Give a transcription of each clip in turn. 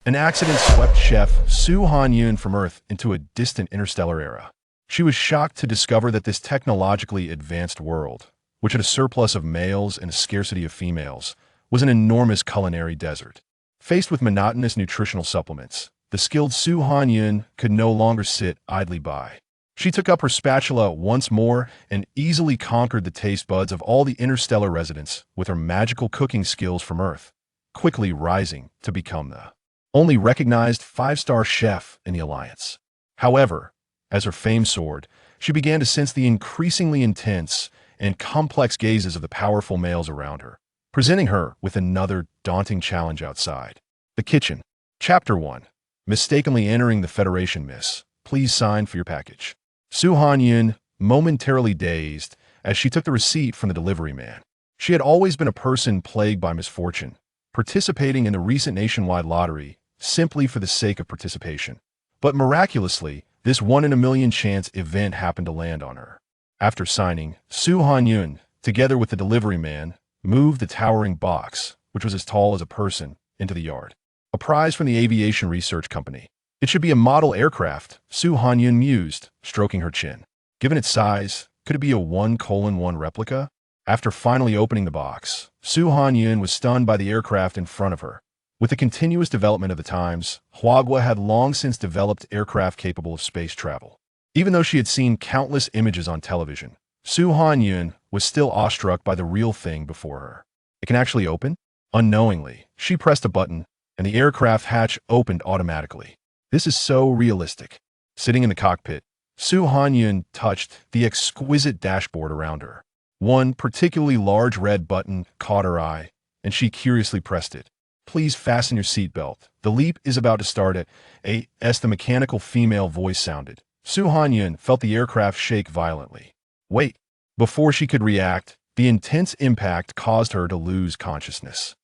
An accident swept chef Su Hanyun from Earth into a distant interstellar era. She was shocked to discover that this technologically advanced world, which had a surplus of males and a scarcity of females, was an enormous culinary desert. Faced with monotonous nutritional supplements, the skilled Su Hanyun could no longer sit idly by. She took up her spatula once more and easily conquered the taste buds of all the interstellar residents with her magical cooking skills from Earth, quickly rising to become the only recognized five-star chef in the Alliance. However, as her fame soared, she began to sense the increasingly intense and complex gazes of the powerful males around her, presenting her with another daunting challenge outside. The kitchen. Chapter 1. Mistakenly entering the Federation, miss. Please sign for your package. Su Hanyun, momentarily dazed, as she took the receipt from the delivery man. She had always been a person plagued by misfortune, participating in the recent nationwide lottery simply for the sake of participation. But miraculously, this one-in-a-million chance event happened to land on her. After signing, Su Hanyun, together with the delivery man, moved the towering box, which was as tall as a person, into the yard. A prize from the Aviation Research Company. It should be a model aircraft, Su Hanyun mused, stroking her chin. Given its size, could it be a 1:1 replica? After finally opening the box, Su Hanyun was stunned by the aircraft in front of her. With the continuous development of the times, Huagua had long since developed aircraft capable of space travel. Even though she had seen countless images on television, Su Hanyun was still awestruck by the real thing before her. It can actually open? Unknowingly, she pressed a button, and the aircraft hatch opened automatically. This is so realistic. Sitting in the cockpit, Su Hanyun touched the exquisite dashboard around her. One particularly large red button caught her eye, and she curiously pressed it. Please fasten your seatbelt. The leap is about to start as the mechanical female voice sounded. Su Hanyun felt the aircraft shake violently. Wait. Before she could react, the intense impact caused her to lose consciousness.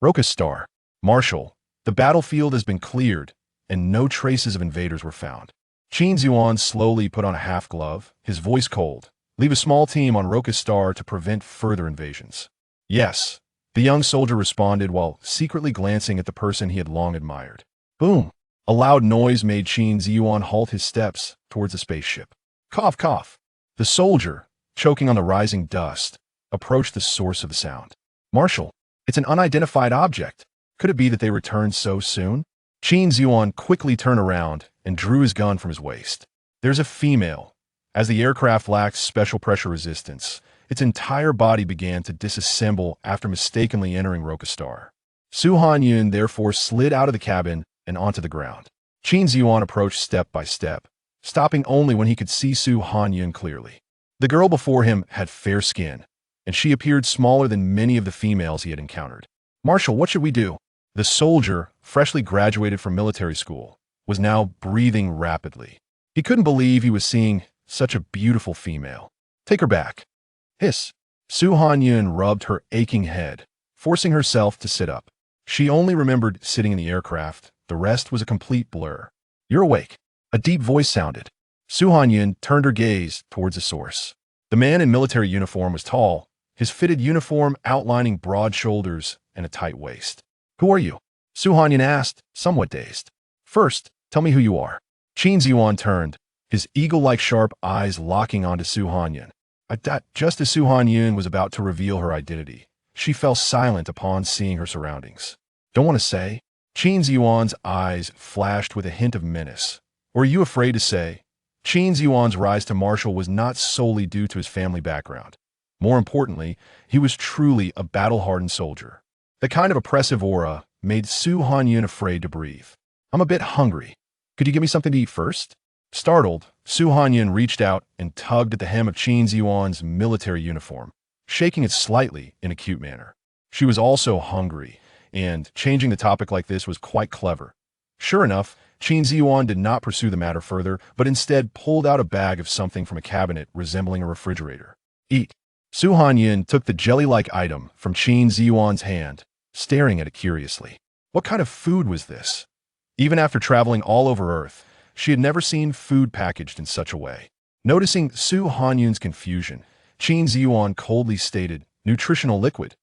Roka's star. Marshal, the battlefield has been cleared, and no traces of invaders were found. Qin Zuan slowly put on a half-glove, his voice cold. Leave a small team on Roka's star to prevent further invasions. Yes. The young soldier responded while secretly glancing at the person he had long admired. Boom! A loud noise made Qin Ziyuan halt his steps towards the spaceship. Cough, cough. The soldier, choking on the rising dust, approached the source of the sound. Marshal, it's an unidentified object. Could it be that they returned so soon? Qin Ziyuan quickly turned around and drew his gun from his waist. There's a female. As the aircraft lacked special pressure resistance, its entire body began to disassemble after mistakenly entering Roka's star. Su Hanyun therefore slid out of the cabin and onto the ground. Qin Ziyuan approached step by step, stopping only when he could see Su Hanyun clearly. The girl before him had fair skin, and she appeared smaller than many of the females he had encountered. Marshal, what should we do? The soldier, freshly graduated from military school, was now breathing rapidly. He couldn't believe he was seeing such a beautiful female. Take her back. Hiss. Su Hanyun rubbed her aching head, forcing herself to sit up. She only remembered sitting in the aircraft. The rest was a complete blur. You're awake. A deep voice sounded. Su Hanyun turned her gaze towards the source. The man in military uniform was tall, his fitted uniform outlining broad shoulders and a tight waist. Who are you? Su Hanyun asked, somewhat dazed. First, tell me who you are. Qin Ziyuan turned, his eagle-like sharp eyes locking onto Su Hanyun. Just as Su Hanyun was about to reveal her identity, she fell silent upon seeing her surroundings. Don't want to say? Qin Ziyuan's eyes flashed with a hint of menace. Or are you afraid to say? Qin Ziyuan's rise to marshal was not solely due to his family background. More importantly, he was truly a battle-hardened soldier. The kind of oppressive aura made Su Hanyun afraid to breathe. I'm a bit hungry. Could you give me something to eat first? Startled, Su Hanyun reached out and tugged at the hem of Qin Ziyuan's military uniform, shaking it slightly in a cute manner. She was also hungry, and changing the topic like this was quite clever. Sure enough, Qin Ziyuan did not pursue the matter further, but instead pulled out a bag of something from a cabinet resembling a refrigerator. Eat. Su Hanyun took the jelly-like item from Qin Ziyuan's hand, staring at it curiously. What kind of food was this? Even after traveling all over Earth, she had never seen food packaged in such a way. Noticing Su Hanyun's confusion, Qin Ziyuan coldly stated, nutritional liquid.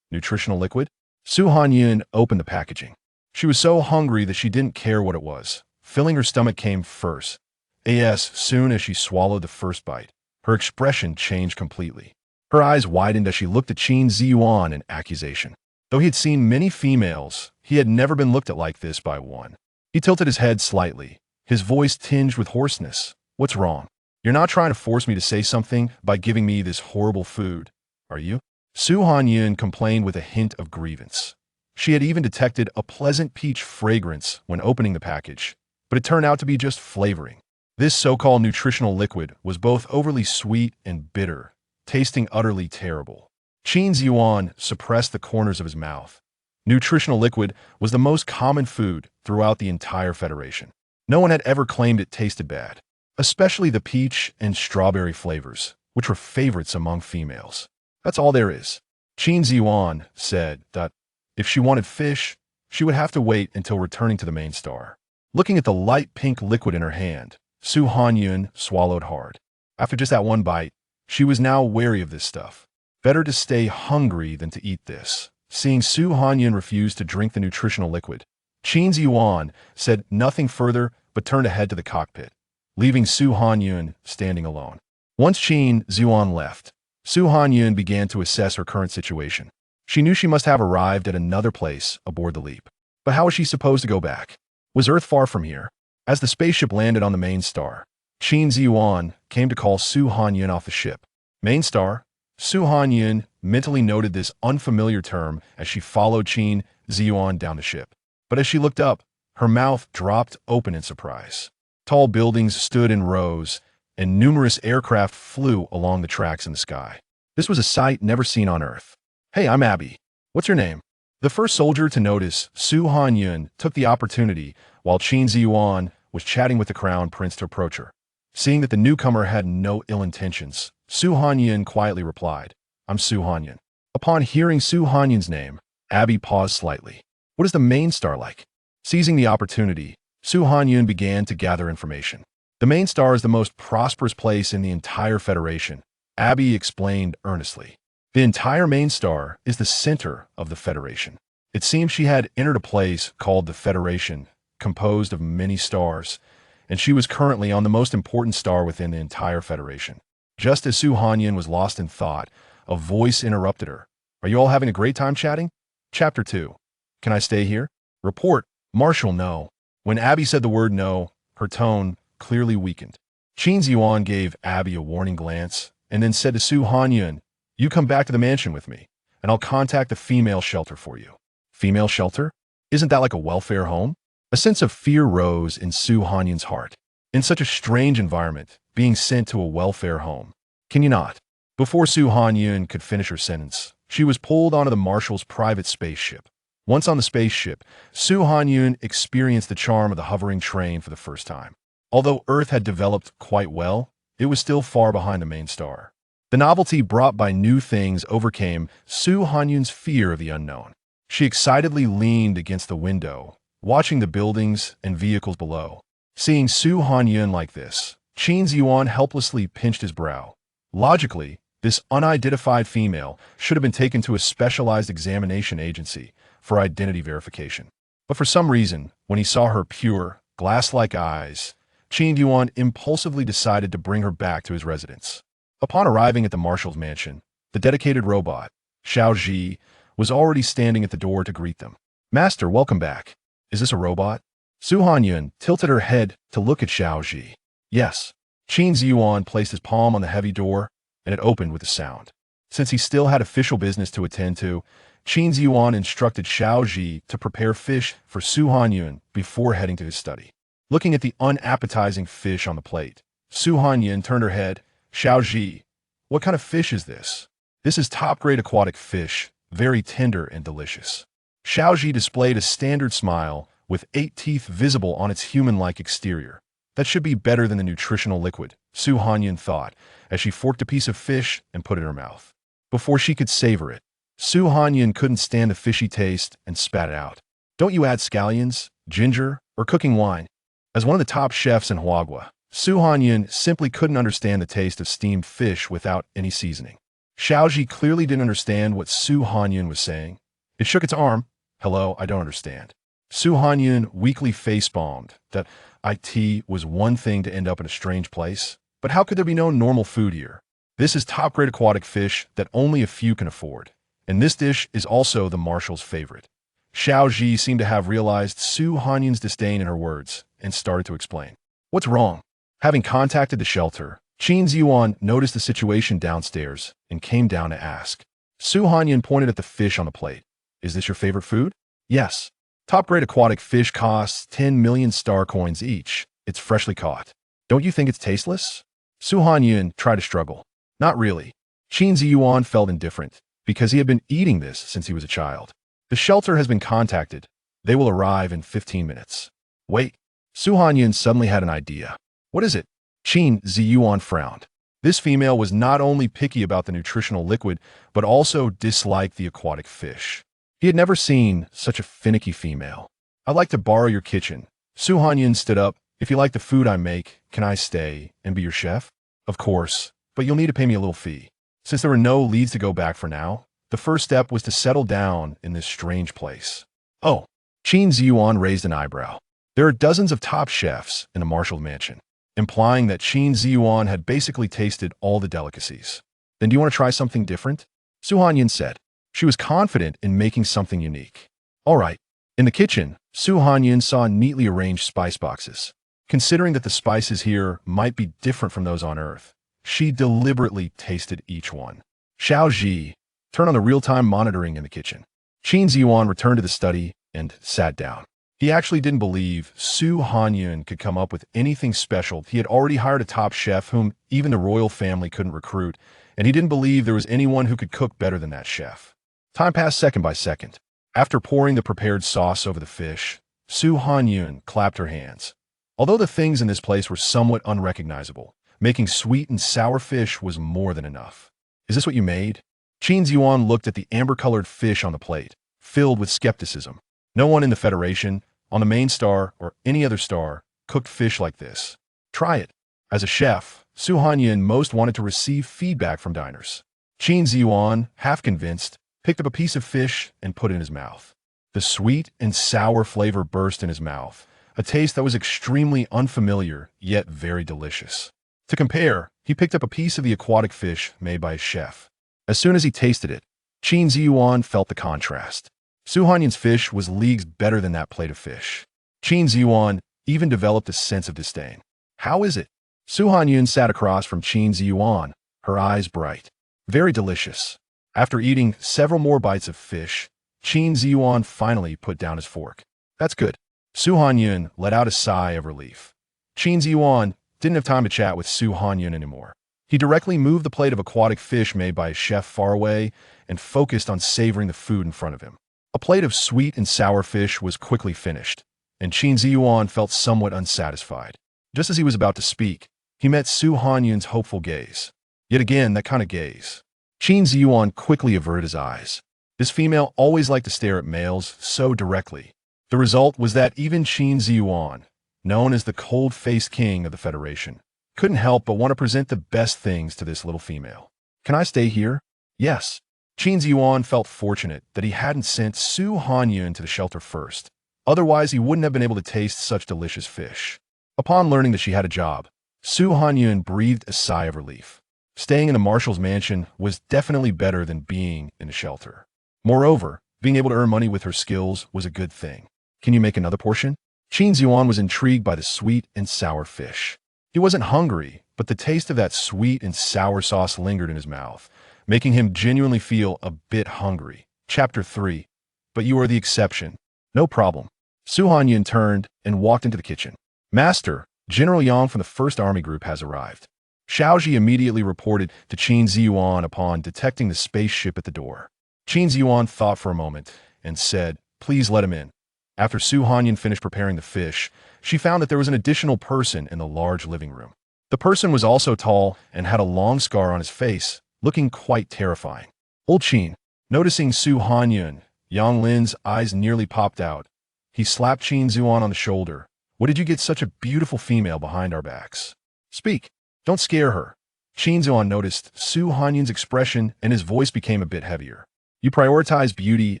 Nutritional liquid? Su Hanyun opened the packaging. She was so hungry that she didn't care what it was. Filling her stomach came first. As soon as she swallowed the first bite, her expression changed completely. Her eyes widened as she looked at Qin Ziyuan in accusation. Though he had seen many females, he had never been looked at like this by one. He tilted his head slightly, his voice tinged with hoarseness. What's wrong? You're not trying to force me to say something by giving me this horrible food, are you? Hanyun complained with a hint of grievance. She had even detected a pleasant peach fragrance when opening the package, but it turned out to be just flavoring. This so-called nutritional liquid was both overly sweet and bitter, tasting utterly terrible. Qin Ziyuan suppressed the corners of his mouth. Nutritional liquid was the most common food throughout the entire Federation. No one had ever claimed it tasted bad, especially the peach and strawberry flavors, which were favorites among females. That's all there is. Qin Ziyuan said that if she wanted fish, she would have to wait until returning to the main star. Looking at the light pink liquid in her hand, Hanyun swallowed hard. After just that one bite, she was now wary of this stuff. Better to stay hungry than to eat this. Seeing Hanyun refuse to drink the nutritional liquid, Qin Ziyuan said nothing further but turned ahead to the cockpit, leaving Hanyun standing alone. Once Qin Ziyuan left, Hanyun began to assess her current situation. She knew she must have arrived at another place aboard the Leap. But how was she supposed to go back? Was Earth far from here? As the spaceship landed on the main star, Qin Ziyuan came to call Hanyun off the ship. Main star? Hanyun mentally noted this unfamiliar term as she followed Qin Ziyuan down the ship. But as she looked up, her mouth dropped open in surprise. Tall buildings stood in rows, and numerous aircraft flew along the tracks in the sky. This was a sight never seen on Earth. Hey, I'm Abby. What's your name? The first soldier to notice Hanyun took the opportunity while Qin Ziyuan was chatting with the crown prince to approach her. Seeing that the newcomer had no ill intentions, Hanyun quietly replied, I'm Hanyun. Upon hearing Hanyun's name, Abby paused slightly. What is the main star like? Seizing the opportunity, Hanyun began to gather information. The main star is the most prosperous place in the entire Federation, Abby explained earnestly. The entire main star is the center of the Federation. It seems she had entered a place called the Federation, composed of many stars, and she was currently on the most important star within the entire Federation. Just as Hanyun was lost in thought, a voice interrupted her. Are you all having a great time chatting? Chapter 2. Can I stay here? Report. Marshal, no. When Abby said the word no, her tone clearly weakened. Qin Ziyuan gave Abby a warning glance and then said to Hanyun, you come back to the mansion with me, and I'll contact the female shelter for you. Female shelter? Isn't that like a welfare home? A sense of fear rose in Hanyun's heart. In such a strange environment, being sent to a welfare home. Can you not? Before Hanyun could finish her sentence, she was pulled onto the marshal's private spaceship. Once on the spaceship, Hanyun experienced the charm of the hovering train for the first time. Although Earth had developed quite well, it was still far behind the main star. The novelty brought by new things overcame Hanyun's fear of the unknown. She excitedly leaned against the window, watching the buildings and vehicles below. Seeing Hanyun like this, Qin Ziyuan helplessly pinched his brow. Logically, this unidentified female should have been taken to a specialized examination agency for identity verification. But for some reason, when he saw her pure, glass-like eyes, Qin Ziyuan impulsively decided to bring her back to his residence. Upon arriving at the marshal's mansion, the dedicated robot, Xiaoji, was already standing at the door to greet them. Master, welcome back. Is this a robot? Hanyun tilted her head to look at Xiaoji. Yes. Qin Ziyuan placed his palm on the heavy door, and it opened with a sound. Since he still had official business to attend to, Qin Ziyuan instructed Xiaoji to prepare fish for Hanyun before heading to his study. Looking at the unappetizing fish on the plate, Hanyun turned her head. Xiaoji, what kind of fish is this? This is top-grade aquatic fish, very tender and delicious. Xiaoji displayed a standard smile with 8 teeth visible on its human-like exterior. That should be better than the nutritional liquid, Hanyun thought, as she forked a piece of fish and put it in her mouth. Before she could savor it, Hanyun couldn't stand the fishy taste and spat it out. Don't you add scallions, ginger, or cooking wine? As one of the top chefs in Huagua, Hanyun simply couldn't understand the taste of steamed fish without any seasoning. Xiaoji clearly didn't understand what Hanyun was saying. It shook its arm. Hello, I don't understand. Su Hanyun weakly face-palmed that it was one thing to end up in a strange place, but how could there be no normal food here? This is top-grade aquatic fish that only a few can afford, and this dish is also the marshal's favorite. Xiao Ji seemed to have realized Su Hanyun's disdain in her words and started to explain. What's wrong? Having contacted the shelter, Qin Ziyuan noticed the situation downstairs and came down to ask. Su Hanyun pointed at the fish on the plate. Is this your favorite food? Yes. Top-grade aquatic fish costs 10 million star coins each. It's freshly caught. Don't you think it's tasteless? Su Hanyun tried to struggle. Not really. Qin Ziyuan felt indifferent because he had been eating this since he was a child. The shelter has been contacted. They will arrive in 15 minutes. Wait. Su Hanyun suddenly had an idea. What is it? Qin Ziyuan frowned. This female was not only picky about the nutritional liquid, but also disliked the aquatic fish. He had never seen such a finicky female. I'd like to borrow your kitchen. Su Hanyun stood up. If you like the food I make, can I stay and be your chef? Of course, but you'll need to pay me a little fee. Since there were no leads to go back for now, the first step was to settle down in this strange place. Oh, Qin Ziyuan raised an eyebrow. There are dozens of top chefs in the Marshall mansion, implying that Qin Ziyuan had basically tasted all the delicacies. Then do you want to try something different? Su Hanyun said. She was confident in making something unique. All right. In the kitchen, Su Hanyun saw neatly arranged spice boxes. Considering that the spices here might be different from those on Earth, she deliberately tasted each one. Xiao Ji turned on the real-time monitoring in the kitchen. Qin Ziyuan returned to the study and sat down. He actually didn't believe Su Hanyun could come up with anything special. He had already hired a top chef whom even the royal family couldn't recruit, and he didn't believe there was anyone who could cook better than that chef. Time passed second by second. After pouring the prepared sauce over the fish, Su Hanyun clapped her hands. Although the things in this place were somewhat unrecognizable, making sweet and sour fish was more than enough. Is this what you made? Qin Ziyuan looked at the amber-colored fish on the plate, filled with skepticism. No one in the Federation, on the main star, or any other star, cooked fish like this. Try it. As a chef, Su Hanyun most wanted to receive feedback from diners. Qin Ziyuan, half convinced, picked up a piece of fish and put it in his mouth. The sweet and sour flavor burst in his mouth, a taste that was extremely unfamiliar, yet very delicious. To compare, he picked up a piece of the aquatic fish made by a chef. As soon as he tasted it, Qin Ziyuan felt the contrast. Su Hanyun's fish was leagues better than that plate of fish. Qin Ziyuan even developed a sense of disdain. How is it? Su Hanyun sat across from Qin Ziyuan, her eyes bright. Very delicious. After eating several more bites of fish, Qin Ziyuan finally put down his fork. That's good. Su Hanyun let out a sigh of relief. Qin Ziyuan didn't have time to chat with Su Hanyun anymore. He directly moved the plate of aquatic fish made by a chef far away and focused on savoring the food in front of him. A plate of sweet and sour fish was quickly finished, and Qin Ziyuan felt somewhat unsatisfied. Just as he was about to speak, he met Su Hanyun's hopeful gaze. Yet again, that kind of gaze. Qin Ziyuan quickly averted his eyes. This female always liked to stare at males so directly. The result was that even Qin Ziyuan, known as the cold-faced king of the Federation, couldn't help but want to present the best things to this little female. Can I stay here? Yes. Qin Ziyuan felt fortunate that he hadn't sent Su Hanyun to the shelter first. Otherwise, he wouldn't have been able to taste such delicious fish. Upon learning that she had a job, Su Hanyun breathed a sigh of relief. Staying in the marshal's mansion was definitely better than being in a shelter. Moreover, being able to earn money with her skills was a good thing. Can you make another portion? Qin Ziyuan was intrigued by the sweet and sour fish. He wasn't hungry, but the taste of that sweet and sour sauce lingered in his mouth, making him genuinely feel a bit hungry. Chapter 3. But you are the exception. No problem. Su Hanyun turned and walked into the kitchen. Master, General Yang from the 1st Army Group has arrived. Xiaoji immediately reported to Qin Ziyuan upon detecting the spaceship at the door. Qin Ziyuan thought for a moment and said, "Please let him in." After Su Hanyun finished preparing the fish, she found that there was an additional person in the large living room. The person was also tall and had a long scar on his face, looking quite terrifying. Old Qin, noticing Su Hanyun, Yang Lin's eyes nearly popped out. He slapped Qin Ziyuan on the shoulder. "What did you get such a beautiful female behind our backs? Speak. Don't scare her." Qin Ziyuan noticed Su Hanyun's expression and his voice became a bit heavier. "You prioritize beauty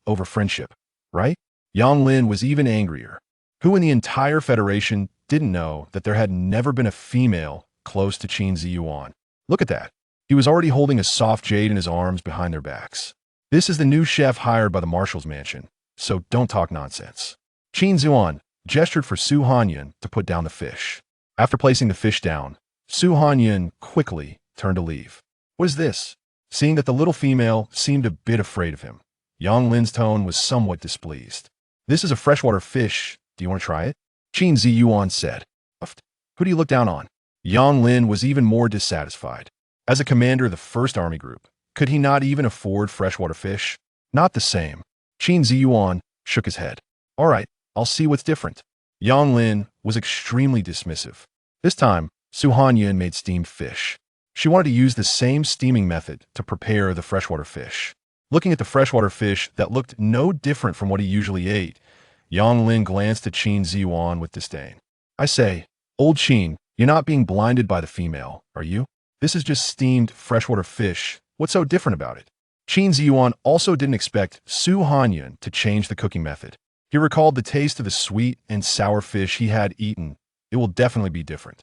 over friendship, right?" Yang Lin was even angrier. Who in the entire Federation didn't know that there had never been a female close to Qin Ziyuan? Look at that. He was already holding a soft jade in his arms behind their backs. This is the new chef hired by the Marshal's mansion, so don't talk nonsense. Qin Ziyuan gestured for Su Hanyun to put down the fish. After placing the fish down, Su Hanyun quickly turned to leave. What is this? Seeing that the little female seemed a bit afraid of him, Yang Lin's tone was somewhat displeased. This is a freshwater fish. Do you want to try it? Qin Ziyuan said. Who do you look down on? Yang Lin was even more dissatisfied. As a commander of the First Army Group, could he not even afford freshwater fish? Not the same. Qin Ziyuan shook his head. All right, I'll see what's different. Yang Lin was extremely dismissive. This time, Su Hanyun made steamed fish. She wanted to use the same steaming method to prepare the freshwater fish. Looking at the freshwater fish that looked no different from what he usually ate, Yang Lin glanced at Qin Ziyuan with disdain. I say, old Qin, you're not being blinded by the female, are you? This is just steamed freshwater fish. What's so different about it? Qin Ziyuan also didn't expect Su Hanyun to change the cooking method. He recalled the taste of the sweet and sour fish he had eaten. It will definitely be different.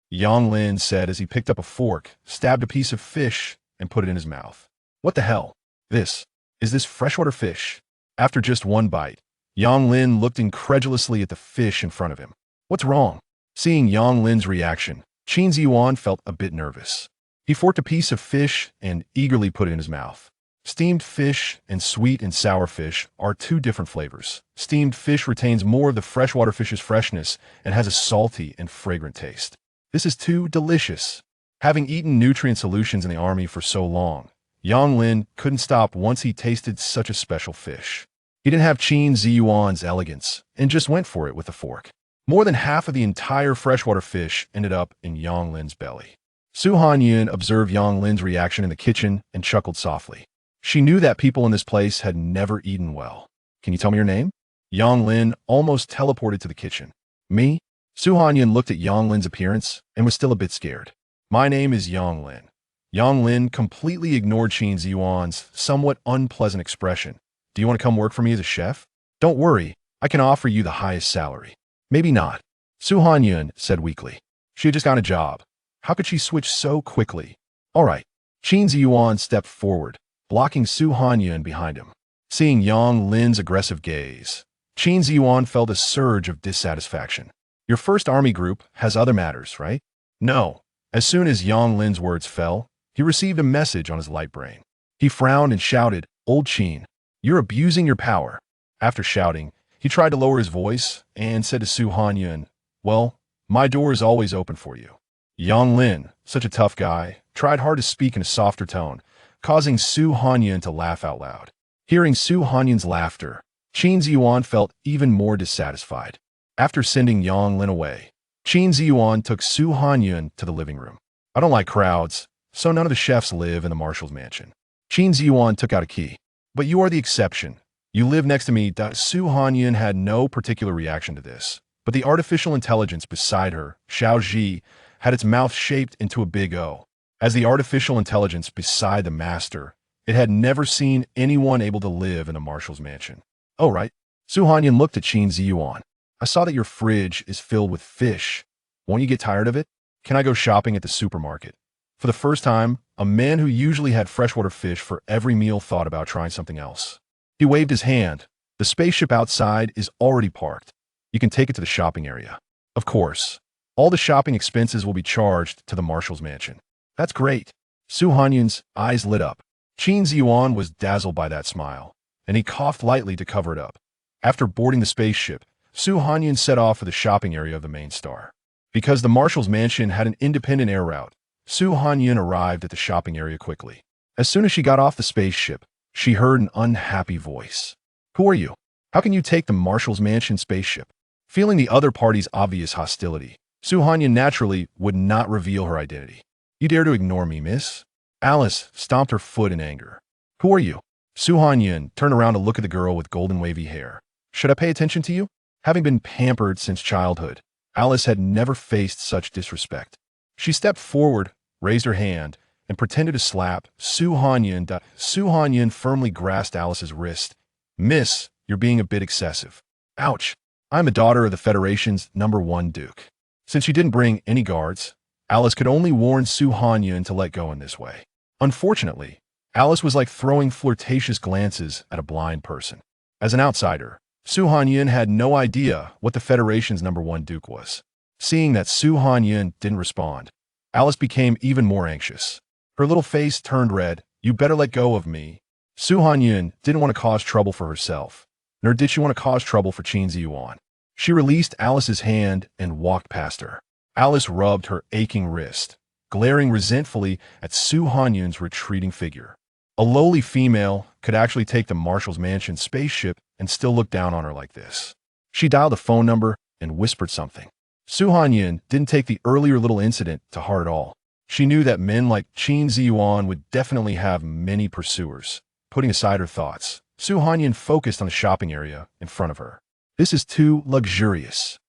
Yang Lin said as he picked up a fork, stabbed a piece of fish, and put it in his mouth. What the hell? Is this freshwater fish? After just one bite, Yang Lin looked incredulously at the fish in front of him. What's wrong? Seeing Yang Lin's reaction, Qin Ziyuan felt a bit nervous. He forked a piece of fish and eagerly put it in his mouth. Steamed fish and sweet and sour fish are two different flavors. Steamed fish retains more of the freshwater fish's freshness and has a salty and fragrant taste. This is too delicious. Having eaten nutrient solutions in the army for so long, Yang Lin couldn't stop once he tasted such a special fish. He didn't have Qin Ziyuan's elegance and just went for it with a fork. More than half of the entire freshwater fish ended up in Yang Lin's belly. Su Hanyun observed Yang Lin's reaction in the kitchen and chuckled softly. She knew that people in this place had never eaten well. Can you tell me your name? Yang Lin almost teleported to the kitchen. Me? Su Hanyun looked at Yang Lin's appearance and was still a bit scared. My name is Yang Lin. Yang Lin completely ignored Qin Ziyuan's somewhat unpleasant expression. Do you want to come work for me as a chef? Don't worry, I can offer you the highest salary. Maybe not. Su Hanyun said weakly. She had just gotten a job. How could she switch so quickly? All right. Qin Ziyuan stepped forward, blocking Su Hanyun behind him. Seeing Yang Lin's aggressive gaze, Qin Ziyuan felt a surge of dissatisfaction. Your First Army Group has other matters, right? No. As soon as Yang Lin's words fell, he received a message on his light brain. He frowned and shouted, Old Qin, you're abusing your power. After shouting, he tried to lower his voice and said to Su Hanyun, well, my door is always open for you. Yang Lin, such a tough guy, tried hard to speak in a softer tone, causing Su Hanyun to laugh out loud. Hearing Su Hanyun's laughter, Qin Ziyuan felt even more dissatisfied. After sending Yang Lin away, Qin Ziyuan took Su Hanyun to the living room. I don't like crowds, so none of the chefs live in the Marshal's mansion. Qin Ziyuan took out a key. But you are the exception. You live next to me. Su Hanyun had no particular reaction to this, but the artificial intelligence beside her, Xiaoji, had its mouth shaped into a big O. As the artificial intelligence beside the master, it had never seen anyone able to live in the Marshal's mansion. Oh, right. Su Hanyun looked at Qin Ziyuan. I saw that your fridge is filled with fish. Won't you get tired of it? Can I go shopping at the supermarket? For the first time, a man who usually had freshwater fish for every meal thought about trying something else. He waved his hand. The spaceship outside is already parked. You can take it to the shopping area. Of course. All the shopping expenses will be charged to the Marshal's mansion. That's great. Su Hanyun's eyes lit up. Qin Ziyuan was dazzled by that smile, and he coughed lightly to cover it up. After boarding the spaceship, Su Hanyun set off for the shopping area of the main star. Because the Marshal's mansion had an independent air route, Su Hanyun arrived at the shopping area quickly. As soon as she got off the spaceship, she heard an unhappy voice. Who are you? How can you take the Marshal's mansion spaceship? Feeling the other party's obvious hostility, Su Hanyun naturally would not reveal her identity. You dare to ignore me, miss? Alice stomped her foot in anger. Who are you? Su Hanyun turned around to look at the girl with golden wavy hair. Should I pay attention to you? Having been pampered since childhood, Alice had never faced such disrespect. She stepped forward, raised her hand, and pretended to slap Su Hanyun. Su Hanyun firmly grasped Alice's wrist. Miss, you're being a bit excessive. Ouch. I'm a daughter of the Federation's #1 Duke. Since she didn't bring any guards, Alice could only warn Su Hanyun to let go in this way. Unfortunately, Alice was like throwing flirtatious glances at a blind person. As an outsider, Su Hanyun had no idea what the Federation's #1 Duke was. Seeing that Su Hanyun didn't respond, Alice became even more anxious. Her little face turned red. You better let go of me. Su Hanyun didn't want to cause trouble for herself, nor did she want to cause trouble for Qin Ziyuan. She released Alice's hand and walked past her. Alice rubbed her aching wrist, glaring resentfully at Su Hanyun's retreating figure. A lowly female could actually take the Marshal's mansion spaceship and still look down on her like this. She dialed a phone number and whispered something. Su Hanyun didn't take the earlier little incident to heart at all. She knew that men like Qin Ziyuan would definitely have many pursuers. Putting aside her thoughts, Su Hanyun focused on the shopping area in front of her. This is too luxurious.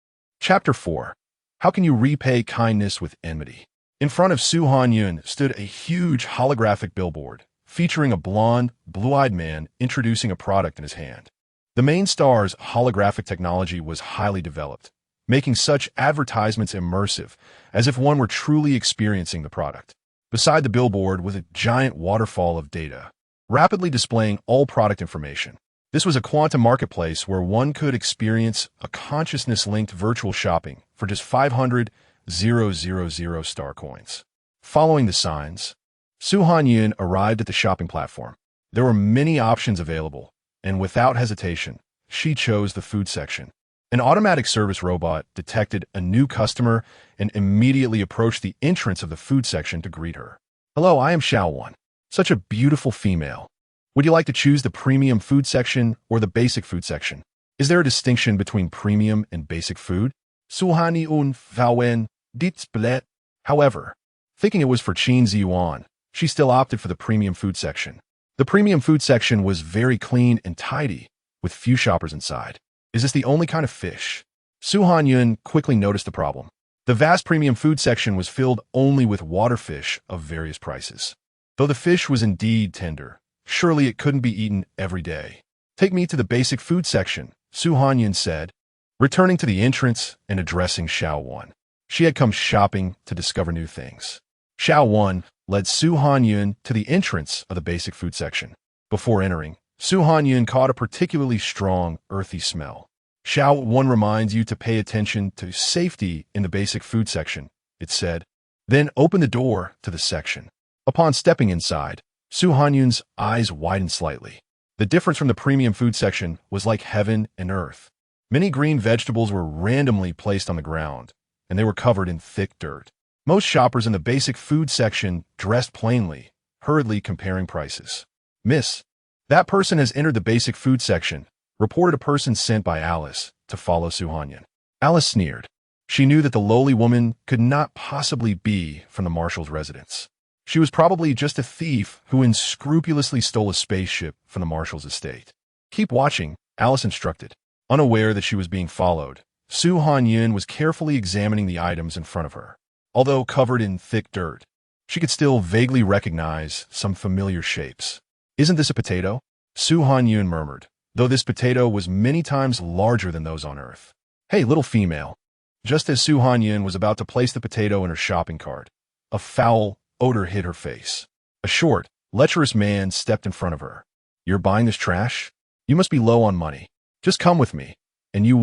Chapter 4. How can you repay kindness with enmity? In front of Su Hanyun stood a huge holographic billboard featuring a blonde, blue-eyed man introducing a product in his hand. The main star's holographic technology was highly developed, making such advertisements immersive as if one were truly experiencing the product. Beside the billboard was a giant waterfall of data, rapidly displaying all product information. This was a quantum marketplace where one could experience a consciousness-linked virtual shopping for just 500,000 star coins. Following the signs, Su Hanyun arrived at the shopping platform. There were many options available, and without hesitation, she chose the food section. An automatic service robot detected a new customer and immediately approached the entrance of the food section to greet her. Hello, I am Xiaowon. Such a beautiful female. Would you like to choose the premium food section or the basic food section? Is there a distinction between premium and basic food? Su Hanyun Fawen dit splet. However, thinking it was for Qin Ziyuan, she still opted for the premium food section. The premium food section was very clean and tidy, with few shoppers inside. Is this the only kind of fish? Su Hanyun quickly noticed the problem. The vast premium food section was filled only with waterfish of various prices. Though the fish was indeed tender, surely it couldn't be eaten every day. Take me to the basic food section, Su Hanyun said, returning to the entrance and addressing Xiaowon. She had come shopping to discover new things. Xiaowon led Su Hanyun to the entrance of the basic food section. Before entering, Su Hanyun caught a particularly strong, earthy smell. Xiaowon reminds you to pay attention to safety in the basic food section, it said. Then open the door to the section. Upon stepping inside, Su Hanyun's eyes widened slightly. The difference from the premium food section was like heaven and earth. Many green vegetables were randomly placed on the ground, and they were covered in thick dirt. Most shoppers in the basic food section dressed plainly, hurriedly comparing prices. Miss, that person has entered the basic food section, reported a person sent by Alice to follow Su Hanyun. Alice sneered. She knew that the lowly woman could not possibly be from the Marshal's residence. She was probably just a thief who unscrupulously stole a spaceship from the Marshal's estate. Keep watching, Alice instructed. Unaware that she was being followed, Su Hanyun was carefully examining the items in front of her. Although covered in thick dirt, she could still vaguely recognize some familiar shapes. Isn't this a potato? Su Hanyun murmured, though this potato was many times larger than those on Earth. Hey, little female. Just as Su Hanyun was about to place the potato in her shopping cart, a foul odor hit her face. A short, lecherous man stepped in front of her. You're buying this trash? You must be low on money. Just come with me, and you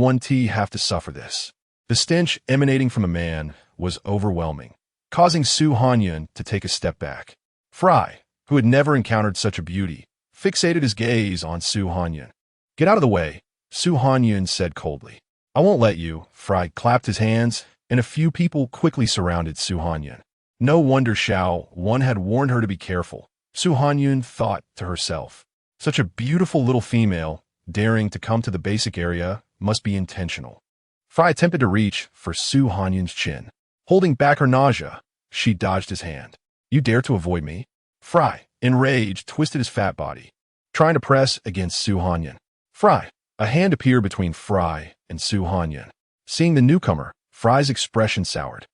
have to suffer this. The stench emanating from the man was overwhelming, causing Su Hanyun to take a step back. Fry, who had never encountered such a beauty, fixated his gaze on Su Hanyun. Get out of the way, Su Hanyun said coldly. I won't let you. Fry clapped his hands, and a few people quickly surrounded Su Hanyun. No wonder Xiaowon had warned her to be careful, Su Hanyun thought to herself. Such a beautiful little female, daring to come to the basic area, must be intentional. Fry attempted to reach for Su Hanyun's chin. Holding back her nausea, she dodged his hand. You dare to avoid me? Fry, enraged, twisted his fat body, trying to press against Su Hanyun. Fry, a hand appeared between Fry and Su Hanyun. Seeing the newcomer, Fry's expression soured.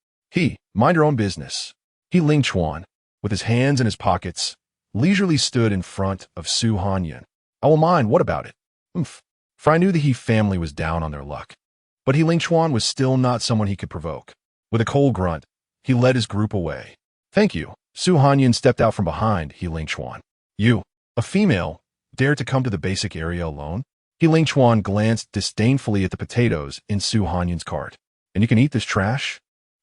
Mind your own business. Ling Chuan, with his hands in his pockets, leisurely stood in front of Su Hanyun. I will mind, what about it? Oomph. for I knew the He family was down on their luck. But He Lingchuan was still not someone he could provoke. With a cold grunt, he led his group away. Thank you. Su Hanyun stepped out from behind He Lingchuan. You, a female, dare to come to the basic area alone? He Lingchuan glanced disdainfully at the potatoes in Su Hanyun's cart. And you can eat this trash?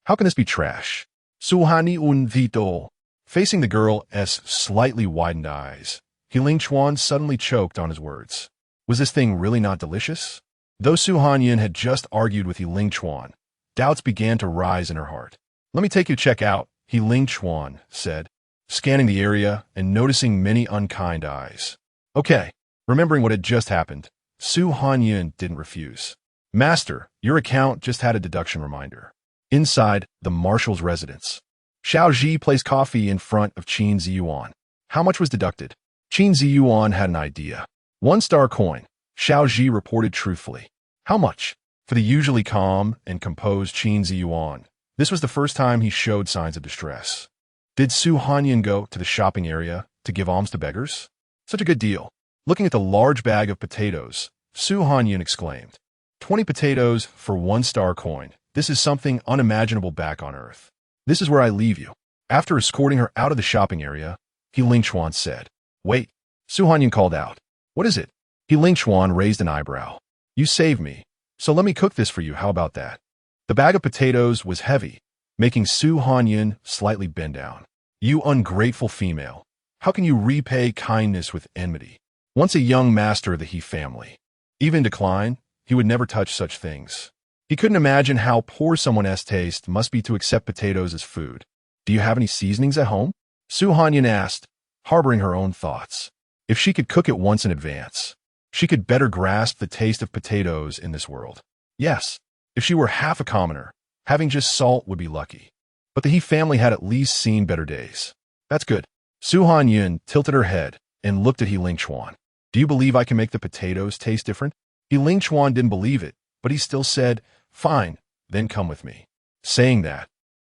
How can this be trash? Su Hanyun vito. Facing the girl's slightly widened eyes, He Lingchuan suddenly choked on his words. Was this thing really not delicious? Though Su Hanyun had just argued with He Lingchuan, doubts began to rise in her heart. Let me take you to check out, He Lingchuan said, scanning the area and noticing many unkind eyes. Okay, remembering what had just happened, Su Hanyun didn't refuse. Master, your account just had a deduction reminder. Inside the marshal's residence, Xiao Ji placed coffee in front of Qin Ziyuan. How much was deducted? Qin Ziyuan had an idea. 1-star coin, Xiao Ji reported truthfully. How much? For the usually calm and composed Qin Ziyuan, this was the first time he showed signs of distress. Did Su Hanyun go to the shopping area to give alms to beggars? Such a good deal. Looking at the large bag of potatoes, Su Hanyun exclaimed, 20 potatoes for 1-star coin. This is something unimaginable back on Earth. This is where I leave you. After escorting her out of the shopping area, He Lingchuan said, Wait. Su Hanyun called out. What is it? He Lingchuan raised an eyebrow. You saved me, so let me cook this for you. How about that? The bag of potatoes was heavy, making Su Hanyun slightly bend down. You ungrateful female. How can you repay kindness with enmity? Once a young master of the He family. Even decline, he would never touch such things. He couldn't imagine how poor someone's taste must be to accept potatoes as food. Do you have any seasonings at home? Su Hanyun asked, harboring her own thoughts. If she could cook it once in advance, she could better grasp the taste of potatoes in this world. Yes, if she were half a commoner, having just salt would be lucky. But the He family had at least seen better days. That's good. Su Hanyun tilted her head and looked at He Lingchuan. Do you believe I can make the potatoes taste different? He Lingchuan didn't believe it, but he still said, Fine, then come with me. Saying that,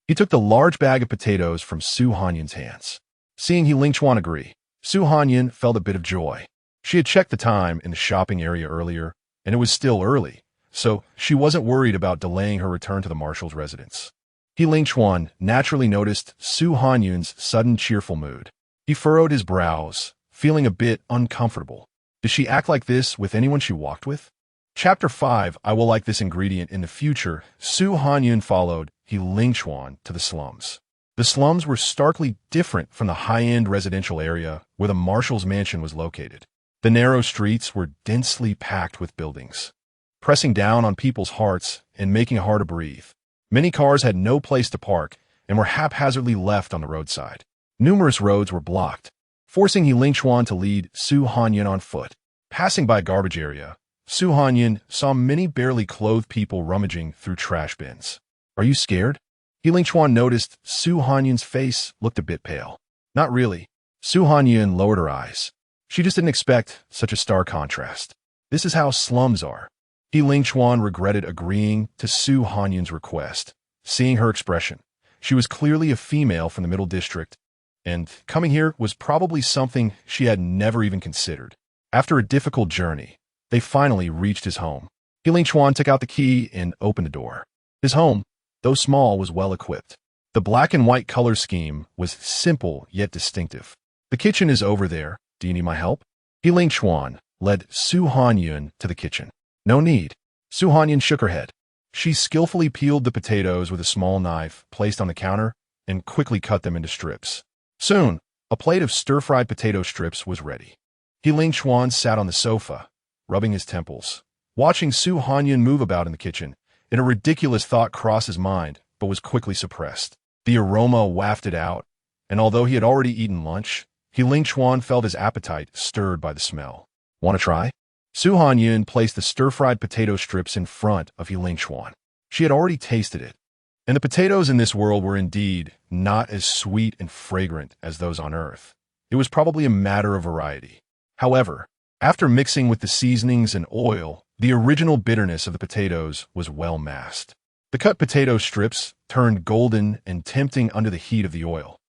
he took the large bag of potatoes from Su Hanyun's hands. Seeing He Lingchuan agree, Su Hanyun felt a bit of joy. She had checked the time in the shopping area earlier, and it was still early, so she wasn't worried about delaying her return to the marshal's residence. He Lingchuan naturally noticed Su Hanyun's sudden cheerful mood. He furrowed his brows, feeling a bit uncomfortable. Did she act like this with anyone she walked with? Chapter 5, I will like this ingredient in the future. Su Hanyun followed He Lingchuan to the slums. The slums were starkly different from the high-end residential area where the marshal's mansion was located. The narrow streets were densely packed with buildings, pressing down on people's hearts and making it hard to breathe. Many cars had no place to park and were haphazardly left on the roadside. Numerous roads were blocked, forcing He Lingchuan to lead Su Hanyun on foot. Passing by a garbage area, Su Hanyun saw many barely clothed people rummaging through trash bins. Are you scared? He Lingchuan noticed Su Hanyun's face looked a bit pale. Not really. Su Hanyun lowered her eyes. She just didn't expect such a stark contrast. This is how slums are. He Lingchuan regretted agreeing to Su Hanyun's request. Seeing her expression, she was clearly a female from the Middle District, and coming here was probably something she had never even considered. After a difficult journey, they finally reached his home. He Lingchuan took out the key and opened the door. His home, though small, was well equipped. The black and white color scheme was simple yet distinctive. The kitchen is over there. Do you need my help? He Lingchuan led Su Hanyun to the kitchen. No need. Su Hanyun shook her head. She skillfully peeled the potatoes with a small knife placed on the counter and quickly cut them into strips. Soon, a plate of stir-fried potato strips was ready. He Lingchuan sat on the sofa, rubbing his temples, watching Su Hanyun move about in the kitchen. And a ridiculous thought crossed his mind, but was quickly suppressed. The aroma wafted out, and although he had already eaten lunch, He Lingchuan felt his appetite stirred by the smell. Want to try? Su Hanyun placed the stir-fried potato strips in front of He Lingchuan. She had already tasted it, and the potatoes in this world were indeed not as sweet and fragrant as those on Earth. It was probably a matter of variety. However, after mixing with the seasonings and oil, the original bitterness of the potatoes was well masked. The cut potato strips turned golden and tempting under the heat of the oil.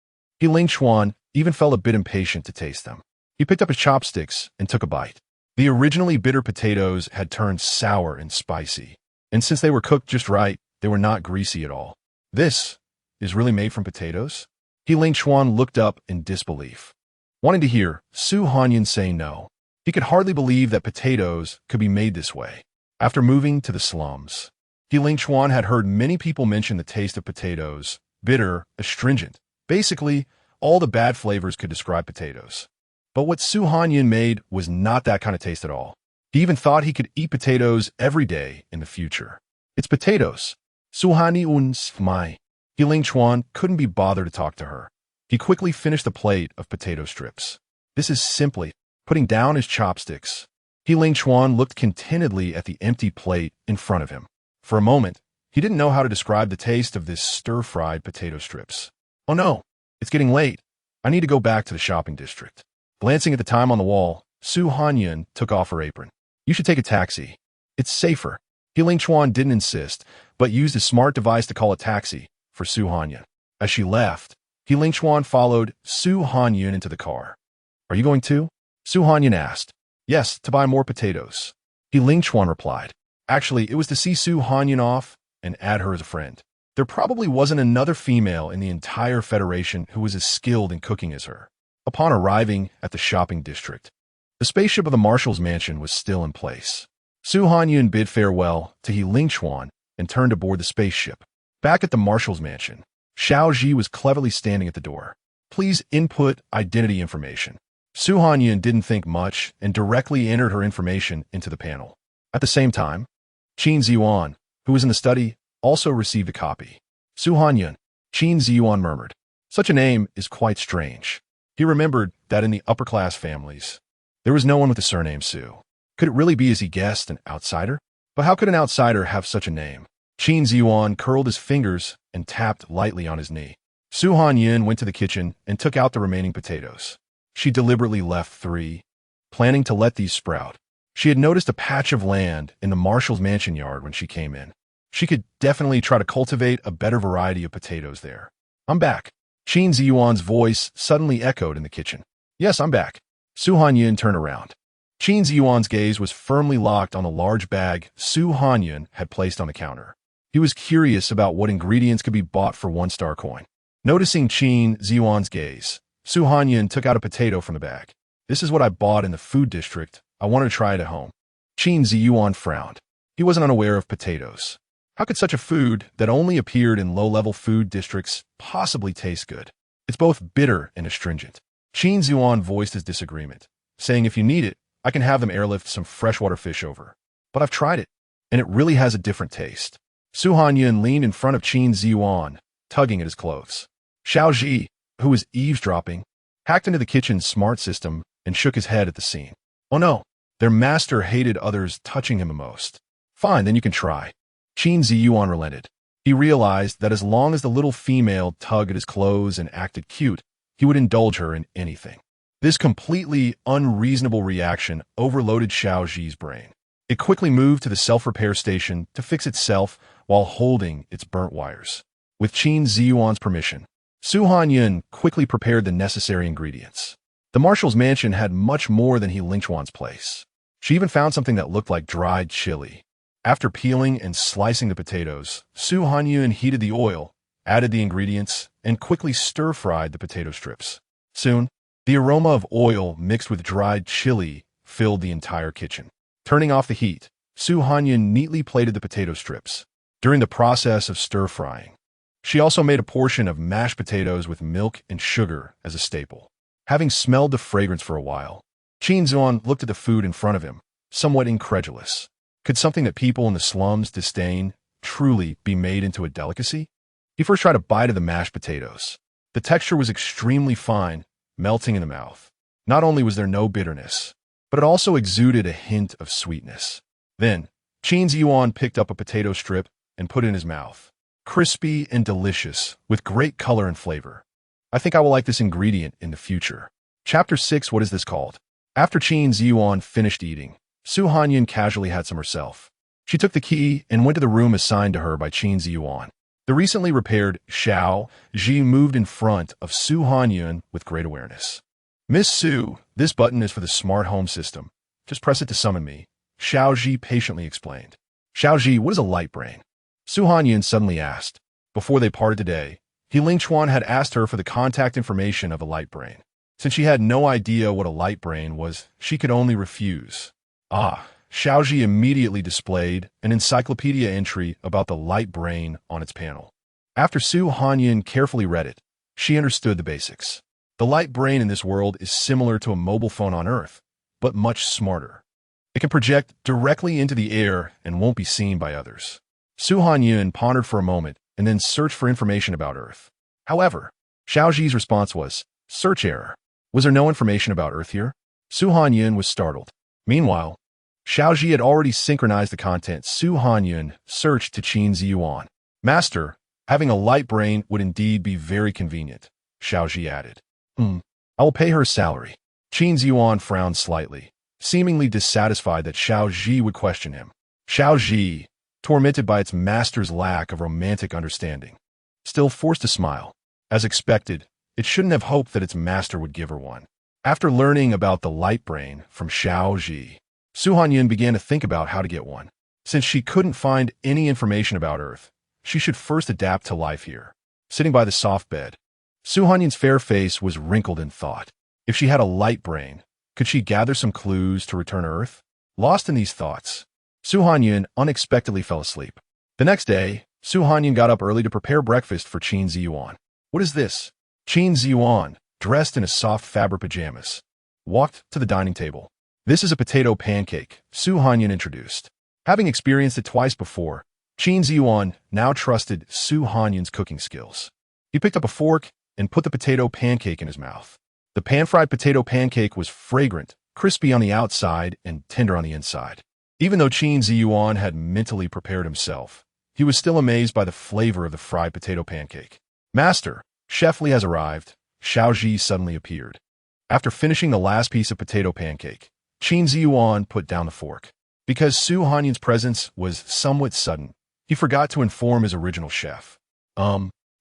He Lingchuan even felt a bit impatient to taste them. He picked up his chopsticks and took a bite. The originally bitter potatoes had turned sour and spicy, and since they were cooked just right, they were not greasy at all. This is really made from potatoes? He Ling Chuan looked up in disbelief, wanting to hear Su Hanyun say no. He could hardly believe that potatoes could be made this way. After moving to the slums, He Ling Chuan had heard many people mention the taste of potatoes, bitter, astringent. Basically, all the bad flavors could describe potatoes. But what Su Hanyun made was not that kind of taste at all. He even thought he could eat potatoes every day in the future. It's potatoes. Su Hanyun's my. He Ling Chuan couldn't be bothered to talk to her. He quickly finished the plate of potato strips. This is simply putting down his chopsticks. He Ling Chuan looked contentedly at the empty plate in front of him. For a moment, he didn't know how to describe the taste of this stir-fried potato strips. Oh no, it's getting late. I need to go back to the shopping district. Glancing at the time on the wall, Su Hanyun took off her apron. You should take a taxi. It's safer. He Ling Chuan didn't insist, but used a smart device to call a taxi for Su Hanyun. As she left, He Ling Chuan followed Su Hanyun into the car. Are you going too? Su Hanyun asked. Yes, to buy more potatoes. He Ling Chuan replied. Actually, it was to see Su Hanyun off and add her as a friend. There probably wasn't another female in the entire Federation who was as skilled in cooking as her. Upon arriving at the shopping district, the spaceship of the Marshal's mansion was still in place. Su Hanyun bid farewell to He Ling Chuan and turned aboard the spaceship. Back at the Marshal's mansion, Xiao Ji was cleverly standing at the door. Please input identity information. Su Hanyun didn't think much and directly entered her information into the panel. At the same time, Qin Ziyuan, who was in the study, also received a copy. Su Hanyun, Qin Ziyuan murmured. Such a name is quite strange. He remembered that in the upper-class families, there was no one with the surname Su. Could it really be, as he guessed, an outsider? But how could an outsider have such a name? Qin Ziyuan curled his fingers and tapped lightly on his knee. Su Hanyun went to the kitchen and took out the remaining potatoes. She deliberately left 3, planning to let these sprout. She had noticed a patch of land in the Marshal's mansion yard when she came in. She could definitely try to cultivate a better variety of potatoes there. I'm back. Qin Ziyuan's voice suddenly echoed in the kitchen. Yes, I'm back. Su Hanyun turned around. Qin Ziyuan's gaze was firmly locked on a large bag Su Hanyun had placed on the counter. He was curious about what ingredients could be bought for 1-star coin. Noticing Qin Ziyuan's gaze, Su Hanyun took out a potato from the bag. This is what I bought in the food district. I wanted to try it at home. Qin Ziyuan frowned. He wasn't unaware of potatoes. How could such a food that only appeared in low-level food districts possibly taste good? It's both bitter and astringent. Qin Ziyuan voiced his disagreement, saying if you need it, I can have them airlift some freshwater fish over. But I've tried it, and it really has a different taste. Su Hanyun leaned in front of Qin Ziyuan, tugging at his clothes. Xiao Ji, who was eavesdropping, hacked into the kitchen's smart system and shook his head at the scene. Oh no, their master hated others touching him the most. Fine, then you can try. Qin Ziyuan relented. He realized that as long as the little female tugged at his clothes and acted cute, he would indulge her in anything. This completely unreasonable reaction overloaded Xiao Ji's brain. It quickly moved to the self-repair station to fix itself while holding its burnt wires. With Qin Ziyuan's permission, Su Hanyun quickly prepared the necessary ingredients. The Marshal's mansion had much more than He Ling Chuan's place. She even found something that looked like dried chili. After peeling and slicing the potatoes, Su Hanyun heated the oil, added the ingredients, and quickly stir-fried the potato strips. Soon, the aroma of oil mixed with dried chili filled the entire kitchen. Turning off the heat, Su Hanyun neatly plated the potato strips. During the process of stir-frying, she also made a portion of mashed potatoes with milk and sugar as a staple. Having smelled the fragrance for a while, Qin Ziyuan looked at the food in front of him, somewhat incredulous. Could something that people in the slums disdain truly be made into a delicacy? He first tried a bite of the mashed potatoes. The texture was extremely fine, melting in the mouth. Not only was there no bitterness, but it also exuded a hint of sweetness. Then, Qin Ziyuan picked up a potato strip and put it in his mouth. Crispy and delicious, with great color and flavor. I think I will like this ingredient in the future. Chapter 6. What is this called? After Qin Ziyuan finished eating, Su Hanyun casually had some herself. She took the key and went to the room assigned to her by Qin Ziyuan. The recently repaired Xiao Ji moved in front of Su Hanyun with great awareness. Miss Su, this button is for the smart home system. Just press it to summon me, Xiaoji patiently explained. Xiaoji, what is a light brain? Su Hanyun suddenly asked. Before they parted today, Ling Chuan had asked her for the contact information of a light brain. Since she had no idea what a light brain was, she could only refuse. Xiaoji immediately displayed an encyclopedia entry about the light brain on its panel. After Su Hanyun carefully read it, she understood the basics. The light brain in this world is similar to a mobile phone on Earth, but much smarter. It can project directly into the air and won't be seen by others. Su Hanyun pondered for a moment and then searched for information about Earth. However, Xiaoji's response was, search error. Was there no information about Earth here? Su Hanyun was startled. Meanwhile, Xiaoji had already synchronized the content. Su Hanyun searched to Qin Ziyuan. Master, having a light brain would indeed be very convenient, Xiaoji added. I will pay her a salary. Qin Ziyuan frowned slightly, seemingly dissatisfied that Xiaoji would question him. Xiaoji, tormented by its master's lack of romantic understanding, still forced a smile. As expected, it shouldn't have hoped that its master would give her one. After learning about the light brain from Xiaoji, Su Hanyun began to think about how to get one. Since she couldn't find any information about Earth, she should first adapt to life here. Sitting by the soft bed, Su Hanyun's fair face was wrinkled in thought. If she had a light brain, could she gather some clues to return to Earth? Lost in these thoughts, Su Hanyun unexpectedly fell asleep. The next day, Su Hanyun got up early to prepare breakfast for Qin Ziyuan. What is this? Qin Ziyuan, dressed in a soft fabric pajamas, walked to the dining table. This is a potato pancake, Su Hanyun introduced. Having experienced it twice before, Qin Ziyuan now trusted Su Hanyun's cooking skills. He picked up a fork and put the potato pancake in his mouth. The pan-fried potato pancake was fragrant, crispy on the outside and tender on the inside. Even though Qin Ziyuan had mentally prepared himself, he was still amazed by the flavor of the fried potato pancake. Master, Chef Li has arrived, Xiaoji suddenly appeared. After finishing the last piece of potato pancake, Qin Ziyuan put down the fork. Because Su Hanyun's presence was somewhat sudden, he forgot to inform his original chef.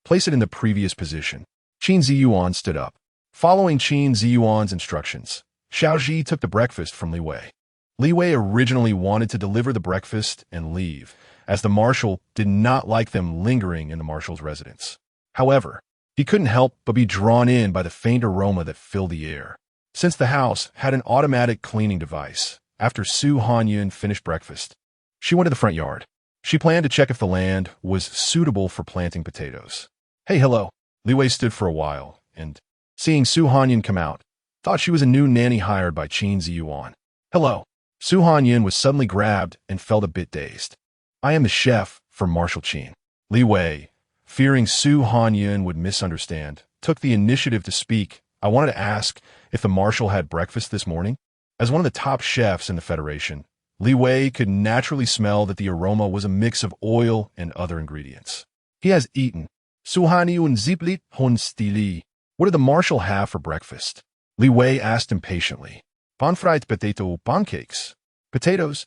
Place it in the previous position. Qin Ziyuan stood up. Following Qin Ziyuan's instructions, Xiaoji took the breakfast from Li Wei. Li Wei originally wanted to deliver the breakfast and leave, as the marshal did not like them lingering in the marshal's residence. However, he couldn't help but be drawn in by the faint aroma that filled the air. Since the house had an automatic cleaning device, after Su Hanyun finished breakfast, she went to the front yard. She planned to check if the land was suitable for planting potatoes. Hey, hello. Li Wei stood for a while, and, seeing Su Hanyun come out, thought she was a new nanny hired by Qin Ziyuan. Hello. Su Hanyun was suddenly grabbed and felt a bit dazed. I am the chef for Marshal Qin. Li Wei, fearing Su Hanyun would misunderstand, took the initiative to speak. I wanted to ask if the marshal had breakfast this morning. As one of the top chefs in the Federation, Li Wei could naturally smell that the aroma was a mix of oil and other ingredients. He has eaten. Su Hanyun ziplit hon stili. What did the marshal have for breakfast? Li Wei asked impatiently. Pan-fried potato pancakes. Potatoes?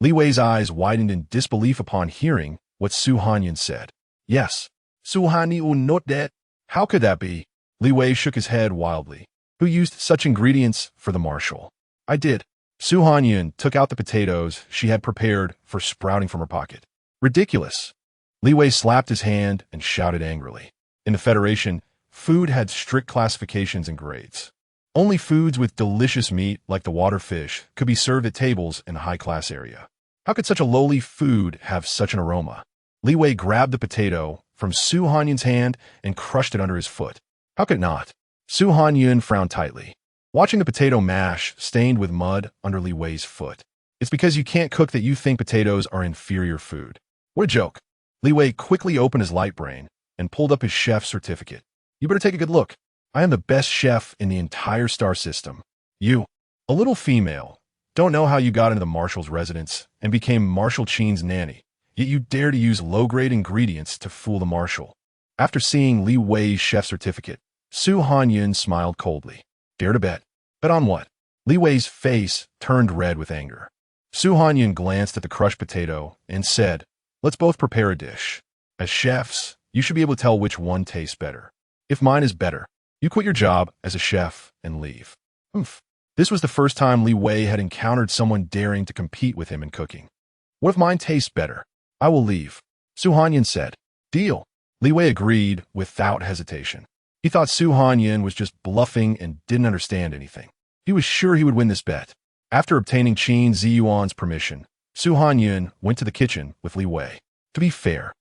Li Wei's eyes widened in disbelief upon hearing what Su Hanyun said. Yes. Su Hanyun not that. How could that be? Li Wei shook his head wildly. Who used such ingredients for the marshal? I did. Su Hanyun took out the potatoes she had prepared for sprouting from her pocket. Ridiculous. Li Wei slapped his hand and shouted angrily. In the Federation, food had strict classifications and grades. Only foods with delicious meat, like the water fish, could be served at tables in a high-class area. How could such a lowly food have such an aroma? Li Wei grabbed the potato from Su Hanyun's hand and crushed it under his foot. How could it not? Su Hanyun frowned tightly, watching the potato mash stained with mud under Li Wei's foot. It's because you can't cook that you think potatoes are inferior food. What a joke. Li Wei quickly opened his light brain and pulled up his chef's certificate. You better take a good look. I am the best chef in the entire star system. You, a little female, don't know how you got into the marshal's residence and became Marshal Qin's nanny, yet you dare to use low-grade ingredients to fool the marshal. After seeing Li Wei's chef certificate, Su Hanyun smiled coldly. Dare to bet. Bet on what? Li Wei's face turned red with anger. Su Hanyun glanced at the crushed potato and said, let's both prepare a dish. As chefs, you should be able to tell which one tastes better. If mine is better, you quit your job as a chef and leave. This was the first time Li Wei had encountered someone daring to compete with him in cooking. What if mine tastes better? I will leave, Su Hanyun said. Deal. Li Wei agreed without hesitation. He thought Su Hanyun was just bluffing and didn't understand anything. He was sure he would win this bet. After obtaining Qin Ziyuan's permission, Su Hanyun went to the kitchen with Li Wei. To be fair,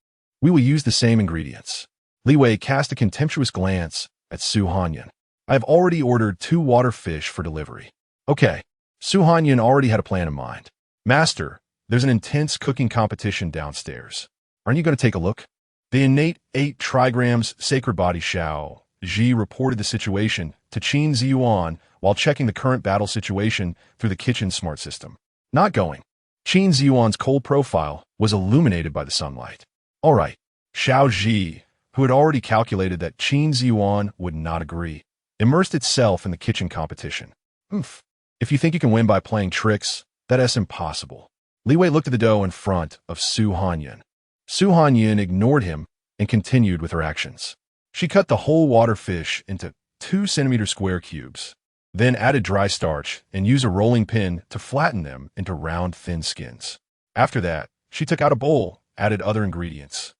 we will use the same ingredients. Li Wei cast a contemptuous glance at Su Hanyun. I have already ordered 2 water fish for delivery. Okay. Su Hanyun already had a plan in mind. Master, there's an intense cooking competition downstairs. Aren't you going to take a look? The innate 8 trigrams sacred body Xiao Ji reported the situation to Qin Ziyuan while checking the current battle situation through the kitchen smart system. Not going. Qin Ziyuan's cold profile was illuminated by the sunlight. All right. Xiao Ji, who had already calculated that Qin Ziyuan would not agree, immersed itself in the kitchen competition. Oof. If you think you can win by playing tricks, that's impossible. Li Wei looked at the dough in front of Su Hanyun. Su Hanyun ignored him and continued with her actions. She cut the whole water fish into 2-centimeter square cubes, then added dry starch and used a rolling pin to flatten them into round, thin skins. After that, she took out a bowl, added other ingredients,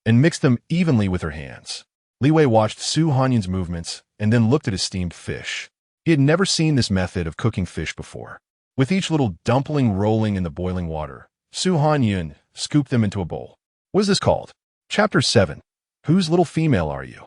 and mixed them evenly with her hands. Li Wei watched Su Hanyun's movements and then looked at his steamed fish. He had never seen this method of cooking fish before. With each little dumpling rolling in the boiling water, Su Hanyun scooped them into a bowl. What is this called? Chapter 7. Whose little female are you?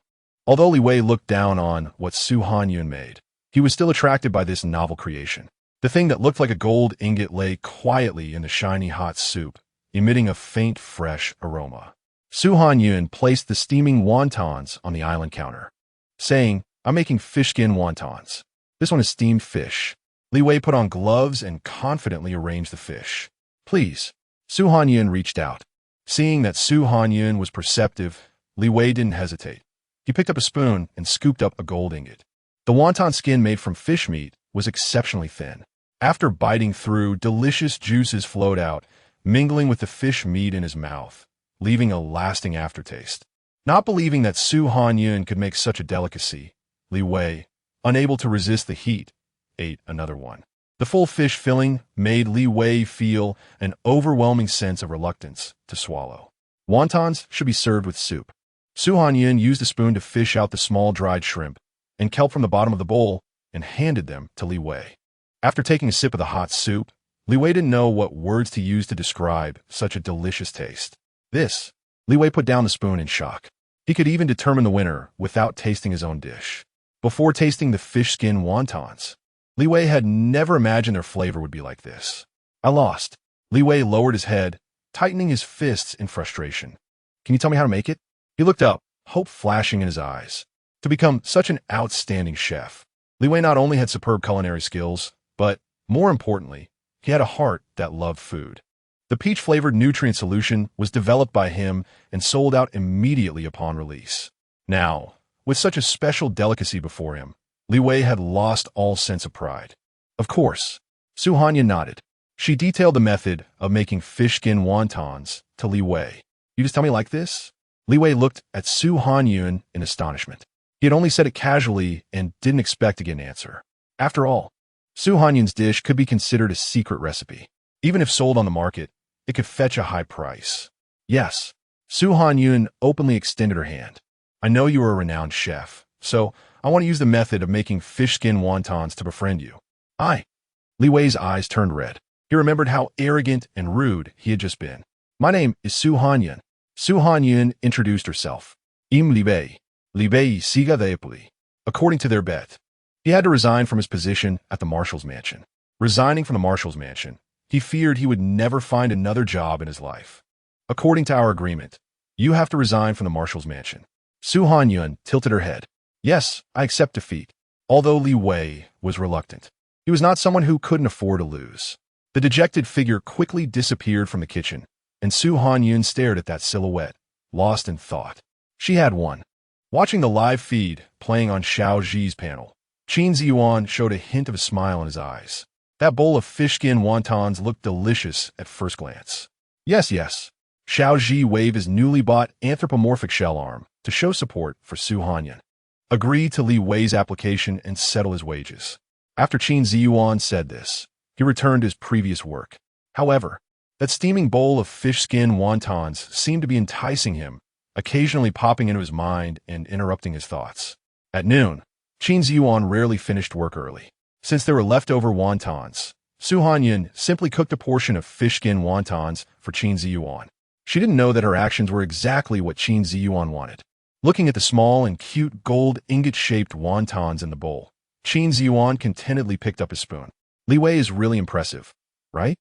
Although Li Wei looked down on what Su Hanyun made, he was still attracted by this novel creation. The thing that looked like a gold ingot lay quietly in the shiny hot soup, emitting a faint, fresh aroma. Su Hanyun placed the steaming wontons on the island counter, saying, I'm making fish skin wontons. This one is steamed fish. Li Wei put on gloves and confidently arranged the fish. Please. Su Hanyun reached out. Seeing that Su Hanyun was perceptive, Li Wei didn't hesitate. He picked up a spoon and scooped up a gold ingot. The wonton skin made from fish meat was exceptionally thin. After biting through, delicious juices flowed out, mingling with the fish meat in his mouth, leaving a lasting aftertaste. Not believing that Su Hanyun could make such a delicacy, Li Wei, unable to resist the heat, ate another one. The full fish filling made Li Wei feel an overwhelming sense of reluctance to swallow. Wontons should be served with soup. Su Hanyun used a spoon to fish out the small dried shrimp and kelp from the bottom of the bowl and handed them to Li Wei. After taking a sip of the hot soup, Li Wei didn't know what words to use to describe such a delicious taste. This, Li Wei put down the spoon in shock. He could even determine the winner without tasting his own dish. Before tasting the fish skin wontons, Li Wei had never imagined their flavor would be like this. I lost. Li Wei lowered his head, tightening his fists in frustration. Can you tell me how to make it? He looked up, hope flashing in his eyes. To become such an outstanding chef, Li Wei not only had superb culinary skills, but, more importantly, he had a heart that loved food. The peach-flavored nutrient solution was developed by him and sold out immediately upon release. Now, with such a special delicacy before him, Li Wei had lost all sense of pride. Of course, Su Hanyun nodded. She detailed the method of making fish skin wontons to Li Wei. You just tell me like this? Li Wei looked at Su Hanyun in astonishment. He had only said it casually and didn't expect to get an answer. After all, Su Hanyun's dish could be considered a secret recipe. Even if sold on the market, it could fetch a high price. Yes, Su Hanyun openly extended her hand. I know you are a renowned chef, so I want to use the method of making fish skin wontons to befriend you. Li Wei's eyes turned red. He remembered how arrogant and rude he had just been. My name is Su Hanyun. Su Hanyun introduced herself. Li Bei siga deeply. According to their bet, he had to resign from his position at the marshal's mansion. Resigning from the marshal's mansion, he feared he would never find another job in his life. According to our agreement, you have to resign from the marshal's mansion. Su Hanyun tilted her head. Yes, I accept defeat. Although Li Wei was reluctant, he was not someone who couldn't afford to lose. The dejected figure quickly disappeared from the kitchen, and Su Hanyun stared at that silhouette, lost in thought. She had won. Watching the live feed playing on Xiao Ji's panel, Qin Ziyuan showed a hint of a smile in his eyes. That bowl of fish skin wontons looked delicious at first glance. Yes. Xiao Ji waved his newly bought anthropomorphic shell arm to show support for Su Hanyun. Agreed to Li Wei's application and settle his wages. After Qin Ziyuan said this, he returned to his previous work. However, that steaming bowl of fish skin wontons seemed to be enticing him, occasionally popping into his mind and interrupting his thoughts. At noon, Qin Ziyuan rarely finished work early. Since there were leftover wontons, Hanyun simply cooked a portion of fish skin wontons for Qin Ziyuan. She didn't know that her actions were exactly what Qin Ziyuan wanted. Looking at the small and cute gold ingot-shaped wontons in the bowl, Qin Ziyuan contentedly picked up his spoon. Li Wei is really impressive, right?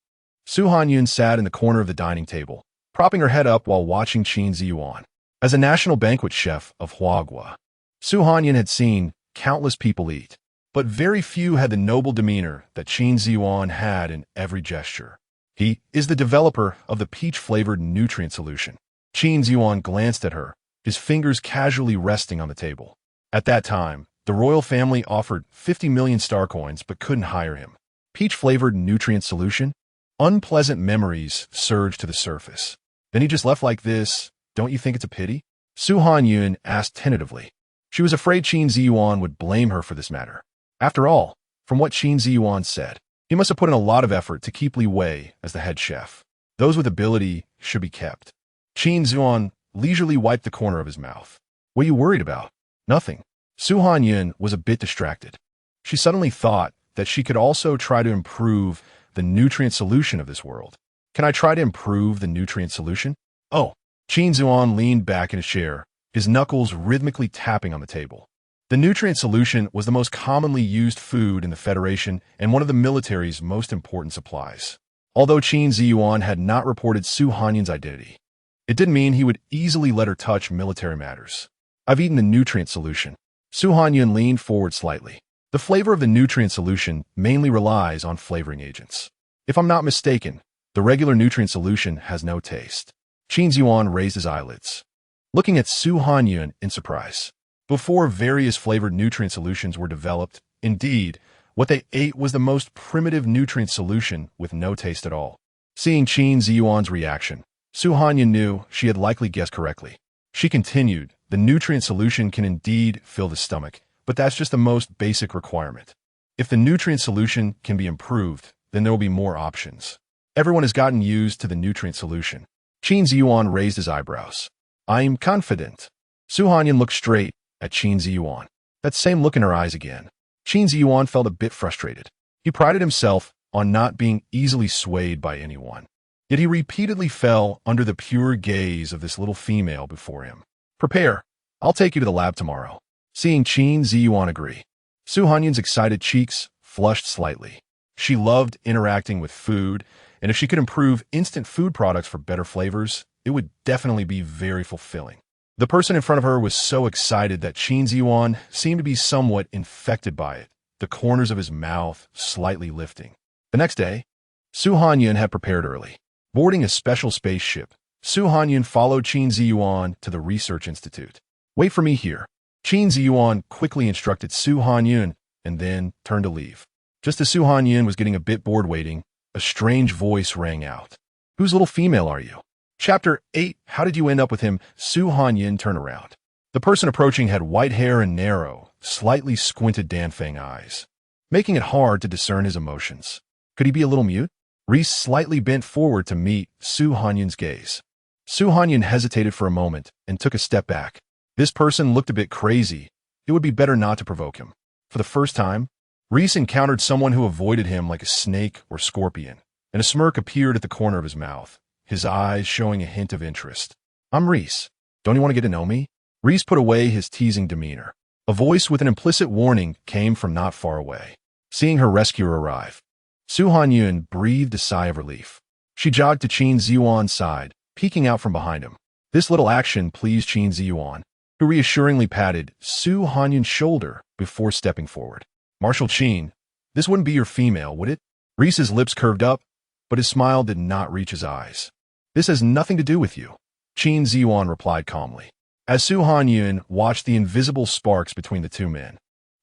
Hanyun sat in the corner of the dining table, propping her head up while watching Qin Ziyuan. As a national banquet chef of Huagua, Hanyun had seen countless people eat, but very few had the noble demeanor that Qin Ziyuan had in every gesture. He is the developer of the peach-flavored nutrient solution. Qin Ziyuan glanced at her, his fingers casually resting on the table. At that time, the royal family offered 50 million star coins but couldn't hire him. Peach-flavored nutrient solution? Unpleasant memories surged to the surface. Then he just left like this. Don't you think it's a pity? Hanyun asked tentatively. She was afraid Qin Ziyuan would blame her for this matter. After all, from what Qin Ziyuan said, he must have put in a lot of effort to keep Li Wei as the head chef. Those with ability should be kept. Qin Ziyuan leisurely wiped the corner of his mouth. What are you worried about? Nothing. Hanyun was a bit distracted. She suddenly thought that she could also try to improve the nutrient solution of this world. Can I try to improve the nutrient solution? Oh. Qin Ziyuan leaned back in his chair, his knuckles rhythmically tapping on the table. The nutrient solution was the most commonly used food in the Federation and one of the military's most important supplies. Although Qin Ziyuan had not reported Hanyun's identity, it didn't mean he would easily let her touch military matters. I've eaten the nutrient solution. Hanyun leaned forward slightly. The flavor of the nutrient solution mainly relies on flavoring agents. If I'm not mistaken, the regular nutrient solution has no taste. Qin Ziyuan raised his eyelids, looking at Hanyun in surprise. Before various flavored nutrient solutions were developed, indeed, what they ate was the most primitive nutrient solution with no taste at all. Seeing Qin Ziyuan's reaction, Hanyun knew she had likely guessed correctly. She continued, the nutrient solution can indeed fill the stomach, but that's just the most basic requirement. If the nutrient solution can be improved, then there will be more options. Everyone has gotten used to the nutrient solution. Qin Ziyuan raised his eyebrows. I'm confident. Hanyun looked straight at Qin Ziyuan. That same look in her eyes again. Qin Ziyuan felt a bit frustrated. He prided himself on not being easily swayed by anyone. Yet he repeatedly fell under the pure gaze of this little female before him. Prepare. I'll take you to the lab tomorrow. Seeing Qin Ziyuan agree, Hanyun's excited cheeks flushed slightly. She loved interacting with food, and if she could improve instant food products for better flavors, it would definitely be very fulfilling. The person in front of her was so excited that Qin Ziyuan seemed to be somewhat infected by it, the corners of his mouth slightly lifting. The next day, Hanyun had prepared early. Boarding a special spaceship, Hanyun followed Qin Ziyuan to the research institute. Wait for me here. Qin Ziyuan quickly instructed Hanyun and then turned to leave. Just as Hanyun was getting a bit bored waiting, a strange voice rang out. Whose little female are you? Chapter 8, How did you end up with him? Hanyun turned around. The person approaching had white hair and narrow, slightly squinted Danfeng eyes, making it hard to discern his emotions. Could he be a little mute? Reese slightly bent forward to meet Hanyun's gaze. Hanyun hesitated for a moment and took a step back. This person looked a bit crazy. It would be better not to provoke him. For the first time, Reese encountered someone who avoided him like a snake or scorpion, and a smirk appeared at the corner of his mouth, his eyes showing a hint of interest. I'm Reese. Don't you want to get to know me? Reese put away his teasing demeanor. A voice with an implicit warning came from not far away. Seeing her rescuer arrive, Hanyun breathed a sigh of relief. She jogged to Qin Ziyuan's side, peeking out from behind him. This little action pleased Qin Ziyuan, who reassuringly patted Hanyun's shoulder before stepping forward. Marshal Qin, this wouldn't be your female, would it? Reese's lips curved up, but his smile did not reach his eyes. This has nothing to do with you, Qin Ziyuan replied calmly. As Hanyun watched the invisible sparks between the two men,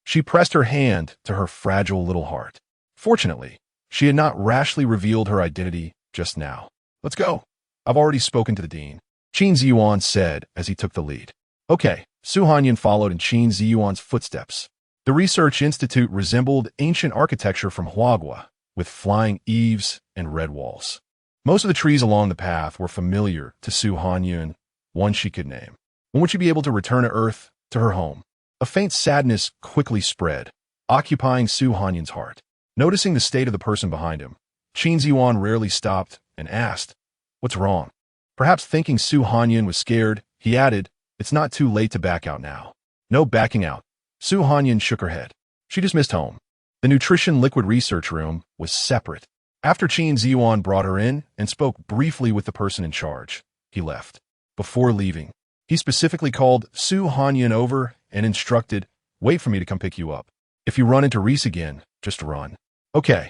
she pressed her hand to her fragile little heart. Fortunately, she had not rashly revealed her identity just now. Let's go. I've already spoken to the dean, Qin Ziyuan said as he took the lead. Okay, Hanyun followed in Qin Ziyuan's footsteps. The research institute resembled ancient architecture from Huagua, with flying eaves and red walls. Most of the trees along the path were familiar to Su Hanyun, one she could name. When would she be able to return to Earth, to her home? A faint sadness quickly spread, occupying Su Hanyun's heart. Noticing the state of the person behind him, Qin Ziyuan rarely stopped and asked, "What's wrong?" Perhaps thinking Su Hanyun was scared, he added, "It's not too late to back out now." No backing out. Su Hanyun shook her head. She just missed home. The nutrition liquid research room was separate. After Qin Ziyuan brought her in and spoke briefly with the person in charge, he left. Before leaving, he specifically called Su Hanyun over and instructed, "Wait for me to come pick you up. If you run into Reese again, just run." Okay.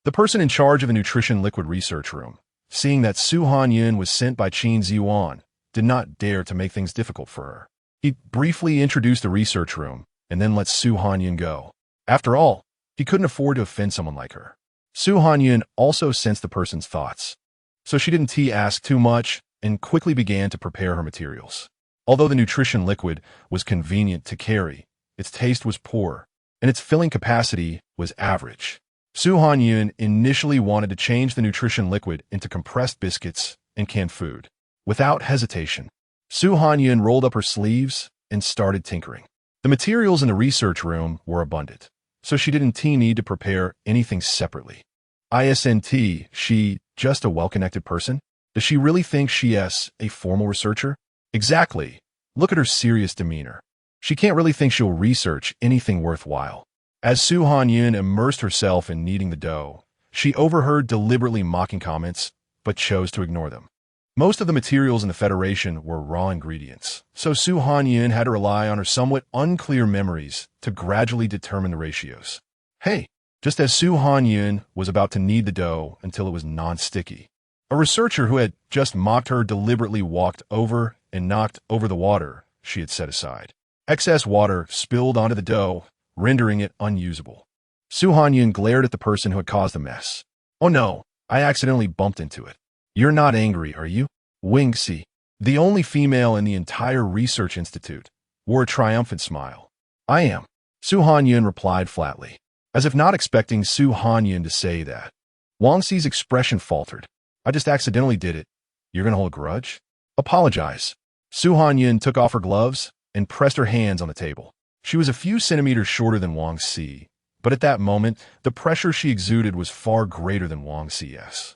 The person in charge of the nutrition liquid research room, seeing that Su Hanyun was sent by Qin Ziyuan, did not dare to make things difficult for her. He briefly introduced the research room and then let Su Hanyun go. After all, he couldn't afford to offend someone like her. Su Hanyun also sensed the person's thoughts, so she didn't ask too much and quickly began to prepare her materials. Although the nutrition liquid was convenient to carry, its taste was poor, and its filling capacity was average. Su Hanyun initially wanted to change the nutrition liquid into compressed biscuits and canned food. Without hesitation, Su Hanyun rolled up her sleeves and started tinkering. The materials in the research room were abundant, so she didn't need to prepare anything separately. Isn't she just a well-connected person? Does she really think she's a formal researcher? Exactly. Look at her serious demeanor. She can't really think she'll research anything worthwhile. As Su Hanyun immersed herself in kneading the dough, she overheard deliberately mocking comments, but chose to ignore them. Most of the materials in the Federation were raw ingredients, so Su Hanyun had to rely on her somewhat unclear memories to gradually determine the ratios. Hey, just as Su Hanyun was about to knead the dough until it was non-sticky, a researcher who had just mocked her deliberately walked over and knocked over the water she had set aside. Excess water spilled onto the dough, rendering it unusable. Su Hanyun glared at the person who had caused the mess. "Oh no, I accidentally bumped into it." "You're not angry, are you?" Wing Si, the only female in the entire research institute, wore a triumphant smile. "I am," Su Hanyun replied flatly, as if not expecting Su Hanyun to say that. Wang Xi's expression faltered. "I just accidentally did it. You're gonna hold a grudge?" "Apologize." Su Hanyun took off her gloves and pressed her hands on the table. She was a few centimeters shorter than Wang Xi, but at that moment, the pressure she exuded was far greater than Wang Xi's.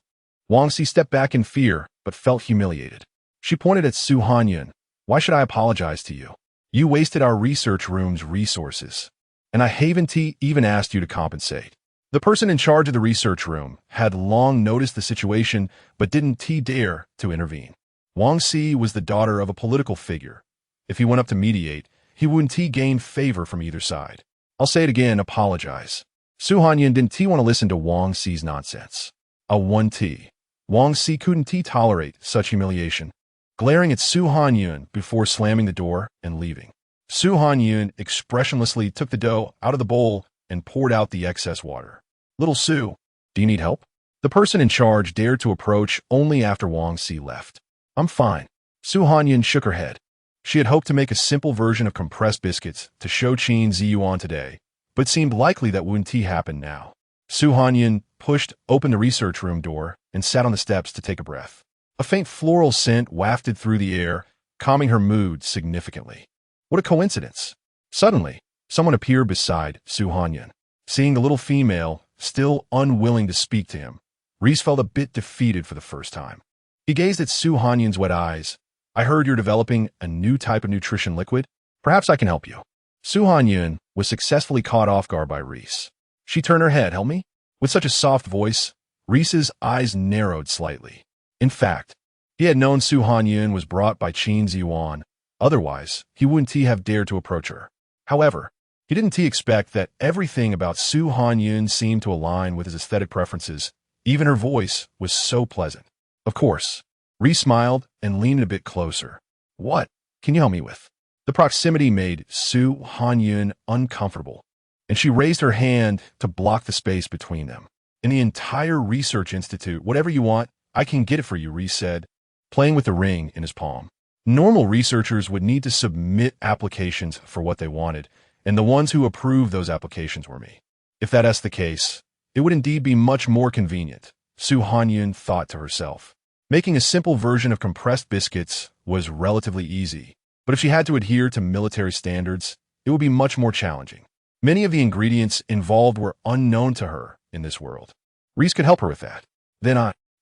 Wang Xi stepped back in fear, but felt humiliated. She pointed at Su Hanyun. "Why should I apologize to you? You wasted our research room's resources, and I haven't even asked you to compensate." The person in charge of the research room had long noticed the situation, but didn't dare to intervene. Wang Xi was the daughter of a political figure. If he went up to mediate, he wouldn't gain favor from either side. "I'll say it again, apologize." Su Hanyun didn't want to listen to Wang Xi's nonsense. Wang Xi couldn't tolerate such humiliation, glaring at Su Hanyun before slamming the door and leaving. Su Hanyun expressionlessly took the dough out of the bowl and poured out the excess water. "Little Su, do you need help?" The person in charge dared to approach only after Wang Xi left. "I'm fine." Su Hanyun shook her head. She had hoped to make a simple version of compressed biscuits to show Qin Ziyuan today, but it seemed likely that wouldn't happen now. Su Hanyun pushed open the research room door and sat on the steps to take a breath. A faint floral scent wafted through the air, calming her mood significantly. What a coincidence. Suddenly, someone appeared beside Su Hanyun. Seeing the little female, still unwilling to speak to him, Reese felt a bit defeated for the first time. He gazed at Su Hanyun's wet eyes. "I heard you're developing a new type of nutrition liquid. Perhaps I can help you." Su Hanyun was successfully caught off guard by Reese. She turned her head. "Help me?" With such a soft voice, Reese's eyes narrowed slightly. In fact, he had known Su Hanyun was brought by Qin Ziyuan. Otherwise, he wouldn't have dared to approach her. However, he didn't expect that everything about Su Hanyun seemed to align with his aesthetic preferences. Even her voice was so pleasant. Of course, Reese smiled and leaned a bit closer. "What can you help me with?" The proximity made Su Hanyun uncomfortable, and she raised her hand to block the space between them. "In the entire research institute, whatever you want, I can get it for you," Reese said, playing with the ring in his palm. Normal researchers would need to submit applications for what they wanted, and the ones who approved those applications were me. If that's the case, it would indeed be much more convenient, Hanyun thought to herself. Making a simple version of compressed biscuits was relatively easy, but if she had to adhere to military standards, it would be much more challenging. Many of the ingredients involved were unknown to her in this world. Reese could help her with that. Then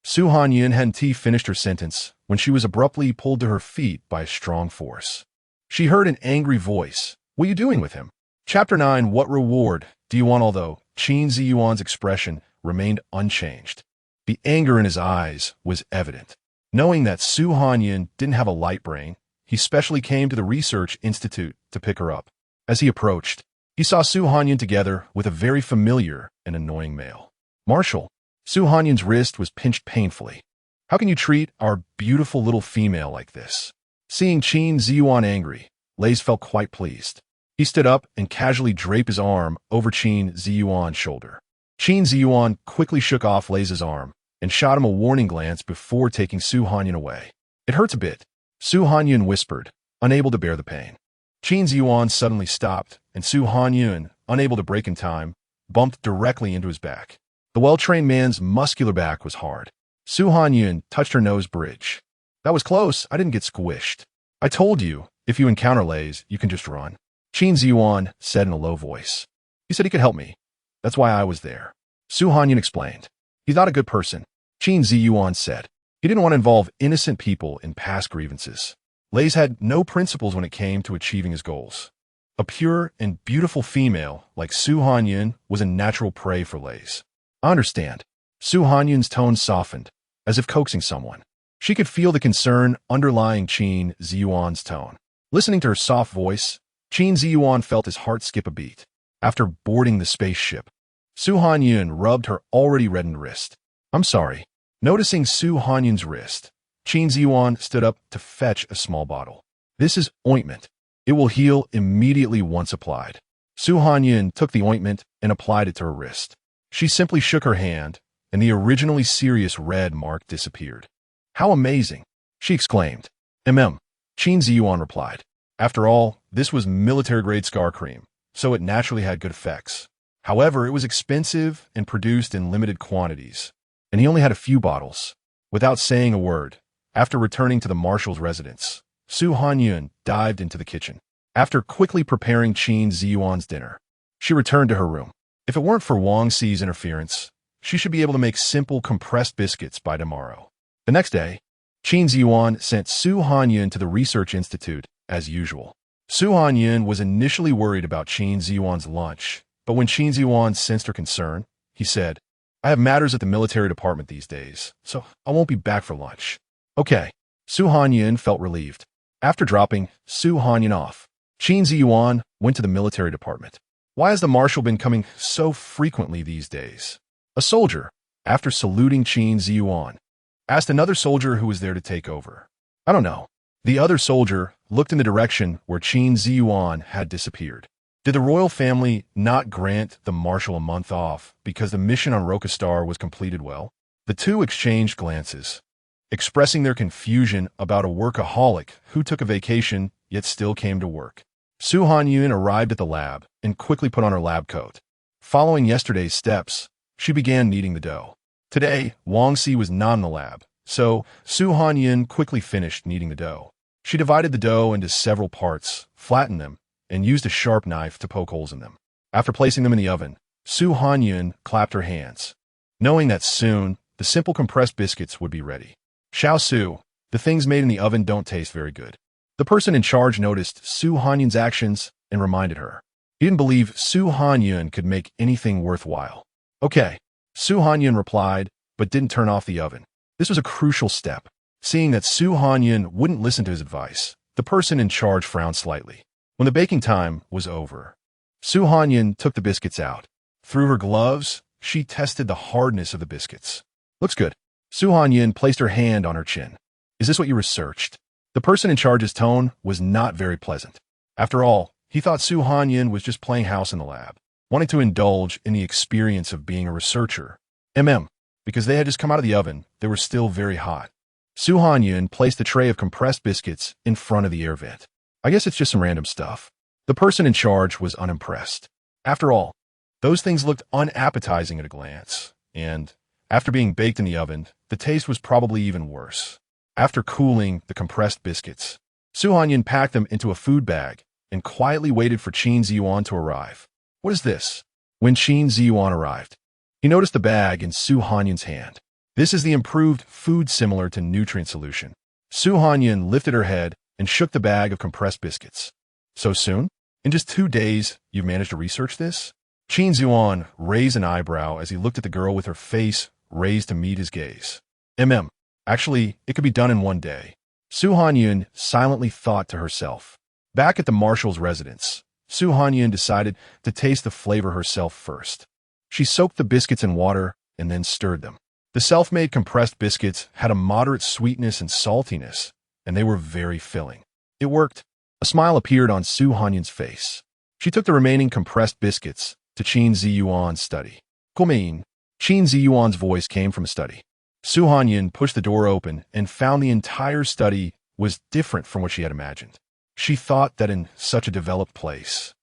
Hanyun hadn't finished her sentence when she was abruptly pulled to her feet by a strong force. She heard an angry voice. What are you doing with him? Chapter 9, What reward do you want? Although Qin Ziyuan's expression remained unchanged, the anger in his eyes was evident. Knowing that Hanyun didn't have a light brain, he specially came to the research institute to pick her up. As he approached, he saw Hanyun together with a very familiar and annoying male. Marshall. Hanyun's wrist was pinched painfully. How can you treat our beautiful little female like this? Seeing Qin Ziyuan angry, Lays felt quite pleased. He stood up and casually draped his arm over Qin Ziyuan's shoulder. Qin Ziyuan quickly shook off Lays' arm and shot him a warning glance before taking Hanyun away. It hurts a bit, Hanyun whispered, unable to bear the pain. Qin Ziyuan suddenly stopped, and Hanyun, unable to break in time, bumped directly into his back. The well-trained man's muscular back was hard. Hanyun touched her nose bridge. That was close. I didn't get squished. I told you, if you encounter Lays, you can just run. Qin Ziyuan said in a low voice. He said he could help me. That's why I was there. Hanyun explained. He's not a good person, Qin Ziyuan said. He didn't want to involve innocent people in past grievances. Lays had no principles when it came to achieving his goals. A pure and beautiful female like Hanyun was a natural prey for Lays. I understand. Hanyun's tone softened, as if coaxing someone. She could feel the concern underlying Qin Ziyuan's tone. Listening to her soft voice, Qin Ziyuan felt his heart skip a beat. After boarding the spaceship, Hanyun rubbed her already reddened wrist. I'm sorry. Noticing Hanyun's wrist, Qin Ziyuan stood up to fetch a small bottle. This is ointment. It will heal immediately once applied. Hanyun took the ointment and applied it to her wrist. She simply shook her hand, and the originally serious red mark disappeared. How amazing, she exclaimed. Qin Ziyuan replied. After all, this was military-grade scar cream, so it naturally had good effects. However, it was expensive and produced in limited quantities, and he only had a few bottles. Without saying a word, after returning to the marshal's residence, Hanyun dived into the kitchen. After quickly preparing Qin Ziyuan's dinner, she returned to her room. If it weren't for Xi's interference, she should be able to make simple compressed biscuits by tomorrow. The next day, Qin Ziyuan sent Hanyun to the research institute as usual. Hanyun was initially worried about Qin Ziyuan's lunch, but when Qin Ziyuan sensed her concern, he said, I have matters at the military department these days, so I won't be back for lunch. Okay. Hanyun felt relieved. After dropping Hanyun off, Qin Ziyuan went to the military department. Why has the marshal been coming so frequently these days? A soldier, after saluting Qin Ziyuan, asked another soldier who was there to take over. I don't know. The other soldier looked in the direction where Qin Ziyuan had disappeared. Did the royal family not grant the marshal a month off because the mission on Rokastar was completed well? The two exchanged glances, expressing their confusion about a workaholic who took a vacation yet still came to work. Hanyun arrived at the lab and quickly put on her lab coat. Following yesterday's steps, she began kneading the dough. Today, Shi was not in the lab, so Hanyun quickly finished kneading the dough. She divided the dough into several parts, flattened them, and used a sharp knife to poke holes in them. After placing them in the oven, Hanyun clapped her hands, knowing that soon the simple compressed biscuits would be ready. Xiao Su, the things made in the oven don't taste very good. The person in charge noticed Hanyun's actions and reminded her. He didn't believe Hanyun could make anything worthwhile. Okay, Hanyun replied, but didn't turn off the oven. This was a crucial step. Seeing that Hanyun wouldn't listen to his advice, the person in charge frowned slightly. When the baking time was over, Hanyun took the biscuits out. Through her gloves, she tested the hardness of the biscuits. Looks good. Hanyun placed her hand on her chin. Is this what you researched? The person in charge's tone was not very pleasant. After all, he thought Hanyun was just playing house in the lab, wanting to indulge in the experience of being a researcher. Because they had just come out of the oven, they were still very hot. Hanyun placed a tray of compressed biscuits in front of the air vent. I guess it's just some random stuff. The person in charge was unimpressed. After all, those things looked unappetizing at a glance, and after being baked in the oven, the taste was probably even worse. After cooling the compressed biscuits, Hanyun packed them into a food bag and quietly waited for Qin Ziyuan to arrive. What is this? When Qin Ziyuan arrived, he noticed the bag in Hanyun's hand. This is the improved food similar to nutrient solution. Hanyun lifted her head and shook the bag of compressed biscuits. So soon? In just 2 days, you've managed to research this? Qin Ziyuan raised an eyebrow as he looked at the girl with her face raised to meet his gaze. Actually, it could be done in 1 day. Hanyun silently thought to herself. Back at the marshal's residence, Hanyun decided to taste the flavor herself first. She soaked the biscuits in water and then stirred them. The self-made compressed biscuits had a moderate sweetness and saltiness, and they were very filling. It worked. A smile appeared on Hanyun's face. She took the remaining compressed biscuits to Qin Ziyuan's study. Gourmet. Qin Ziyuan's voice came from a study. Hanyun pushed the door open and found the entire study was different from what she had imagined. She thought that in such a developed place,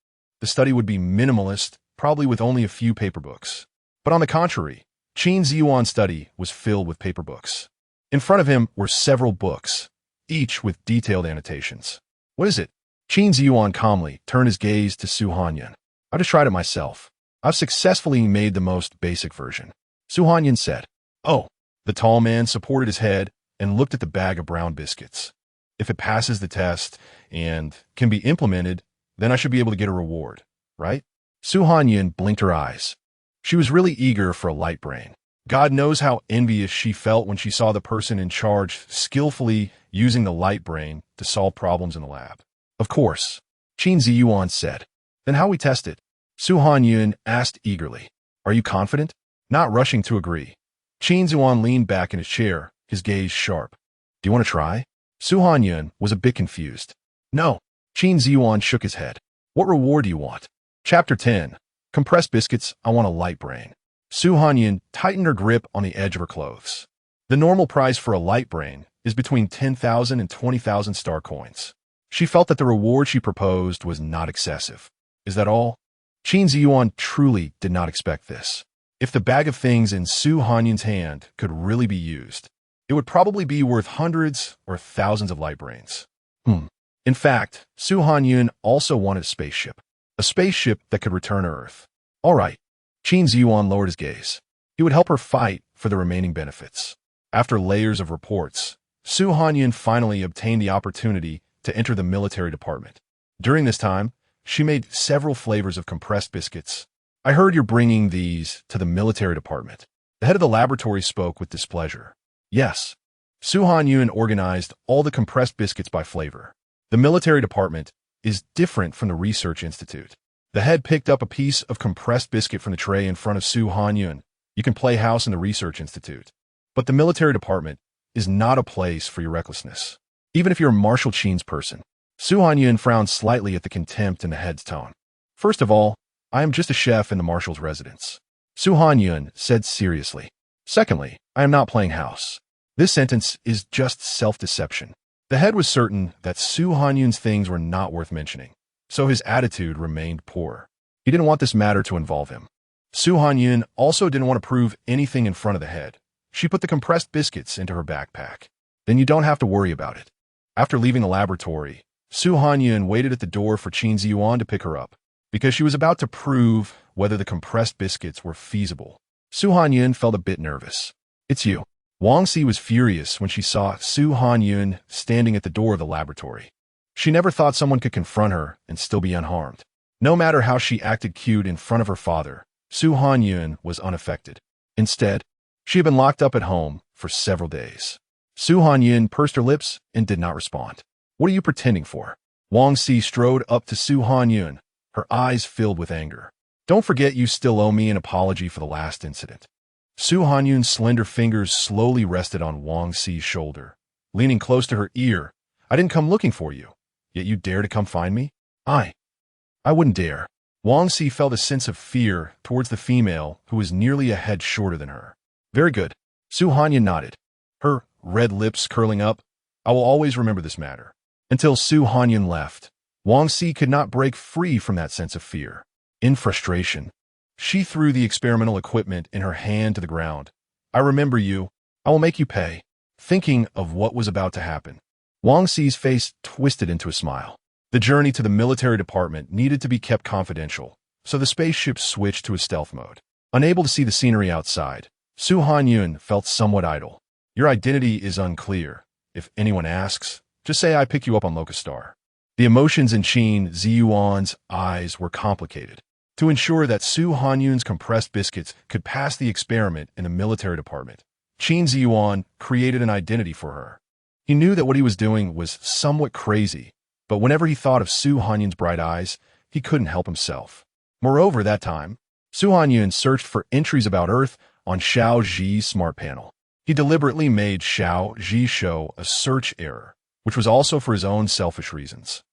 the study would be minimalist, probably with only a few paper books. But on the contrary, Qin Ziyuan's study was filled with paper books. In front of him were several books, each with detailed annotations. What is it? Qin Ziyuan calmly turned his gaze to Hanyun. I just tried it myself. I've successfully made the most basic version. Hanyun said. Oh. The tall man supported his head and looked at the bag of brown biscuits. If it passes the test and can be implemented, then I should be able to get a reward, right? Hanyun blinked her eyes. She was really eager for a light brain. God knows how envious she felt when she saw the person in charge skillfully using the light brain to solve problems in the lab. Of course, Qin Ziyuan said. Then how we test it? Hanyun asked eagerly. Are you confident? Not rushing to agree. Qin Ziyuan leaned back in his chair, his gaze sharp. Do you want to try? Hanyun was a bit confused. No. Qin Ziyuan shook his head. What reward do you want? Chapter 10. Compressed biscuits, I want a light brain. Hanyun tightened her grip on the edge of her clothes. The normal price for a light brain is between 10,000 and 20,000 star coins. She felt that the reward she proposed was not excessive. Is that all? Qin Ziyuan truly did not expect this. If the bag of things in Hanyun's hand could really be used, it would probably be worth hundreds or thousands of light brains. In fact, Hanyun also wanted a spaceship that could return to Earth. All right. Qin Ziyuan lowered his gaze. He would help her fight for the remaining benefits. After layers of reports, Hanyun finally obtained the opportunity to enter the military department. During this time, she made several flavors of compressed biscuits. I heard you're bringing these to the military department. The head of the laboratory spoke with displeasure. Yes. Hanyun organized all the compressed biscuits by flavor. The military department is different from the research institute. The head picked up a piece of compressed biscuit from the tray in front of Hanyun. You can play house in the research institute. But the military department is not a place for your recklessness. Even if you're Marshal Qin's person. Hanyun frowned slightly at the contempt in the head's tone. First of all, I am just a chef in the marshal's residence. Hanyun said seriously. Secondly, I am not playing house. This sentence is just self-deception. The head was certain that Hanyun's things were not worth mentioning, so his attitude remained poor. He didn't want this matter to involve him. Hanyun also didn't want to prove anything in front of the head. She put the compressed biscuits into her backpack. Then you don't have to worry about it. After leaving the laboratory, Hanyun waited at the door for Qin Ziyuan to pick her up, because she was about to prove whether the compressed biscuits were feasible. Hanyun felt a bit nervous. It's you. Wang-Si was furious when she saw Hanyun standing at the door of the laboratory. She never thought someone could confront her and still be unharmed. No matter how she acted cute in front of her father, Hanyun was unaffected. Instead, she had been locked up at home for several days. Hanyun pursed her lips and did not respond. What are you pretending for? Wang-Si strode up to Hanyun, her eyes filled with anger. Don't forget you still owe me an apology for the last incident. Hanyun's slender fingers slowly rested on Wang-Si's shoulder, leaning close to her ear. I didn't come looking for you, yet you dare to come find me? I wouldn't dare. Wang-Si felt a sense of fear towards the female who was nearly a head shorter than her. Very good. Hanyun nodded, her red lips curling up. I will always remember this matter. Until Hanyun left, Wang-Si could not break free from that sense of fear. In frustration, she threw the experimental equipment in her hand to the ground. I remember you. I will make you pay. Thinking of what was about to happen, Wang-Si's face twisted into a smile. The journey to the military department needed to be kept confidential, so the spaceship switched to a stealth mode. Unable to see the scenery outside, Su Hanyun felt somewhat idle. Your identity is unclear. If anyone asks, just say I pick you up on Locust Star. The emotions in Qin Ziyuan's eyes were complicated. To ensure that Su Hanyun's compressed biscuits could pass the experiment in the military department, Qin Ziyuan created an identity for her. He knew that what he was doing was somewhat crazy, but whenever he thought of Su Hanyun's bright eyes, he couldn't help himself. Moreover, that time, Su Hanyun searched for entries about Earth on Xiao Zhi's smart panel. He deliberately made Xiao Zhi show a search error, which was also for his own selfish reasons.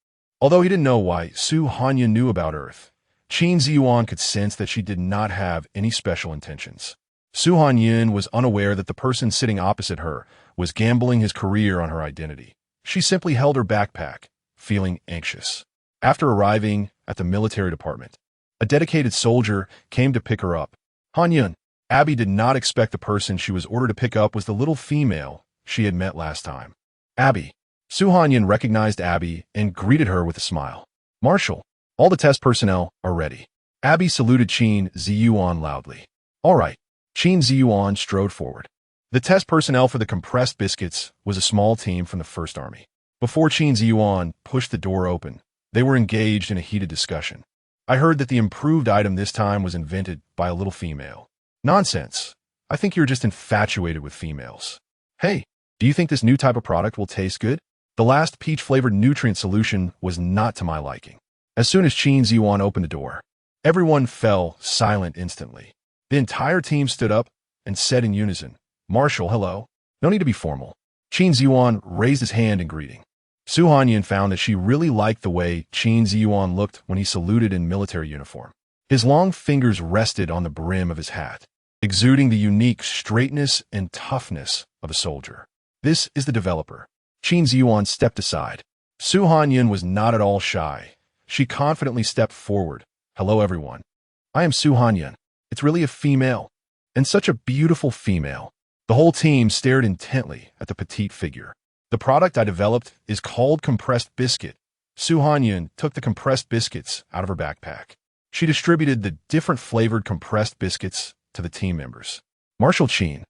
Although he didn't know why Su Hanyun knew about Earth, Qin Ziyuan could sense that she did not have any special intentions. Su Hanyun was unaware that the person sitting opposite her was gambling his career on her identity. She simply held her backpack, feeling anxious. After arriving at the military department, a dedicated soldier came to pick her up. Hanyun. Abby did not expect the person she was ordered to pick up was the little female she had met last time. Abby. Su Hanyun recognized Abby and greeted her with a smile. Marshal, all the test personnel are ready. Abby saluted Qin Ziyuan loudly. All right. Qin Ziyuan strode forward. The test personnel for the compressed biscuits was a small team from the First Army. Before Qin Ziyuan pushed the door open, they were engaged in a heated discussion. I heard that the improved item this time was invented by a little female. Nonsense. I think you're just infatuated with females. Hey, do you think this new type of product will taste good? The last peach-flavored nutrient solution was not to my liking. As soon as Qin Ziyuan opened the door, everyone fell silent instantly. The entire team stood up and said in unison, Marshal, hello. No need to be formal. Qin Ziyuan raised his hand in greeting. Su Hanyun found that she really liked the way Qin Ziyuan looked when he saluted in military uniform. His long fingers rested on the brim of his hat, exuding the unique straightness and toughness of a soldier. This is the developer. Qin Ziyuan stepped aside. Su Hanyun was not at all shy. She confidently stepped forward. Hello, everyone. I am Su Hanyun. It's really a female, and such a beautiful female. The whole team stared intently at the petite figure. The product I developed is called compressed biscuit. Su Hanyun took the compressed biscuits out of her backpack. She distributed the different flavored compressed biscuits to the team members. Marshal Qin.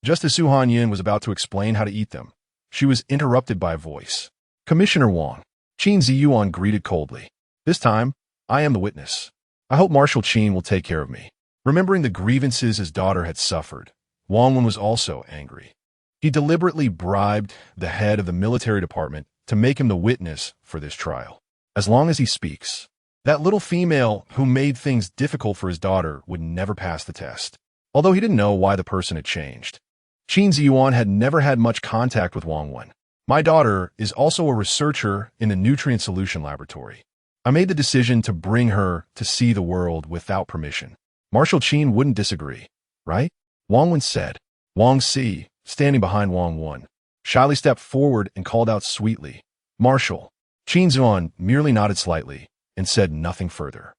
Just as Su Hanyun was about to explain how to eat them, she was interrupted by a voice. Commissioner Wang. Qin Ziyuan greeted coldly. This time, I am the witness. I hope Marshal Qin will take care of me. Remembering the grievances his daughter had suffered, Wang was also angry. He deliberately bribed the head of the military department to make him the witness for this trial. As long as he speaks, that little female who made things difficult for his daughter would never pass the test. Although he didn't know why the person had changed. Qin Ziyuan had never had much contact with Wang Wen. My daughter is also a researcher in the Nutrient Solution Laboratory. I made the decision to bring her to see the world without permission. Marshal Qin wouldn't disagree, right? Wang Wen said. Wang-Si, standing behind Wang Wen, shyly stepped forward and called out sweetly, Marshal. Qin Ziyuan merely nodded slightly and said nothing further.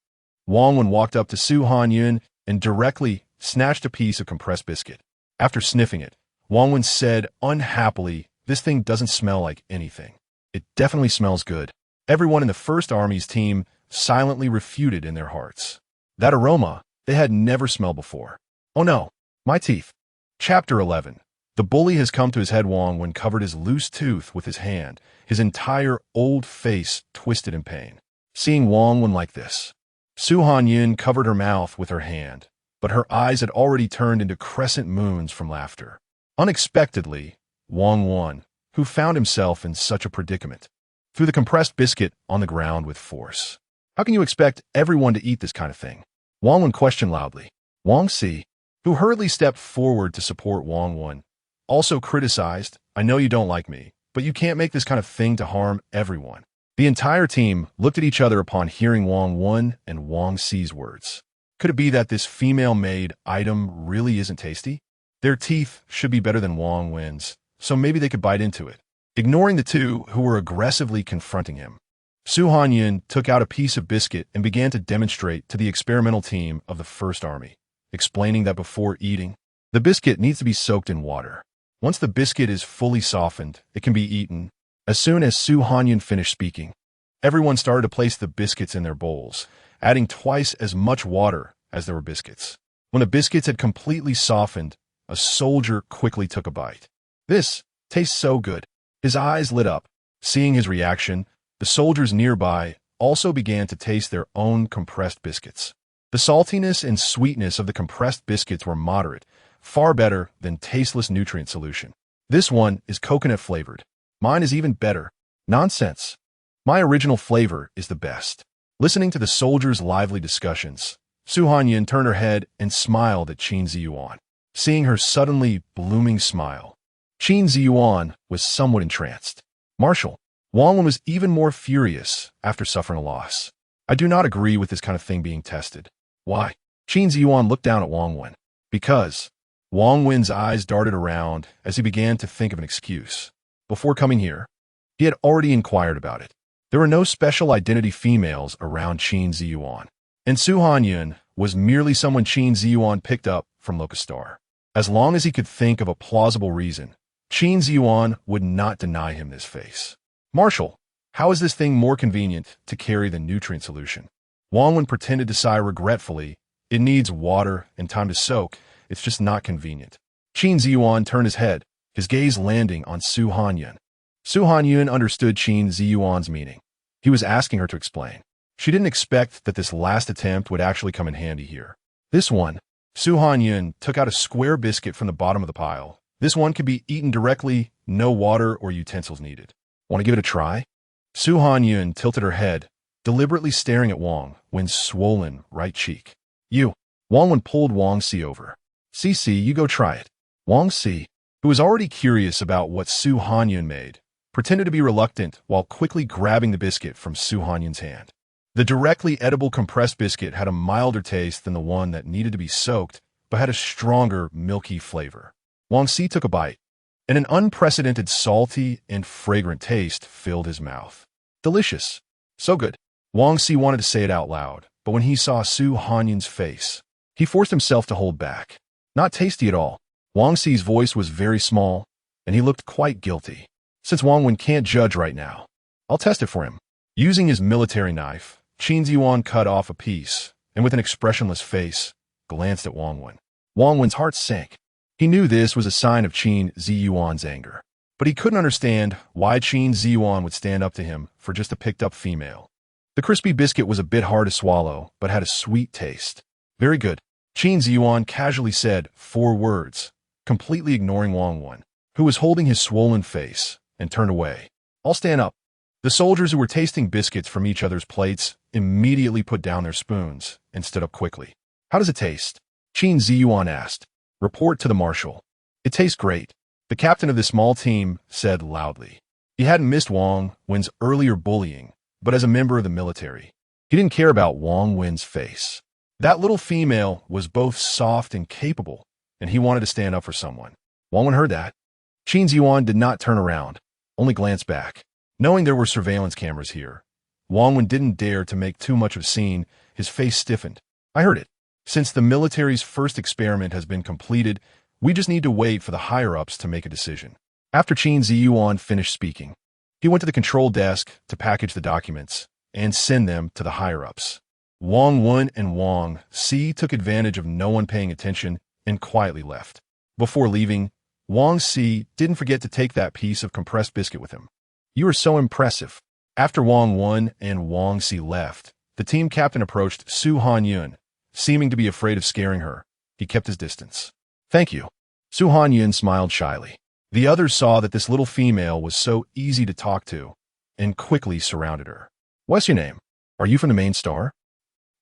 Wang Wen walked up to Su Hanyun and directly snatched a piece of compressed biscuit. After sniffing it, Wang Wen said unhappily, this thing doesn't smell like anything. It definitely smells good. Everyone in the First Army's team silently refuted in their hearts. That aroma they had never smelled before. Oh no, my teeth. Chapter 11. The bully has come to his head. Wang Wen covered his loose tooth with his hand, his entire old face twisted in pain. Seeing Wang Wen like this, Su Hanyun covered her mouth with her hand, but her eyes had already turned into crescent moons from laughter. Unexpectedly, Wang Wen, who found himself in such a predicament, threw the compressed biscuit on the ground with force. How can you expect everyone to eat this kind of thing? Wang Wen questioned loudly. Wang-Si, who hurriedly stepped forward to support Wang Wen, also criticized, I know you don't like me, but you can't make this kind of thing to harm everyone. The entire team looked at each other upon hearing Wang Wen and Wang-Si's words. Could it be that this female-made item really isn't tasty? Their teeth should be better than Wang Wen's, so maybe they could bite into it. Ignoring the two who were aggressively confronting him, Hanyun took out a piece of biscuit and began to demonstrate to the experimental team of the First Army, explaining that before eating, the biscuit needs to be soaked in water. Once the biscuit is fully softened, it can be eaten. As soon as Hanyun finished speaking, everyone started to place the biscuits in their bowls, adding twice as much water as there were biscuits. When the biscuits had completely softened, a soldier quickly took a bite. "This tastes so good." His eyes lit up. Seeing his reaction, the soldiers nearby also began to taste their own compressed biscuits. The saltiness and sweetness of the compressed biscuits were moderate, far better than tasteless nutrient solution. "This one is coconut flavored. Mine is even better." "Nonsense. My original flavor is the best." Listening to the soldiers' lively discussions, Hanyun turned her head and smiled at Qin Ziyuan. Seeing her suddenly blooming smile, Qin Ziyuan was somewhat entranced. "Marshal, Wang Wen was even more furious after suffering a loss. I do not agree with this kind of thing being tested." "Why?" Qin Ziyuan looked down at Wang Wen. "Because." Wang Wen's eyes darted around as he began to think of an excuse. Before coming here, he had already inquired about it. There were no special identity females around Qin Ziyuan, and Hanyun was merely someone Qin Ziyuan picked up from Locustar. As long as he could think of a plausible reason, Qin Ziyuan would not deny him this face. "Marshal, how is this thing more convenient to carry than nutrient solution?" Wang Wen pretended to sigh regretfully. "It needs water and time to soak. It's just not convenient." Qin Ziyuan turned his head, his gaze landing on Hanyun. Hanyun understood Qin Ziyuan's meaning. He was asking her to explain. She didn't expect that this last attempt would actually come in handy here. "This one." Hanyun took out a square biscuit from the bottom of the pile. "This one could be eaten directly, no water or utensils needed. Want to give it a try?" Hanyun tilted her head, deliberately staring at Wang Wen's swollen right cheek. "You." Wang Wen pulled Wang Si over. "Cici, you go try it." Wang Si, who was already curious about what Hanyun made, pretended to be reluctant while quickly grabbing the biscuit from Hanyun's hand. The directly edible compressed biscuit had a milder taste than the one that needed to be soaked, but had a stronger, milky flavor. Wang Si took a bite, and an unprecedented salty and fragrant taste filled his mouth. "Delicious. So good." Wang Si wanted to say it out loud, but when he saw Hanyun's face, he forced himself to hold back. "Not tasty at all." Wang Si's voice was very small, and he looked quite guilty. "Since Wang Wen can't judge right now, I'll test it for him." Using his military knife, Qin Ziyuan cut off a piece, and with an expressionless face, glanced at Wang Wen. Wang Wen's heart sank. He knew this was a sign of Qin Ziyuan's anger, but he couldn't understand why Qin Ziyuan would stand up to him for just a picked-up female. The crispy biscuit was a bit hard to swallow, but had a sweet taste. "Very good." Qin Ziyuan casually said 4 words, completely ignoring Wang Wen, who was holding his swollen face, and turned away. "I'll stand up." The soldiers who were tasting biscuits from each other's plates immediately put down their spoons and stood up quickly. "How does it taste?" Qin Ziyuan asked. "Report to the marshal." "It tastes great," the captain of the small team said loudly. He hadn't missed Wang Wen's earlier bullying, but as a member of the military, he didn't care about Wang Wen's face. That little female was both soft and capable, and he wanted to stand up for someone. Wang Wen heard that. Qin Ziyuan did not turn around, only glanced back. Knowing there were surveillance cameras here, Wang Wen didn't dare to make too much of a scene. His face stiffened. "I heard it. Since the military's first experiment has been completed, we just need to wait for the higher-ups to make a decision." After Qin Ziyuan finished speaking, he went to the control desk to package the documents and send them to the higher-ups. Wang Wen and Wang Si took advantage of no one paying attention and quietly left. Before leaving, Wang Si didn't forget to take that piece of compressed biscuit with him. "You are so impressive." After Wang Wen and Wang Si left, the team captain approached Hanyun, seeming to be afraid of scaring her. He kept his distance. "Thank you." Hanyun smiled shyly. The others saw that this little female was so easy to talk to and quickly surrounded her. "What's your name? Are you from the main star?"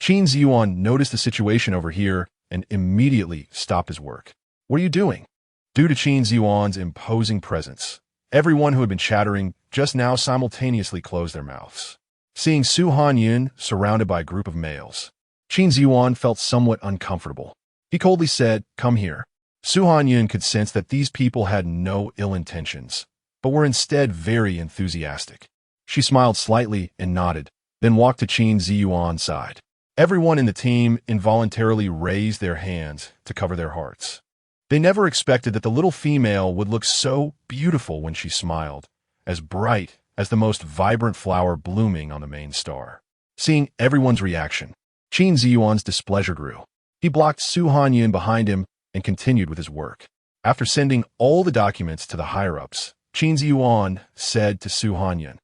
Qin Ziyuan noticed the situation over here and immediately stopped his work. "What are you doing?" Due to Qin Ziyuan's imposing presence, everyone who had been chattering just now simultaneously closed their mouths. Seeing Hanyun surrounded by a group of males, Qin Ziyuan felt somewhat uncomfortable. He coldly said, "Come here." Hanyun could sense that these people had no ill intentions, but were instead very enthusiastic. She smiled slightly and nodded, then walked to Qin Ziyuan's side. Everyone in the team involuntarily raised their hands to cover their hearts. They never expected that the little female would look so beautiful when she smiled, as bright as the most vibrant flower blooming on the main star. Seeing everyone's reaction, Qin Ziyuan's displeasure grew. He blocked Su Hanyun behind him and continued with his work. After sending all the documents to the higher-ups, Qin Ziyuan said to Su Hanyun,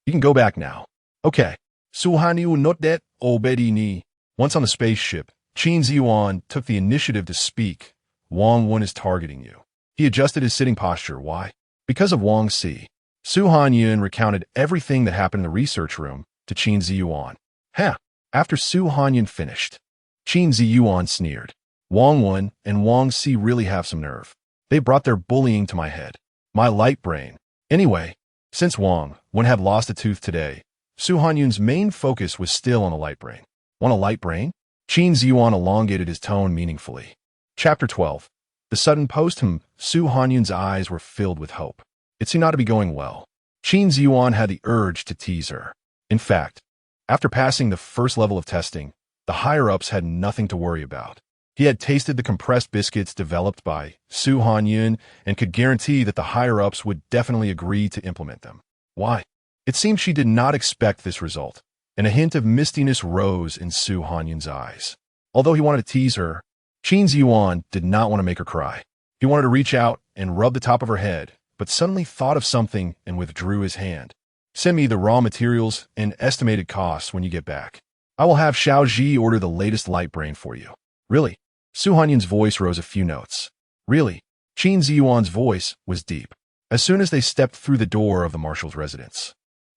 "You can go back now." "Okay." Su Hanyun nodded obedi. Once on the spaceship, Qin Ziyuan took the initiative to speak. "Wang Wen is targeting you." He adjusted his sitting posture. Why? Because of Wang Si. Su Hanyun recounted everything that happened in the research room to Qin Ziyuan. "Huh." After Su Hanyun finished, Qin Ziyuan sneered. "Wang Wen and Wang Si really have some nerve. They brought their bullying to my head. My light brain." Anyway, since Wang Wen had lost a tooth today, Su Hanyun's main focus was still on a light brain. "Want a light brain?" Qin Ziyuan elongated his tone meaningfully. Chapter 12. The sudden post-him, Su Hanyun's eyes were filled with hope. It seemed not to be going well. Qin Ziyuan had the urge to tease her. In fact, after passing the first level of testing, the higher-ups had nothing to worry about. He had tasted the compressed biscuits developed by Su Hanyun and could guarantee that the higher-ups would definitely agree to implement them. Why? It seemed she did not expect this result, and a hint of mistiness rose in Su Hanyun's eyes. Although he wanted to tease her, Qin Ziyuan did not want to make her cry. He wanted to reach out and rub the top of her head, but suddenly thought of something and withdrew his hand. "Send me the raw materials and estimated costs when you get back. I will have Xiao Ji order the latest light brain for you." "Really?" Su Hanyun's voice rose a few notes. "Really?" Qin Ziyuan's voice was deep. As soon as they stepped through the door of the marshal's residence,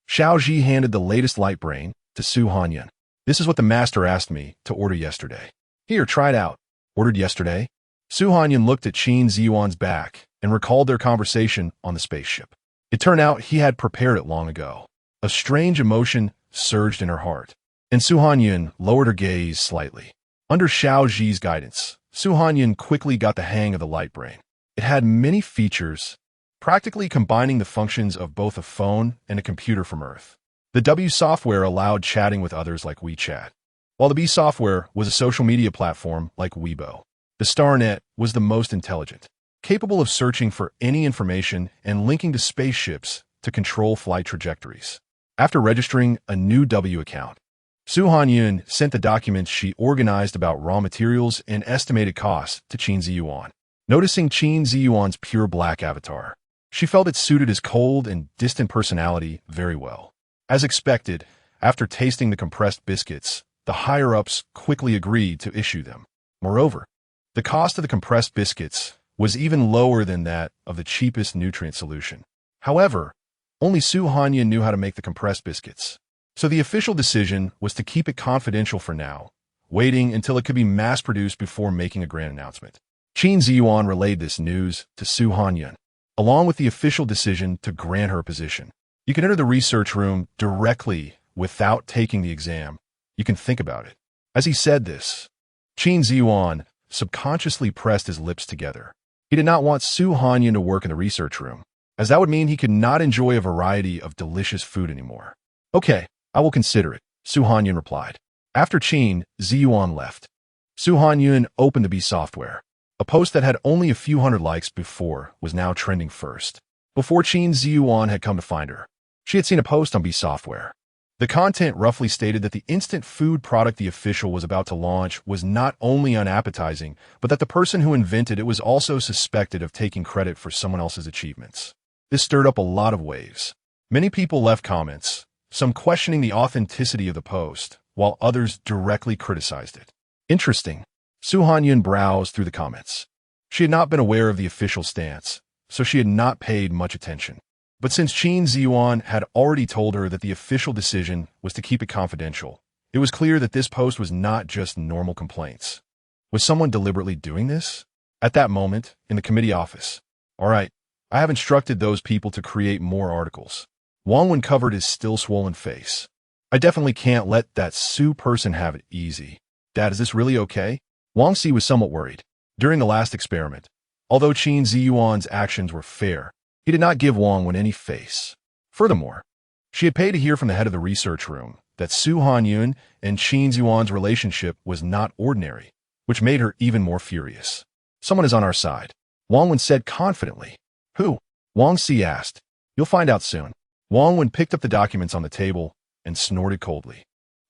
Xiao Ji handed the latest light brain to Su Hanyun. "This is what the master asked me to order yesterday. Here, try it out." "Ordered yesterday?" Su Hanyun looked at Qin Ziyuan's back and recalled their conversation on the spaceship. It turned out he had prepared it long ago. A strange emotion surged in her heart, and Su Hanyun lowered her gaze slightly. Under Xiao Ji's guidance, Su Hanyun quickly got the hang of the light brain. It had many features, practically combining the functions of both a phone and a computer from Earth. The W software allowed chatting with others like WeChat, while the B software was a social media platform like Weibo. The StarNet was the most intelligent, capable of searching for any information and linking to spaceships to control flight trajectories. After registering a new W account, Su Hanyun sent the documents she organized about raw materials and estimated costs to Qin Ziyuan. Noticing Qin Ziyuan's pure black avatar, she felt it suited his cold and distant personality very well. As expected, after tasting the compressed biscuits, the higher-ups quickly agreed to issue them. Moreover, the cost of the compressed biscuits was even lower than that of the cheapest nutrient solution. However, only Su Hanyun knew how to make the compressed biscuits, so the official decision was to keep it confidential for now, waiting until it could be mass-produced before making a grand announcement. Qin Ziyuan relayed this news to Su Hanyun, along with the official decision to grant her a position. "You can enter the research room directly without taking the exam. You can think about it." As he said this, Qin Ziyuan subconsciously pressed his lips together. He did not want Su Hanyun to work in the research room, as that would mean he could not enjoy a variety of delicious food anymore. "Okay, I will consider it," Su Hanyun replied. After Qin Ziyuan left, Su Hanyun opened the B software. A post that had only a few hundred likes before was now trending first. Before Qin Ziyuan had come to find her, she had seen a post on B software. The content roughly stated that the instant food product the official was about to launch was not only unappetizing, but that the person who invented it was also suspected of taking credit for someone else's achievements. This stirred up a lot of waves. Many people left comments, some questioning the authenticity of the post, while others directly criticized it. Interesting. Su Hanyun browsed through the comments. She had not been aware of the official stance, so she had not paid much attention. But since Qin Ziyuan had already told her that the official decision was to keep it confidential, it was clear that this post was not just normal complaints. Was someone deliberately doing this? At that moment, in the committee office. "All right, I have instructed those people to create more articles." Wang Wen covered his still swollen face. "I definitely can't let that Su person have it easy. Dad, is this really okay?" Wang Si was somewhat worried. During the last experiment, although Qin Ziyuan's actions were fair, he did not give Wang Wen any face. Furthermore, She had paid to hear from the head of the research room that Su Hanyun and Qin Ziyuan's relationship was not ordinary, which made her even more furious. Someone is on our side, Wang Wen said confidently. Who? Wang Si asked. You'll find out soon. Wang Wen picked up the documents on the table and snorted coldly.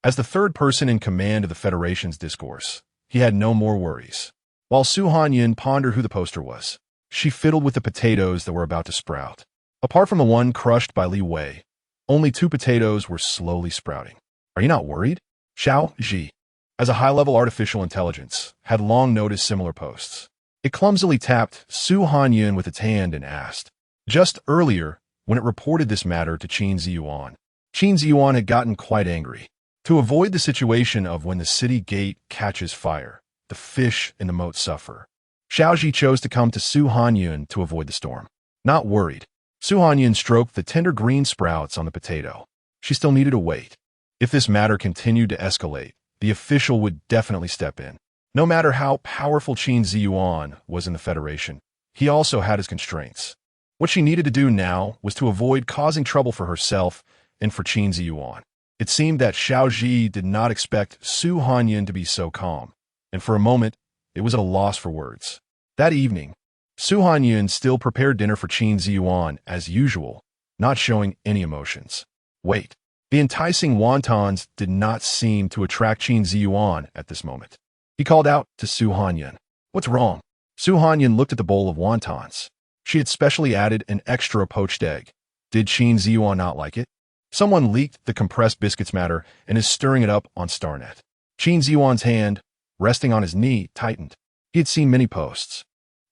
As the third person in command of the Federation's discourse, he had no more worries. While Su Hanyun pondered who the poster was, she fiddled with the potatoes that were about to sprout. Apart from the one crushed by Li Wei, only 2 potatoes were slowly sprouting. Are you not worried? Xiao Ji, as a high-level artificial intelligence, had long noticed similar posts. It clumsily tapped Su Hanyun with its hand and asked. Just earlier, when it reported this matter to Qin Ziyuan had gotten quite angry. To avoid the situation of when the city gate catches fire, the fish in the moat suffer, Xiaoji chose to come to Su Hanyun to avoid the storm. Not worried, Su Hanyun stroked the tender green sprouts on the potato. She still needed to wait. If this matter continued to escalate, the official would definitely step in. No matter how powerful Qin Ziyuan was in the Federation, he also had his constraints. What she needed to do now was to avoid causing trouble for herself and for Qin Ziyuan. It seemed that Xiaoji did not expect Su Hanyun to be so calm, and for a moment, it was at a loss for words. That evening, Su Hanyun still prepared dinner for Qin Ziyuan as usual, not showing any emotions. Wait, the enticing wontons did not seem to attract Qin Ziyuan at this moment. He called out to Su Hanyun. What's wrong? Su Hanyun looked at the bowl of wontons. She had specially added an extra poached egg. Did Qin Ziyuan not like it? Someone leaked the compressed biscuits matter and is stirring it up on StarNet. Qin Ziyuan's hand, resting on his knee, tightened. He had seen many posts,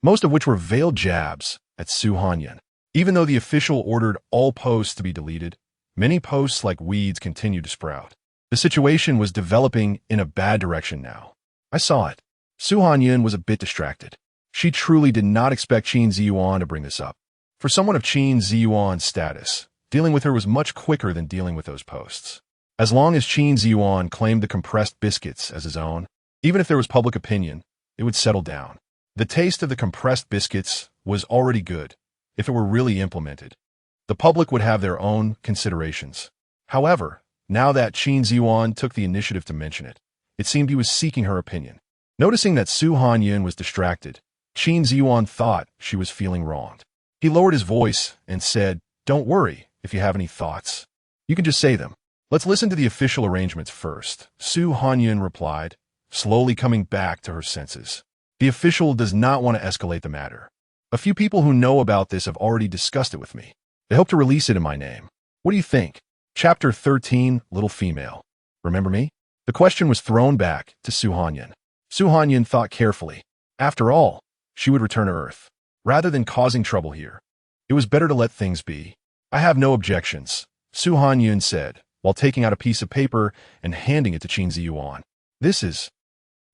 most of which were veiled jabs at Su Hanyun. Even though the official ordered all posts to be deleted, many posts like weeds continued to sprout. The situation was developing in a bad direction now. I saw it. Su Hanyun was a bit distracted. She truly did not expect Qin Ziyuan to bring this up. For someone of Qin Ziyuan's status, dealing with her was much quicker than dealing with those posts. As long as Qin Ziyuan claimed the compressed biscuits as his own, even if there was public opinion, it would settle down. The taste of the compressed biscuits was already good, if it were really implemented. The public would have their own considerations. However, now that Qin Ziyuan took the initiative to mention it, it seemed he was seeking her opinion. Noticing that Su Hanyun was distracted, Qin Ziyuan thought she was feeling wronged. He lowered his voice and said, Don't worry if you have any thoughts. You can just say them. Let's listen to the official arrangements first, Su Hanyun replied, slowly coming back to her senses. The official does not want to escalate the matter. A few people who know about this have already discussed it with me. They hope to release it in my name. What do you think? Chapter 13, Little Female. Remember me? The question was thrown back to Su Hanyun. Su Hanyun thought carefully. After all, she would return to Earth. Rather than causing trouble here, it was better to let things be. I have no objections, Su Hanyun said, while taking out a piece of paper and handing it to Qin Ziyuan. This is...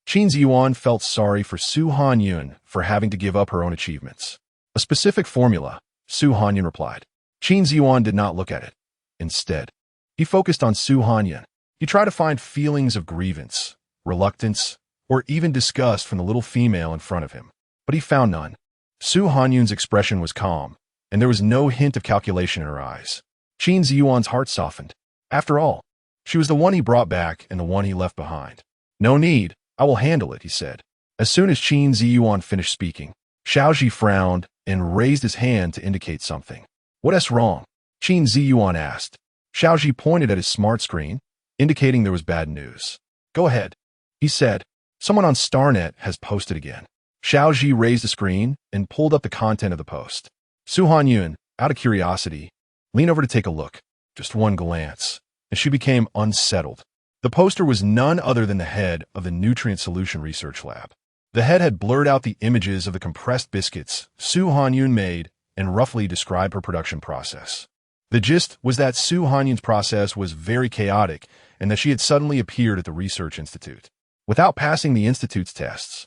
Qin Ziyuan felt sorry for Su Hanyun for having to give up her own achievements. A specific formula, Su Hanyun replied. Qin Ziyuan did not look at it. Instead, he focused on Su Hanyun. He tried to find feelings of grievance, reluctance, or even disgust from the little female in front of him, but he found none. Su Hanyun's expression was calm, and there was no hint of calculation in her eyes. Qin Ziyuan's heart softened. After all, she was the one he brought back and the one he left behind. No need, I will handle it, he said. As soon as Qin Ziyuan finished speaking, Xiaoji frowned and raised his hand to indicate something. What's wrong? Qin Ziyuan asked. Xiaoji pointed at his smart screen, indicating there was bad news. Go ahead, he said. Someone on StarNet has posted again. Xiaoji raised the screen and pulled up the content of the post. Su Hanyun, out of curiosity, leaned over to take a look. Just one glance, and she became unsettled. The poster was none other than the head of the Nutrient Solution Research Lab. The head had blurred out the images of the compressed biscuits Su Hanyun made and roughly described her production process. The gist was that Su Hanyun's process was very chaotic and that she had suddenly appeared at the research institute. Without passing the institute's tests,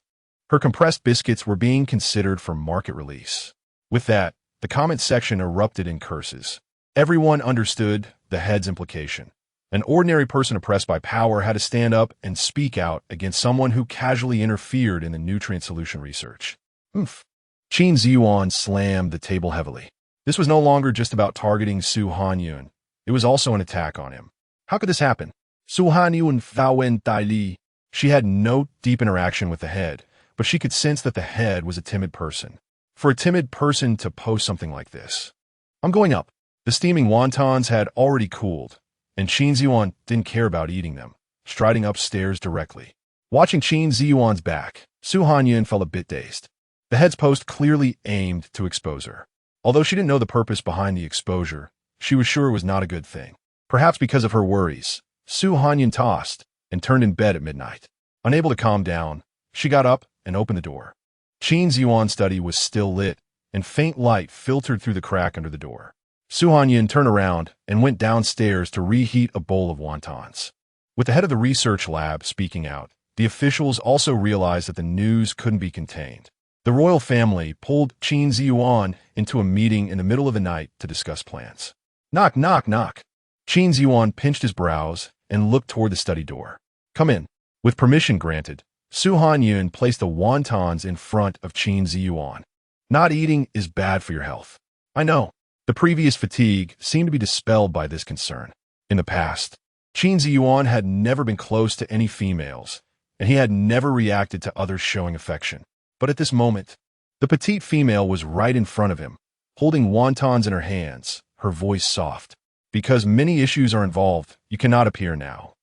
her compressed biscuits were being considered for market release. With that, the comment section erupted in curses. Everyone understood the head's implication. An ordinary person oppressed by power had to stand up and speak out against someone who casually interfered in the nutrient solution research. Oomph. Qin Ziyuan slammed the table heavily. This was no longer just about targeting Su Hanyun. It was also an attack on him. How could this happen? Su Hanyun Fawen Tai Li. She had no deep interaction with the head, but she could sense that the head was a timid person. For a timid person to post something like this. I'm going up. The steaming wontons had already cooled, and Qin Ziyuan didn't care about eating them, striding upstairs directly. Watching Qin Ziyuan's back, Su Hanyun felt a bit dazed. The head's post clearly aimed to expose her. Although she didn't know the purpose behind the exposure, she was sure it was not a good thing. Perhaps because of her worries, Su Hanyun tossed and turned in bed at midnight. Unable to calm down, she got up and opened the door. Qin Ziyuan's study was still lit, and faint light filtered through the crack under the door. Su Hanyun turned around and went downstairs to reheat a bowl of wontons. With the head of the research lab speaking out, the officials also realized that the news couldn't be contained. The royal family pulled Qin Ziyuan into a meeting in the middle of the night to discuss plans. Knock, knock, knock. Qin Ziyuan pinched his brows and looked toward the study door. Come in. With permission granted, Su Hanyun placed the wontons in front of Qin Ziyuan. Not eating is bad for your health. I know. The previous fatigue seemed to be dispelled by this concern. In the past, Qin Ziyuan had never been close to any females, and he had never reacted to others showing affection. But at this moment, the petite female was right in front of him, holding wontons in her hands, her voice soft. Because many issues are involved, you cannot appear now.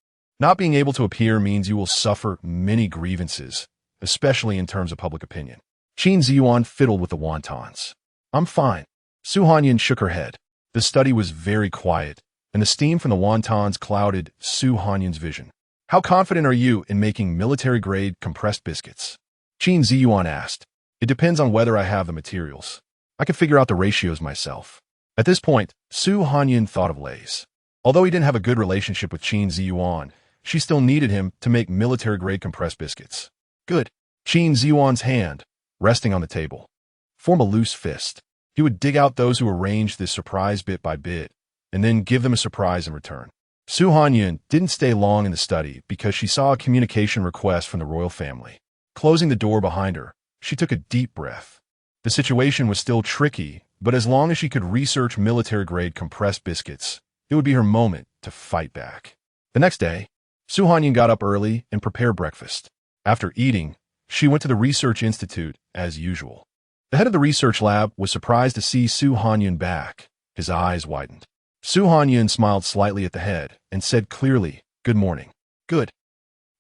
Not being able to appear means you will suffer many grievances, especially in terms of public opinion. Qin Ziyuan fiddled with the wontons. I'm fine. Su Hanyun shook her head. The study was very quiet, and the steam from the wontons clouded Su Hanyun's vision. How confident are you in making military-grade compressed biscuits? Qin Ziyuan asked. It depends on whether I have the materials. I could figure out the ratios myself. At this point, Su Hanyun thought of Lay's. Although he didn't have a good relationship with Qin Ziyuan, she still needed him to make military-grade compressed biscuits. Good. Qin Ziyuan's hand, resting on the table. Form a loose fist. He would dig out those who arranged this surprise bit by bit, and then give them a surprise in return. Su Hanyun didn't stay long in the study because she saw a communication request from the royal family. Closing the door behind her, she took a deep breath. The situation was still tricky, but as long as she could research military-grade compressed biscuits, it would be her moment to fight back. The next day, Su Hanyun got up early and prepared breakfast. After eating, she went to the research institute as usual. The head of the research lab was surprised to see Su Hanyun back. His eyes widened. Su Hanyun smiled slightly at the head and said clearly, Good morning. Good.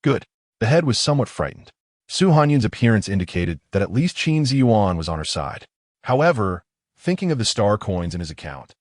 Good. The head was somewhat frightened. Su Hanyun's appearance indicated that at least Qin Ziyuan was on her side. However, thinking of the star coins in his account,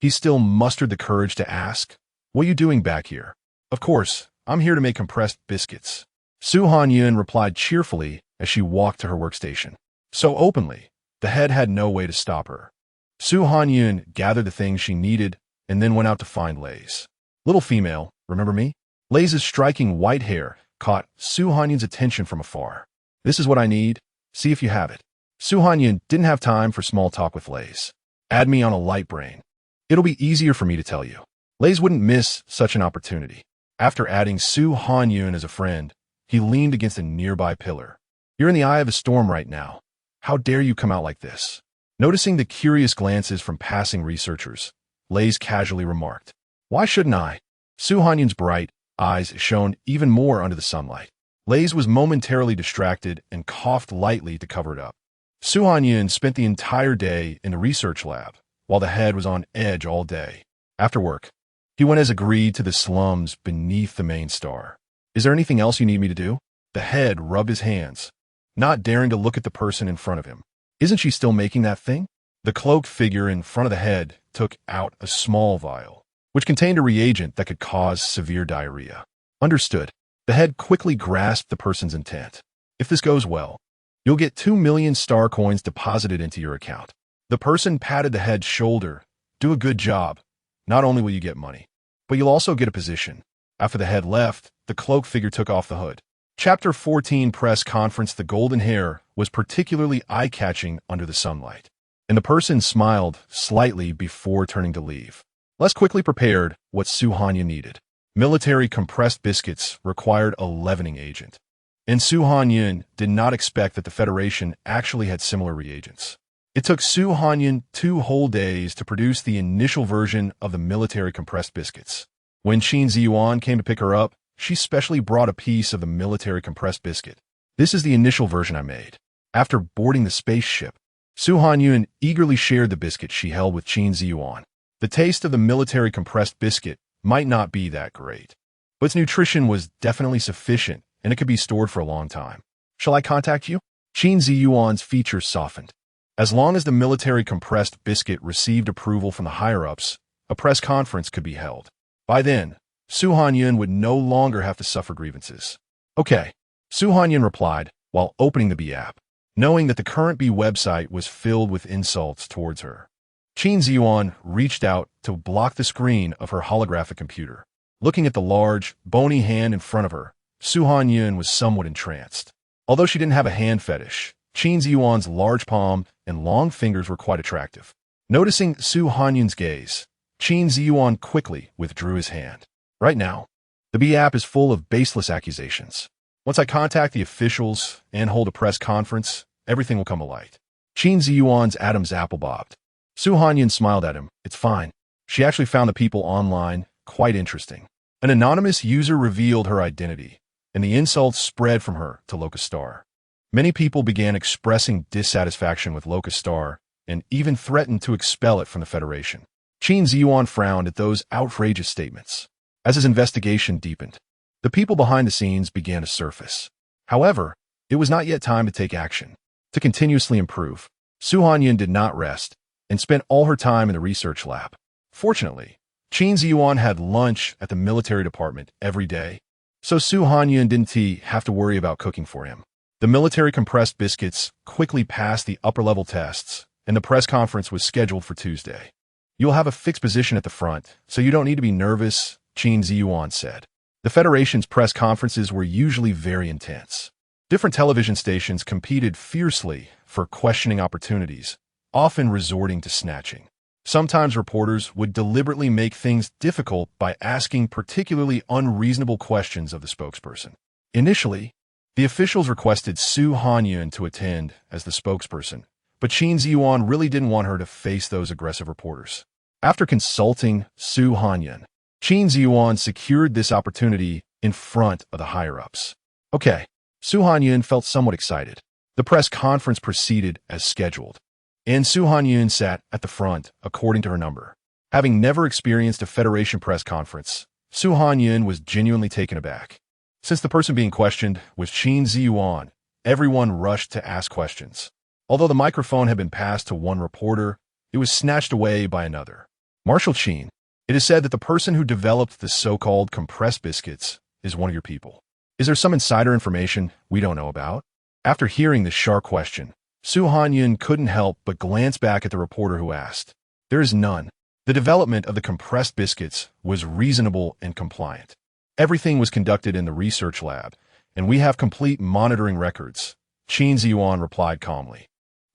he still mustered the courage to ask, What are you doing back here? Of course, I'm here to make compressed biscuits. Su Hanyun replied cheerfully as she walked to her workstation. So openly, the head had no way to stop her. Su Hanyun gathered the things she needed and then went out to find Lay's. Little female, remember me? Lay's striking white hair caught Su Hanyun's attention from afar. This is what I need. See if you have it. Su Hanyun didn't have time for small talk with Lay's. Add me on a light brain. It'll be easier for me to tell you. Lay's wouldn't miss such an opportunity. After adding Su Hanyun as a friend, he leaned against a nearby pillar. You're in the eye of a storm right now. How dare you come out like this? Noticing the curious glances from passing researchers, Lay's casually remarked, Why shouldn't I? Su Hanyun's bright eyes shone even more under the sunlight. Lay's was momentarily distracted and coughed lightly to cover it up. Su Hanyun spent the entire day in the research lab, while the head was on edge all day. After work, he went as agreed to the slums beneath the main star. Is there anything else you need me to do? The head rubbed his hands, not daring to look at the person in front of him. Isn't she still making that thing? The cloaked figure in front of the head took out a small vial, which contained a reagent that could cause severe diarrhea. Understood. The head quickly grasped the person's intent. If this goes well, you'll get 2 million star coins deposited into your account. The person patted the head's shoulder. Do a good job. Not only will you get money, but you'll also get a position. After the head left, the cloaked figure took off the hood. Chapter 14 Press Conference. The golden hair was particularly eye-catching under the sunlight, and the person smiled slightly before turning to leave. Les quickly prepared what Su Hanyun needed. Military compressed biscuits required a leavening agent, and Su Hanyun did not expect that the Federation actually had similar reagents. It took Su Hanyun 2 whole days to produce the initial version of the military compressed biscuits. When Qin Ziyuan came to pick her up, she specially brought a piece of the military compressed biscuit. This is the initial version I made. After boarding the spaceship, Su Hanyun eagerly shared the biscuit she held with Qin Ziyuan. The taste of the military compressed biscuit might not be that great, but its nutrition was definitely sufficient, and it could be stored for a long time. Shall I contact you? Qin Ziyuan's features softened. As long as the military compressed biscuit received approval from the higher-ups, a press conference could be held. By then, Su Hanyun would no longer have to suffer grievances. Okay, Su Hanyun replied while opening the B app, knowing that the current B website was filled with insults towards her. Qin Ziyuan reached out to block the screen of her holographic computer. Looking at the large, bony hand in front of her, Su Hanyun was somewhat entranced. Although she didn't have a hand fetish, Qin Ziyuan's large palm and long fingers were quite attractive. Noticing Su Hanyun's gaze, Qin Ziyuan quickly withdrew his hand. Right now, the B app is full of baseless accusations. Once I contact the officials and hold a press conference, everything will come alight. Qin Ziyuan's Adam's apple bobbed. Su Hanyun smiled at him. It's fine. She actually found the people online quite interesting. An anonymous user revealed her identity, and the insults spread from her to Locust Star. Many people began expressing dissatisfaction with Locust Star and even threatened to expel it from the Federation. Qin Ziyuan frowned at those outrageous statements. As his investigation deepened, the people behind the scenes began to surface. However, it was not yet time to take action. To continuously improve, Su Hanyun did not rest and spent all her time in the research lab. Fortunately, Qin Ziyuan had lunch at the military department every day, so Su Hanyun didn't have to worry about cooking for him. The military compressed biscuits quickly passed the upper-level tests, and the press conference was scheduled for Tuesday. You'll have a fixed position at the front, so you don't need to be nervous, Qin Ziyuan said. The Federation's press conferences were usually very intense. Different television stations competed fiercely for questioning opportunities, often resorting to snatching. Sometimes reporters would deliberately make things difficult by asking particularly unreasonable questions of the spokesperson. Initially, the officials requested Su Hanyun to attend as the spokesperson, but Qin Ziyuan really didn't want her to face those aggressive reporters. After consulting Su Hanyun, Qin Ziyuan secured this opportunity in front of the higher-ups. Okay, Su Hanyun felt somewhat excited. The press conference proceeded as scheduled, and Su Hanyun sat at the front according to her number. Having never experienced a Federation press conference, Su Hanyun was genuinely taken aback. Since the person being questioned was Qin Ziyuan, everyone rushed to ask questions. Although the microphone had been passed to one reporter, it was snatched away by another. Marshal Qin, it is said that the person who developed the so-called compressed biscuits is one of your people. Is there some insider information we don't know about? After hearing this sharp question, Su Hanyun couldn't help but glance back at the reporter who asked. There is none. The development of the compressed biscuits was reasonable and compliant. Everything was conducted in the research lab, and we have complete monitoring records, Qin Ziyuan replied calmly.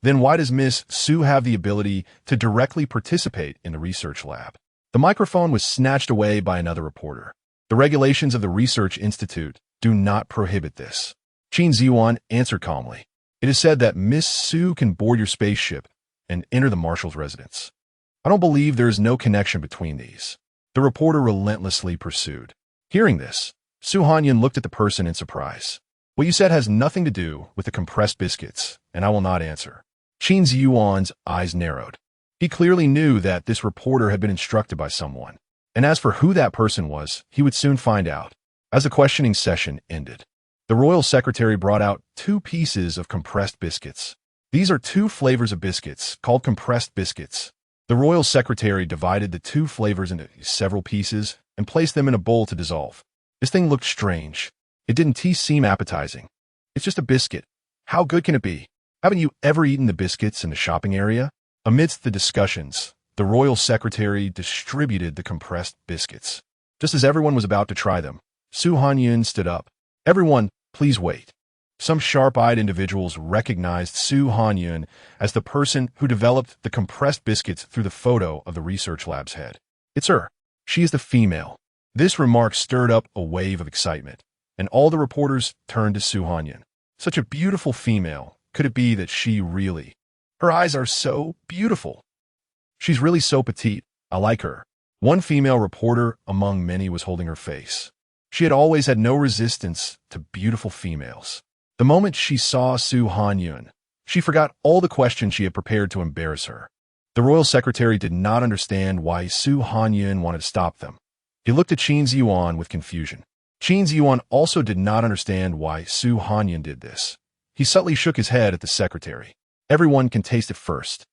Then why does Miss Su have the ability to directly participate in the research lab? The microphone was snatched away by another reporter. The regulations of the Research Institute do not prohibit this. Qin Ziyuan answered calmly. It is said that Miss Su can board your spaceship and enter the Marshal's residence. I don't believe there is no connection between these. The reporter relentlessly pursued. Hearing this, Su Hanyun looked at the person in surprise. What you said has nothing to do with the compressed biscuits, and I will not answer. Qin Ziyuan's eyes narrowed. He clearly knew that this reporter had been instructed by someone, and as for who that person was, he would soon find out. As the questioning session ended, the royal secretary brought out 2 pieces of compressed biscuits. These are 2 flavors of biscuits, called compressed biscuits. The royal secretary divided the 2 flavors into several pieces and placed them in a bowl to dissolve. This thing looked strange. It didn't seem appetizing. It's just a biscuit. How good can it be? Haven't you ever eaten the biscuits in the shopping area? Amidst the discussions, the royal secretary distributed the compressed biscuits. Just as everyone was about to try them, Su Hanyun stood up. Everyone, please wait. Some sharp-eyed individuals recognized Su Hanyun as the person who developed the compressed biscuits through the photo of the research lab's head. It's her. She is the female. This remark stirred up a wave of excitement, and all the reporters turned to Su Hanyun. Such a beautiful female. Could it be that she really Her eyes are so beautiful. She's really so petite. I like her. One female reporter among many was holding her face. She had always had no resistance to beautiful females. The moment she saw Su Hanyun, she forgot all the questions she had prepared to embarrass her. The royal secretary did not understand why Su Hanyun wanted to stop them. He looked at Qin Ziyuan with confusion. Qin Ziyuan also did not understand why Su Hanyun did this. He subtly shook his head at the secretary. Everyone can taste it first.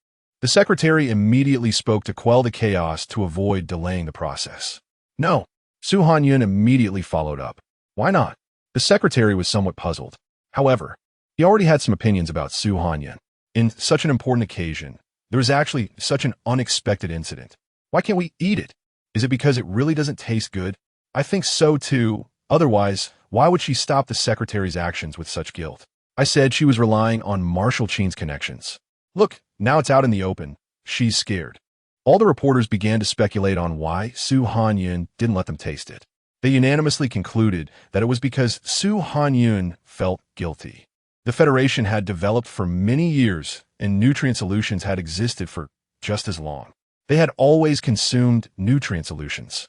The secretary immediately spoke to quell the chaos to avoid delaying the process. No. Su Hanyun immediately followed up. Why not? The secretary was somewhat puzzled. However, he already had some opinions about Su Hanyun. In such an important occasion, there was actually such an unexpected incident. Why can't we eat it? Is it because it really doesn't taste good? I think so too. Otherwise, why would she stop the secretary's actions with such guilt? I said she was relying on Marshal Qin's connections. Look, now it's out in the open. She's scared. All the reporters began to speculate on why Su Hanyun didn't let them taste it. They unanimously concluded that it was because Su Hanyun felt guilty. The Federation had developed for many years, and nutrient solutions had existed for just as long. They had always consumed nutrient solutions.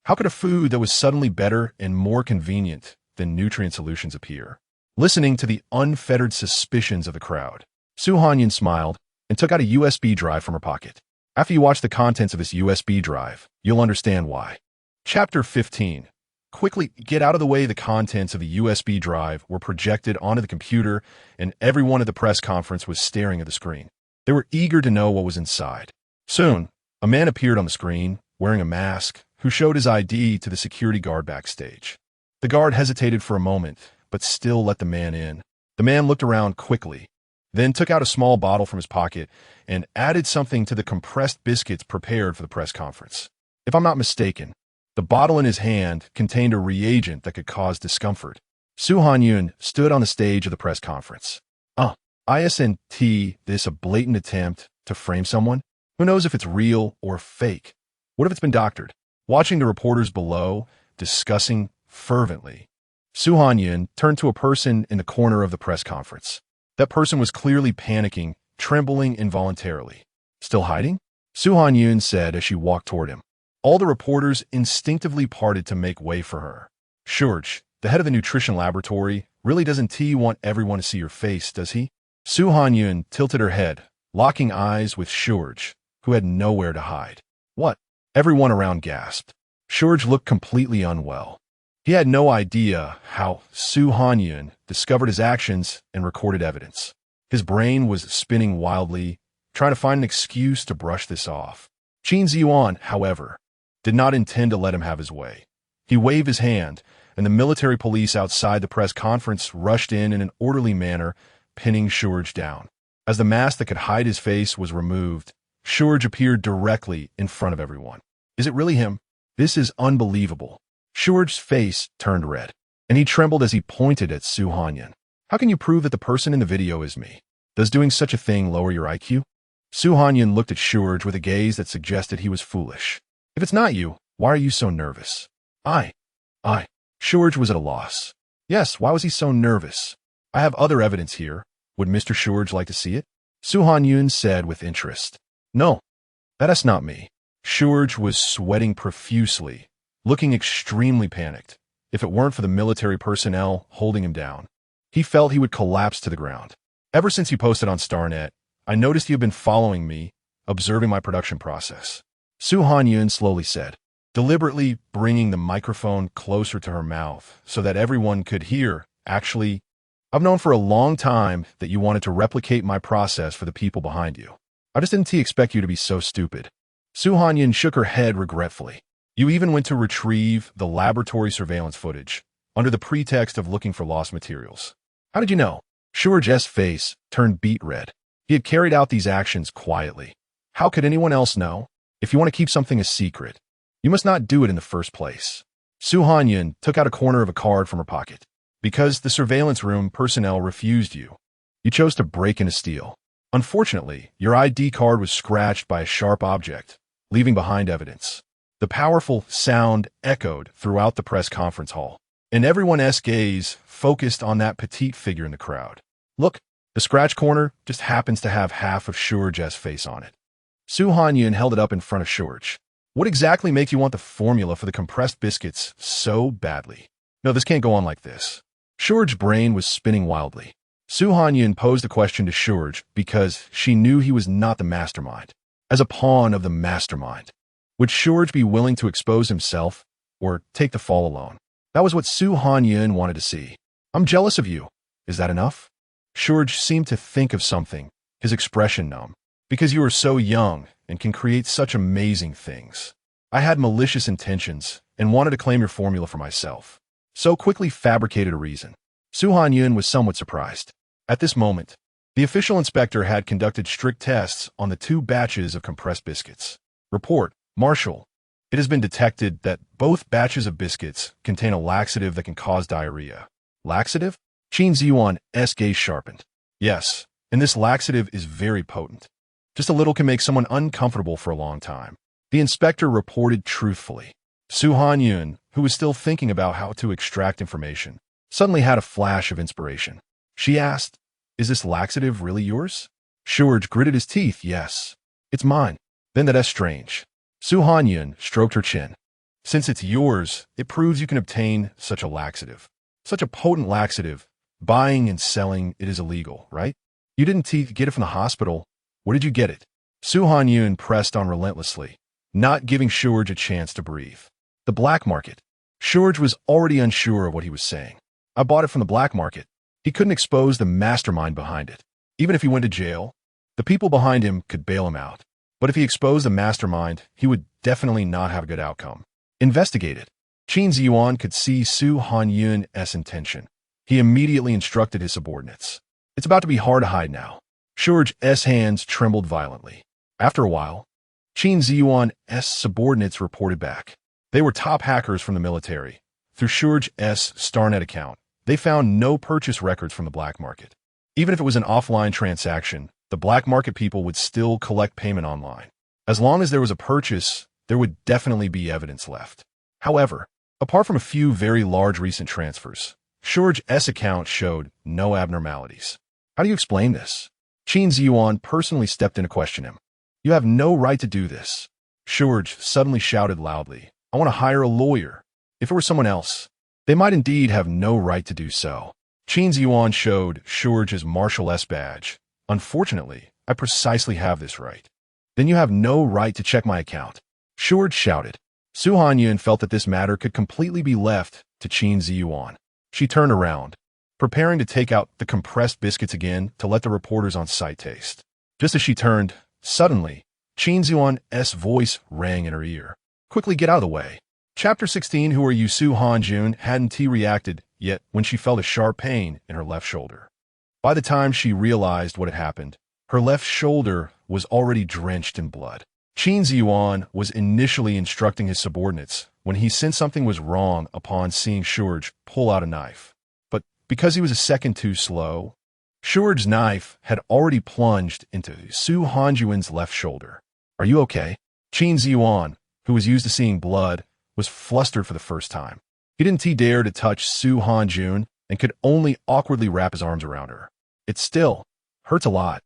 How could a food that was suddenly better and more convenient than nutrient solutions appear? Listening to the unfettered suspicions of the crowd, Su Hanyun smiled and took out a USB drive from her pocket. After you watch the contents of this USB drive, you'll understand why. Chapter 15. Quickly get out of the way. The contents of the USB drive were projected onto the computer, and everyone at the press conference was staring at the screen. They were eager to know what was inside. Soon, a man appeared on the screen, wearing a mask, who showed his ID to the security guard backstage. The guard hesitated for a moment, but still let the man in. The man looked around quickly, then took out a small bottle from his pocket and added something to the compressed biscuits prepared for the press conference. If I'm not mistaken, the bottle in his hand contained a reagent that could cause discomfort. Su Hanyun stood on the stage of the press conference. Isn't this a blatant attempt to frame someone? Who knows if it's real or fake? What if it's been doctored? Watching the reporters below, discussing fervently, Su Hanyun turned to a person in the corner of the press conference. That person was clearly panicking, trembling involuntarily. Still hiding? Su Hanyun said as she walked toward him. All the reporters instinctively parted to make way for her. George, the head of the nutrition laboratory, really doesn't want everyone to see your face, does he? Su Hanyun tilted her head, locking eyes with George, who had nowhere to hide. What? Everyone around gasped. George looked completely unwell. He had no idea how Su Hanyun discovered his actions and recorded evidence. His brain was spinning wildly, trying to find an excuse to brush this off. Qin Ziyuan, however, did not intend to let him have his way. He waved his hand, and the military police outside the press conference rushed in an orderly manner, pinning George down. As the mask that could hide his face was removed, George appeared directly in front of everyone. Is it really him? This is unbelievable. George's face turned red, and he trembled as he pointed at Su Hanyun. How can you prove that the person in the video is me? Does doing such a thing lower your IQ? Su Hanyun looked at George with a gaze that suggested he was foolish. If it's not you, why are you so nervous? George was at a loss. Yes, why was he so nervous? I have other evidence here. Would Mr. George like to see it? Su Hanyun said with interest. No, that's not me. George was sweating profusely, looking extremely panicked. If it weren't for the military personnel holding him down, he felt he would collapse to the ground. Ever since you posted on StarNet, I noticed you've been following me, observing my production process. Su Hanyun slowly said, deliberately bringing the microphone closer to her mouth so that everyone could hear. Actually, I've known for a long time that you wanted to replicate my process for the people behind you. I just didn't expect you to be so stupid. Su Hanyun shook her head regretfully. You even went to retrieve the laboratory surveillance footage, under the pretext of looking for lost materials. How did you know? George's face turned beet red. He had carried out these actions quietly. How could anyone else know? If you want to keep something a secret, you must not do it in the first place. Su Hanyun took out a corner of a card from her pocket. Because the surveillance room personnel refused you, you chose to break into steal. Unfortunately, your ID card was scratched by a sharp object, leaving behind evidence. The powerful sound echoed throughout the press conference hall, and everyone's gaze focused on that petite figure in the crowd. Look, The scratch corner just happens to have half of Shurj's face on it. Hanyun held it up in front of Shurj. What exactly makes you want the formula for the compressed biscuits so badly? No, this can't go on like this. Shurj's brain was spinning wildly. Hanyun posed the question to Shurj because she knew he was not the mastermind. As a pawn of the mastermind, would Shurj be willing to expose himself or take the fall alone? That was what Hanyun wanted to see. I'm jealous of you. Is that enough? Shurj seemed to think of something, his expression numb. Because you are so young and can create such amazing things. I had malicious intentions and wanted to claim your formula for myself. So quickly fabricated a reason. Hanyun was somewhat surprised. At this moment, the official inspector had conducted strict tests on the 2 batches of compressed biscuits. Report, Marshal. It has been detected that both batches of biscuits contain a laxative that can cause diarrhea. Laxative? Qin Ziyuan's gaze sharpened. Yes, and this laxative is very potent. Just a little can make someone uncomfortable for a long time. The inspector reported truthfully. Hanyun, who was still thinking about how to extract information, suddenly had a flash of inspiration. She asked, "Is this laxative really yours?" Shurj gritted his teeth. "Yes, it's mine." "Then that's strange." Hanyun stroked her chin. "Since it's yours, it proves you can obtain such a laxative. Such a potent laxative. Buying and selling it is illegal, right? You didn't get it from the hospital. Where did you get it?" Hanyun pressed on relentlessly, not giving Shurj a chance to breathe. "The black market." Shurj was already unsure of what he was saying. "I bought it from the black market." He couldn't expose the mastermind behind it. Even if he went to jail, the people behind him could bail him out. But if he exposed the mastermind, he would definitely not have a good outcome. Investigate it. Qin Ziyuan could see Hanyun's intention. He immediately instructed his subordinates. It's about to be hard to hide now. Shurj's hands trembled violently. After a while, Qin Ziyuan's subordinates reported back. They were top hackers from the military. Through Shurj's StarNet account, they found no purchase records from the black market. Even if it was an offline transaction, the black market people would still collect payment online. As long as there was a purchase, there would definitely be evidence left. However, apart from a few very large recent transfers, Shurj's account showed no abnormalities. How do you explain this? Qin Ziyuan personally stepped in to question him. "You have no right to do this." Shurj suddenly shouted loudly, "I want to hire a lawyer. If it were someone else, they might indeed have no right to do so." Qin Ziyuan showed Shurj's Marshal S badge. "Unfortunately, I precisely have this right." "Then you have no right to check my account." Shurj shouted. Hanyun felt that this matter could completely be left to Qin Ziyuan. She turned around, preparing to take out the compressed biscuits again to let the reporters on site taste. Just as she turned, suddenly, Qin Ziyuan's voice rang in her ear. "Quickly get out of the way." Chapter 16. Who are you? Hanyun hadn't reacted yet when she felt a sharp pain in her left shoulder. By the time she realized what had happened, her left shoulder was already drenched in blood. Qin Ziyuan was initially instructing his subordinates when he sensed something was wrong upon seeing Shurj pull out a knife. But because he was a second too slow, Shurj's knife had already plunged into Hanyun's left shoulder. "Are you okay?" Qin Ziyuan, who was used to seeing blood, was flustered for the first time. He didn't dare to touch Hanyun and could only awkwardly wrap his arms around her. "It still hurts a lot,"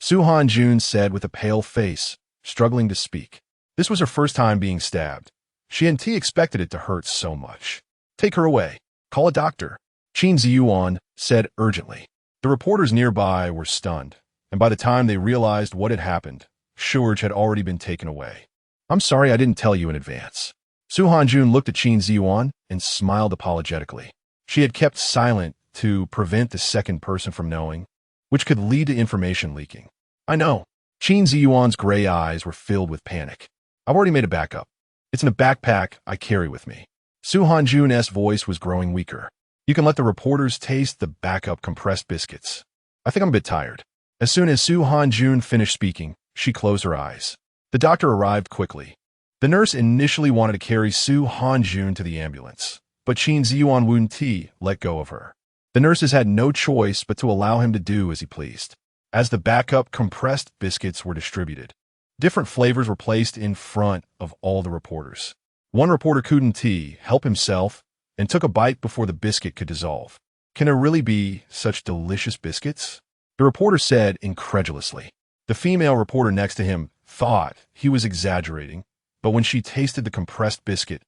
Hanyun said with a pale face, struggling to speak. This was her first time being stabbed. She hadn't expected it to hurt so much. "Take her away. Call a doctor," Qin Ziyuan said urgently. The reporters nearby were stunned, and by the time they realized what had happened, Shurj had already been taken away. "I'm sorry I didn't tell you in advance." Hanyun looked at Qin Ziyuan and smiled apologetically. She had kept silent to prevent the second person from knowing, which could lead to information leaking. "I know." Qin Ziyuan's gray eyes were filled with panic. "I've already made a backup. It's in a backpack I carry with me." Hanyun's voice was growing weaker. "You can let the reporters taste the backup compressed biscuits. I think I'm a bit tired." As soon as Hanyun finished speaking, she closed her eyes. The doctor arrived quickly. The nurse initially wanted to carry Hanyun to the ambulance, but Qin Ziyuan wouldn't let go of her. The nurses had no choice but to allow him to do as he pleased. As the backup compressed biscuits were distributed, different flavors were placed in front of all the reporters. One reporter couldn't help himself and took a bite before the biscuit could dissolve. Can there really be such delicious biscuits? the reporter said incredulously. The female reporter next to him thought he was exaggerating, but when she tasted the compressed biscuit,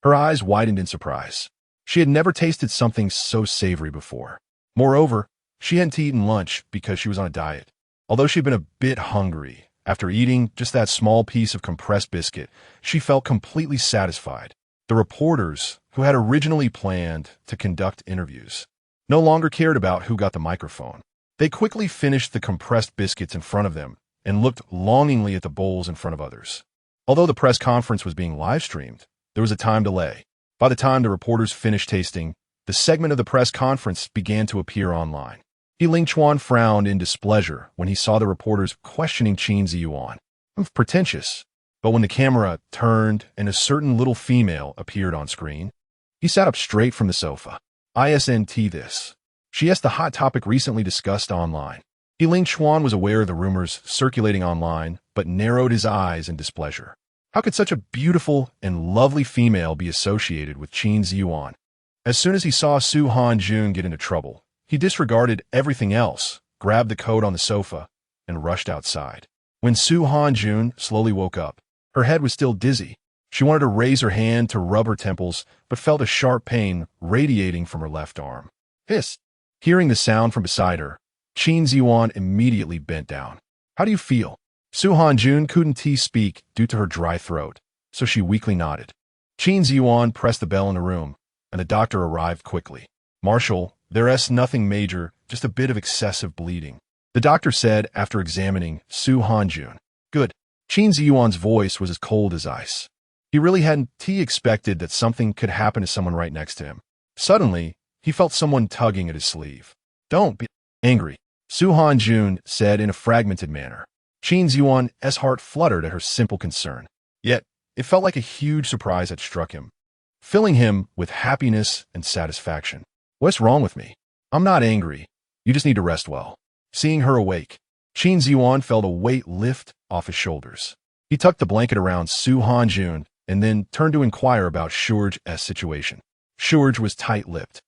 her eyes widened in surprise. She had never tasted something so savory before. Moreover, she hadn't eaten lunch because she was on a diet. Although she'd been a bit hungry, after eating just that small piece of compressed biscuit, she felt completely satisfied. The reporters, who had originally planned to conduct interviews, no longer cared about who got the microphone. They quickly finished the compressed biscuits in front of them and looked longingly at the bowls in front of others. Although the press conference was being live-streamed, there was a time delay. By the time the reporters finished tasting, the segment of the press conference began to appear online. Ling Chuan frowned in displeasure when he saw the reporters questioning Qin Ziyuan. Pretentious. But when the camera turned and a certain little female appeared on screen, he sat up straight from the sofa. Isn't this? She asked the hot topic recently discussed online. Ling Chuan was aware of the rumors circulating online, but narrowed his eyes in displeasure. How could such a beautiful and lovely female be associated with Qin Ziyuan? As soon as he saw Su Hanjun get into trouble, he disregarded everything else, grabbed the coat on the sofa, and rushed outside. When Su Hanjun slowly woke up, her head was still dizzy. She wanted to raise her hand to rub her temples, but felt a sharp pain radiating from her left arm. Hiss! Hearing the sound from beside her, Qin Ziyuan immediately bent down. How do you feel? Su Hanjun couldn't speak due to her dry throat, so she weakly nodded. Qin Ziyuan pressed the bell in the room, and the doctor arrived quickly. Marshal, there's nothing major, just a bit of excessive bleeding, the doctor said after examining Su Hanjun. Good. Qin Ziyuan's voice was as cold as ice. He really hadn't expected that something could happen to someone right next to him. Suddenly, he felt someone tugging at his sleeve. Don't be angry, Su Hanjun said in a fragmented manner. Qin Ziyuan's heart fluttered at her simple concern. Yet, it felt like a huge surprise had struck him, filling him with happiness and satisfaction. What's wrong with me? I'm not angry. You just need to rest well. Seeing her awake, Qin Ziyuan felt a weight lift off his shoulders. He tucked the blanket around Su Hanjun and then turned to inquire about Shurj's situation. Shurj was tight-lipped.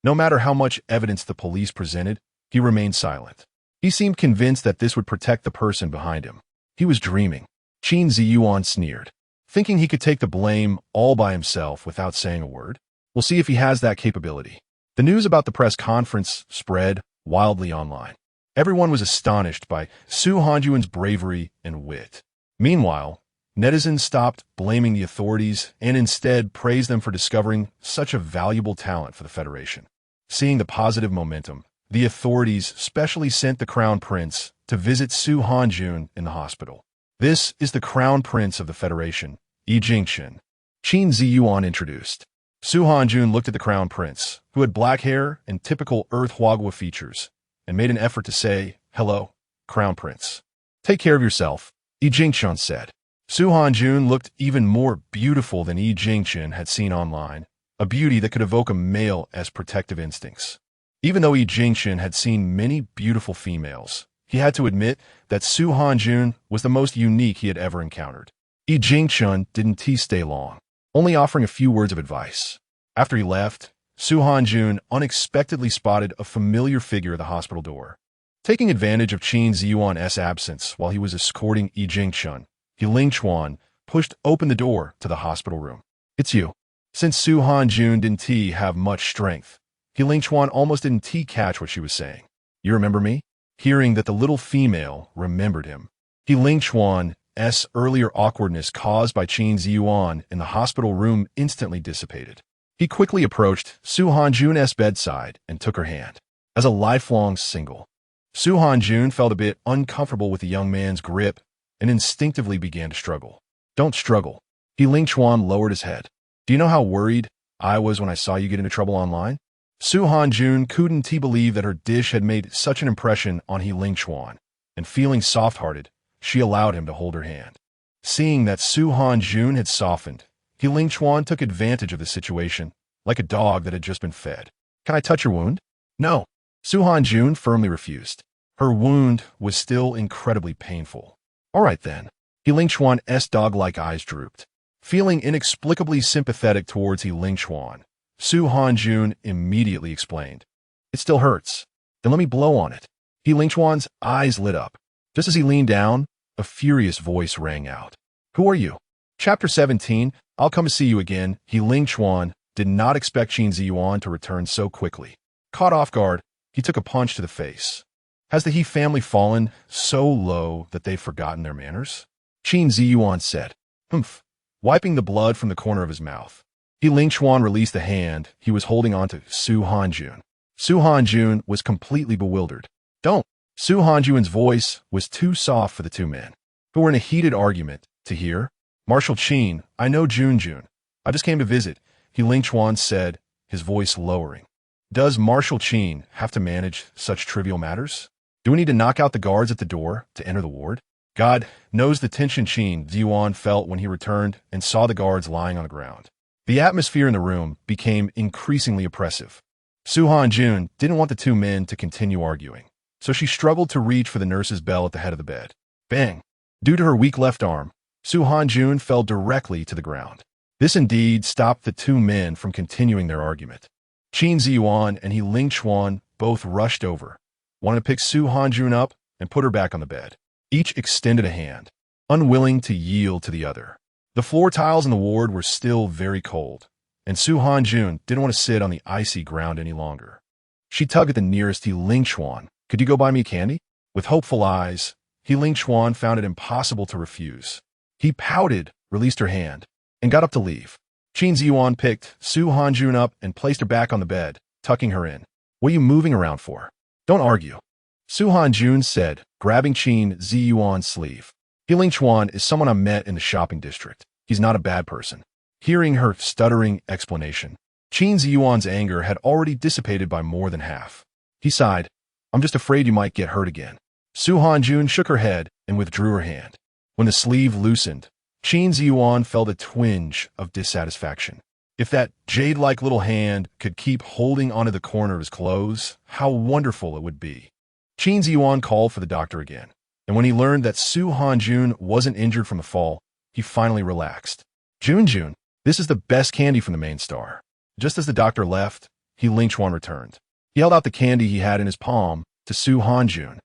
No matter how much evidence the police presented, he remained silent. He seemed convinced that this would protect the person behind him. He was dreaming. Qin Ziyuan sneered, thinking he could take the blame all by himself without saying a word. We'll see if he has that capability. The news about the press conference spread wildly online. Everyone was astonished by Su Hanjun's bravery and wit. Meanwhile, netizens stopped blaming the authorities and instead praised them for discovering such a valuable talent for the Federation. Seeing the positive momentum, the authorities specially sent the Crown Prince to visit Su Hanjun in the hospital. This is the Crown Prince of the Federation, Jingshan. Qin Ziyuan introduced. Su Hanjun looked at the Crown Prince, who had black hair and typical Earth-Hwagwa features, and made an effort to say, "Hello, Crown Prince." "Take care of yourself," Jingshan said. Su Hanjun looked even more beautiful than Jingshan had seen online, a beauty that could evoke a male as protective instincts. Even though Jingshan had seen many beautiful females, he had to admit that Su Hanjun was the most unique he had ever encountered. Jingshan didn't stay long, only offering a few words of advice. After he left, Su Hanjun unexpectedly spotted a familiar figure at the hospital door. Taking advantage of Qin Ziyuan's absence while he was escorting Jingshan, Ling Chuan pushed open the door to the hospital room. "It's you." Since Su Hanjun didn't have much strength, Ling Chuan almost didn't catch what she was saying. "You remember me?" Hearing that the little female remembered him, Ling Chuan's earlier awkwardness caused by Qin Ziyuan in the hospital room instantly dissipated. He quickly approached Su Hanjun's bedside and took her hand. As a lifelong single, Su Hanjun felt a bit uncomfortable with the young man's grip and instinctively began to struggle. "Don't struggle." Ling Chuan lowered his head. "Do you know how worried I was when I saw you get into trouble online?" Su Hanjun couldn't believe that her dish had made such an impression on Ling Chuan, and feeling soft-hearted, she allowed him to hold her hand. Seeing that Su Hanjun had softened, Ling Chuan took advantage of the situation, like a dog that had just been fed. "Can I touch your wound?" "No." Su Hanjun firmly refused. Her wound was still incredibly painful. "All right then." Ling Chuan's dog-like eyes drooped. Feeling inexplicably sympathetic towards Ling Chuan, Su Hanjun immediately explained. "It still hurts. Then let me blow on it." He Lingchuan's eyes lit up. Just as he leaned down, a furious voice rang out. Who are you? Chapter 17, I'll come to see you again. He Lingchuan did not expect Qin Ziyuan to return so quickly. Caught off guard, he took a punch to the face. Has the He family fallen so low that they've forgotten their manners? Qin Ziyuan said, Humph, wiping the blood from the corner of his mouth. He Lingchuan released the hand he was holding onto Su Hanjun. Su Hanjun was completely bewildered. Don't. Su Hanjun's voice was too soft for the two men, who were in a heated argument, to hear. Marshal Qin, I know Junjun. I just came to visit, He Lingchuan said, his voice lowering. Does Marshal Qin have to manage such trivial matters? Do we need to knock out the guards at the door to enter the ward? God knows the tension Qin Ziyuan felt when he returned and saw the guards lying on the ground. The atmosphere in the room became increasingly oppressive. Su Hanjun didn't want the two men to continue arguing, so she struggled to reach for the nurse's bell at the head of the bed. Bang! Due to her weak left arm, Su Hanjun fell directly to the ground. This indeed stopped the two men from continuing their argument. Qin Ziyuan and He Lingchuan both rushed over, wanted to pick Su Hanjun up and put her back on the bed. Each extended a hand, unwilling to yield to the other. The floor tiles in the ward were still very cold, and Su Hanjun didn't want to sit on the icy ground any longer. She tugged at the nearest He Lingchuan. Could you go buy me candy? With hopeful eyes, He Lingchuan found it impossible to refuse. He pouted, released her hand, and got up to leave. Qin Ziyuan picked Su Hanjun up and placed her back on the bed, tucking her in. What are you moving around for? Don't argue. Su Hanjun said, grabbing Qin Ziyuan's sleeve. He Lingchuan is someone I met in the shopping district. He's not a bad person. Hearing her stuttering explanation, Qin Ziyuan's anger had already dissipated by more than half. He sighed. I'm just afraid you might get hurt again. Su Hanjun shook her head and withdrew her hand. When the sleeve loosened, Qin Ziyuan felt a twinge of dissatisfaction. If that jade-like little hand could keep holding onto the corner of his clothes, how wonderful it would be. Qin Ziyuan called for the doctor again, and when he learned that Su Hanjun wasn't injured from the fall, he finally relaxed. Junjun, this is the best candy from the main star. Just as the doctor left, He Lingchuan returned. He held out the candy he had in his palm to Su Hanjun.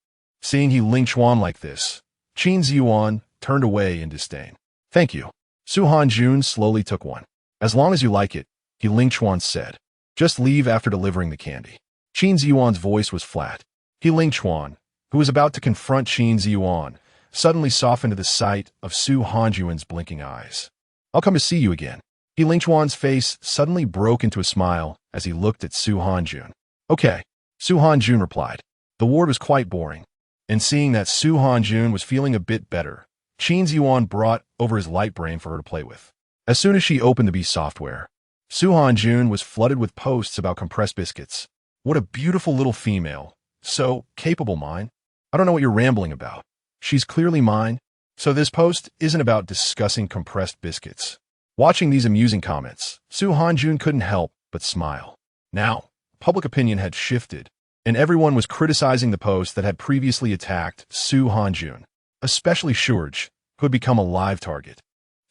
Seeing He Lingchuan like this, Qin Ziyuan turned away in disdain. Thank you. Su Hanjun slowly took one. As long as you like it, He Lingchuan said. Just leave after delivering the candy. Qin Ziyuan's voice was flat. He Lingchuan, who was about to confront Qin Ziyuan, suddenly softened to the sight of Su Hanjun's blinking eyes. I'll come to see you again. He Lingchuan's face suddenly broke into a smile as he looked at Su Hanjun. Okay, Su Hanjun replied. The ward was quite boring, and seeing that Su Hanjun was feeling a bit better, Qin Ziyuan brought over his light brain for her to play with. As soon as she opened the B software, Su Hanjun was flooded with posts about compressed biscuits. What a beautiful little female. So capable, mine. I don't know what you're rambling about. She's clearly mine. So this post isn't about discussing compressed biscuits. Watching these amusing comments, Su Hanjun couldn't help but smile. Now, public opinion had shifted, and everyone was criticizing the post that had previously attacked Su Hanjun, especially Shurj, who had become a live target.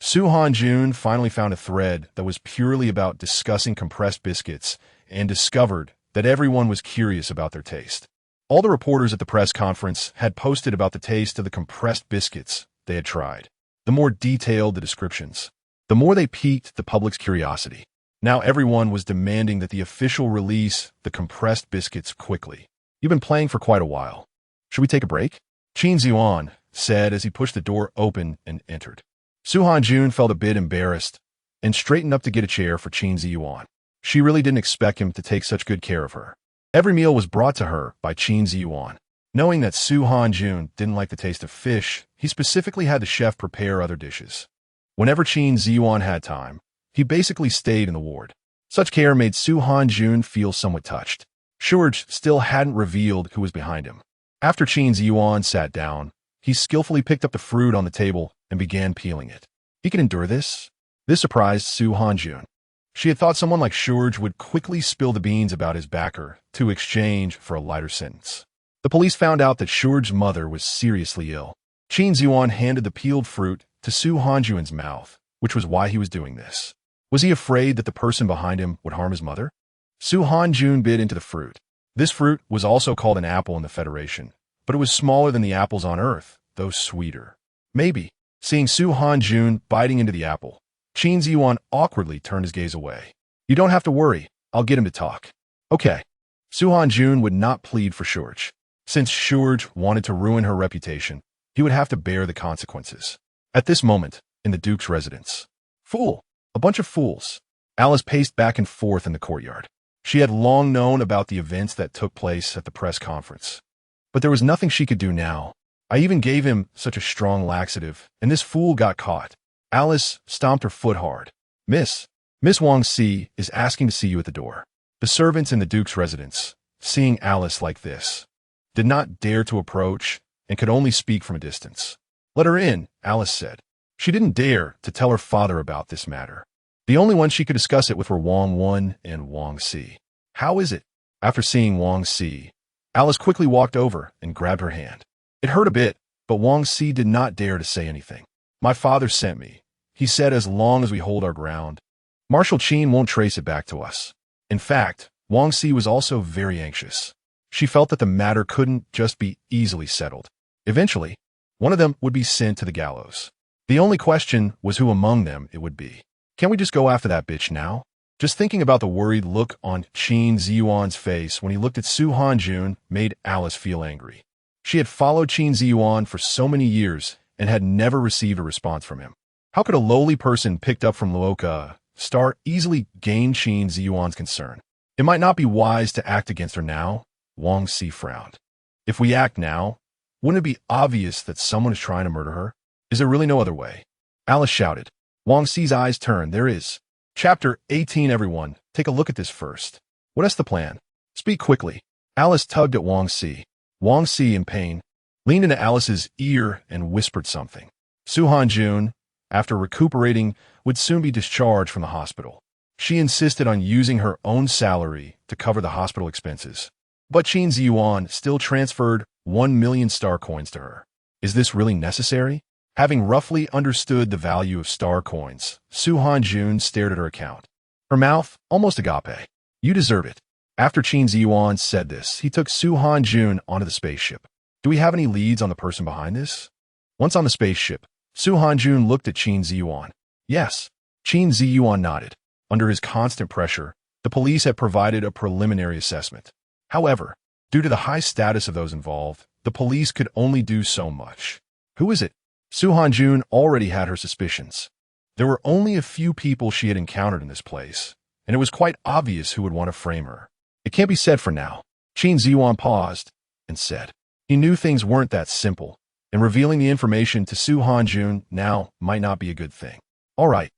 Su Hanjun finally found a thread that was purely about discussing compressed biscuits and discovered that everyone was curious about their taste. All the reporters at the press conference had posted about the taste of the compressed biscuits they had tried. The more detailed the descriptions, the more they piqued the public's curiosity. Now everyone was demanding that the official release the compressed biscuits quickly. You've been playing for quite a while. Should we take a break? Qin Ziyuan said as he pushed the door open and entered. Su Hanjun felt a bit embarrassed and straightened up to get a chair for Qin Ziyuan. She really didn't expect him to take such good care of her. Every meal was brought to her by Qin Ziyuan. Knowing that Su Hanjun didn't like the taste of fish, he specifically had the chef prepare other dishes. Whenever Qin Ziyuan had time, he basically stayed in the ward. Such care made Su Hanjun feel somewhat touched. Shurj still hadn't revealed who was behind him. After Qin Ziyuan sat down, he skillfully picked up the fruit on the table and began peeling it. He could endure this? This surprised Su Hanjun. She had thought someone like Shurj would quickly spill the beans about his backer to exchange for a lighter sentence. The police found out that Shurj's mother was seriously ill. Qin Ziyuan handed the peeled fruit to Su Hanjun's mouth, which was why he was doing this. Was he afraid that the person behind him would harm his mother? Su Hanjun bit into the fruit. This fruit was also called an apple in the Federation, but it was smaller than the apples on Earth, though sweeter. Maybe. Seeing Su Hanyun biting into the apple, Qin Ziyuan awkwardly turned his gaze away. You don't have to worry. I'll get him to talk. Okay. Su Hanyun would not plead for Shurj. Since Shurj wanted to ruin her reputation, he would have to bear the consequences. At this moment, in the Duke's residence. Fool! A bunch of fools. Alice paced back and forth in the courtyard. She had long known about the events that took place at the press conference. But there was nothing she could do now. I even gave him such a strong laxative, and this fool got caught. Alice stomped her foot hard. Miss Wang-Si is asking to see you at the door. The servants in the Duke's residence, seeing Alice like this, did not dare to approach and could only speak from a distance. Let her in, Alice said. She didn't dare to tell her father about this matter. The only ones she could discuss it with were Wang Wen and Wang-Si. How is it? After seeing Wang-Si, Alice quickly walked over and grabbed her hand. It hurt a bit, but Wang-Si did not dare to say anything. My father sent me. He said as long as we hold our ground, Marshal Qin won't trace it back to us. In fact, Wang-Si was also very anxious. She felt that the matter couldn't just be easily settled. Eventually, one of them would be sent to the gallows. The only question was who among them it would be. Can we just go after that bitch now? Just thinking about the worried look on Qin Ziyuan's face when he looked at Su Hanyun made Alice feel angry. She had followed Qin Ziyuan for so many years and had never received a response from him. How could a lowly person picked up from Luoka Star easily gain Qin Ziyuan's concern? It might not be wise to act against her now, Wang-Si frowned. If we act now, wouldn't it be obvious that someone is trying to murder her? Is there really no other way? Alice shouted. Wang-Si's eyes turned. There is. Chapter 18. Everyone, take a look at this first. What is the plan? Speak quickly. Alice tugged at Wang-Si. Wang-Si, in pain, leaned into Alice's ear and whispered something. Su Hanyun, after recuperating, would soon be discharged from the hospital. She insisted on using her own salary to cover the hospital expenses. But Qin Ziyuan still transferred 1 million star coins to her. Is this really necessary? Having roughly understood the value of star coins, Su Hanyun stared at her account. Her mouth almost agape. You deserve it. After Qin Ziyuan said this, he took Su Hanyun onto the spaceship. Do we have any leads on the person behind this? Once on the spaceship, Su Hanyun looked at Qin Ziyuan. Yes. Qin Ziyuan nodded. Under his constant pressure, the police had provided a preliminary assessment. However, due to the high status of those involved, the police could only do so much. Who is it? Su Hanyun already had her suspicions. There were only a few people she had encountered in this place, and it was quite obvious who would want to frame her. It can't be said for now. Qin Ziyuan paused and said. He knew things weren't that simple, and revealing the information to Su Hanyun now might not be a good thing. All right.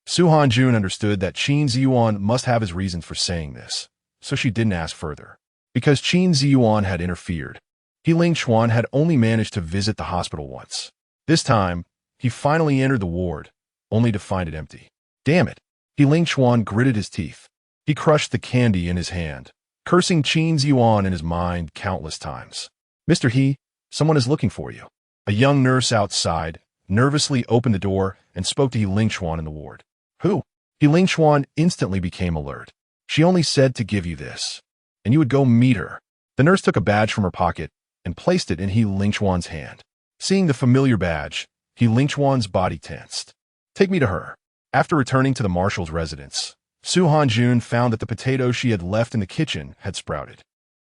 Su Hanyun understood that Qin Ziyuan must have his reasons for saying this, so she didn't ask further. Because Qin Ziyuan had interfered, He Lingchuan had only managed to visit the hospital once. This time, he finally entered the ward, only to find it empty. Damn it! He Lingchuan gritted his teeth. He crushed the candy in his hand, cursing Qin Ziyuan in his mind countless times. Mr. He, someone is looking for you. A young nurse outside nervously opened the door and spoke to He Lingchuan in the ward. Who? He Lingchuan instantly became alert. She only said to give you this, and you would go meet her. The nurse took a badge from her pocket and placed it in He Lingchuan's hand. Seeing the familiar badge, He Lingchuan's body tensed. Take me to her. After returning to the marshal's residence, Su Hanyun found that the potatoes she had left in the kitchen had sprouted.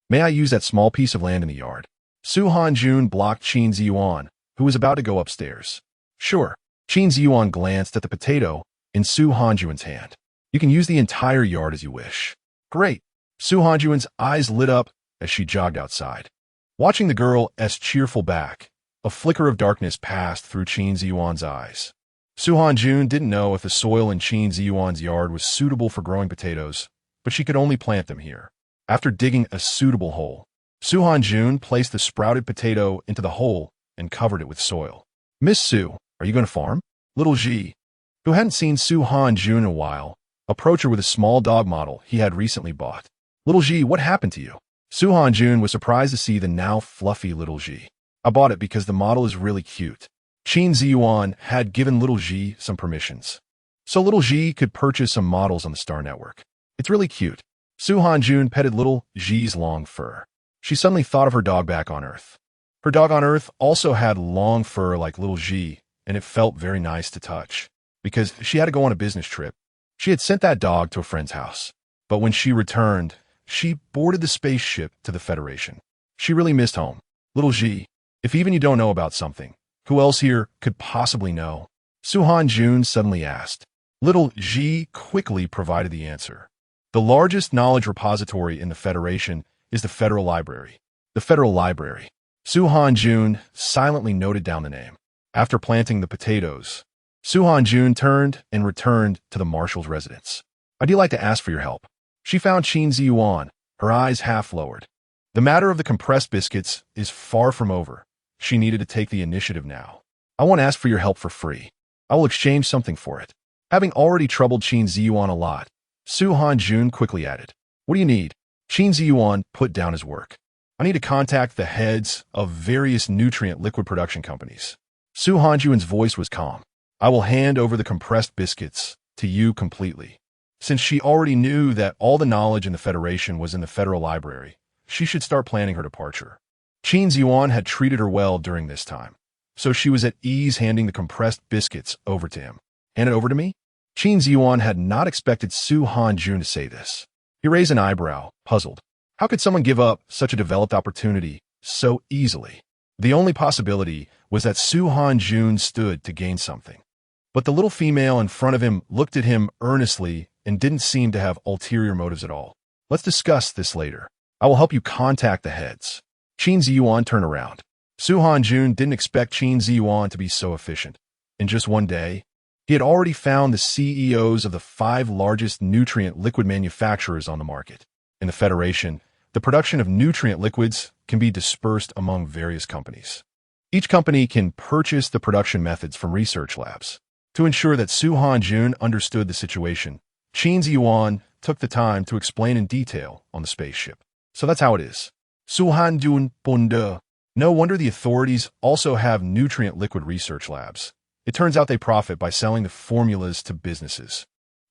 May I use that small piece of land in the yard? Su Hanyun blocked Qin Ziyuan, who was about to go upstairs. Sure. Qin Ziyuan glanced at the potato in Su Hanyun's hand. You can use the entire yard as you wish. Great. Su Hanyun's eyes lit up as she jogged outside. Watching the girl's cheerful back, a flicker of darkness passed through Qin Ziyuan's eyes. Su Hanyun didn't know if the soil in Qin Ziyuan's yard was suitable for growing potatoes, but she could only plant them here. After digging a suitable hole, Su Hanyun placed the sprouted potato into the hole and covered it with soil. Miss Su, are you going to farm? Little Ji, who hadn't seen Su Hanyun in a while, approached her with a small dog model he had recently bought. Little Ji, what happened to you? Su Hanyun was surprised to see the now fluffy Little Ji. I bought it because the model is really cute. Qin Ziyuan had given Little Ji some permissions, so Little Ji could purchase some models on the Star Network. It's really cute. Su Hanjun petted little Xi's long fur. She suddenly thought of her dog back on Earth. Her dog on Earth also had long fur like little Xi, and it felt very nice to touch. Because she had to go on a business trip. She had sent that dog to a friend's house. But when she returned, she boarded the spaceship to the Federation. She really missed home. Little Xi, if even you don't know about something, who else here could possibly know? Su Hanjun suddenly asked. Little Xi quickly provided the answer. The largest knowledge repository in the Federation is the Federal Library. The Federal Library. Su Hanjun silently noted down the name. After planting the potatoes, Su Hanjun turned and returned to the marshal's residence. I'd like to ask for your help. She found Qin Ziyuan, her eyes half lowered. The matter of the compressed biscuits is far from over. She needed to take the initiative now. I won't ask for your help for free. I will exchange something for it. Having already troubled Qin Ziyuan a lot, Su Hanjun quickly added, What do you need? Qin Ziyuan put down his work. I need to contact the heads of various nutrient liquid production companies. Su Hanjun's voice was calm. I will hand over the compressed biscuits to you completely. Since she already knew that all the knowledge in the Federation was in the Federal Library, she should start planning her departure. Qin Ziyuan had treated her well during this time, so she was at ease handing the compressed biscuits over to him. Hand it over to me? Qin Ziyuan had not expected Su Hanjun to say this. He raised an eyebrow, puzzled. How could someone give up such a developed opportunity so easily? The only possibility was that Su Hanjun stood to gain something. But the little female in front of him looked at him earnestly and didn't seem to have ulterior motives at all. Let's discuss this later. I will help you contact the heads. Qin Ziyuan turned around. Su Hanjun didn't expect Qin Ziyuan to be so efficient. In just one day, he had already found the CEOs of the 5 largest nutrient liquid manufacturers on the market. In the Federation, the production of nutrient liquids can be dispersed among various companies. Each company can purchase the production methods from research labs. To ensure that Su Hanjun understood the situation, Qin Ziyuan took the time to explain in detail on the spaceship. So that's how it is. Su Hanjun Bonde. No wonder the authorities also have nutrient liquid research labs. It turns out they profit by selling the formulas to businesses.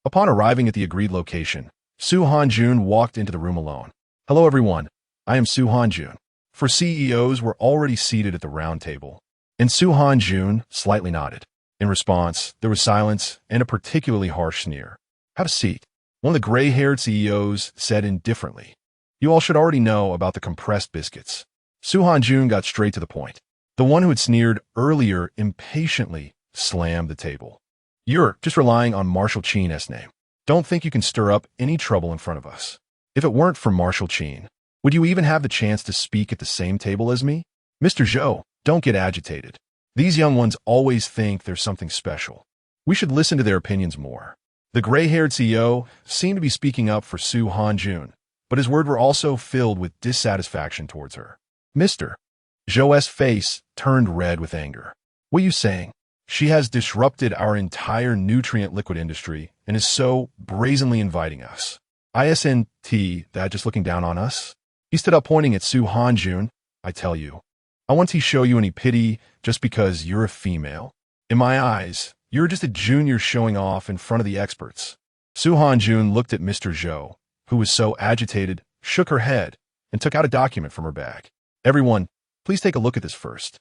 Upon arriving at the agreed location, Su Hanjun walked into the room alone. Hello everyone, I am Su Hanjun. 4 CEOs were already seated at the round table, and Su Hanjun slightly nodded. In response, there was silence and a particularly harsh sneer. Have a seat. One of the gray-haired CEOs said indifferently. You all should already know about the compressed biscuits. Su Hanjun got straight to the point. The one who had sneered earlier impatiently slammed the table. You're just relying on Marshal Qin's name. Don't think you can stir up any trouble in front of us. If it weren't for Marshal Qin, would you even have the chance to speak at the same table as me? Mr. Zhou, don't get agitated. These young ones always think there's something special. We should listen to their opinions more. The gray-haired CEO seemed to be speaking up for Su Hanjun, but his words were also filled with dissatisfaction towards her. Mr. Zhou's face turned red with anger. What are you saying? She has disrupted our entire nutrient liquid industry and is so brazenly inviting us. Isn't that just looking down on us? He stood up pointing at Su Hanjun. I tell you, I won't show you any pity just because you're a female. In my eyes, you're just a junior showing off in front of the experts. Su Hanjun looked at Mr. Zhou, who was so agitated, shook her head, and took out a document from her bag. Everyone, please take a look at this first.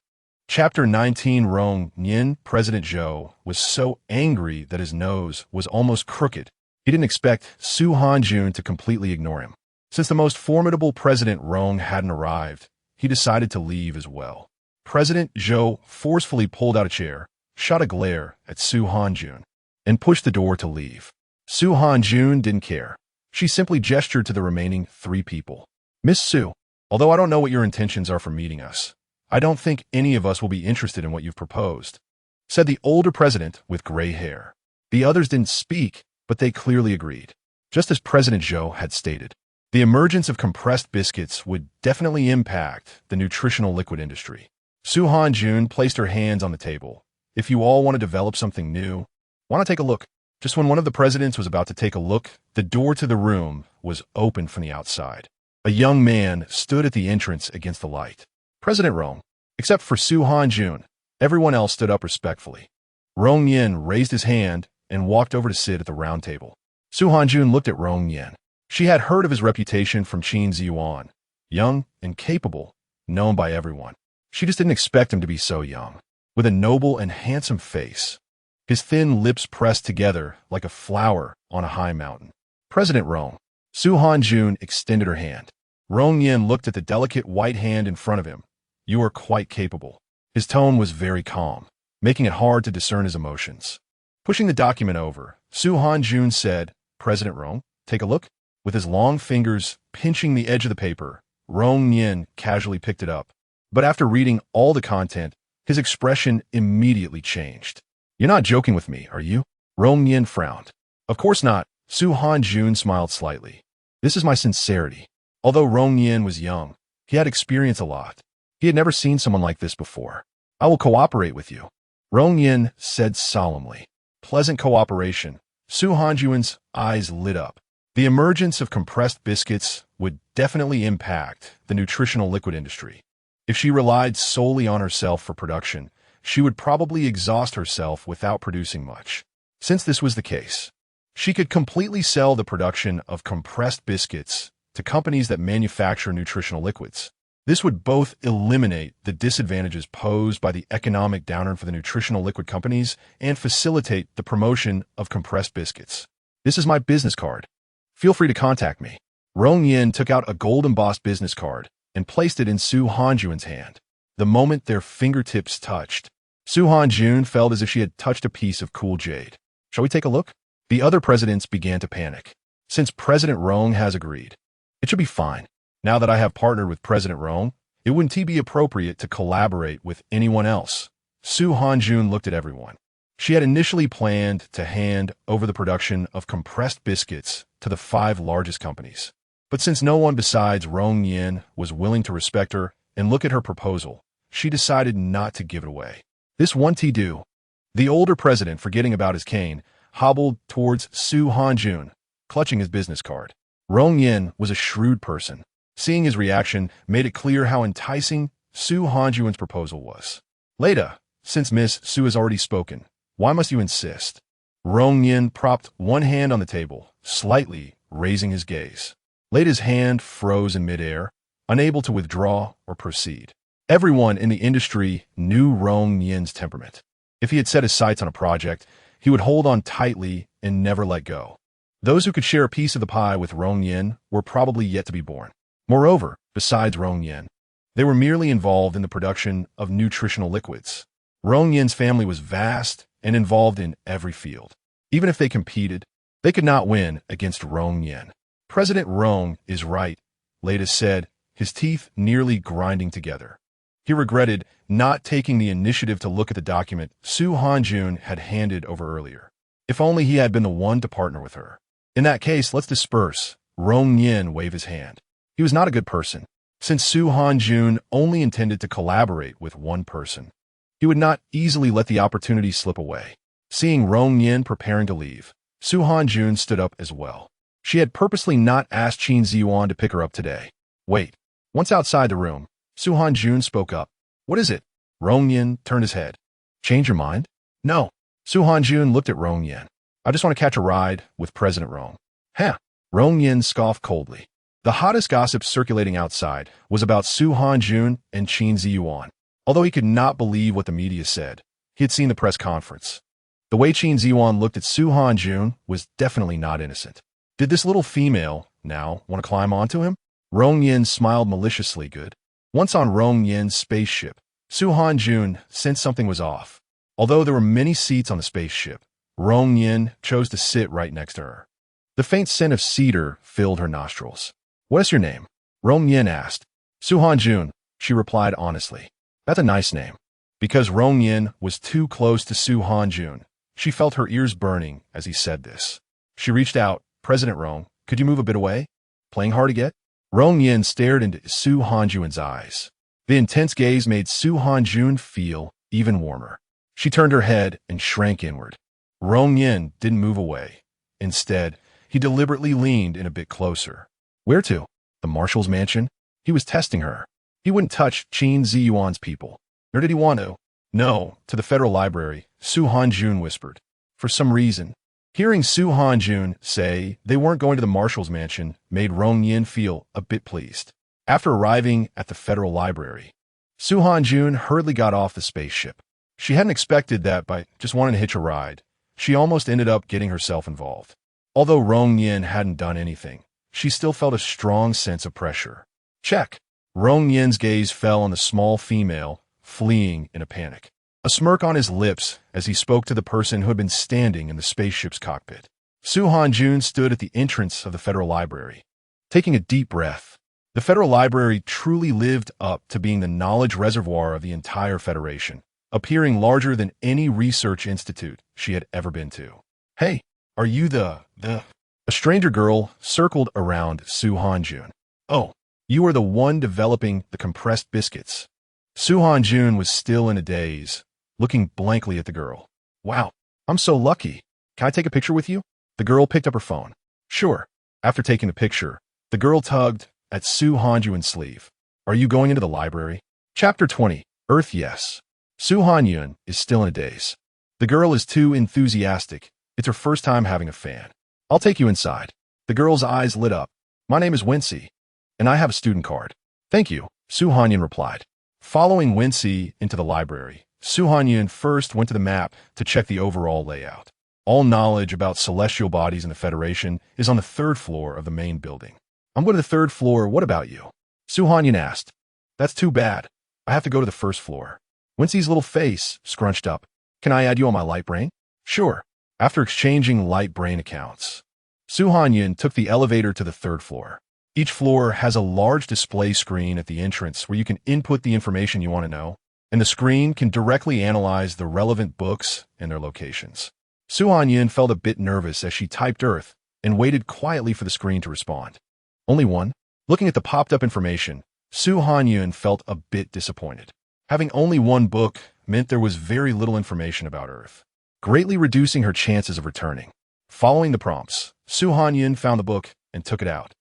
Chapter 19 Rong Yin. President Zhou was so angry that his nose was almost crooked. He didn't expect Su Hanjun to completely ignore him. Since the most formidable President Rong hadn't arrived, he decided to leave as well. President Zhou forcefully pulled out a chair, shot a glare at Su Hanjun, and pushed the door to leave. Su Hanjun didn't care. She simply gestured to the remaining 3 people. Miss Su, although I don't know what your intentions are for meeting us, I don't think any of us will be interested in what you've proposed, said the older president with gray hair. The others didn't speak, but they clearly agreed. Just as President Zhou had stated, the emergence of compressed biscuits would definitely impact the nutritional liquid industry. Su Hanjun placed her hands on the table. If you all want to develop something new, want to take a look? Just when one of the presidents was about to take a look, the door to the room was opened from the outside. A young man stood at the entrance against the light. President Rong, except for Su Hanjun, everyone else stood up respectfully. Rong Yin raised his hand and walked over to sit at the round table. Su Hanjun looked at Rong Yin. She had heard of his reputation from Qin Ziyuan, young and capable, known by everyone. She just didn't expect him to be so young, with a noble and handsome face, his thin lips pressed together like a flower on a high mountain. President Rong. Su Hanjun extended her hand. Rong Yin looked at the delicate white hand in front of him. You are quite capable. His tone was very calm, making it hard to discern his emotions. Pushing the document over, Su Hanjun said, President Rong, take a look. With his long fingers pinching the edge of the paper, Rong Yin casually picked it up. But after reading all the content, his expression immediately changed. You're not joking with me, are you? Rong Yin frowned. Of course not. Su Hanjun smiled slightly. This is my sincerity. Although Rong Yin was young, he had experienced a lot. He had never seen someone like this before. I will cooperate with you. Rong Yin said solemnly. Pleasant cooperation. Su Hanjun's eyes lit up. The emergence of compressed biscuits would definitely impact the nutritional liquid industry. If she relied solely on herself for production, she would probably exhaust herself without producing much. Since this was the case, she could completely sell the production of compressed biscuits to companies that manufacture nutritional liquids. This would both eliminate the disadvantages posed by the economic downturn for the nutritional liquid companies and facilitate the promotion of compressed biscuits. This is my business card. Feel free to contact me. Rong Yin took out a gold-embossed business card and placed it in Su Hanjun's hand. The moment their fingertips touched, Su Hanjun felt as if she had touched a piece of cool jade. Shall we take a look? The other presidents began to panic. Since President Rong has agreed, it should be fine. Now that I have partnered with President Rong, it wouldn't be appropriate to collaborate with anyone else. Su Hanjun looked at everyone. She had initially planned to hand over the production of compressed biscuits to the 5 largest companies. But since no one besides Rong Yin was willing to respect her and look at her proposal, she decided not to give it away. This won't do. The older president, forgetting about his cane, hobbled towards Su Hanjun, clutching his business card. Rong Yin was a shrewd person. Seeing his reaction made it clear how enticing Su Hanjun's proposal was. Leda, since Miss Su has already spoken, why must you insist? Rong Yin propped one hand on the table, slightly raising his gaze. Leda's hand froze in midair, unable to withdraw or proceed. Everyone in the industry knew Rong Yin's temperament. If he had set his sights on a project, he would hold on tightly and never let go. Those who could share a piece of the pie with Rong Yin were probably yet to be born. Moreover, besides Rong Yin, they were merely involved in the production of nutritional liquids. Rong Yin's family was vast and involved in every field. Even if they competed, they could not win against Rong Yin. President Rong is right, Leda said, his teeth nearly grinding together. He regretted not taking the initiative to look at the document Su Hanjun had handed over earlier. If only he had been the one to partner with her. In that case, let's disperse. Rong Yin waved his hand. He was not a good person. Since Su Hanjun only intended to collaborate with one person, he would not easily let the opportunity slip away. Seeing Rong Yin preparing to leave, Su Hanjun stood up as well. She had purposely not asked Qin Ziyuan to pick her up today. Wait. Once outside the room, Su Hanjun spoke up. What is it? Rong Yin turned his head. Change your mind? No. Su Hanjun looked at Rong Yin. I just want to catch a ride with President Rong. Huh. Rong Yin scoffed coldly. The hottest gossip circulating outside was about Su Hanjun and Qin Ziyuan. Although he could not believe what the media said, he had seen the press conference. The way Qin Ziyuan looked at Su Hanjun was definitely not innocent. Did this little female now want to climb onto him? Rong Yin smiled maliciously. Good. Once on Rong Yin's spaceship, Su Hanjun sensed something was off. Although there were many seats on the spaceship, Rong Yin chose to sit right next to her. The faint scent of cedar filled her nostrils. What is your name? Rong Yin asked. Su Hanjun, she replied honestly. That's a nice name. Because Rong Yin was too close to Su Hanjun, she felt her ears burning as he said this. She reached out. President Rong, could you move a bit away? Playing hard to get? Rong Yin stared into Su Hanjun's eyes. The intense gaze made Su Hanjun feel even warmer. She turned her head and shrank inward. Rong Yin didn't move away. Instead, he deliberately leaned in a bit closer. Where to? The marshal's mansion? He was testing her. He wouldn't touch Qin Ziyuan's people. Nor did he want to. No, to the Federal Library, Su Hanjun whispered. For some reason, Hearing Su Hanyun say they weren't going to the marshal's mansion made Rong Yin feel a bit pleased. After arriving at the Federal Library, Su Hanyun hurriedly got off the spaceship. She hadn't expected that by just wanting to hitch a ride. She almost ended up getting herself involved. Although Rong Yin hadn't done anything, she still felt a strong sense of pressure. Check. Rong Yin's gaze fell on the small female, fleeing in a panic. A smirk on his lips as he spoke to the person who had been standing in the spaceship's cockpit. Su Hanyun stood at the entrance of the Federal Library, taking a deep breath. The Federal Library truly lived up to being the knowledge reservoir of the entire Federation, appearing larger than any research institute she had ever been to. Hey, are you the... A stranger girl circled around Su Hanyun. Oh, you are the one developing the compressed biscuits. Su Hanyun was still in a daze, looking blankly at the girl. Wow, I'm so lucky. Can I take a picture with you? The girl picked up her phone. Sure. After taking the picture, the girl tugged at Su Hanyun's sleeve. Are you going into the library? Chapter 20. Earth Yes. Su Hanyun is still in a daze. The girl is too enthusiastic. It's her first time having a fan. I'll take you inside. The girl's eyes lit up. My name is Wincy, and I have a student card. Thank you, Su Hanyun replied. Following Wincy into the library, Su Hanyun first went to the map to check the overall layout. All knowledge about celestial bodies in the Federation is on the 3rd floor of the main building. I'm going to the 3rd floor. What about you? Su Hanyun asked. That's too bad. I have to go to the 1st floor. Wincy's little face scrunched up. Can I add you on my light brain? Sure. After exchanging light brain accounts, Su Hanyun took the elevator to the 3rd floor. Each floor has a large display screen at the entrance where you can input the information you want to know, and the screen can directly analyze the relevant books and their locations. Su Hanyun felt a bit nervous as she typed Earth and waited quietly for the screen to respond. Only one? Looking at the popped-up information, Su Hanyun felt a bit disappointed. Having only one book meant there was very little information about Earth, greatly reducing her chances of returning. Following the prompts, Su Hanyun found the book and took it out.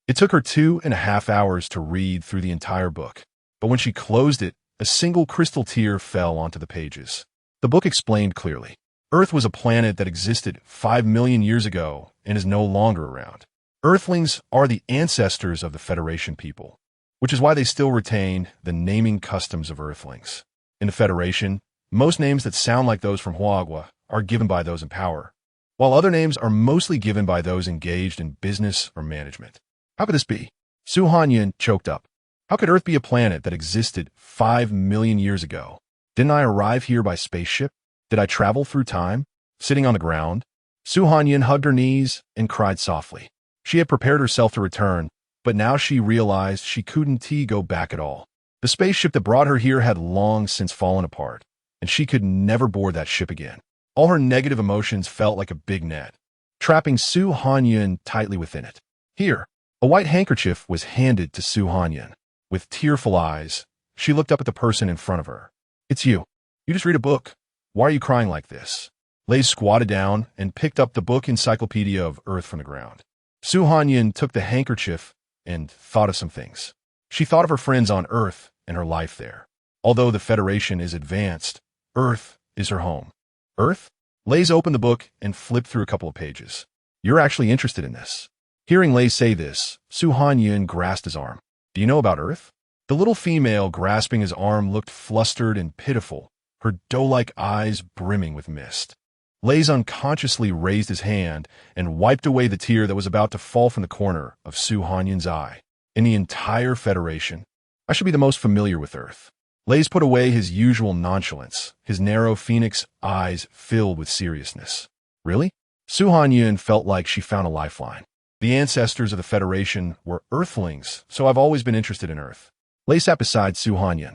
It took her 2.5 hours to read through the entire book, but when she closed it, a single crystal tear fell onto the pages. The book explained clearly. Earth was a planet that existed 5 million years ago and is no longer around. Earthlings are the ancestors of the Federation people, which is why they still retain the naming customs of Earthlings. In the Federation, most names that sound like those from Huagua are given by those in power, while other names are mostly given by those engaged in business or management. How could this be? Su Hanyun choked up. How could Earth be a planet that existed 5 million years ago? Didn't I arrive here by spaceship? Did I travel through time? Sitting on the ground? Su Hanyun hugged her knees and cried softly. She had prepared herself to return, but now she realized she couldn't go back at all. The spaceship that brought her here had long since fallen apart, and she could never board that ship again. All her negative emotions felt like a big net, trapping Su Hanyun tightly within it. Here, a white handkerchief was handed to Su Hanyun. With tearful eyes, she looked up at the person in front of her. It's you. You just read a book. Why are you crying like this? Lei squatted down and picked up the book Encyclopedia of Earth from the ground. Su Hanyun took the handkerchief and thought of some things. She thought of her friends on Earth and her life there. Although the Federation is advanced, Earth is her home. Earth? Lei opened the book and flipped through a couple of pages. You're actually interested in this. Hearing Lei say this, Su Hanyun grasped his arm. Do you know about Earth? The little female grasping his arm looked flustered and pitiful, her doe-like eyes brimming with mist. Lei unconsciously raised his hand and wiped away the tear that was about to fall from the corner of Su Hanyun's eye. In the entire Federation, I should be the most familiar with Earth. Lei put away his usual nonchalance, his narrow phoenix eyes filled with seriousness. Really? Su Hanyun felt like she found a lifeline. The ancestors of the Federation were Earthlings, so I've always been interested in Earth. Lei sat beside Su Hanyun.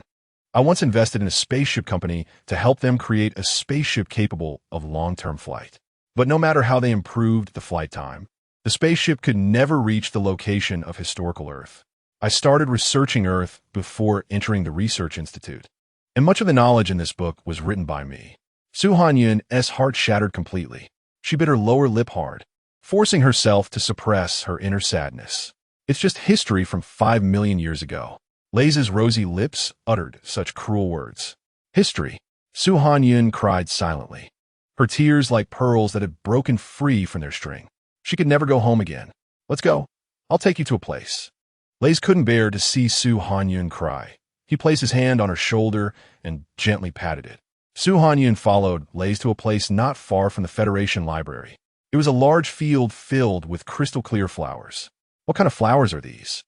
I once invested in a spaceship company to help them create a spaceship capable of long-term flight. But no matter how they improved the flight time, the spaceship could never reach the location of historical Earth. I started researching Earth before entering the Research Institute, and much of the knowledge in this book was written by me. Su Hanyun's heart shattered completely. She bit her lower lip hard, forcing herself to suppress her inner sadness. It's just history from 5 million years ago. Lei's rosy lips uttered such cruel words. History. Su Hanyun cried silently. her tears like pearls that had broken free from their string. She could never go home again. Let's go. I'll take you to a place. Lays couldn't bear to see Su Hanyun cry. He placed his hand on her shoulder and gently patted it. Su Hanyun followed Lays to a place not far from the Federation Library. It was a large field filled with crystal-clear flowers. What kind of flowers are these?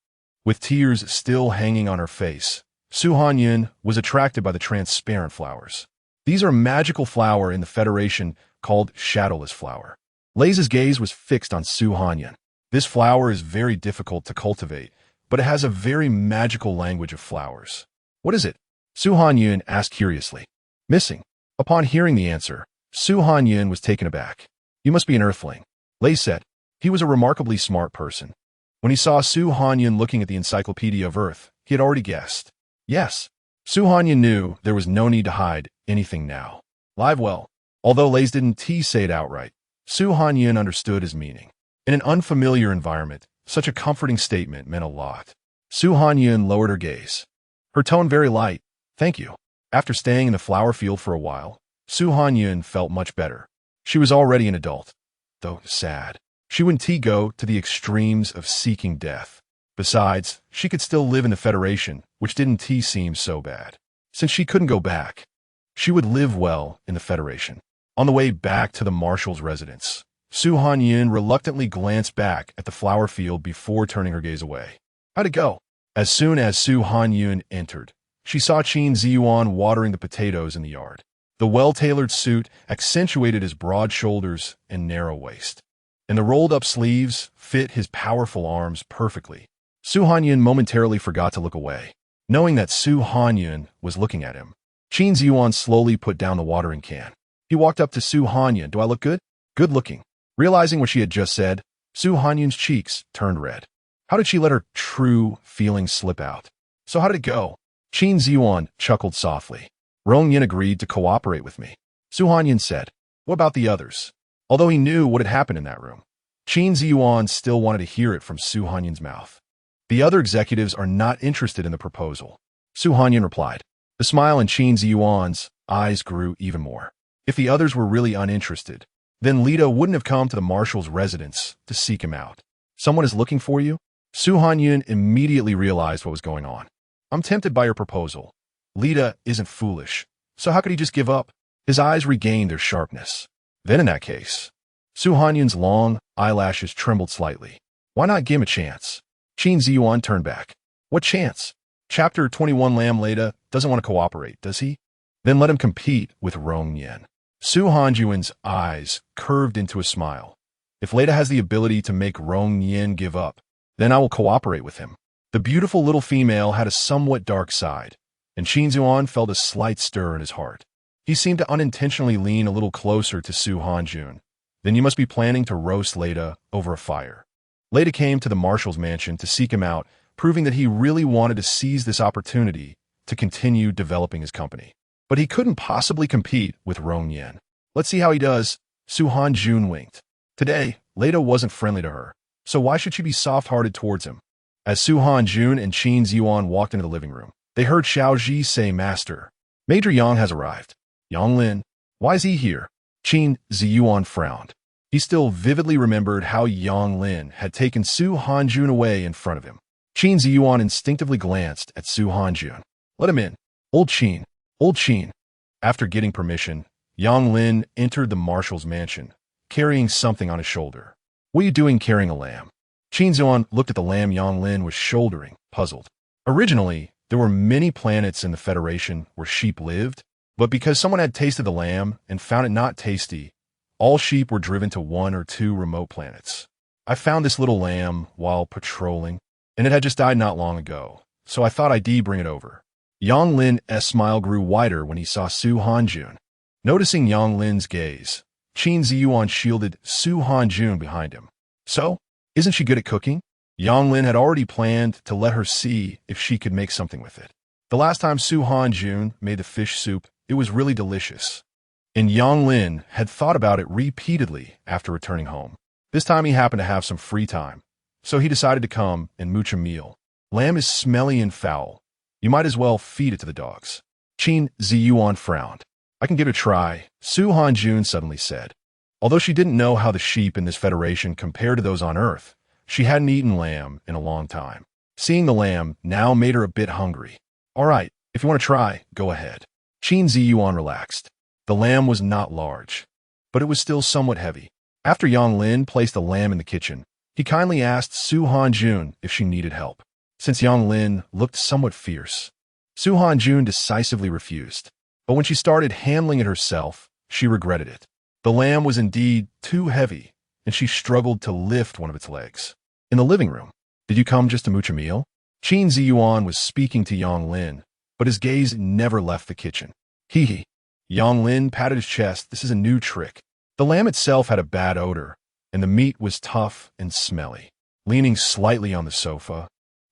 With tears still hanging on her face, Su Hanyun was attracted by the transparent flowers. These are a magical flower in the Federation called Shadowless Flower. Lays' gaze was fixed on Su Hanyun. This flower is very difficult to cultivate, but it has a very magical language of flowers. What is it? Su Hanyun asked curiously. Missing. Upon hearing the answer, Su Hanyun was taken aback. You must be an earthling. Lei said. He was a remarkably smart person. When he saw Su Hanyun looking at the Encyclopedia of Earth, he had already guessed. Yes. Su Hanyun knew there was no need to hide anything now. Live well. Although Lays didn't say it outright, Su Hanyun understood his meaning. In an unfamiliar environment, such a comforting statement meant a lot. Su Hanyun lowered her gaze. Her tone very light. Thank you. After staying in the flower field for a while, Su Hanyun felt much better. She was already an adult, though sad. She wouldn't go to the extremes of seeking death. Besides, she could still live in the Federation, which didn't seem so bad. Since she couldn't go back, she would live well in the Federation. On the way back to the Marshal's residence, Su Hanyun reluctantly glanced back at the flower field before turning her gaze away. How'd it go? As soon as Su Hanyun entered, she saw Qin Ziyuan watering the potatoes in the yard. The well-tailored suit accentuated his broad shoulders and narrow waist, and the rolled-up sleeves fit his powerful arms perfectly. Su Hanyun momentarily forgot to look away, knowing that Su Hanyun was looking at him. Qin Ziyuan slowly put down the watering can. He walked up to Su Hanyun. Do I look good? Good looking. Realizing what she had just said, Su Hanyun's cheeks turned red. How did she let her true feelings slip out? So how did it go? Qin Ziyuan chuckled softly. Yin agreed to cooperate with me. Su Hanyun said. What about the others? Although he knew what had happened in that room, Qin Ziyuan still wanted to hear it from Su Hanyun's mouth. The other executives are not interested in the proposal. Su Hanyun replied. The smile in Qin Ziyuan's eyes grew even more. If the others were really uninterested, then Lita wouldn't have come to the Marshal's residence to seek him out. Someone is looking for you? Su Hanyun immediately realized what was going on. I'm tempted by your proposal. Lita isn't foolish, so how could he just give up? His eyes regained their sharpness. Then in that case, Su Hanyun's long eyelashes trembled slightly. Why not give him a chance? Qin Ziyuan turned back. What chance? Chapter 21 Lam Lita doesn't want to cooperate, does he? Then let him compete with Yen. Su Hanyun's eyes curved into a smile. If Leda has the ability to make Yen give up, then I will cooperate with him. The beautiful little female had a somewhat dark side, and Qin Ziyuan felt a slight stir in his heart. He seemed to unintentionally lean a little closer to Su Hanyun. Then you must be planning to roast Leda over a fire. Leda came to the Marshal's mansion to seek him out, proving that he really wanted to seize this opportunity to continue developing his company. But he couldn't possibly compete with Yen. Let's see how he does. Su Hanyun winked. Today, Leda wasn't friendly to her, so why should she be soft-hearted towards him? As Su Hanyun and Qin Ziyuan walked into the living room, they heard Xiao Ji say, Master, Major Yang has arrived. Yang Lin, why is he here? Qin Ziyuan frowned. He still vividly remembered how Yang Lin had taken Su Hanyun away in front of him. Qin Ziyuan instinctively glanced at Su Hanyun. Let him in. Old Qin. Old Qin. After getting permission, Yang Lin entered the Marshal's mansion, carrying something on his shoulder. What are you doing carrying a lamb? Qin Ziyuan looked at the lamb Yang Lin was shouldering, puzzled. Originally, there were many planets in the Federation where sheep lived, but because someone had tasted the lamb and found it not tasty, all sheep were driven to one or two remote planets. I found this little lamb while patrolling, and it had just died not long ago, so I thought I'd bring it over. Yang Lin's smile grew wider when he saw Su Hanyun. Noticing Yang Lin's gaze, Qin Ziyuan shielded Su Hanyun behind him. So, isn't she good at cooking? Yang Lin had already planned to let her see if she could make something with it. The last time Su Hanyun made the fish soup, it was really delicious. And Yang Lin had thought about it repeatedly after returning home. This time he happened to have some free time, so he decided to come and mooch a meal. Lamb is smelly and foul. You might as well feed it to the dogs. Qin Ziyuan frowned. I can give it a try, Su Hanyun suddenly said. Although she didn't know how the sheep in this federation compared to those on Earth, she hadn't eaten lamb in a long time. Seeing the lamb now made her a bit hungry. All right, if you want to try, go ahead. Qin Ziyuan relaxed. The lamb was not large, but it was still somewhat heavy. After Yang Lin placed the lamb in the kitchen, he kindly asked Su Hanjun if she needed help. Since Yang Lin looked somewhat fierce, Su Hanjun decisively refused. But when she started handling it herself, she regretted it. The lamb was indeed too heavy, and she struggled to lift one of its legs. In the living room, did you come just to mooch a meal? Qin Ziyuan was speaking to Yang Lin, but his gaze never left the kitchen. Hee hee. Yang Lin patted his chest. This is a new trick. The lamb itself had a bad odor, and the meat was tough and smelly. Leaning slightly on the sofa,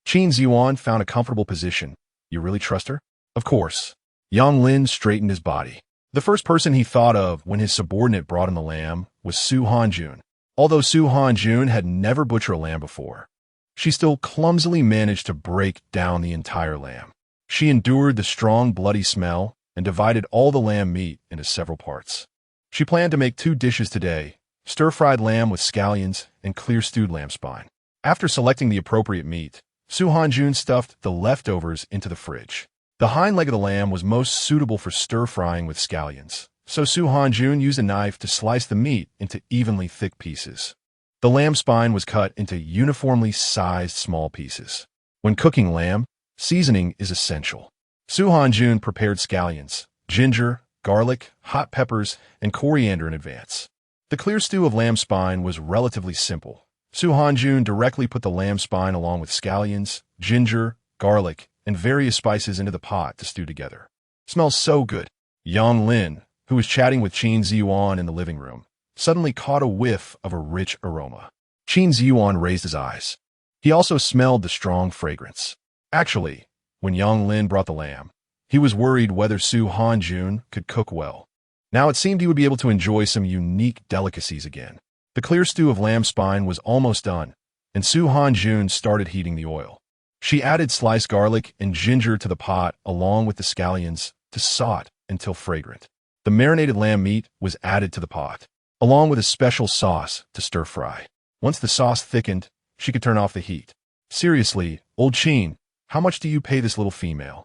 Qin Ziyuan found a comfortable position. You really trust her? Of course. Yang Lin straightened his body. The first person he thought of when his subordinate brought him the lamb was Su Hanjun. Although Su Hanjun had never butchered a lamb before, she still clumsily managed to break down the entire lamb. She endured the strong, bloody smell and divided all the lamb meat into several parts. She planned to make 2 dishes today, stir-fried lamb with scallions and clear-stewed lamb spine. After selecting the appropriate meat, Su Hanjun stuffed the leftovers into the fridge. The hind leg of the lamb was most suitable for stir-frying with scallions, so Su Hanjun used a knife to slice the meat into evenly thick pieces. The lamb spine was cut into uniformly sized small pieces. When cooking lamb, seasoning is essential. Su Hanjun prepared scallions, ginger, garlic, hot peppers, and coriander in advance. The clear stew of lamb spine was relatively simple. Su Hanjun directly put the lamb spine along with scallions, ginger, garlic, and various spices into the pot to stew together. Smells so good. Yang Lin, who was chatting with Qin Ziyuan in the living room, suddenly caught a whiff of a rich aroma. Qin Ziyuan raised his eyes. He also smelled the strong fragrance. Actually, when Yang Lin brought the lamb, he was worried whether Su Hanjun could cook well. Now it seemed he would be able to enjoy some unique delicacies again. The clear stew of lamb spine was almost done, and Su Hanjun started heating the oil. She added sliced garlic and ginger to the pot along with the scallions to saute until fragrant. The marinated lamb meat was added to the pot, along with a special sauce to stir-fry. Once the sauce thickened, she could turn off the heat. Seriously, old Qin, how much do you pay this little female?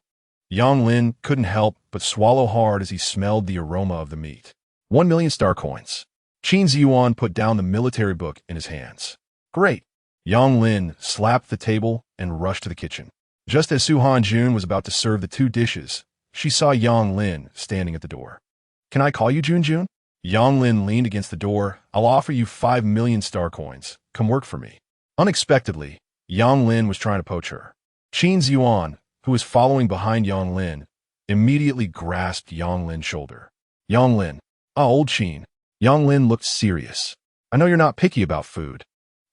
Yang Lin couldn't help but swallow hard as he smelled the aroma of the meat. 1 million star coins. Qin Ziyuan put down the military book in his hands. Great. Yang Lin slapped the table and rushed to the kitchen. Just as Su Hanjun was about to serve the 2 dishes, she saw Yang Lin standing at the door. Can I call you Junjun? Yang Lin leaned against the door. I'll offer you 5 million star coins. Come work for me. Unexpectedly, Yang Lin was trying to poach her. Qin Ziyuan, who was following behind Yang Lin, immediately grasped Yang Lin's shoulder. Yang Lin. Ah, old Qin. Yang Lin looked serious. I know you're not picky about food.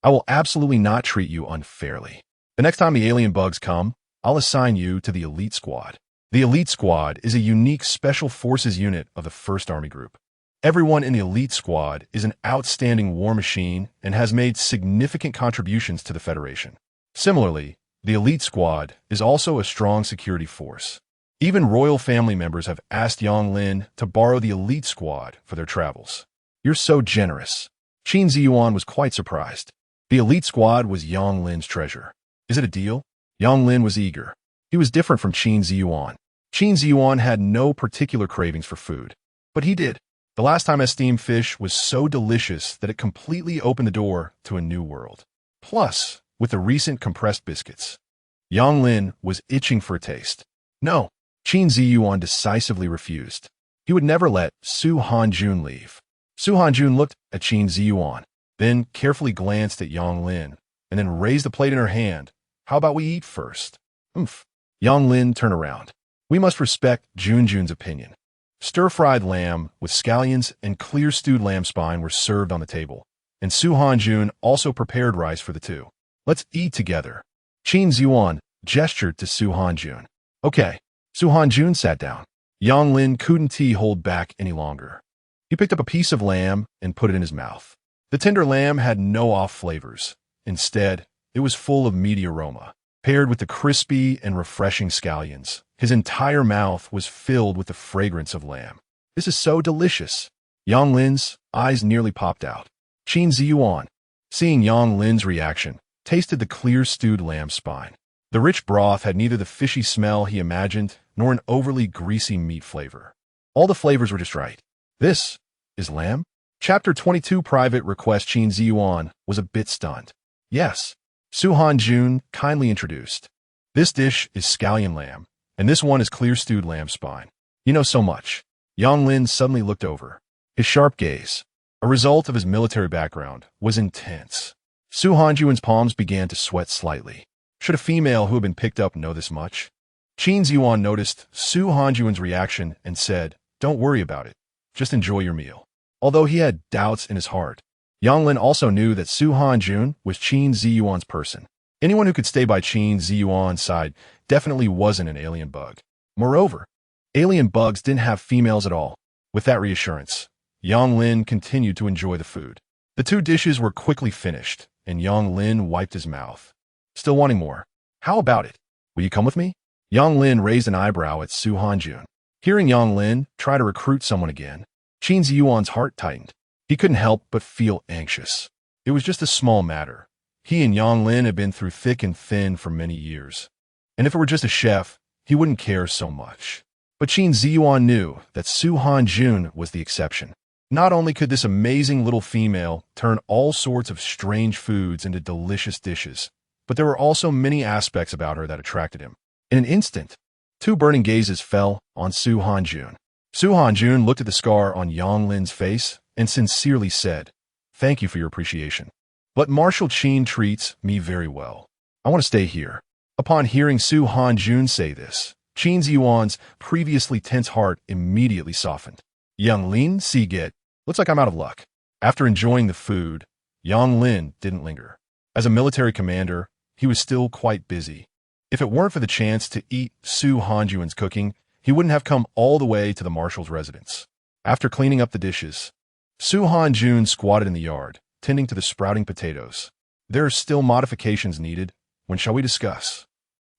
I will absolutely not treat you unfairly. The next time the alien bugs come, I'll assign you to the Elite Squad. The Elite Squad is a unique Special Forces unit of the 1st Army Group. Everyone in the Elite Squad is an outstanding war machine and has made significant contributions to the Federation. Similarly, the Elite Squad is also a strong security force. Even royal family members have asked Yang Lin to borrow the Elite Squad for their travels. You're so generous. Qin Ziyuan was quite surprised. The Elite Squad was Yang Lin's treasure. Is it a deal? Yang Lin was eager. He was different from Qin Ziyuan. Qin Ziyuan had no particular cravings for food, but he did. The last time a steamed fish was so delicious that it completely opened the door to a new world. Plus, with the recent compressed biscuits, Yang Lin was itching for a taste. No, Qin Ziyuan decisively refused. He would never let Su Hanjun leave. Su Hanjun looked at Qin Ziyuan, then carefully glanced at Yang Lin, and then raised the plate in her hand. How about we eat first? Oomph. Yang Lin turned around. We must respect Junjun's opinion. Stir-fried lamb with scallions and clear-stewed lamb spine were served on the table, and Su Hanjun also prepared rice for the 2. Let's eat together. Qin Ziyuan gestured to Su Hanjun. Okay. Su Hanjun sat down. Yang Lin couldn't hold back any longer. He picked up a piece of lamb and put it in his mouth. The tender lamb had no off flavors. Instead, it was full of meaty aroma. Paired with the crispy and refreshing scallions, his entire mouth was filled with the fragrance of lamb. This is so delicious. Yang Lin's eyes nearly popped out. Qin Ziyuan, seeing Yang Lin's reaction, tasted the clear stewed lamb spine. The rich broth had neither the fishy smell he imagined nor an overly greasy meat flavor. All the flavors were just right. This is lamb? Chapter 22 Private Request. Qin Ziyuan was a bit stunned. Yes, Su Hanyun kindly introduced. This dish is scallion lamb, and this one is clear stewed lamb spine. You know so much. Yang Lin suddenly looked over. His sharp gaze, a result of his military background, was intense. Su Hanyun's palms began to sweat slightly. Should a female who had been picked up know this much? Qin Ziyuan noticed Su Hanyun's reaction and said, "Don't worry about it. Just enjoy your meal." Although he had doubts in his heart, Yang Lin also knew that Su Hanyun was Qin Ziyuan's person. Anyone who could stay by Qin Ziyuan's side definitely wasn't an alien bug. Moreover, alien bugs didn't have females at all. With that reassurance, Yang Lin continued to enjoy the food. The two dishes were quickly finished, and Yang Lin wiped his mouth. Still wanting more? How about it? Will you come with me? Yang Lin raised an eyebrow at Su Hanyun. Hearing Yang Lin try to recruit someone again, Qin Ziyuan's heart tightened. He couldn't help but feel anxious. It was just a small matter. He and Yang Lin had been through thick and thin for many years. And if it were just a chef, he wouldn't care so much. But Qin Ziyuan knew that Su Hanyun was the exception. Not only could this amazing little female turn all sorts of strange foods into delicious dishes, but there were also many aspects about her that attracted him. In an instant, two burning gazes fell on Su Hanyun. Su Hanyun looked at the scar on Yang Lin's face and sincerely said, "Thank you for your appreciation. But Marshal Qin treats me very well. I want to stay here." Upon hearing Su Hanyun say this, Qin Ziyuan's previously tense heart immediately softened. Yang Lin, see get, looks like I'm out of luck. After enjoying the food, Yang Lin didn't linger. As a military commander, he was still quite busy. If it weren't for the chance to eat Su Hanyun's cooking, he wouldn't have come all the way to the marshal's residence. After cleaning up the dishes, Su Hanyun squatted in the yard, tending to the sprouting potatoes. There are still modifications needed. When shall we discuss?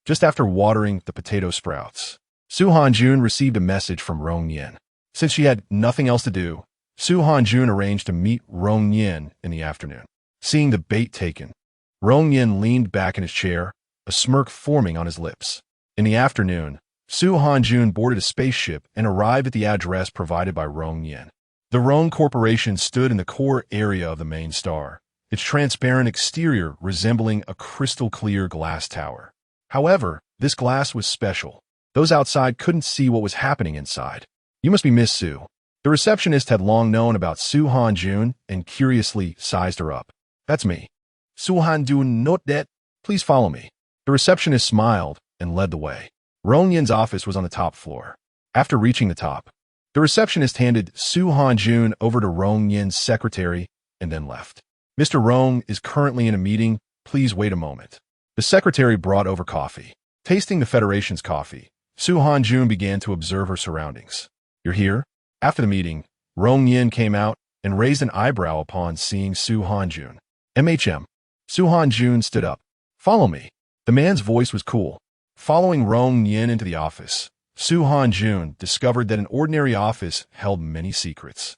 Just after watering the potato sprouts, Su Hanyun received a message from Rong Yin. Since she had nothing else to do, Su Hanyun arranged to meet Rong Yin in the afternoon. Seeing the bait taken, Rong Yin leaned back in his chair, a smirk forming on his lips. In the afternoon, Su Hanyun boarded a spaceship and arrived at the address provided by Rong Yin. The Rong Corporation stood in the core area of the main star, its transparent exterior resembling a crystal-clear glass tower. However, this glass was special. Those outside couldn't see what was happening inside. "You must be Miss Su." The receptionist had long known about Su Hanyun and curiously sized her up. "That's me. Su Hanyun, note that. Please follow me." The receptionist smiled and led the way. Rong Yin's office was on the top floor. After reaching the top, the receptionist handed Su Hanyun over to Rong Yin's secretary and then left. "Mr. Rong is currently in a meeting. Please wait a moment." The secretary brought over coffee. Tasting the Federation's coffee, Su Hanyun began to observe her surroundings. "You're here?" After the meeting, Rong Yin came out and raised an eyebrow upon seeing Su Hanyun. "MHM." Su Hanyun stood up. "Follow me." The man's voice was cool. Following Rong Yin into the office, Su Hanyun discovered that an ordinary office held many secrets.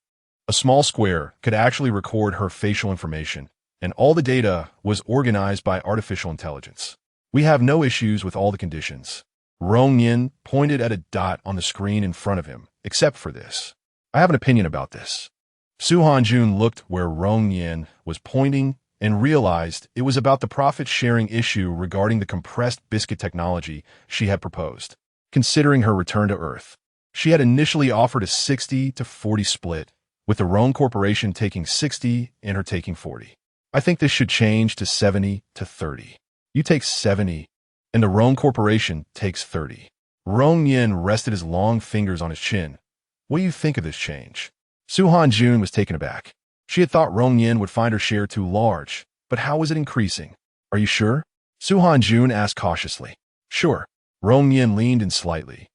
A small square could actually record her facial information, and all the data was organized by artificial intelligence. "We have no issues with all the conditions." Rong Yin pointed at a dot on the screen in front of him, except for this. "I have an opinion about this." Su Hanyun looked where Rong Yin was pointing and realized it was about the profit-sharing issue regarding the compressed biscuit technology she had proposed. Considering her return to Earth, she had initially offered a 60-40 split, with the Rong Corporation taking 60 and her taking 40. "I think this should change to 70-30. You take 70, and the Rong Corporation takes 30. Rong Yin rested his long fingers on his chin. "What do you think of this change?" Su Hanyun was taken aback. She had thought Rong Yin would find her share too large, but how was it increasing? "Are you sure?" Su Hanyun asked cautiously. "Sure." Rong Yin leaned in slightly.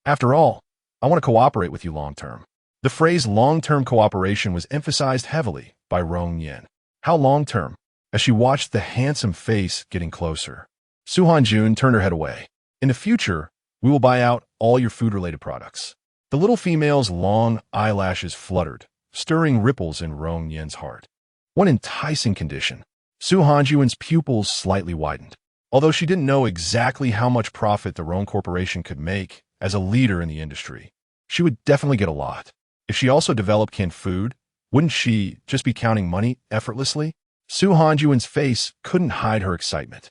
"After all, I want to cooperate with you long-term." The phrase long-term cooperation was emphasized heavily by Rong Yin. "How long-term?" As she watched the handsome face getting closer, Su Hanyun turned her head away. "In the future, we will buy out all your food-related products." The little female's long eyelashes fluttered, stirring ripples in Rong Yin's heart. What enticing condition. Su Hanyun's pupils slightly widened. Although she didn't know exactly how much profit the Rong Corporation could make as a leader in the industry, she would definitely get a lot. If she also developed canned food, wouldn't she just be counting money effortlessly? Su Hanyun's face couldn't hide her excitement,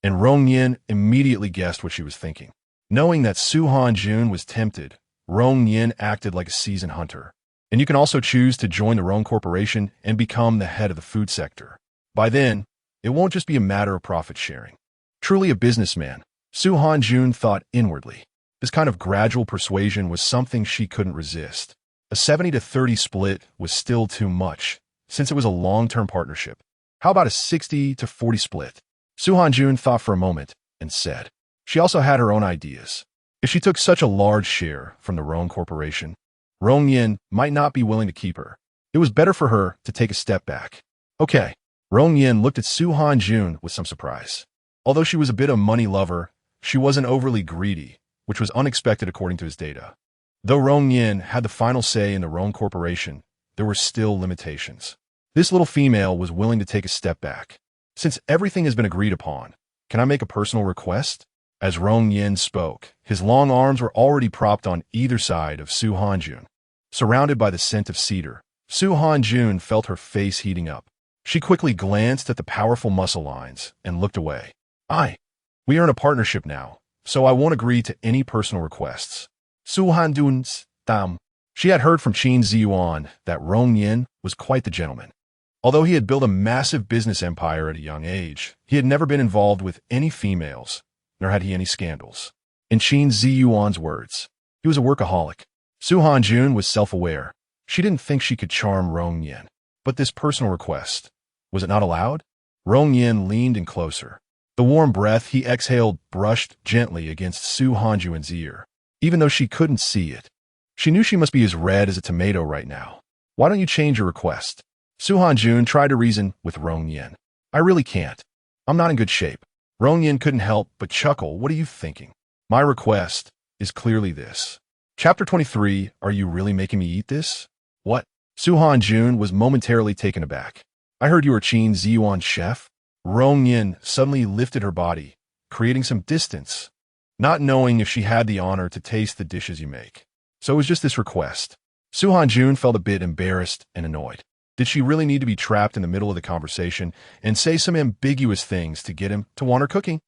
and Rong Yin immediately guessed what she was thinking. Knowing that Su Hanyun was tempted, Rong Yin acted like a seasoned hunter. And you can also choose to join the Rong Corporation and become the head of the food sector. By then, it won't just be a matter of profit sharing. Truly a businessman, Su Hanyun thought inwardly. This kind of gradual persuasion was something she couldn't resist. A 70-30 split was still too much, since it was a long-term partnership. How about a 60-40 split? Su Hanyun thought for a moment and said. She also had her own ideas. If she took such a large share from the Rong Corporation, Rong Yin might not be willing to keep her. It was better for her to take a step back. Okay. Rong Yin looked at Su Hanyun with some surprise. Although she was a bit of a money lover, she wasn't overly greedy, which was unexpected according to his data. Though Rong Yin had the final say in the Rong Corporation, there were still limitations. This little female was willing to take a step back. Since everything has been agreed upon, can I make a personal request? As Rong Yin spoke, his long arms were already propped on either side of Su Hanyun. Surrounded by the scent of cedar, Su Hanyun felt her face heating up. She quickly glanced at the powerful muscle lines and looked away. We are in a partnership now, so I won't agree to any personal requests. Su Hanyun's dam. She had heard from Qin Ziyuan that Rong Yin was quite the gentleman. Although he had built a massive business empire at a young age, he had never been involved with any females, nor had he any scandals. In Qin Ziyuan's words, he was a workaholic. Su Hanyun was self-aware. She didn't think she could charm Rong Yin. But this personal request, was it not allowed? Rong Yin leaned in closer. The warm breath he exhaled brushed gently against Su Hanyun's ear, even though she couldn't see it. She knew she must be as red as a tomato right now. Why don't you change your request? Su Hanyun tried to reason with Rong Yin. I really can't. I'm not in good shape. Rong Yin couldn't help but chuckle. What are you thinking? My request is clearly this. Chapter 23, Are you really making me eat this? What? Su Hanyun was momentarily taken aback. I heard you were Qin Ziyuan's chef. Rong Yin suddenly lifted her body, creating some distance, not knowing if she had the honor to taste the dishes you make. So it was just this request. Su Hanyun felt a bit embarrassed and annoyed. Did she really need to be trapped in the middle of the conversation and say some ambiguous things to get him to want her cooking?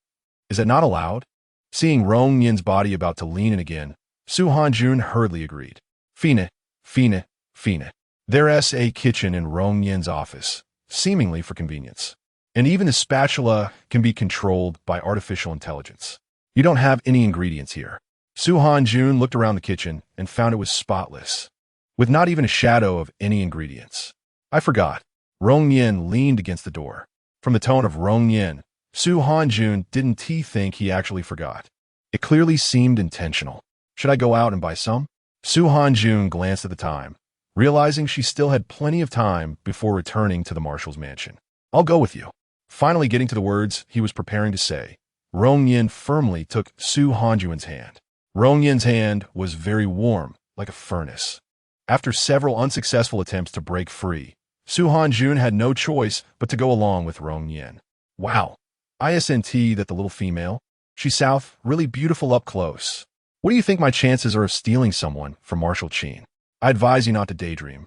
Is that not allowed? Seeing Rong Yin's body about to lean in again, Su Hanyun hurriedly agreed. Fine. There's a kitchen in Rong Yin's office, seemingly for convenience. And even the spatula can be controlled by artificial intelligence. You don't have any ingredients here. Su Hanyun looked around the kitchen and found it was spotless, with not even a shadow of any ingredients. I forgot. Rong Yin leaned against the door. From the tone of Rong Yin, Su Hanyun didn't think he actually forgot. It clearly seemed intentional. Should I go out and buy some? Su Hanyun glanced at the time, realizing she still had plenty of time before returning to the marshal's mansion. I'll go with you. Finally getting to the words he was preparing to say, Rong Yin firmly took Su Hanyun's hand. Rong Yin's hand was very warm, like a furnace. After several unsuccessful attempts to break free, Su Hanyun had no choice but to go along with Rong Yin. Wow. ISNT that the little female. She's south, really beautiful up close. What do you think my chances are of stealing someone from Marshal Qin? I advise you not to daydream.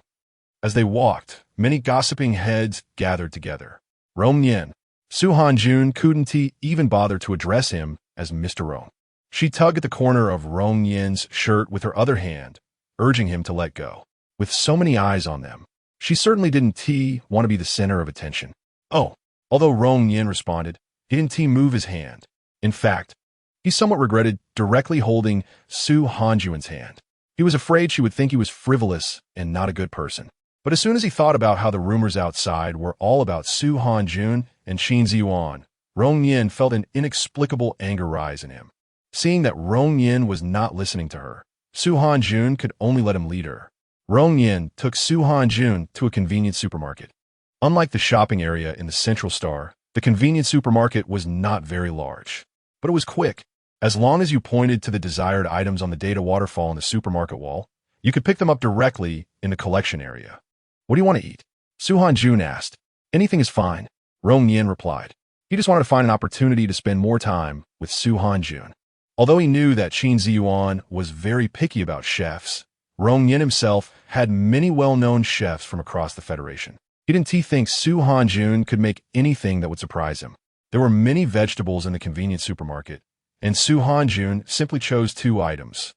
As they walked, many gossiping heads gathered together. Rong Yin. Su Hanyun couldn't even bother to address him as Mr. Rong. She tugged at the corner of Rong Yin's shirt with her other hand, urging him to let go. With so many eyes on them, she certainly didn't want to be the center of attention. Oh, although Rong Yin responded, he didn't move his hand. In fact, he somewhat regretted directly holding Su Hanyun's hand. He was afraid she would think he was frivolous and not a good person. But as soon as he thought about how the rumors outside were all about Su Hanyun and Qin Ziyuan, Rong Yin felt an inexplicable anger rise in him. Seeing that Rong Yin was not listening to her, Su Hanyun could only let him lead her. Rong Yin took Su Hanyun to a convenience supermarket. Unlike the shopping area in the Central Star, the convenience supermarket was not very large. But it was quick. As long as you pointed to the desired items on the data waterfall on the supermarket wall, you could pick them up directly in the collection area. What do you want to eat? Su Hanjun asked. Anything is fine, Rong Yin replied. He just wanted to find an opportunity to spend more time with Su Hanjun. Although he knew that Qin Ziyuan was very picky about chefs, Rong Yin himself had many well-known chefs from across the Federation. He didn't think Su Hanjun could make anything that would surprise him. There were many vegetables in the convenience supermarket, and Su Hanjun simply chose 2 items,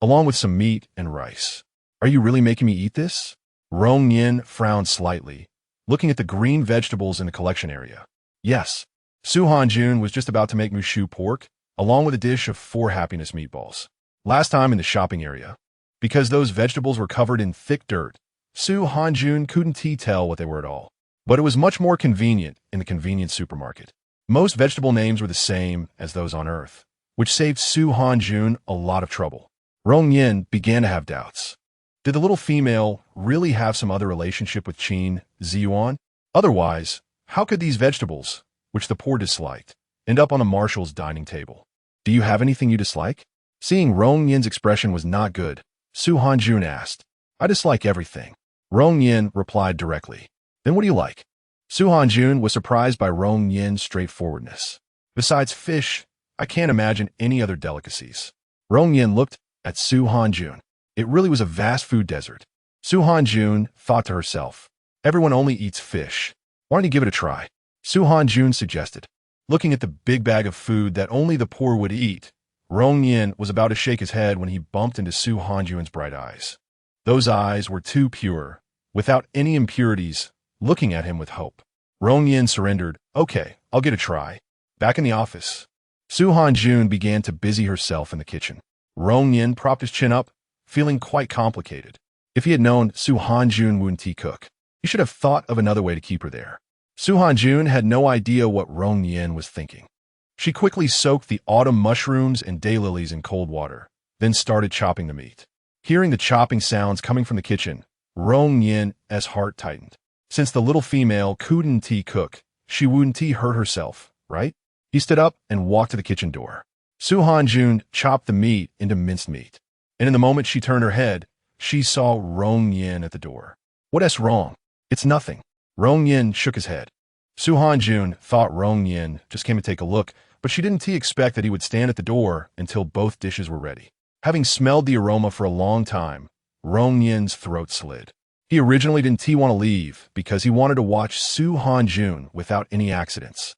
along with some meat and rice. Are you really making me eat this? Rong Yin frowned slightly, looking at the green vegetables in the collection area. Yes. Su Hanjun was just about to make mushu pork, along with a dish of 4 happiness meatballs. Last time in the shopping area, because those vegetables were covered in thick dirt, Su Hanjun couldn't tell what they were at all. But it was much more convenient in the convenience supermarket. Most vegetable names were the same as those on Earth, which saved Su Hanjun a lot of trouble. Rong Yin began to have doubts. Did the little female really have some other relationship with Qin Ziyuan? Otherwise, how could these vegetables, which the poor disliked, end up on the marshal's dining table? Do you have anything you dislike? Seeing Rong Yin's expression was not good, Su Hanjun asked. I dislike everything. Rong Yin replied directly. Then what do you like? Su Hanjun was surprised by Rong Yin's straightforwardness. Besides fish, I can't imagine any other delicacies. Rong Yin looked at Su Hanjun. It really was a vast food desert. Su Hanjun thought to herself, everyone only eats fish. Why don't you give it a try? Su Hanjun suggested. Looking at the big bag of food that only the poor would eat, Rong Yin was about to shake his head when he bumped into Su Hanjun's bright eyes. Those eyes were too pure, without any impurities, looking at him with hope. Rong Yin surrendered. Okay, I'll get a try. Back in the office, Su Hanjun began to busy herself in the kitchen. Rong Yin propped his chin up, feeling quite complicated. If he had known Su Hanjun wouldn't cook, he should have thought of another way to keep her there. Su Hanjun had no idea what Rong Yin was thinking. She quickly soaked the autumn mushrooms and daylilies in cold water, then started chopping the meat. Hearing the chopping sounds coming from the kitchen, Rong Yin's heart tightened. Since the little female couldn't cook, she wouldn't hurt herself, right? He stood up and walked to the kitchen door. Su Hanjun chopped the meat into minced meat. And in the moment she turned her head, she saw Rong Yin at the door. What's wrong? It's nothing. Rong Yin shook his head. Su Hanjun thought Rong Yin just came to take a look, but she didn't expect that he would stand at the door until both dishes were ready. Having smelled the aroma for a long time, Rong Yin's throat slid. He originally didn't want to leave because he wanted to watch Su Hanjun without any accidents.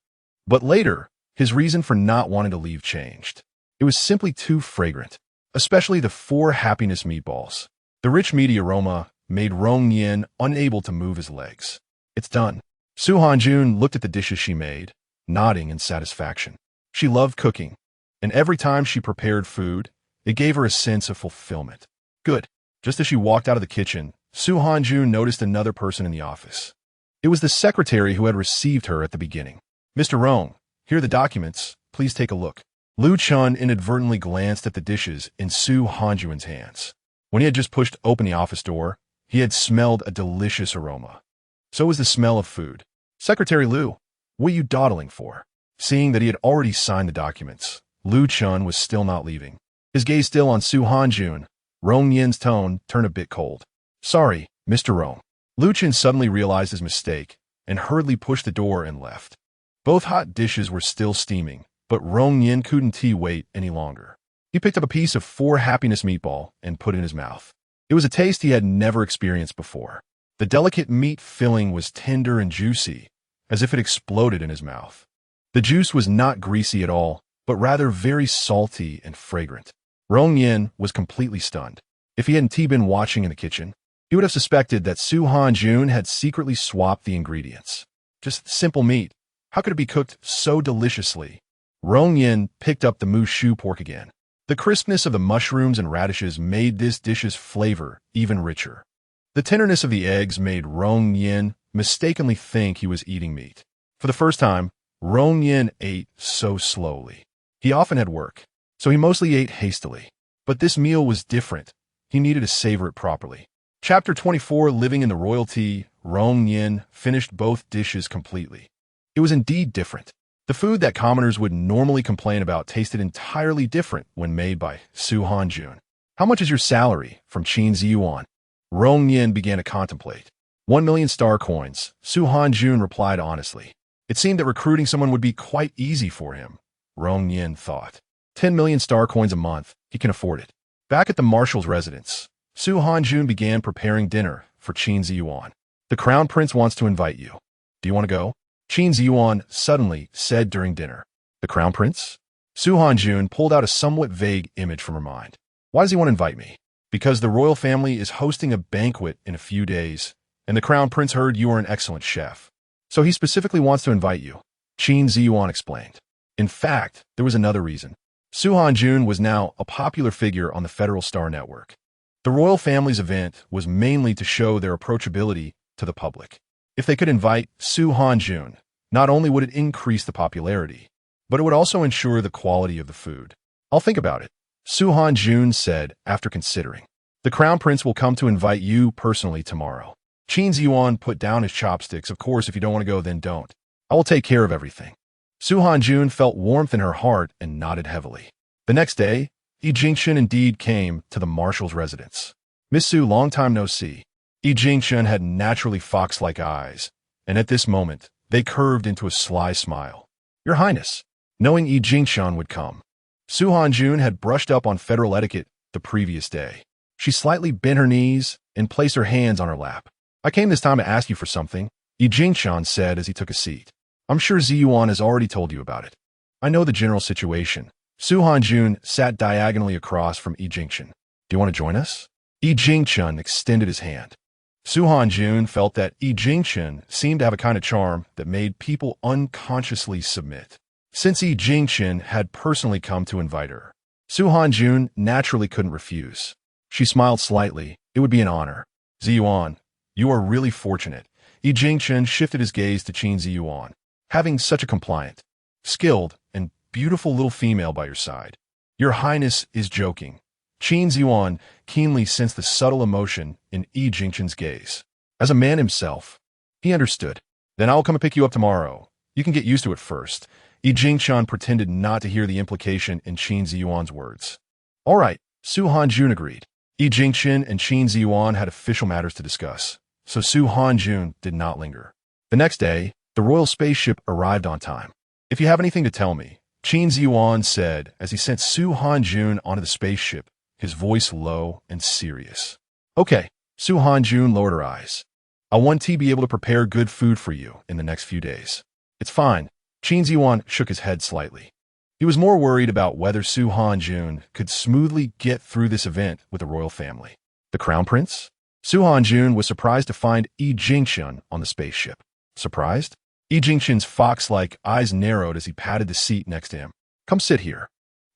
But later, his reason for not wanting to leave changed. It was simply too fragrant, especially the 4 happiness meatballs. The rich meaty aroma made Rong Yin unable to move his legs. It's done. Su Hanjun looked at the dishes she made, nodding in satisfaction. She loved cooking, and every time she prepared food, it gave her a sense of fulfillment. Good. Just as she walked out of the kitchen, Su Hanjun noticed another person in the office. It was the secretary who had received her at the beginning. Mr. Rong, here are the documents. Please take a look. Lu Chun inadvertently glanced at the dishes in Su Hanjun's hands. When he had just pushed open the office door, he had smelled a delicious aroma. So was the smell of food. Secretary Lu, what are you dawdling for? Seeing that he had already signed the documents, Lu Chun was still not leaving. His gaze still on Su Hanjun, Rong Yin's tone turned a bit cold. Sorry, Mr. Rong. Lu Chun suddenly realized his mistake and hurriedly pushed the door and left. Both hot dishes were still steaming, but Rong Yin couldn't wait any longer. He picked up a piece of 4 happiness meatball and put it in his mouth. It was a taste he had never experienced before. The delicate meat filling was tender and juicy, as if it exploded in his mouth. The juice was not greasy at all, but rather very salty and fragrant. Rong Yin was completely stunned. If he hadn't been watching in the kitchen, he would have suspected that Su Hanjun had secretly swapped the ingredients. Just simple meat. How could it be cooked so deliciously? Rong Yin picked up the mushu pork again. The crispness of the mushrooms and radishes made this dish's flavor even richer. The tenderness of the eggs made Rong Yin mistakenly think he was eating meat. For the first time, Rong Yin ate so slowly. He often had work, so he mostly ate hastily. But this meal was different. He needed to savor it properly. Chapter 24, Living in the Royalty, Rong Yin finished both dishes completely. It was indeed different. The food that commoners would normally complain about tasted entirely different when made by Su Hanjun. "How much is your salary?" from Qin Ziyuan. Rong Yin began to contemplate. 1 million star coins, Su Hanjun replied honestly. It seemed that recruiting someone would be quite easy for him, Rong Yin thought. 10 million star coins a month, he can afford it. Back at the marshal's residence, Su Hanjun began preparing dinner for Qin Ziyuan. "The crown prince wants to invite you. Do you want to go?" Qin Ziyuan suddenly said during dinner. "The crown prince?" Su Hanjun pulled out a somewhat vague image from her mind. "Why does he want to invite me?" "Because the royal family is hosting a banquet in a few days, and the crown prince heard you are an excellent chef. So he specifically wants to invite you," Qin Ziyuan explained. In fact, there was another reason. Su Hanjun was now a popular figure on the Federal Star Network. The royal family's event was mainly to show their approachability to the public. If they could invite Su Hanjun, not only would it increase the popularity, but it would also ensure the quality of the food. "I'll think about it," Su Hanjun said after considering. "The crown prince will come to invite you personally tomorrow." Qin Ziyuan put down his chopsticks. "Of course, if you don't want to go, then don't. I will take care of everything." Su Hanjun felt warmth in her heart and nodded heavily. The next day, Yi Jingshun indeed came to the marshal's residence. "Miss Su, long time no see." Yi Jingshun had naturally fox-like eyes, and at this moment, they curved into a sly smile. "Your Highness," knowing Yi Jingshun would come. Su Hanjun had brushed up on federal etiquette the previous day. She slightly bent her knees and placed her hands on her lap. "I came this time to ask you for something," Yi Jingshun said as he took a seat. "I'm sure Ziyuan has already told you about it." "I know the general situation." Su Hanjun sat diagonally across from Yi Jingshun. "Do you want to join us?" Yi Jingshun extended his hand. Su Hanjun felt that Yi Jingshun seemed to have a kind of charm that made people unconsciously submit. Since Yi Jingshun had personally come to invite her, Su Hanjun naturally couldn't refuse. She smiled slightly. "It would be an honor." "Ziyuan, you are really fortunate." Yi Jingshun shifted his gaze to Qin Ziyuan. "Having such a compliant, skilled, and beautiful little female by your side." "Your Highness is joking." Qin Ziyuan keenly sensed the subtle emotion in Yi Jingshun's gaze. As a man himself, he understood. "Then I'll come and pick you up tomorrow. You can get used to it first." Yi Jingshun pretended not to hear the implication in Qin Ziyuan's words. "All right," Su Hanjun agreed. Yi Jingshun and Qin Ziyuan had official matters to discuss, so Su Hanjun did not linger. The next day, the royal spaceship arrived on time. "If you have anything to tell me," Qin Ziyuan said as he sent Su Hanjun onto the spaceship, his voice low and serious. "Okay," Su Hanjun lowered her eyes. "I want to be able to prepare good food for you in the next few days." "It's fine." Qin Ziyuan shook his head slightly. He was more worried about whether Su Hanjun could smoothly get through this event with the royal family. "The crown prince?" Su Hanjun was surprised to find Yi Jingshun on the spaceship. "Surprised?" Yi Jingshun's fox-like eyes narrowed as he patted the seat next to him. "Come sit here."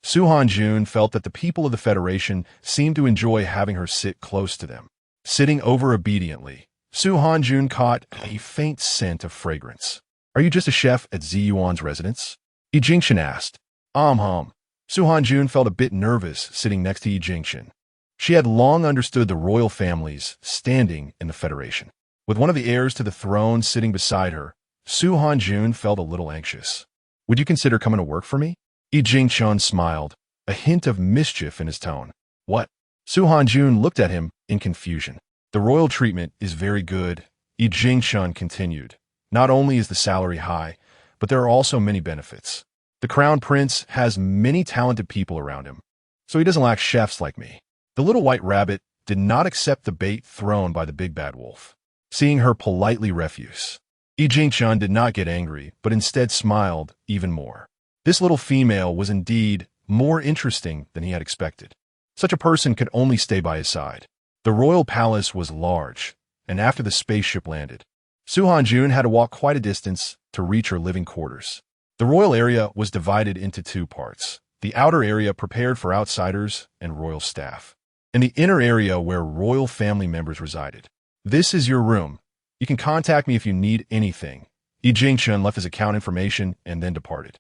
Su Hanjun felt that the people of the Federation seemed to enjoy having her sit close to them. Sitting over obediently, Su Hanjun caught a faint scent of fragrance. "Are you just a chef at Ziyuan's residence?" Yi Jingshun asked. Su Hanjun felt a bit nervous sitting next to Yi Jingshun. She had long understood the royal family's standing in the Federation. With one of the heirs to the throne sitting beside her, Su Hanjun felt a little anxious. "Would you consider coming to work for me?" Yi Jingshun smiled, a hint of mischief in his tone. "What?" Su Hanjun looked at him in confusion. "The royal treatment is very good," Yi Jingshun continued. "Not only is the salary high, but there are also many benefits. The crown prince has many talented people around him, so he doesn't lack chefs like me." The little white rabbit did not accept the bait thrown by the big bad wolf. Seeing her politely refuse, Yi Jingshun did not get angry, but instead smiled even more. This little female was indeed more interesting than he had expected. Such a person could only stay by his side. The royal palace was large, and after the spaceship landed, Su Hanjun had to walk quite a distance to reach her living quarters. The royal area was divided into two parts. The outer area prepared for outsiders and royal staff, and the inner area where royal family members resided. "This is your room. You can contact me if you need anything." Yi Jingshun left his account information and then departed.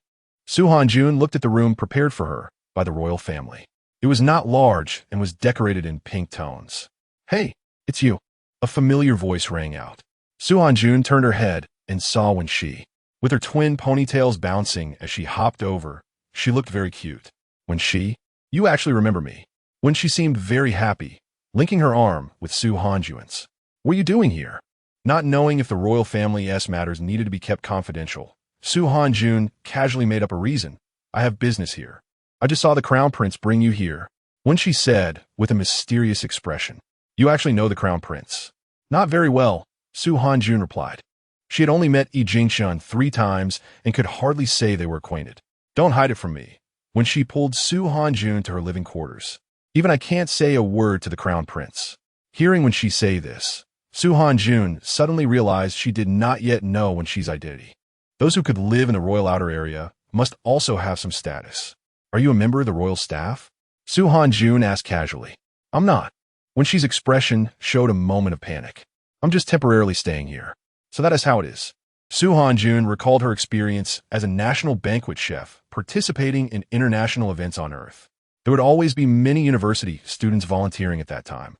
Su Hanjun looked at the room prepared for her by the royal family. It was not large and was decorated in pink tones. "Hey, it's you." A familiar voice rang out. Su Hanjun turned her head and saw Wen Shi. With her twin ponytails bouncing as she hopped over, she looked very cute. You actually remember me. When she seemed very happy, linking her arm with Su Hanyun's. What are you doing here? Not knowing if the royal family's matters needed to be kept confidential, Su Hanyun casually made up a reason. I have business here. I just saw the crown prince bring you here. When she said, with a mysterious expression, You actually know the crown prince? Not very well, Su Hanyun replied. She had only met Yi Jingshun 3 times and could hardly say they were acquainted. Don't hide it from me. When she pulled Su Hanyun to her living quarters. Even I can't say a word to the crown prince. Hearing when she say this, Su Hanyun suddenly realized she did not yet know when she's identity. Those who could live in the royal outer area must also have some status. Are you a member of the royal staff? Su Hanyun asked casually. I'm not. When she's expression showed a moment of panic. I'm just temporarily staying here. So that is how it is. Su Hanyun recalled her experience as a national banquet chef participating in international events on Earth. There would always be many university students volunteering at that time.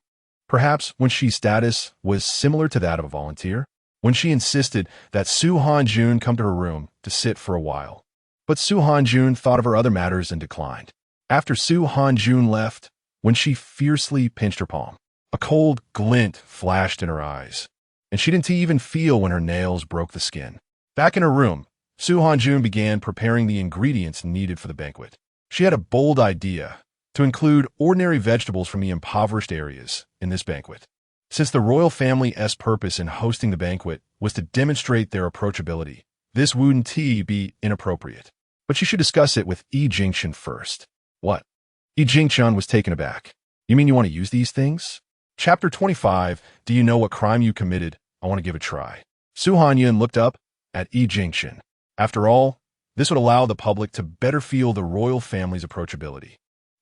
Perhaps when she's status was similar to that of a volunteer, when she insisted that Su Hanyun come to her room to sit for a while. But Su Hanyun thought of her other matters and declined. After Su Hanyun left, when she fiercely pinched her palm, a cold glint flashed in her eyes, and she didn't even feel when her nails broke the skin. Back in her room, Su Hanyun began preparing the ingredients needed for the banquet. She had a bold idea to include ordinary vegetables from the impoverished areas in this banquet. Since the royal family's purpose in hosting the banquet was to demonstrate their approachability, this wouldn't be inappropriate. But she should discuss it with Yi Jingshun first. What? Yi Jingshun was taken aback. You mean you want to use these things? Chapter 25, Do you know what crime you committed? I want to give it a try. Su Hanyun looked up at Yi Jingshun. After all, this would allow the public to better feel the royal family's approachability.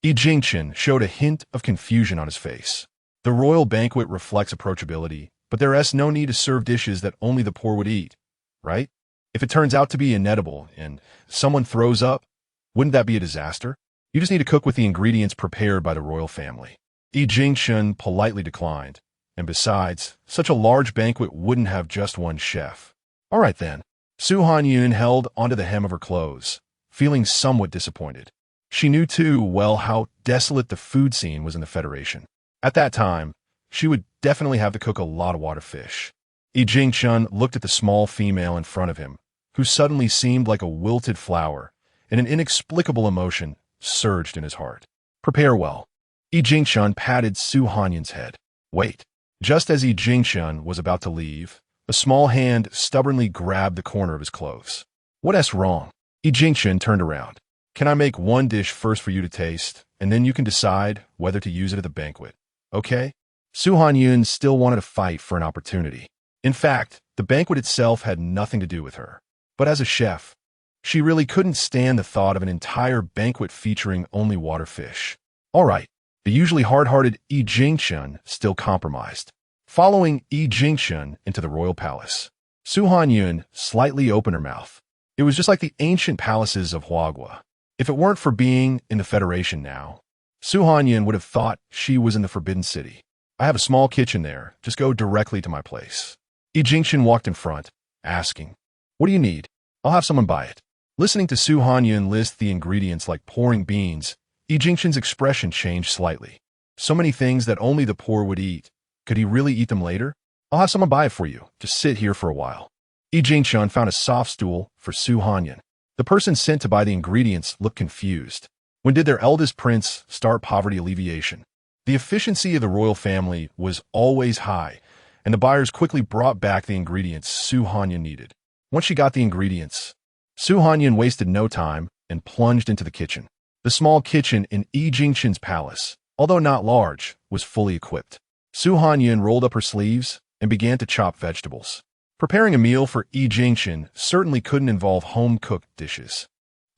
Yi Jingshun showed a hint of confusion on his face. The royal banquet reflects approachability, but there's no need to serve dishes that only the poor would eat, right? If it turns out to be inedible and someone throws up, wouldn't that be a disaster? You just need to cook with the ingredients prepared by the royal family. Yi Jingshun politely declined, and besides, such a large banquet wouldn't have just one chef. All right then. Su Hanyun held onto the hem of her clothes, feeling somewhat disappointed. She knew too well how desolate the food scene was in the Federation. At that time, she would definitely have to cook a lot of water fish. Yi Jingshun looked at the small female in front of him, who suddenly seemed like a wilted flower, and an inexplicable emotion surged in his heart. Prepare well. Yi Jingshun patted Su Hanyun's head. Wait. Just as Yi Jingshun was about to leave, a small hand stubbornly grabbed the corner of his clothes. What's wrong? Yi Jingshun turned around. Can I make one dish first for you to taste, and then you can decide whether to use it at the banquet? Okay? Su Hanyun still wanted to fight for an opportunity. In fact, the banquet itself had nothing to do with her. But as a chef, she really couldn't stand the thought of an entire banquet featuring only water fish. All right, the usually hard-hearted Yi Jingshun still compromised. Following Yi Jingshun into the royal palace, Su Hanyun slightly opened her mouth. It was just like the ancient palaces of Huagua. If it weren't for being in the Federation now, Su Hanyun would have thought she was in the Forbidden City. I have a small kitchen there. Just go directly to my place. Yi Jingshun walked in front, asking, What do you need? I'll have someone buy it. Listening to Su Hanyun list the ingredients like pouring beans, Yi Jingshun's expression changed slightly. So many things that only the poor would eat. Could he really eat them later? I'll have someone buy it for you. Just sit here for a while. Yi Jingshun found a soft stool for Su Hanyun. The person sent to buy the ingredients looked confused. When did their eldest prince start poverty alleviation? The efficiency of the royal family was always high, and the buyers quickly brought back the ingredients Su Hanyun needed. Once she got the ingredients, Su Hanyun wasted no time and plunged into the kitchen. The small kitchen in Yi Jingshun's palace, although not large, was fully equipped. Su Hanyun rolled up her sleeves and began to chop vegetables. Preparing a meal for Yi Jingshun certainly couldn't involve home-cooked dishes.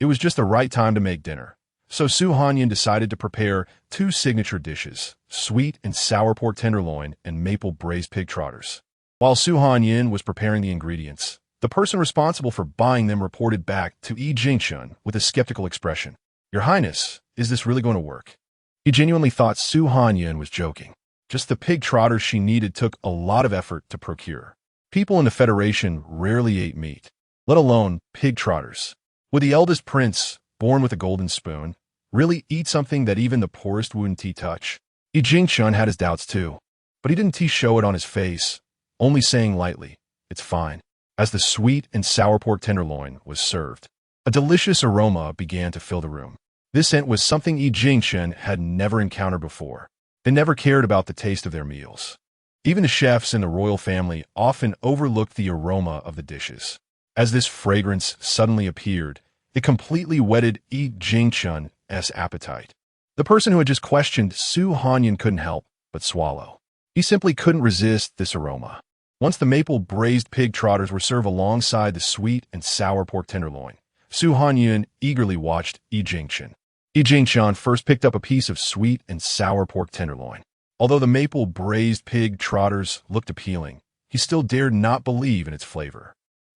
It was just the right time to make dinner, so Su Hanyun decided to prepare 2 signature dishes, sweet and sour pork tenderloin and maple braised pig trotters. While Su Hanyun was preparing the ingredients, the person responsible for buying them reported back to Yi Jingshun with a skeptical expression. Your Highness, is this really going to work? He genuinely thought Su Hanyun was joking. Just the pig trotters she needed took a lot of effort to procure. People in the Federation rarely ate meat. let alone pig trotters. Would the eldest prince, born with a golden spoon, really eat something that even the poorest wouldn't touch? Yi Jingshun had his doubts too, but he didn't show it on his face, only saying lightly, "It's fine." As the sweet and sour pork tenderloin was served, a delicious aroma began to fill the room. This scent was something Yi Jingshun had never encountered before. They never cared about the taste of their meals. Even the chefs in the royal family often overlooked the aroma of the dishes. As this fragrance suddenly appeared, it completely whetted Yi Jingshun's appetite. The person who had just questioned Su Hanyun couldn't help but swallow. He simply couldn't resist this aroma. Once the maple braised pig trotters were served alongside the sweet and sour pork tenderloin, Su Hanyun eagerly watched Yi Jingshun. Yi Jingshun first picked up a piece of sweet and sour pork tenderloin. Although the maple braised pig trotters looked appealing, he still dared not believe in its flavor.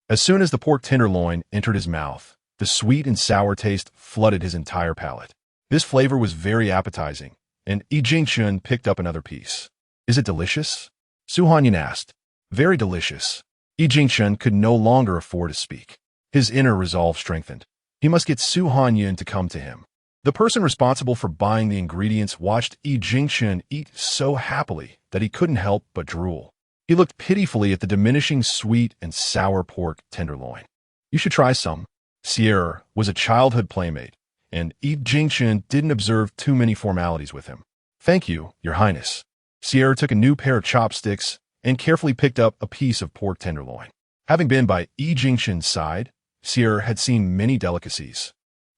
As soon as the pork tenderloin entered his mouth, the sweet and sour taste flooded his entire palate. This flavor was very appetizing, and Yi Jingshun picked up another piece. "Is it delicious?" Su Hanyun asked. "Very delicious." Yi Jingshun could no longer afford to speak. His inner resolve strengthened. He must get Su Hanyun to come to him. The person responsible for buying the ingredients watched Yi Jingshun eat so happily that he couldn't help but drool. He looked pitifully at the diminishing sweet and sour pork tenderloin. "You should try some." Sierra was a childhood playmate, and Yi Jingshun didn't observe too many formalities with him. "Thank you, Your Highness." Sierra took a new pair of chopsticks and carefully picked up a piece of pork tenderloin. Having been by Yi Jingshun's side, Sierra had seen many delicacies,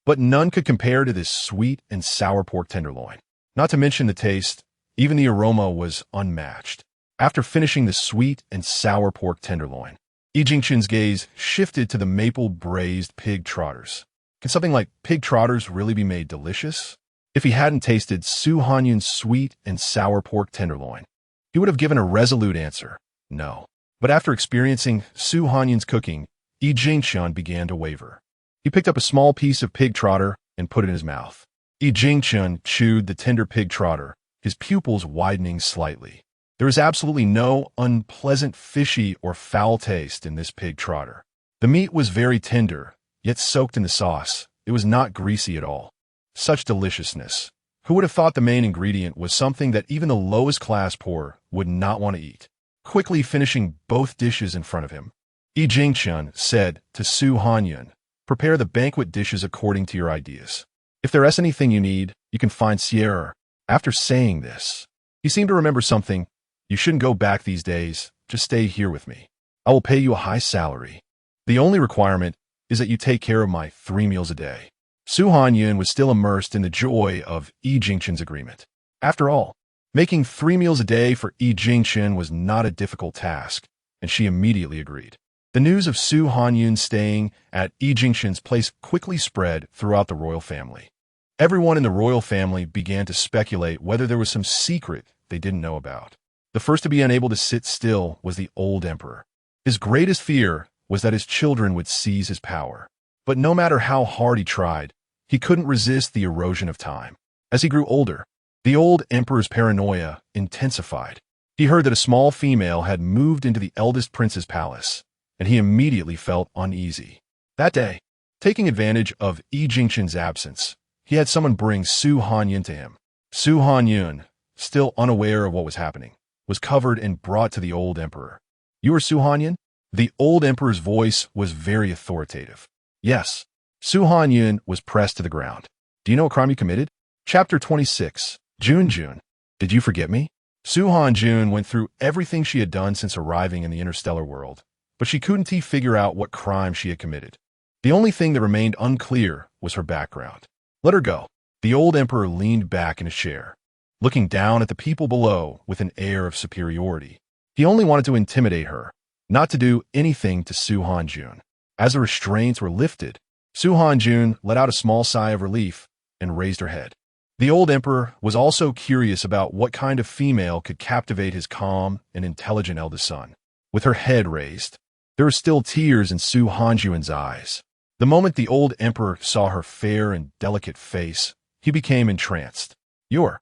but none could compare to this sweet and sour pork tenderloin. Not to mention the taste, even the aroma was unmatched. After finishing the sweet and sour pork tenderloin, Yi Jingshun's gaze shifted to the maple braised pig trotters. Can something like pig trotters really be made delicious? If he hadn't tasted Su Hanyun's sweet and sour pork tenderloin, he would have given a resolute answer, no. But after experiencing Su Hanyun's cooking, Yi Jingshun began to waver. He picked up a small piece of pig trotter and put it in his mouth. Yi Jingshun chewed the tender pig trotter, his pupils widening slightly. There is absolutely no unpleasant fishy or foul taste in this pig trotter. The meat was very tender, yet soaked in the sauce. It was not greasy at all. Such deliciousness. Who would have thought the main ingredient was something that even the lowest class poor would not want to eat? Quickly finishing both dishes in front of him, Yi Jingshun said to Su Hanyun, "Prepare the banquet dishes according to your ideas. If there is anything you need, you can find Sierra." After saying this, he seemed to remember something. "You shouldn't go back these days. Just stay here with me. I will pay you a high salary. The only requirement is that you take care of my 3 meals a day." Su Hanyun was still immersed in the joy of Yi Jingshun's agreement. After all, making 3 meals a day for Yi Jingshun was not a difficult task, and she immediately agreed. The news of Su Hanyun staying at Yi Jingshun's place quickly spread throughout the royal family. Everyone in the royal family began to speculate whether there was some secret they didn't know about. The first to be unable to sit still was the old emperor. His greatest fear was that his children would seize his power. But no matter how hard he tried, he couldn't resist the erosion of time. As he grew older, the old emperor's paranoia intensified. He heard that a small female had moved into the eldest prince's palace, and he immediately felt uneasy. That day, taking advantage of Yi Jingshun's absence, he had someone bring Su Hanyun to him. Su Hanyun, still unaware of what was happening, was covered and brought to the old emperor. "You are Su Hanyun?" The old emperor's voice was very authoritative. "Yes." Su Hanyun was pressed to the ground. "Do you know what crime you committed?" Chapter 26. Jun. Did you forget me? Su Hanyun went through everything she had done since arriving in the interstellar world, but she couldn't figure out what crime she had committed. The only thing that remained unclear was her background. "Let her go." The old emperor leaned back in his chair, looking down at the people below with an air of superiority. He only wanted to intimidate her, not to do anything to Su Hanyun. As the restraints were lifted, Su Hanyun let out a small sigh of relief and raised her head. The old emperor was also curious about what kind of female could captivate his calm and intelligent eldest son. With her head raised, there were still tears in Su Hanyun's eyes. The moment the old emperor saw her fair and delicate face, he became entranced. "You're..."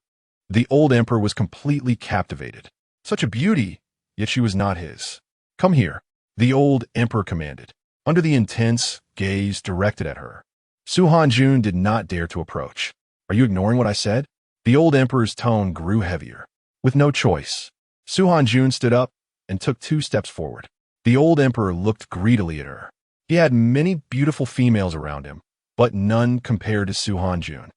The old emperor was completely captivated. Such a beauty, yet she was not his. "Come here," the old emperor commanded. under the intense gaze directed at her. Su Hanyun did not dare to approach. "Are you ignoring what I said?" The old emperor's tone grew heavier. With no choice, Su Hanyun stood up and took 2 steps forward. The old emperor looked greedily at her. He had many beautiful females around him, but none compared to Su Hanyun.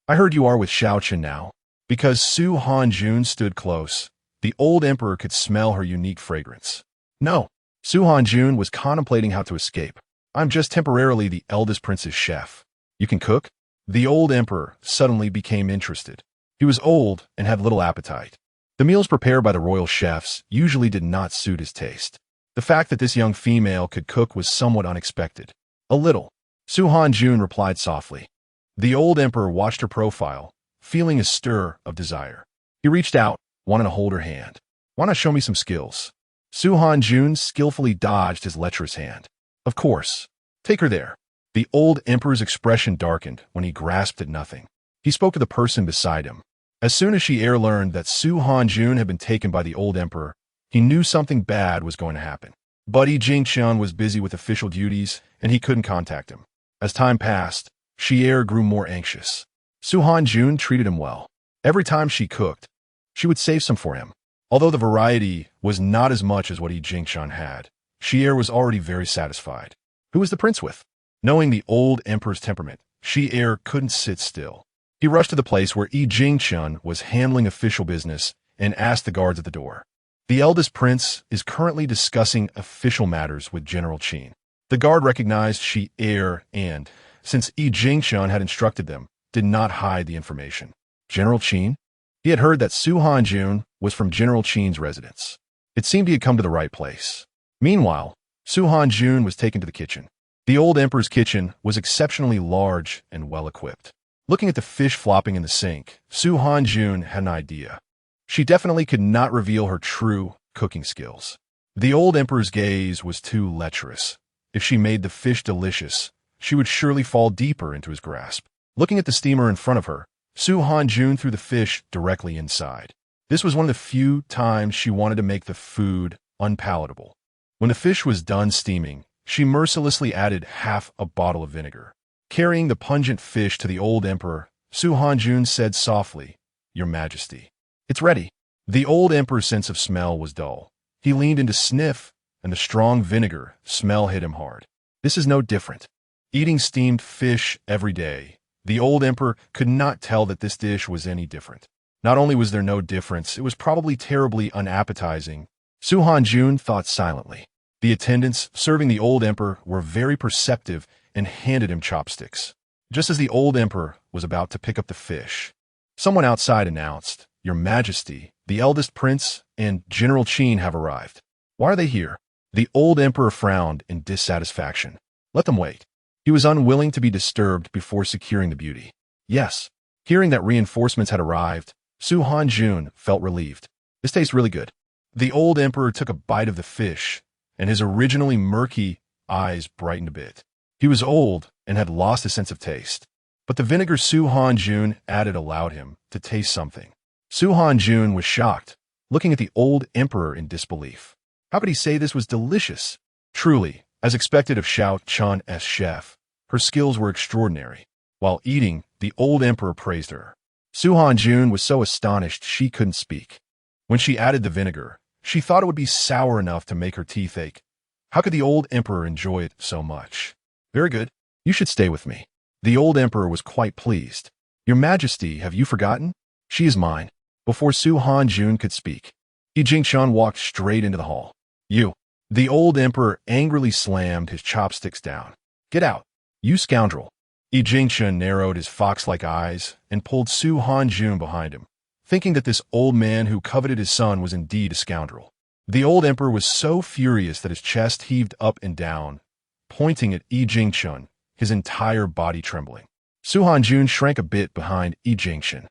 "I heard you are with Xiaochen now." Because Su Hanyun stood close, the old emperor could smell her unique fragrance. "No." Su Hanyun was contemplating how to escape. "I'm just temporarily the eldest prince's chef." "You can cook?" The old emperor suddenly became interested. He was old and had little appetite. The meals prepared by the royal chefs usually did not suit his taste. The fact that this young female could cook was somewhat unexpected. "A little," Su Hanyun replied softly. The old emperor watched her profile, feeling a stir of desire. He reached out, wanting to hold her hand. "Why not show me some skills?" Su Hanyun skillfully dodged his lecherous hand. "Of course. Take her there." The old emperor's expression darkened when he grasped at nothing. He spoke to the person beside him. As soon as Shi learned that Su Hanyun had been taken by the old emperor, he knew something bad was going to happen. But Yi Jingqian was busy with official duties, and he couldn't contact him. As time passed, Shi grew more anxious. Su Hanyun treated him well. Every time she cooked, she would save some for him. Although the variety was not as much as what Yi Jingqian had, Shi was already very satisfied. Who was the prince with? Knowing the old emperor's temperament, Shi couldn't sit still. He rushed to the place where Yi Jingqian was handling official business and asked the guards at the door. "The eldest prince is currently discussing official matters with General Qin." The guard recognized Shi and, since Yi Jingqian had instructed them, did not hide the information. General Qin? He had heard that Su Hanyun was from General Qin's residence. It seemed he had come to the right place. Meanwhile, Su Hanyun was taken to the kitchen. The old emperor's kitchen was exceptionally large and well-equipped. Looking at the fish flopping in the sink, Su Hanyun had an idea. She definitely could not reveal her true cooking skills. The old emperor's gaze was too lecherous. If she made the fish delicious, she would surely fall deeper into his grasp. Looking at the steamer in front of her, Su Hanyun threw the fish directly inside. This was one of the few times she wanted to make the food unpalatable. When the fish was done steaming, she mercilessly added half a bottle of vinegar. Carrying the pungent fish to the old emperor, Su Hanyun said softly, "Your Majesty, it's ready." The old emperor's sense of smell was dull. He leaned in to sniff, and the strong vinegar smell hit him hard. This is no different. Eating steamed fish every day, the old emperor could not tell that this dish was any different. Not only was there no difference, it was probably terribly unappetizing. Su Hanyun thought silently. The attendants serving the old emperor were very perceptive and handed him chopsticks. Just as the old emperor was about to pick up the fish, someone outside announced, "Your Majesty, the eldest prince and General Qin have arrived." "Why are they here?" The old emperor frowned in dissatisfaction. "Let them wait." He was unwilling to be disturbed before securing the beauty. "Yes." Hearing that reinforcements had arrived, Su Hanyun felt relieved. "This tastes really good." The old emperor took a bite of the fish, and his originally murky eyes brightened a bit. He was old and had lost his sense of taste, but the vinegar Su Hanyun added allowed him to taste something. Su Hanyun was shocked, looking at the old emperor in disbelief. How could he say this was delicious? Truly, as expected of Xiaochun's chef, her skills were extraordinary. While eating, the old emperor praised her. Su Hanyun was so astonished she couldn't speak. When she added the vinegar, she thought it would be sour enough to make her teeth ache. How could the old emperor enjoy it so much? "Very good. You should stay with me." The old emperor was quite pleased. "Your Majesty, have you forgotten? She is mine." Before Su Hanyun could speak, Yi Jingqian walked straight into the hall. "You." The old emperor angrily slammed his chopsticks down. "Get out, you scoundrel." Yi Jingqian narrowed his fox-like eyes and pulled Su Hanyun behind him, thinking that this old man who coveted his son was indeed a scoundrel. The old emperor was so furious that his chest heaved up and down, pointing at Yi Jingqian, his entire body trembling. Su Hanyun shrank a bit behind Yi Jingqian.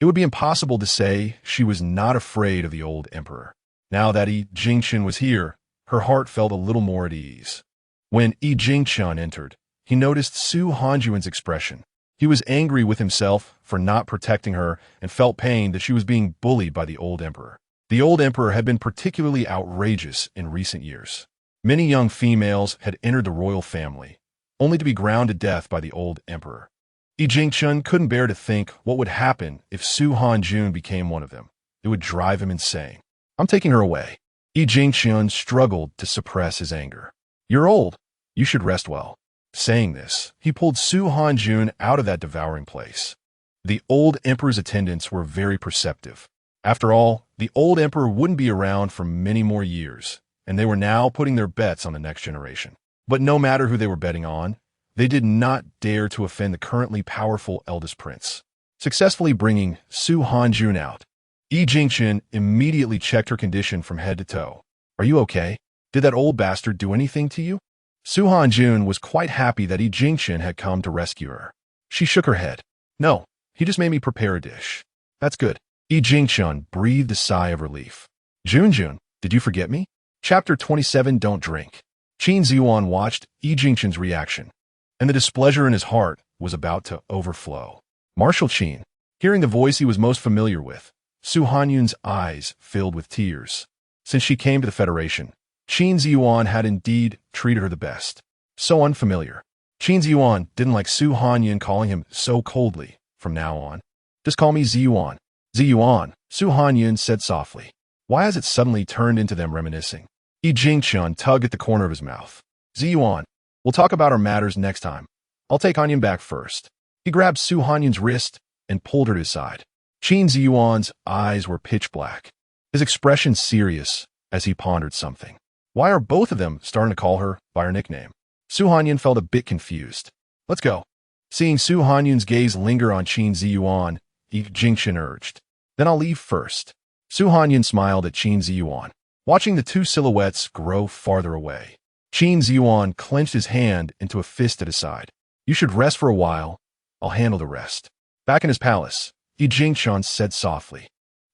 It would be impossible to say she was not afraid of the old emperor. Now that Yi Jingqian was here, her heart felt a little more at ease. When Yi Jingqian entered, he noticed Su Hanyun's expression. He was angry with himself for not protecting her and felt pain that she was being bullied by the old emperor. The old emperor had been particularly outrageous in recent years. Many young females had entered the royal family, only to be ground to death by the old emperor. Yi Jingchun couldn't bear to think what would happen if Su Hanyun became one of them. It would drive him insane. I'm taking her away. Yi Jingchun struggled to suppress his anger. You're old. You should rest well. Saying this, he pulled Su Hanyun out of that devouring place. The old emperor's attendants were very perceptive. After all, the old emperor wouldn't be around for many more years, and they were now putting their bets on the next generation. But no matter who they were betting on, they did not dare to offend the currently powerful eldest prince. Successfully bringing Su Hanyun out, Yi Jingchun immediately checked her condition from head to toe. Are you okay? Did that old bastard do anything to you? Su Hanyun was quite happy that Yi Jingchun had come to rescue her. She shook her head. No, he just made me prepare a dish. That's good. Yi Jingchun breathed a sigh of relief. Junjun, did you forget me? Chapter 27 Don't Drink. Qin Ziyuan watched Yi Jingchun's reaction, and the displeasure in his heart was about to overflow. Marshal Qin, hearing the voice he was most familiar with, Su Hanyun's eyes filled with tears. Since she came to the Federation, Qin Ziyuan had indeed treated her the best. So unfamiliar. Qin Ziyuan didn't like Su Hanyun calling him so coldly from now on. Just call me Ziyuan. Ziyuan, Su Hanyun said softly. Why has it suddenly turned into them reminiscing? Yi Jingchun tugged at the corner of his mouth. Ziyuan, we'll talk about our matters next time. I'll take Hanyun back first. He grabbed Su Hanyun's wrist and pulled her to his side. Qin Ziyuan's eyes were pitch black, his expression serious as he pondered something. Why are both of them starting to call her by her nickname? Su Hanyun felt a bit confused. Let's go. Seeing Su Hanyun's gaze linger on Qin Ziyuan, Yi Jingchun urged. Then I'll leave first. Su Hanyun smiled at Qin Ziyuan, watching the two silhouettes grow farther away. Qin Ziyuan clenched his hand into a fist at his side. You should rest for a while. I'll handle the rest. Back in his palace, Yi Jingchun said softly.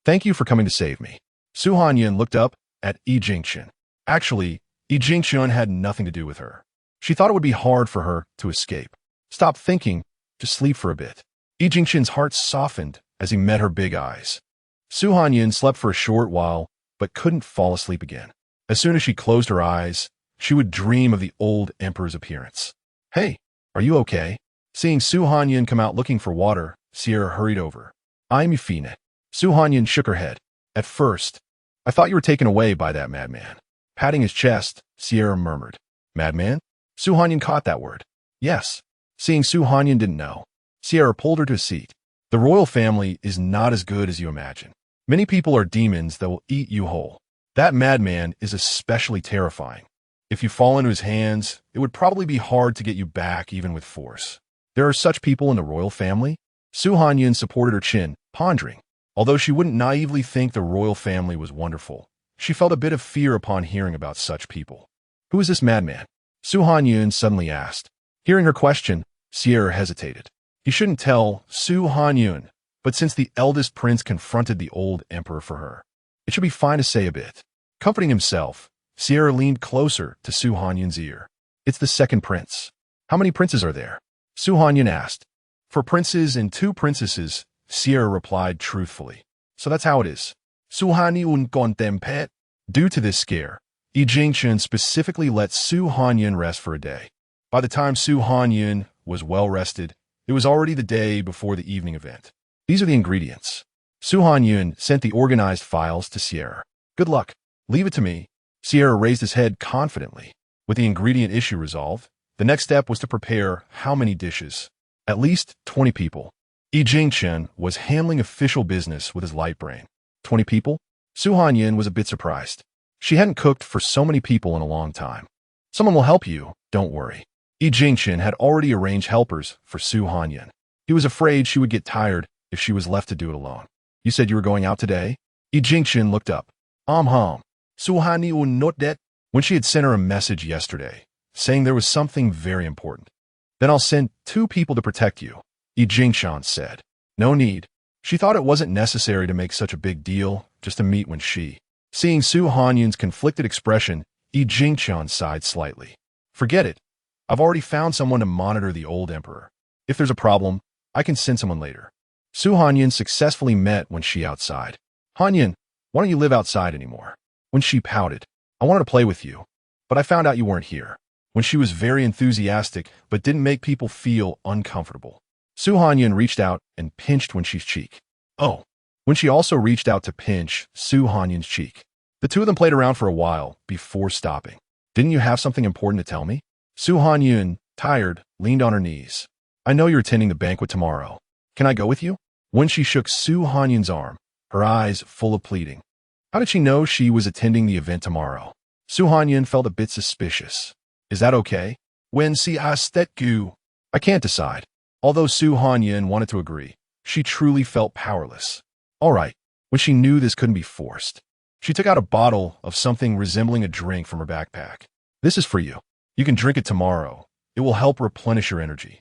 Thank you for coming to save me. Su Hanyun looked up at Yi Jingchun. Actually, Yi Jingchun had nothing to do with her. She thought it would be hard for her to escape. Stop thinking, just sleep for a bit. Yi Jingchun's heart softened as he met her big eyes. Su Hanyun slept for a short while, but couldn't fall asleep again. As soon as she closed her eyes, she would dream of the old emperor's appearance. Hey, are you okay? Seeing Su Hanyun come out looking for water, Sierra hurried over. I'm Yufine. Su Hanyun shook her head. At first, I thought you were taken away by that madman. Patting his chest, Sierra murmured. Madman? Su Hanyun caught that word. Yes. Seeing Su Hanyun didn't know, Sierra pulled her to a seat. The royal family is not as good as you imagine. Many people are demons that will eat you whole. That madman is especially terrifying. If you fall into his hands, it would probably be hard to get you back even with force. There are such people in the royal family? Su Hanyun supported her chin, pondering. Although she wouldn't naively think the royal family was wonderful, she felt a bit of fear upon hearing about such people. Who is this madman? Su Hanyun suddenly asked. Hearing her question, Sierra hesitated. He shouldn't tell Su Hanyun, but since the eldest prince confronted the old emperor for her, it should be fine to say a bit. Comforting himself, Sierra leaned closer to Su Hanyun's ear. It's the second prince. How many princes are there? Su Hanyun asked. 4 princes and 2 princesses, Sierra replied truthfully. So that's how it is. Su Hanyun contempet. Due to this scare, Yi Jingchun specifically let Su Hanyun rest for a day. By the time Su Hanyun was well rested, it was already the day before the evening event. These are the ingredients. Su Hanyun sent the organized files to Sierra. Good luck. Leave it to me. Sierra raised his head confidently. With the ingredient issue resolved, the next step was to prepare how many dishes? At least 20 people. Yi Jingchun was handling official business with his light brain. 20 people? Su Hanyun was a bit surprised. She hadn't cooked for so many people in a long time. Someone will help you, don't worry. Yi Jingchun had already arranged helpers for Su Hanyun. He was afraid she would get tired if she was left to do it alone. You said you were going out today? Yi Jingchun looked up. Su Hanyun not that. When she had sent her a message yesterday, saying there was something very important. Then I'll send 2 people to protect you, Yi Jingchun said. No need. She thought it wasn't necessary to make such a big deal just to meet when she. Seeing Su Hanyun's conflicted expression, Yi Jingchun sighed slightly. Forget it. I've already found someone to monitor the old emperor. If there's a problem, I can send someone later. Su Hanyun successfully met when she outside. Hanyun, why don't you live outside anymore? When she pouted. I wanted to play with you, but I found out you weren't here. When she was very enthusiastic, but didn't make people feel uncomfortable. Hanyun reached out and pinched Wenxi's cheek. Oh. Wenxi also reached out to pinch Hanyun's cheek. The two of them played around for a while before stopping. Didn't you have something important to tell me? Hanyun, tired, leaned on her knees. I know you're attending the banquet tomorrow. Can I go with you? Wenxi shook Hanyun's arm, her eyes full of pleading. How did she know she was attending the event tomorrow? Hanyun felt a bit suspicious. Is that okay? Wenxi asked you. I can't decide. Although Hanyun wanted to agree, she truly felt powerless. All right, when she knew this couldn't be forced. She took out a bottle of something resembling a drink from her backpack. This is for you. You can drink it tomorrow. It will help replenish your energy.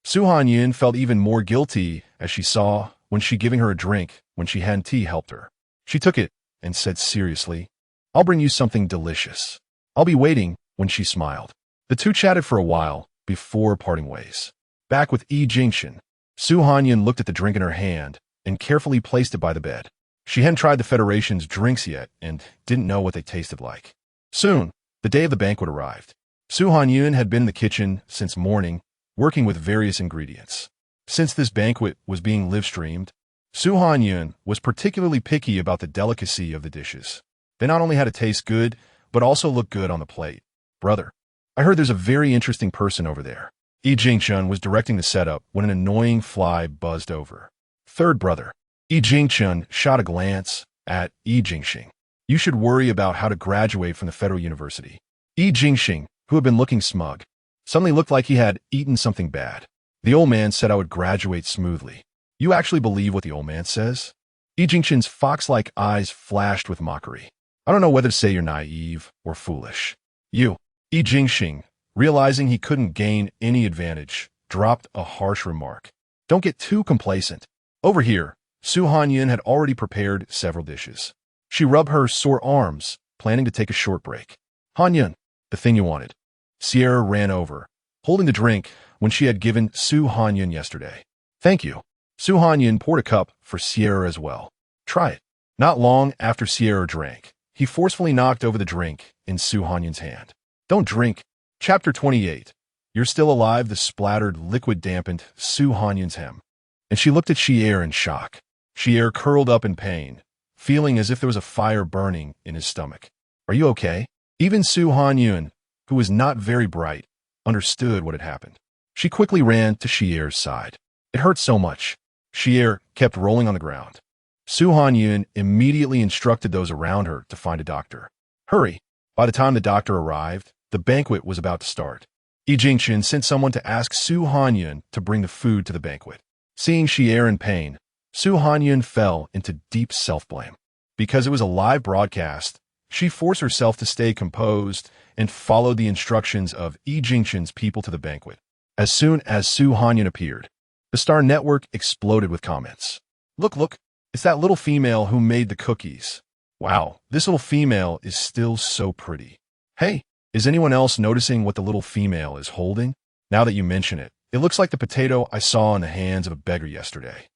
Hanyun felt even more guilty as she saw Wenxi giving her a drink when she hadn't tea helped her. She took it and said seriously, I'll bring you something delicious. I'll be waiting. Wenxi smiled. The two chatted for a while before parting ways. Back with Jinxian, Hanyun looked at the drink in her hand and carefully placed it by the bed. She hadn't tried the Federation's drinks yet and didn't know what they tasted like. Soon, the day of the banquet arrived. Hanyun had been in the kitchen since morning, working with various ingredients. Since this banquet was being live-streamed, Hanyun was particularly picky about the delicacy of the dishes. They not only had to taste good, but also look good on the plate. Brother, I heard there's a very interesting person over there. Jinxian was directing the setup when an annoying fly buzzed over. Third brother. Jinxian shot a glance at Jinxing. You should worry about how to graduate from the Federal University. Jinxing, who had been looking smug, suddenly looked like he had eaten something bad. The old man said I would graduate smoothly. You actually believe what the old man says? Jinxian's fox-like eyes flashed with mockery. I don't know whether to say you're naive or foolish. You, Jinxing, realizing he couldn't gain any advantage, dropped a harsh remark. Don't get too complacent. Over here, Hanyun had already prepared several dishes. She rubbed her sore arms, planning to take a short break. Hanyun, the thing you wanted. Sierra ran over, holding the drink when she had given Hanyun yesterday. Thank you. Hanyun poured a cup for Sierra as well. Try it. Not long after Sierra drank, he forcefully knocked over the drink in Hanyun's hand. Don't drink. Chapter 28. You're still alive. The splattered liquid dampened Hanyun's hem, and she looked at Sierra in shock. Sierra curled up in pain, feeling as if there was a fire burning in his stomach. Are you okay? Even Hanyun, who was not very bright, understood what had happened. She quickly ran to Sierra's side. It hurt so much. Sierra kept rolling on the ground. Hanyun immediately instructed those around her to find a doctor. Hurry. By the time the doctor arrived, the banquet was about to start. Jinxian sent someone to ask Hanyun to bring the food to the banquet. Seeing Sierra in pain, Hanyun fell into deep self-blame. Because it was a live broadcast, she forced herself to stay composed and followed the instructions of Jinxian's people to the banquet. As soon as Hanyun appeared, the Star Network exploded with comments. Look, it's that little female who made the cookies. Wow, this little female is still so pretty. Hey, is anyone else noticing what the little female is holding? Now that you mention it, it looks like the potato I saw in the hands of a beggar yesterday.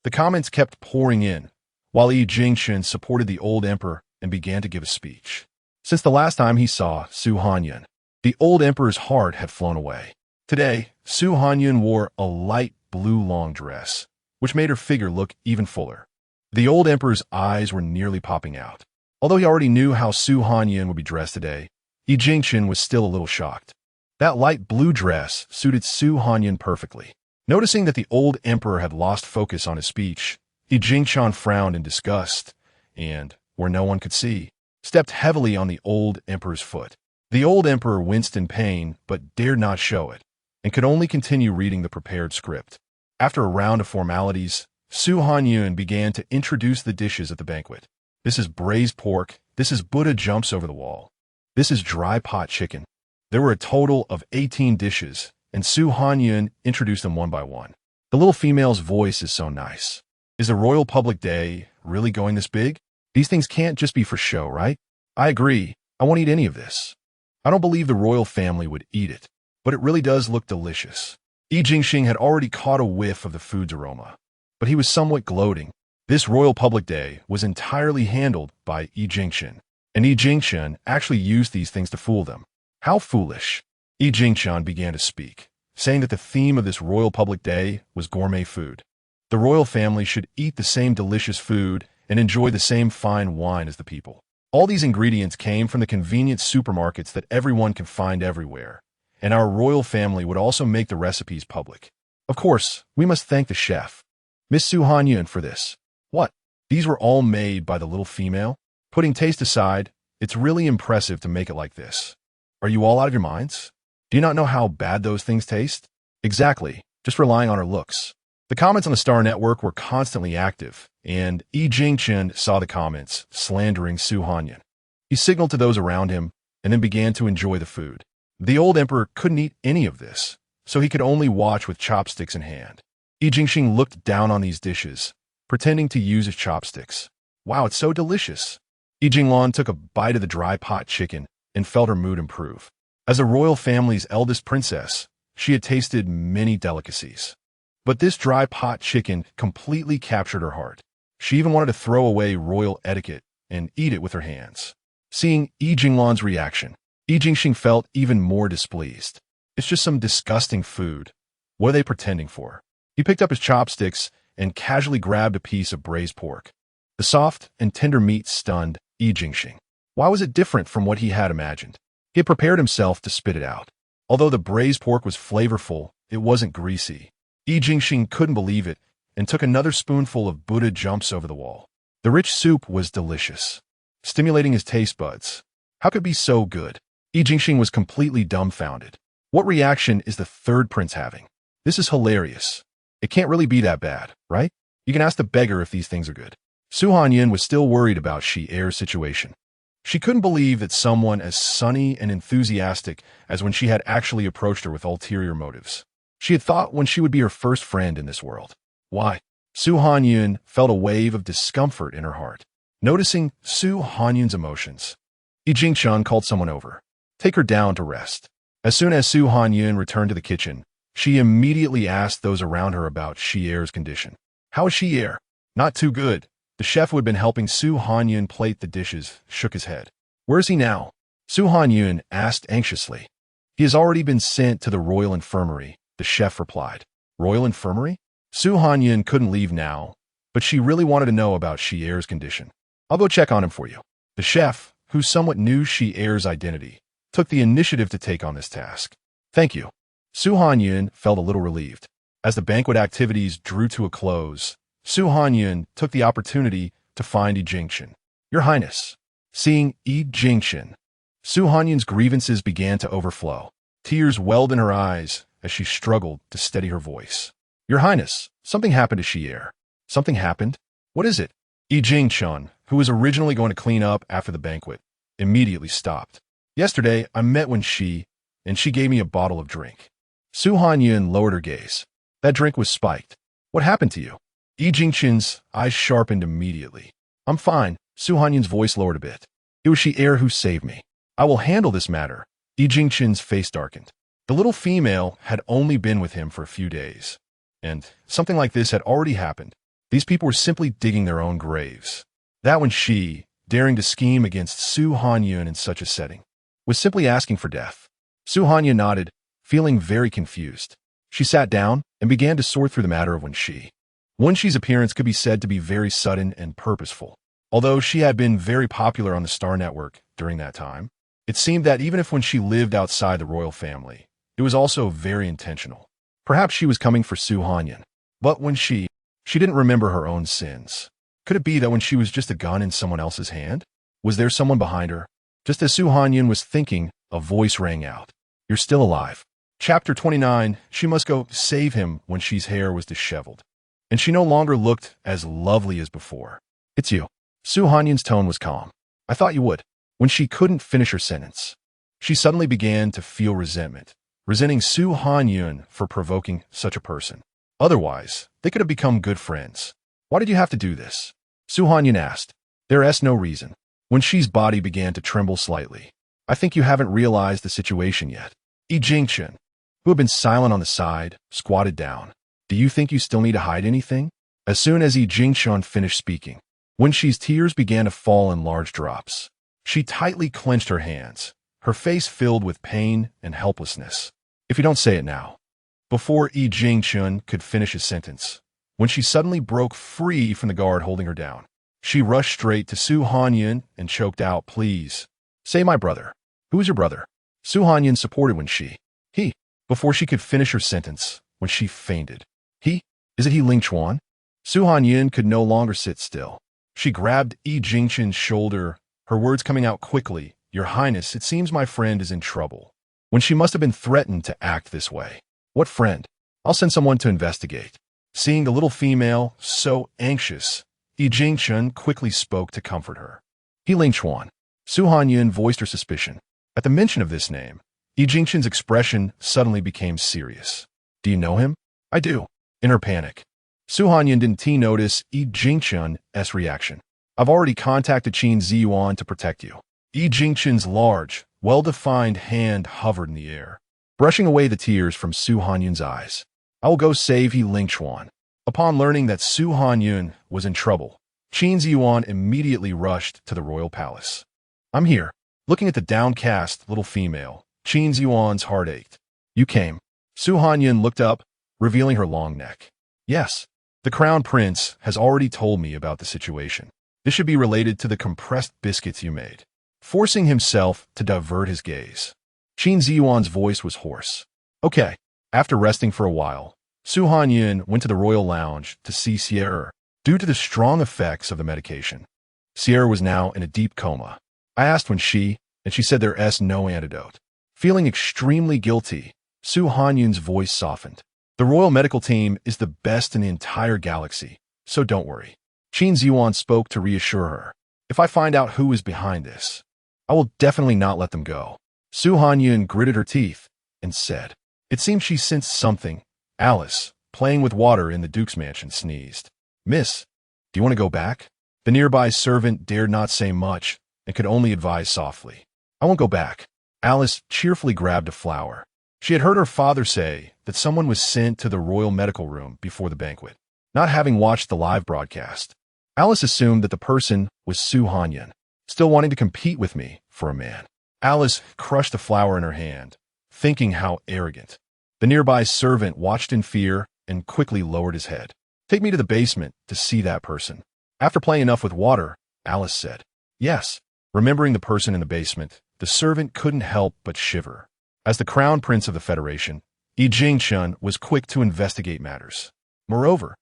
The comments kept pouring in, while Jinxian supported the old emperor and began to give a speech. Since the last time he saw Hanyun, the old emperor's heart had flown away. Today, Hanyun wore a light blue long dress, which made her figure look even fuller. The old emperor's eyes were nearly popping out. Although he already knew how Hanyun would be dressed today, Jinxian was still a little shocked. That light blue dress suited Hanyun perfectly. Noticing that the old emperor had lost focus on his speech, Jinxian frowned in disgust and, where no one could see, stepped heavily on the old emperor's foot. The old emperor winced in pain but dared not show it, and could only continue reading the prepared script. After a round of formalities, Hanyun began to introduce the dishes at the banquet. This is braised pork. This is Buddha jumps over the wall. This is dry pot chicken. There were a total of 18 dishes, and Hanyun introduced them one by one. The little female's voice is so nice. Is the Royal Public Day really going this big? These things can't just be for show, right? I agree. I won't eat any of this. I don't believe the royal family would eat it, but it really does look delicious. Jinxing had already caught a whiff of the food's aroma, but he was somewhat gloating. This Royal Public Day was entirely handled by Jinxian. and Yi Jingchen actually used these things to fool them. How foolish. Yi Jingchen began to speak, saying that the theme of this royal public day was gourmet food. The royal family should eat the same delicious food and enjoy the same fine wine as the people. All these ingredients came from the convenient supermarkets that everyone can find everywhere, and our royal family would also make the recipes public. Of course, we must thank the chef, Miss Su Hanyun, for this. What? These were all made by the little female? Putting taste aside, it's really impressive to make it like this. Are you all out of your minds? Do you not know how bad those things taste? Exactly, just relying on her looks. The comments on the Star Network were constantly active, and Yi Jingchen saw the comments, slandering Su Hanyun. He signaled to those around him, and then began to enjoy the food. The old emperor couldn't eat any of this, so he could only watch with chopsticks in hand. Yi Jingchen looked down on these dishes, pretending to use his chopsticks. Wow, it's so delicious. Yi Jinglan took a bite of the dry pot chicken and felt her mood improve. As the royal family's eldest princess, she had tasted many delicacies. But this dry pot chicken completely captured her heart. She even wanted to throw away royal etiquette and eat it with her hands. Seeing Yi Jinglan's reaction, Yi Jingxing felt even more displeased. It's just some disgusting food. What are they pretending for? He picked up his chopsticks and casually grabbed a piece of braised pork. The soft and tender meat stunned Yi Jingxing. Why was it different from what he had imagined? He had prepared himself to spit it out. Although the braised pork was flavorful, it wasn't greasy. Yi Jingxing couldn't believe it and took another spoonful of Buddha jumps over the wall. The rich soup was delicious, stimulating his taste buds. How could it be so good? Yi Jingxing was completely dumbfounded. What reaction is the third prince having? This is hilarious. It can't really be that bad, right? You can ask the beggar if these things are good. Su Hanyun was still worried about Shi Er's situation. She couldn't believe that someone as sunny and enthusiastic as when she had actually approached her with ulterior motives. She had thought when she would be her first friend in this world. Why? Su Hanyun felt a wave of discomfort in her heart. Noticing Su Hanyun's emotions, Yi Jingchun called someone over. Take her down to rest. As soon as Su Hanyun returned to the kitchen, she immediately asked those around her about Shi Er's condition. How is Shi Er? Not too good. The chef who had been helping Su Hanyun plate the dishes shook his head. Where is he now? Su Hanyun asked anxiously. He has already been sent to the royal infirmary, the chef replied. Royal infirmary? Su Hanyun couldn't leave now, but she really wanted to know about Shi Er's condition. I'll go check on him for you. The chef, who somewhat knew Shi Er's identity, took the initiative to take on this task. Thank you. Su Hanyun felt a little relieved. As the banquet activities drew to a close, Su Hanyun took the opportunity to find Yi Jingchen. Your Highness. Seeing Yi Jingchen, Su Hanyun's grievances began to overflow. Tears welled in her eyes as she struggled to steady her voice. Your Highness, something happened to Shi Er. Something happened? What is it? Yi Jingchun, who was originally going to clean up after the banquet, immediately stopped. Yesterday, I met with Shi, and she gave me a bottle of drink. Su Hanyun lowered her gaze. That drink was spiked. What happened to you? Yi Jingchun's eyes sharpened immediately. I'm fine. Su Hanyun's voice lowered a bit. It was Shi Er who saved me. I will handle this matter. Yi Jingchun's face darkened. The little female had only been with him for a few days, and something like this had already happened. These people were simply digging their own graves. That when she, daring to scheme against Su Hanyun in such a setting, was simply asking for death. Su Hanyun nodded, feeling very confused. She sat down and began to sort through the matter of Wen Shi's appearance could be said to be very sudden and purposeful. Although she had been very popular on the Star Network during that time, it seemed that even if Wen Shi lived outside the royal family, it was also very intentional. Perhaps she was coming for Su Hanyun. But when she didn't remember her own sins. Could it be that when she was just a gun in someone else's hand? Was there someone behind her? Just as Su Hanyun was thinking, a voice rang out. You're still alive. Chapter 29, she must go save him when Shi's hair was disheveled. And she no longer looked as lovely as before. It's you. Su Hanyun's tone was calm. I thought you would. When she couldn't finish her sentence, she suddenly began to feel resentment, resenting Su Hanyun for provoking such a person. Otherwise, they could have become good friends. Why did you have to do this? Su Hanyun asked. There is no reason. When Shi's body began to tremble slightly. I think you haven't realized the situation yet. Yi Jingchen, who had been silent on the side, squatted down. Do you think you still need to hide anything? As soon as Yi Jingchen finished speaking, Wen Shi's tears began to fall in large drops. She tightly clenched her hands, her face filled with pain and helplessness. If you don't say it now. Before Yi Jingchun could finish his sentence, when she suddenly broke free from the guard holding her down, she rushed straight to Su Hanyun and choked out, "Please, say my brother." "Who is your brother?" Su Hanyun supported when he, before she could finish her sentence, when she fainted. "He? Is it he Ling Chuan?" Su Hanyun could no longer sit still. She grabbed Yi Jingchun's shoulder, her words coming out quickly. "Your Highness, it seems my friend is in trouble." When she must have been threatened to act this way. "What friend?" "I'll send someone to investigate." Seeing the little female so anxious, Yi Jingchun quickly spoke to comfort her. "He Ling Chuan." Su Hanyun voiced her suspicion. At the mention of this name, Yi Jingchun's expression suddenly became serious. "Do you know him?" "I do." In her panic, Su Hanyun didn't notice Yi Jingchun's reaction. "I've already contacted Qin Ziyuan to protect you." Yi Jingchun's large, well-defined hand hovered in the air, brushing away the tears from Su Hanyun's eyes. "I will go save He Ling Chuan." Upon learning that Su Hanyun was in trouble, Qin Ziyuan immediately rushed to the royal palace. "I'm here." Looking at the downcast little female, Qin Ziyuan's heart ached. "You came." Su Hanyun looked up, revealing her long neck. "Yes. The crown prince has already told me about the situation. This should be related to the compressed biscuits you made." Forcing himself to divert his gaze, Qin Ziyuan's voice was hoarse. "Okay." After resting for a while, Su Hanyun went to the royal lounge to see Sierra. Due to the strong effects of the medication, Sierra was now in a deep coma. I asked when and she said there's no antidote. Feeling extremely guilty, Su Hanyun's voice softened. "The royal medical team is the best in the entire galaxy, so don't worry." Qin Ziyuan spoke to reassure her. "If I find out who is behind this, I will definitely not let them go." Su Hanyun gritted her teeth and said, it seemed she sensed something. Alice, playing with water in the Duke's mansion, sneezed. "Miss, do you want to go back?" The nearby servant dared not say much and could only advise softly. "I won't go back." Alice cheerfully grabbed a flower. She had heard her father say that someone was sent to the royal medical room before the banquet. Not having watched the live broadcast, Alice assumed that the person was Su Hanyun, still wanting to compete with me for a man. Alice crushed the flower in her hand, thinking how arrogant. The nearby servant watched in fear and quickly lowered his head. "Take me to the basement to see that person." After playing enough with water, Alice said, "Yes." Remembering the person in the basement, the servant couldn't help but shiver. As the crown prince of the Federation, Yi Jingchun was quick to investigate matters. Moreover,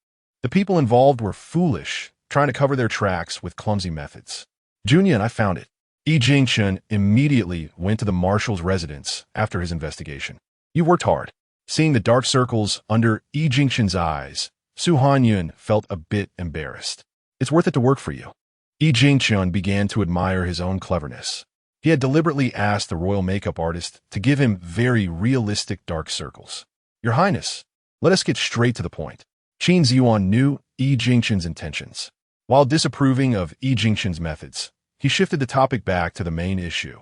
the people involved were foolish, trying to cover their tracks with clumsy methods. "Junyun, I found it." Yi Jingchun immediately went to the marshal's residence after his investigation. "You worked hard." Seeing the dark circles under Yi Jingchun's eyes, Su Hanyun felt a bit embarrassed. "It's worth it to work for you." Yi Jingchun began to admire his own cleverness. He had deliberately asked the royal makeup artist to give him very realistic dark circles. "Your Highness, let us get straight to the point." Qin Ziyuan knew Yi Jingchun's intentions. While disapproving of Yi Jingchun's methods, he shifted the topic back to the main issue.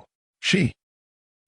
Yi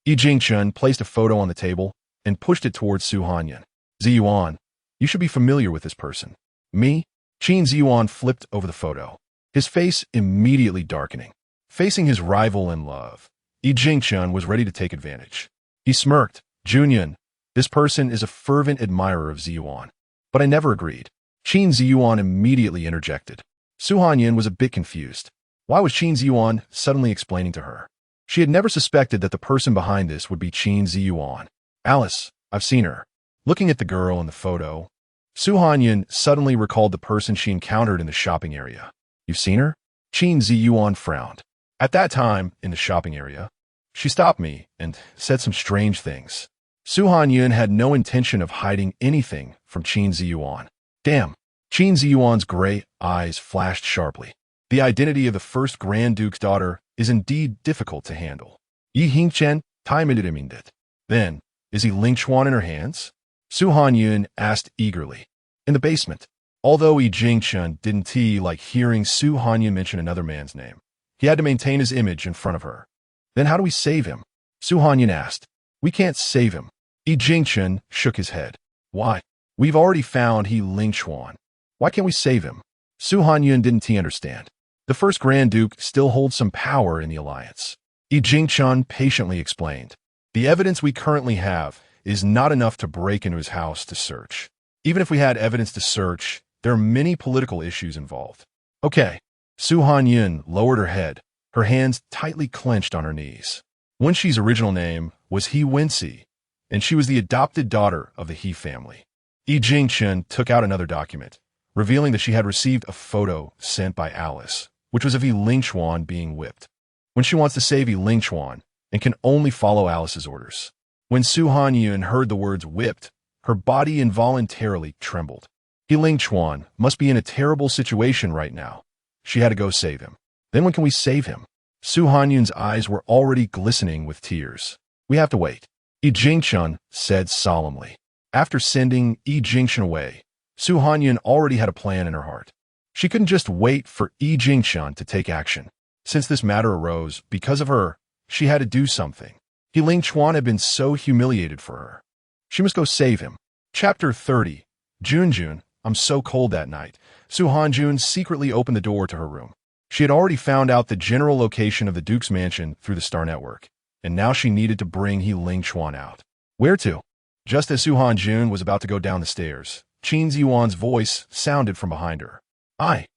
Jingchun placed a photo on the table and pushed it towards Su Hanyun. "Ziyuan, you should be familiar with this person." "Me?" Qin Ziyuan flipped over the photo, his face immediately darkening. Facing his rival in love, Yi Jingchun was ready to take advantage. He smirked. "Junyun, this person is a fervent admirer of Ziyuan." "But I never agreed." Qin Ziyuan immediately interjected. Su Hanyun was a bit confused. Why was Qin Ziyuan suddenly explaining to her? She had never suspected that the person behind this would be Qin Ziyuan. "Alice, I've seen her." Looking at the girl in the photo, Su Hanyun suddenly recalled the person she encountered in the shopping area. "You've seen her?" Qin Ziyuan frowned. "At that time, in the shopping area, she stopped me and said some strange things." Su Hanyun had no intention of hiding anything from Qin Ziyuan. "Damn." Qin Ziyuan's gray eyes flashed sharply. The identity of the first Grand Duke's daughter is indeed difficult to handle. "Yi Hingchen, Taimidimindit." Then, is he Ling Chuan in her hands? Su Hanyun asked eagerly. "In the basement." Although Yi Jingchun didn't like hearing Su Hanyun mention another man's name, he had to maintain his image in front of her. "Then how do we save him?" Su Hanyun asked. "We can't save him." Yi Jingchun shook his head. "Why? We've already found He Ling Chuan. Why can't we save him?" Su Hanyun didn't understand. The first Grand Duke still holds some power in the alliance. Yi Jingchun patiently explained. The evidence we currently have is not enough to break into his house to search. Even if we had evidence to search, there are many political issues involved. Okay. Hanyun lowered her head, her hands tightly clenched on her knees. Wen-Xi's original name was He Wen-Si, and she was the adopted daughter of the He family. Yi Jingchun took out another document, revealing that she had received a photo sent by Alice, which was of Yi Lingchuan being whipped. When she wants to save Yi Lingchuan and can only follow Alice's orders. When Hanyun heard the words whipped, her body involuntarily trembled. Yi Lingchuan must be in a terrible situation right now. She had to go save him. Then when can we save him? Hanyun's eyes were already glistening with tears. We have to wait. Yi Jingchun said solemnly. After sending Yi Jingchun away, Hanyun already had a plan in her heart. She couldn't just wait for Yi Jingchun to take action. Since this matter arose because of her, she had to do something. Yi Lingchuan had been so humiliated for her. She must go save him. Chapter 30. Junjun, I'm so cold that night. Hanyun secretly opened the door to her room. She had already found out the general location of the Duke's mansion through the star network, and now she needed to bring Yi Lingchuan out. Where to? Just as Hanyun was about to go down the stairs, Qin Ziyuan's voice sounded from behind her. I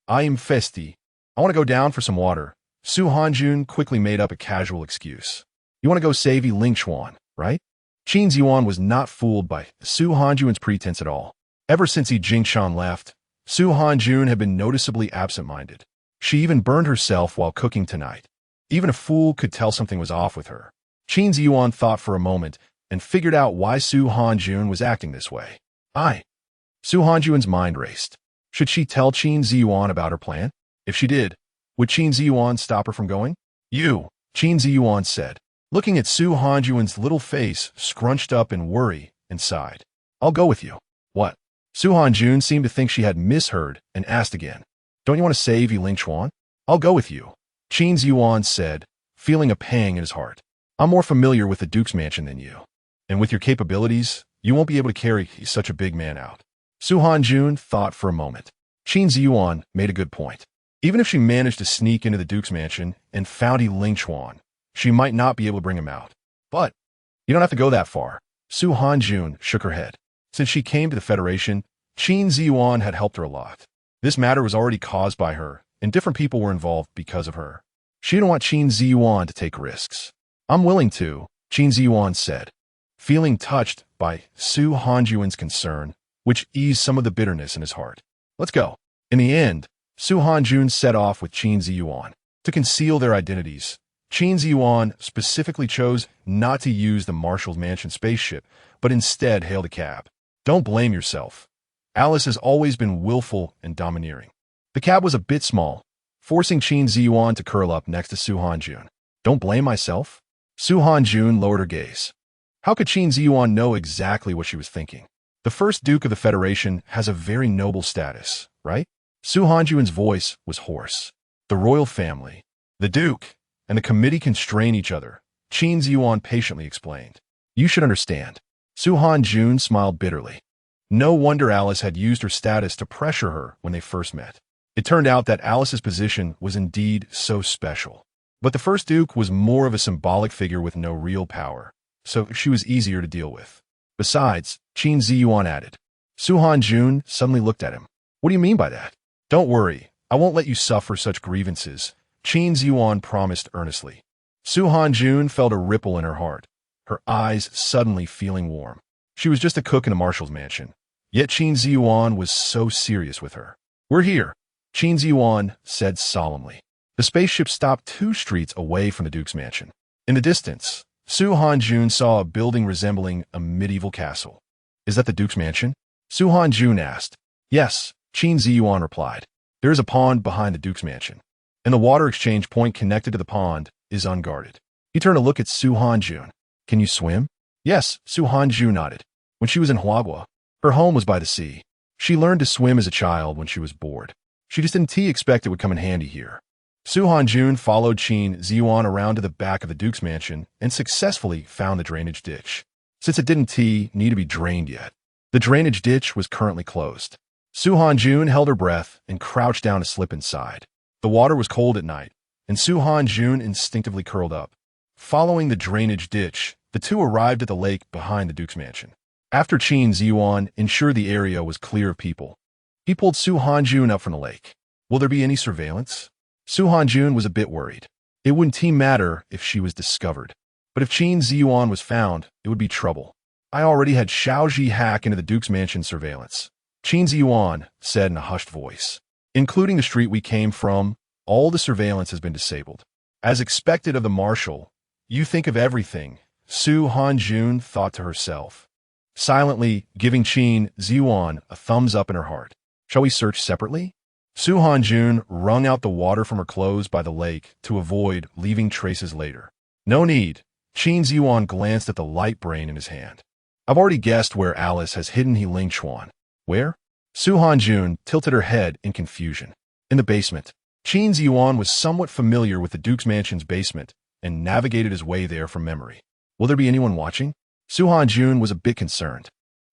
am Festi. I want to go down for some water. Hanyun quickly made up a casual excuse. You want to go save Yi Lingchuan, right? Qin Ziyuan was not fooled by Hanyun's pretense at all. Ever since Yi Jingchun left, Hanyun had been noticeably absent-minded. She even burned herself while cooking tonight. Even a fool could tell something was off with her. Qin Ziyuan thought for a moment and figured out why Hanyun was acting this way. Hanyun's mind raced. Should she tell Qin Ziyuan about her plan? If she did, would Qin Ziyuan stop her from going? You, Qin Ziyuan said, looking at Hanyun's little face scrunched up in worry and sighed. I'll go with you. What? Hanyun seemed to think she had misheard and asked again. Don't you want to save Yi Lingchuan? I'll go with you, Qin Ziyuan said, feeling a pang in his heart. I'm more familiar with the Duke's mansion than you. And with your capabilities, you won't be able to carry such a big man out. Hanyun thought for a moment. Qin Ziyuan made a good point. Even if she managed to sneak into the Duke's mansion and found Yi Lingchuan, she might not be able to bring him out. But you don't have to go that far. Hanyun shook her head. Since she came to the Federation, Qin Ziyuan had helped her a lot. This matter was already caused by her, and different people were involved because of her. She didn't want Qin Ziyuan to take risks. I'm willing to, Qin Ziyuan said, feeling touched by Hanyun's concern, which eased some of the bitterness in his heart. Let's go. In the end, Hanyun set off with Qin Ziyuan. To conceal their identities, Qin Ziyuan specifically chose not to use the Marshal's Mansion spaceship, but instead hailed a cab. Don't blame yourself. Alice has always been willful and domineering. The cab was a bit small, forcing Qin Ziyuan to curl up next to Hanyun. Don't blame myself? Hanyun lowered her gaze. How could Qin Ziyuan know exactly what she was thinking? The first Duke of the Federation has a very noble status, right? Hanyun's voice was hoarse. The royal family, the Duke, and the committee constrain each other, Qin Ziyuan patiently explained. You should understand. Hanyun smiled bitterly. No wonder Alice had used her status to pressure her when they first met. It turned out that Alice's position was indeed so special. But the first Duke was more of a symbolic figure with no real power, so she was easier to deal with. Besides, Qin Ziyuan added. Hanyun suddenly looked at him. What do you mean by that? Don't worry, I won't let you suffer such grievances, Qin Ziyuan promised earnestly. Hanyun felt a ripple in her heart, her eyes suddenly feeling warm. She was just a cook in the Marshal's mansion. Yet Qin Ziyuan was so serious with her. We're here, Qin Ziyuan said solemnly. The spaceship stopped 2 streets away from the Duke's mansion. In the distance, Hanyun saw a building resembling a medieval castle. Is that the Duke's mansion? Hanyun asked. Yes, Qin Ziyuan replied. There is a pond behind the Duke's mansion, and the water exchange point connected to the pond is unguarded. He turned to look at Hanyun. Can you swim? Yes, Hanyun nodded. When she was in Huagua, her home was by the sea. She learned to swim as a child when she was bored. She just didn't expect it would come in handy here. Hanyun followed Qin Ziyuan around to the back of the Duke's mansion and successfully found the drainage ditch. Since it didn't need to be drained yet, the drainage ditch was currently closed. Hanyun held her breath and crouched down to slip inside. The water was cold at night, and Su Hanjun instinctively curled up. Following the drainage ditch, the two arrived at the lake behind the Duke's mansion. After Qin Ziyuan ensured the area was clear of people, he pulled Su Hanjun up from the lake. Will there be any surveillance? Su Hanjun was a bit worried. It wouldn't matter if she was discovered. But if Qin Ziyuan was found, it would be trouble. I already had Xiaoji hack into the Duke's mansion surveillance. Qin Ziyuan said in a hushed voice. Including the street we came from, all the surveillance has been disabled. As expected of the marshal, you think of everything, Su Hanjun thought to herself, silently giving Qin Ziyuan a thumbs up in her heart. Shall we search separately? Su Hanjun wrung out the water from her clothes by the lake to avoid leaving traces later. No need. Qin Ziyuan glanced at the light brain in his hand. I've already guessed where Alice has hidden He Ling Chuan. Where? Su Hanjun tilted her head in confusion. In the basement. Qin Ziyuan was somewhat familiar with the Duke's mansion's basement and navigated his way there from memory. Will there be anyone watching? Su Hanjun was a bit concerned.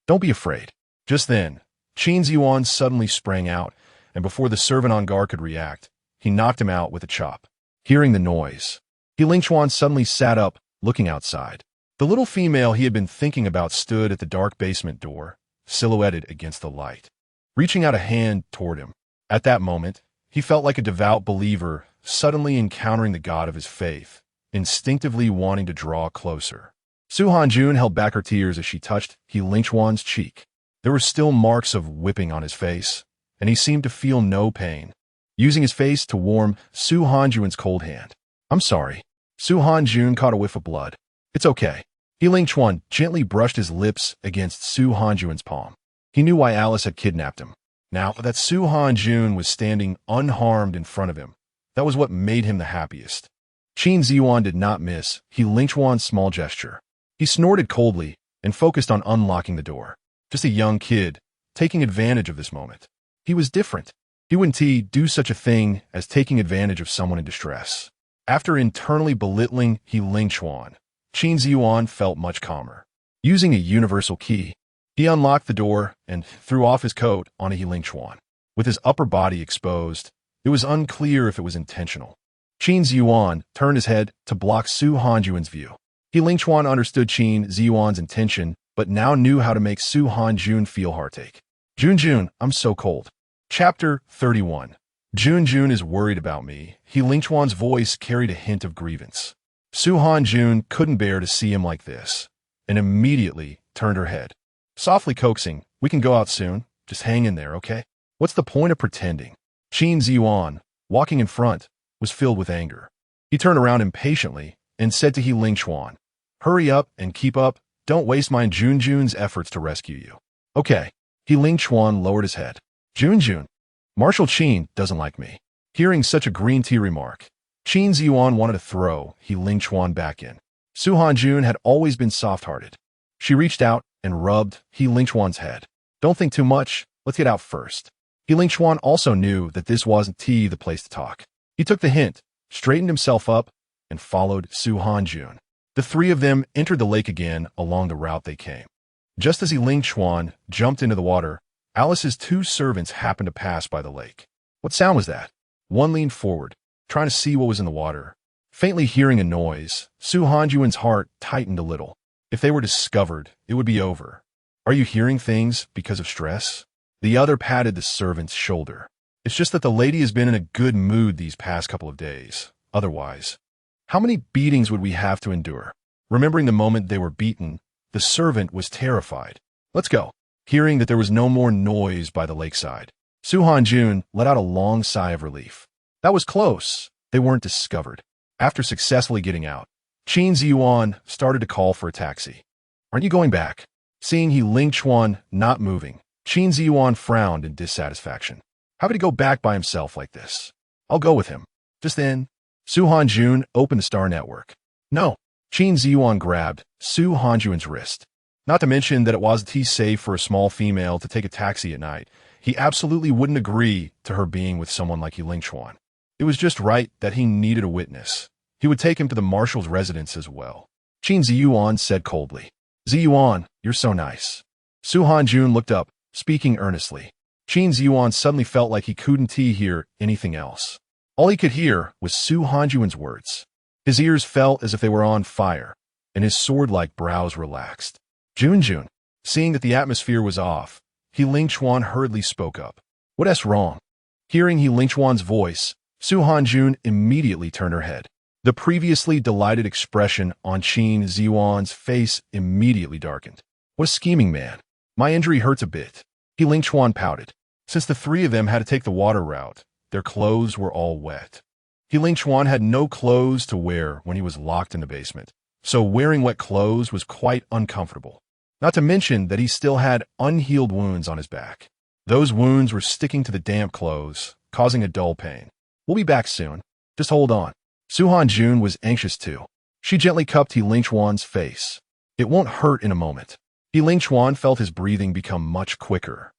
Don't be afraid. Just then, Qin Ziyuan suddenly sprang out, and before the servant on guard could react, he knocked him out with a chop. Hearing the noise, He Ling Chuan suddenly sat up, looking outside. The little female he had been thinking about stood at the dark basement door, silhouetted against the light, reaching out a hand toward him. At that moment, he felt like a devout believer suddenly encountering the God of his faith, instinctively wanting to draw closer. Su Hanjun held back her tears as she touched He Ling Chuan's cheek. There were still marks of whipping on his face, and he seemed to feel no pain, using his face to warm Su Hanjun's cold hand. I'm sorry. Su Hanjun caught a whiff of blood. It's okay. He Ling Chuan gently brushed his lips against Su Hanjun's palm. He knew why Alice had kidnapped him. Now that Su Hanjun was standing unharmed in front of him, that was what made him the happiest. Qin Ziyuan did not miss He Ling Chuan's small gesture. He snorted coldly and focused on unlocking the door. Just a young kid, taking advantage of this moment. He was different. He wouldn't do such a thing as taking advantage of someone in distress. After internally belittling He Ling Chuan, Qin Ziyuan felt much calmer. Using a universal key, he unlocked the door and threw off his coat onto He Ling Chuan. With his upper body exposed, it was unclear if it was intentional. Qin Ziyuan turned his head to block Su Hanjun's view. He Ling Chuan understood Qin Ziyuan's intention, but now knew how to make Su Hanjun feel heartache. Junjun, I'm so cold. Chapter 31. Junjun is worried about me. He Ling Chuan's voice carried a hint of grievance. Su Hanjun couldn't bear to see him like this, and immediately turned her head. Softly coaxing, we can go out soon. Just hang in there, okay? What's the point of pretending? Qin Ziyuan, walking in front, was filled with anger. He turned around impatiently and said to He Ling Chuan, hurry up and keep up. Don't waste my Junjun's efforts to rescue you. Okay. He Ling Chuan lowered his head. Junjun, Marshal Qin doesn't like me. Hearing such a green tea remark, Qin Ziyuan wanted to throw He Ling Chuan back in. Su Hanjun had always been soft-hearted. She reached out and rubbed He Ling Chuan's head. Don't think too much. Let's get out first. He Ling Chuan also knew that this wasn't the place to talk. He took the hint, straightened himself up, and followed Su Hanjun. The three of them entered the lake again along the route they came. Just as He Ling Chuan jumped into the water, Alice's two servants happened to pass by the lake. What sound was that? One leaned forward, trying to see what was in the water. Faintly hearing a noise, Su Hanjun's heart tightened a little. If they were discovered, it would be over. Are you hearing things because of stress? The other patted the servant's shoulder. It's just that the lady has been in a good mood these past couple of days. Otherwise, how many beatings would we have to endure? Remembering the moment they were beaten, the servant was terrified. Let's go. Hearing that there was no more noise by the lakeside, Su Hanjun let out a long sigh of relief. That was close. They weren't discovered. After successfully getting out, Qin Ziyuan started to call for a taxi. Aren't you going back? Seeing He Ling Chuan not moving, Qin Ziyuan frowned in dissatisfaction. How could he go back by himself like this? I'll go with him. Just then, Su Hanjun opened the Star Network. No. Qin Ziyuan grabbed Su Hanjun's wrist. Not to mention that it wasn't safe for a small female to take a taxi at night. He absolutely wouldn't agree to her being with someone like He Ling Chuan. It was just right that he needed a witness. He would take him to the marshal's residence as well. Qin Ziyuan said coldly. Ziyuan, you're so nice. Su Hanjun looked up, speaking earnestly. Qin Ziyuan suddenly felt like he couldn't hear anything else. All he could hear was Su Hanjuan's words. His ears felt as if they were on fire, and his sword-like brows relaxed. Junjun, seeing that the atmosphere was off, He Lingchuan hurriedly spoke up. What's wrong? Hearing He Lingchuan's voice, Su Hanjun immediately turned her head. The previously delighted expression on Qin Ziyuan's face immediately darkened. What a scheming man. My injury hurts a bit. He Lingchuan pouted. Since the three of them had to take the water route, their clothes were all wet. He Lingchuan had no clothes to wear when he was locked in the basement, so wearing wet clothes was quite uncomfortable. Not to mention that he still had unhealed wounds on his back. Those wounds were sticking to the damp clothes, causing a dull pain. We'll be back soon. Just hold on. Su Hanjun was anxious too. She gently cupped He Lingchuan's face. It won't hurt in a moment. He Lingchuan felt his breathing become much quicker.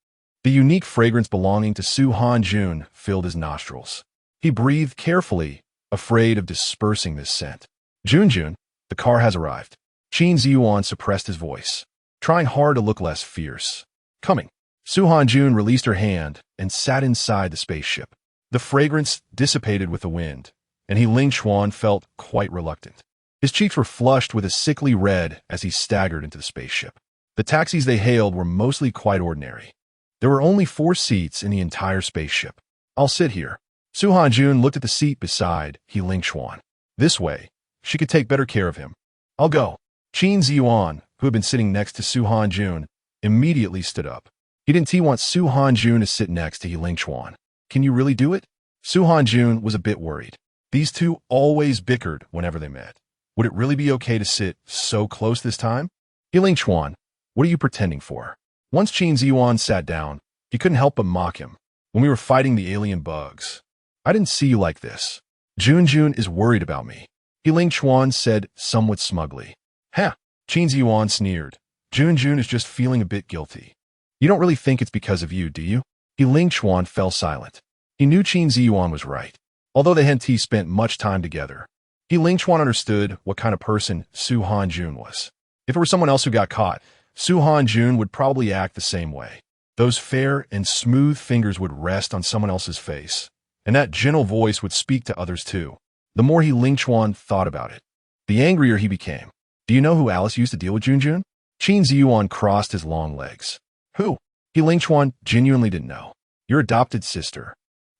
The unique fragrance belonging to Su Hanjun filled his nostrils. He breathed carefully, afraid of dispersing this scent. Junjun, the car has arrived. Qin Ziyuan suppressed his voice, trying hard to look less fierce. Coming. Su Hanjun released her hand and sat inside the spaceship. The fragrance dissipated with the wind, and He Lingchuan felt quite reluctant. His cheeks were flushed with a sickly red as he staggered into the spaceship. The taxis they hailed were mostly quite ordinary. There were only 4 seats in the entire spaceship. I'll sit here. Su Hanjun looked at the seat beside He Lingchuan. This way, she could take better care of him. I'll go. Qin Ziyuan, who had been sitting next to Su Hanjun, immediately stood up. He didn't want Su Hanjun to sit next to He Lingchuan. Can you really do it? Su Hanjun was a bit worried. These two always bickered whenever they met. Would it really be okay to sit so close this time? He Lingchuan, what are you pretending for? Once Qin Ziyuan sat down, he couldn't help but mock him. When we were fighting the alien bugs, I didn't see you like this. Junjun is worried about me. He Lingchuan said somewhat smugly. Ha! Qin Ziyuan sneered. Junjun is just feeling a bit guilty. You don't really think it's because of you, do you? He Lingchuan fell silent. He knew Qin Ziyuan was right. Although they hadn't spent much time together, He Lingchuan understood what kind of person Su Hanjun was. If it were someone else who got caught, Su Hanjun would probably act the same way. Those fair and smooth fingers would rest on someone else's face, and that gentle voice would speak to others too. The more He Lingchuan thought about it, the angrier he became. Do you know who Alice used to deal with, Junjun? Qin Ziyuan crossed his long legs. Who? He Lingchuan genuinely didn't know. Your adopted sister.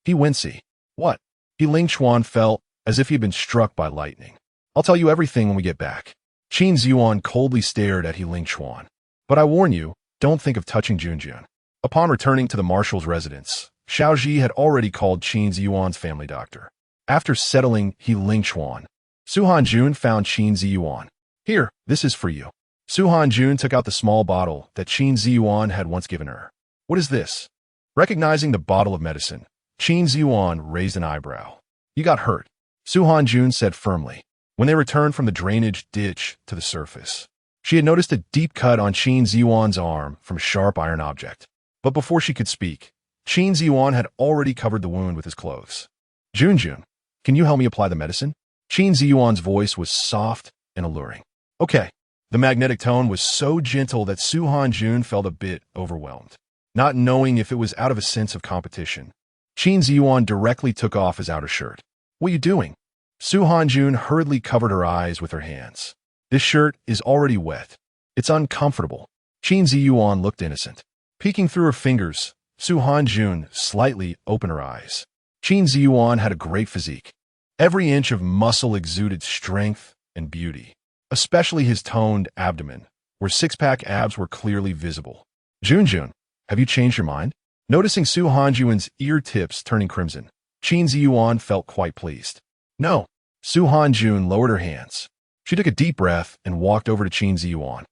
He Wincy. What? He Lingchuan felt as if he had been struck by lightning. I'll tell you everything when we get back. Qin Ziyuan coldly stared at He Lingchuan. But I warn you, don't think of touching Junjun. Upon returning to the marshal's residence, Xiaoji had already called Qin Ziyuan's family doctor. After settling He Lingchuan, Su Hanjun found Qin Ziyuan. Here, this is for you. Su Hanjun took out the small bottle that Qin Ziyuan had once given her. What is this? Recognizing the bottle of medicine, Qin Ziyuan raised an eyebrow. You got hurt, Su Hanjun said firmly, when they returned from the drainage ditch to the surface. She had noticed a deep cut on Qin Ziyuan's arm from a sharp iron object. But before she could speak, Qin Ziyuan had already covered the wound with his clothes. Junjun, can you help me apply the medicine? Qin Ziyuan's voice was soft and alluring. Okay. The magnetic tone was so gentle that Su Hanjun felt a bit overwhelmed, not knowing if it was out of a sense of competition. Qin Ziyuan directly took off his outer shirt. What are you doing? Su Hanjun hurriedly covered her eyes with her hands. This shirt is already wet. It's uncomfortable. Qin Ziyuan looked innocent. Peeking through her fingers, Su Hanjun slightly opened her eyes. Qin Ziyuan had a great physique. Every inch of muscle exuded strength and beauty, especially his toned abdomen, where six-pack abs were clearly visible. Junjun, have you changed your mind? Noticing Su Hanjun's ear tips turning crimson, Qin Ziyuan felt quite pleased. No. Su Hanjun lowered her hands. She took a deep breath and walked over to Qin Ziyuan.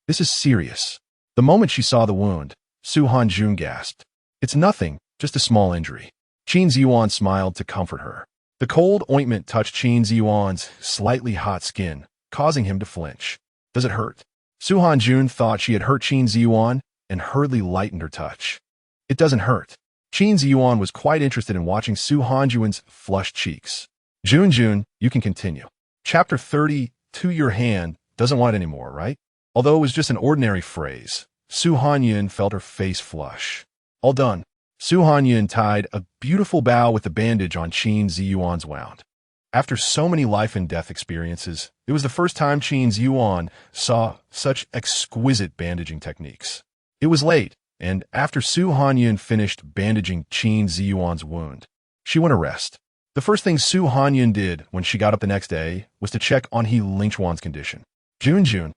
This is serious. The moment she saw the wound, Su Hanjun gasped. It's nothing, just a small injury. Qin Ziyuan smiled to comfort her. The cold ointment touched Qin Ziyuan's slightly hot skin, causing him to flinch. Does it hurt? Su Hanjun thought she had hurt Qin Ziyuan and hurriedly lightened her touch. It doesn't hurt. Qin Ziyuan was quite interested in watching Su Hanjun's flushed cheeks. Junjun, you can continue. Chapter 30, to your hand, doesn't want it anymore, right? Although it was just an ordinary phrase, Su Hanyun felt her face flush. All done. Su Hanyun tied a beautiful bow with the bandage on Qin Ziyuan's wound. After so many life-and-death experiences, it was the first time Qin Ziyuan saw such exquisite bandaging techniques. It was late, and after Su Hanyun finished bandaging Qin Ziyuan's wound, she went to rest. The first thing Su Hanyun did when she got up the next day was to check on He Lingchuan's condition. Jun,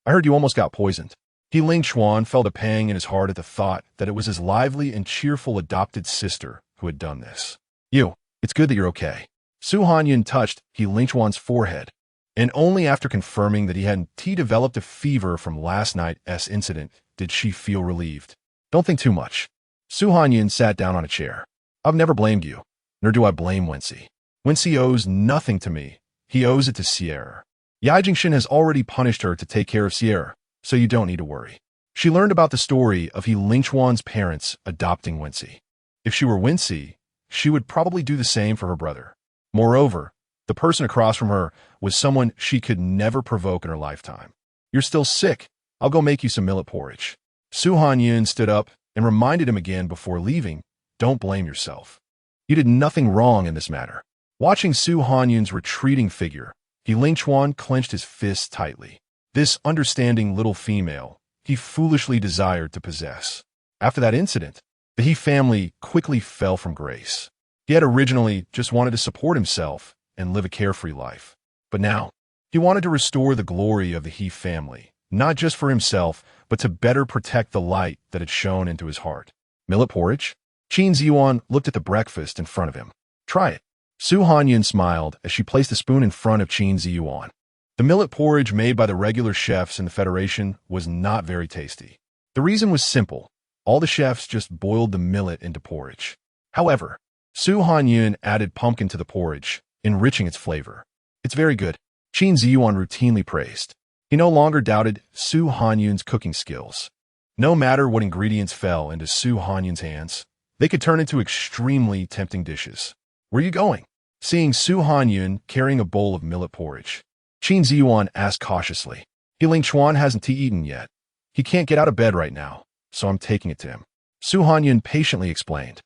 I heard you almost got poisoned. He Lingchuan felt a pang in his heart at the thought that it was his lively and cheerful adopted sister who had done this. It's good that you're okay. Su Hanyun touched He Lingchuan's forehead, and only after confirming that he hadn't developed a fever from last night's incident did she feel relieved. Don't think too much. Su Hanyun sat down on a chair. I've never blamed you, nor do I blame Wensi. Wensi owes nothing to me. He owes it to Sierra. Yai Jingshin has already punished her to take care of Sierra, so you don't need to worry. She learned about the story of He Lingchuan's parents adopting Wensi. If she were Wensi, she would probably do the same for her brother. Moreover, the person across from her was someone she could never provoke in her lifetime. You're still sick. I'll go make you some millet porridge. Su Hanyun stood up and reminded him again before leaving, don't blame yourself. You did nothing wrong in this matter. Watching Su Hanyun's retreating figure, He Lingchuan clenched his fists tightly. This understanding little female he foolishly desired to possess. After that incident, the He family quickly fell from grace. He had originally just wanted to support himself and live a carefree life. But now, he wanted to restore the glory of the He family, not just for himself, but to better protect the light that had shone into his heart. Millet porridge? Qin Ziyuan looked at the breakfast in front of him. Try it. Su Hanyun smiled as she placed a spoon in front of Qin Ziyuan. The millet porridge made by the regular chefs in the Federation was not very tasty. The reason was simple. All the chefs just boiled the millet into porridge. However, Su Hanyun added pumpkin to the porridge, enriching its flavor. It's very good, Qin Ziyuan routinely praised. He no longer doubted Su Hanyun's cooking skills. No matter what ingredients fell into Su Hanyun's hands, they could turn into extremely tempting dishes. Where are you going? Seeing Su Hanyun carrying a bowl of millet porridge, Qin Ziyuan asked cautiously. He Lingchuan hasn't eaten yet. He can't get out of bed right now, so I'm taking it to him. Su Hanyun patiently explained.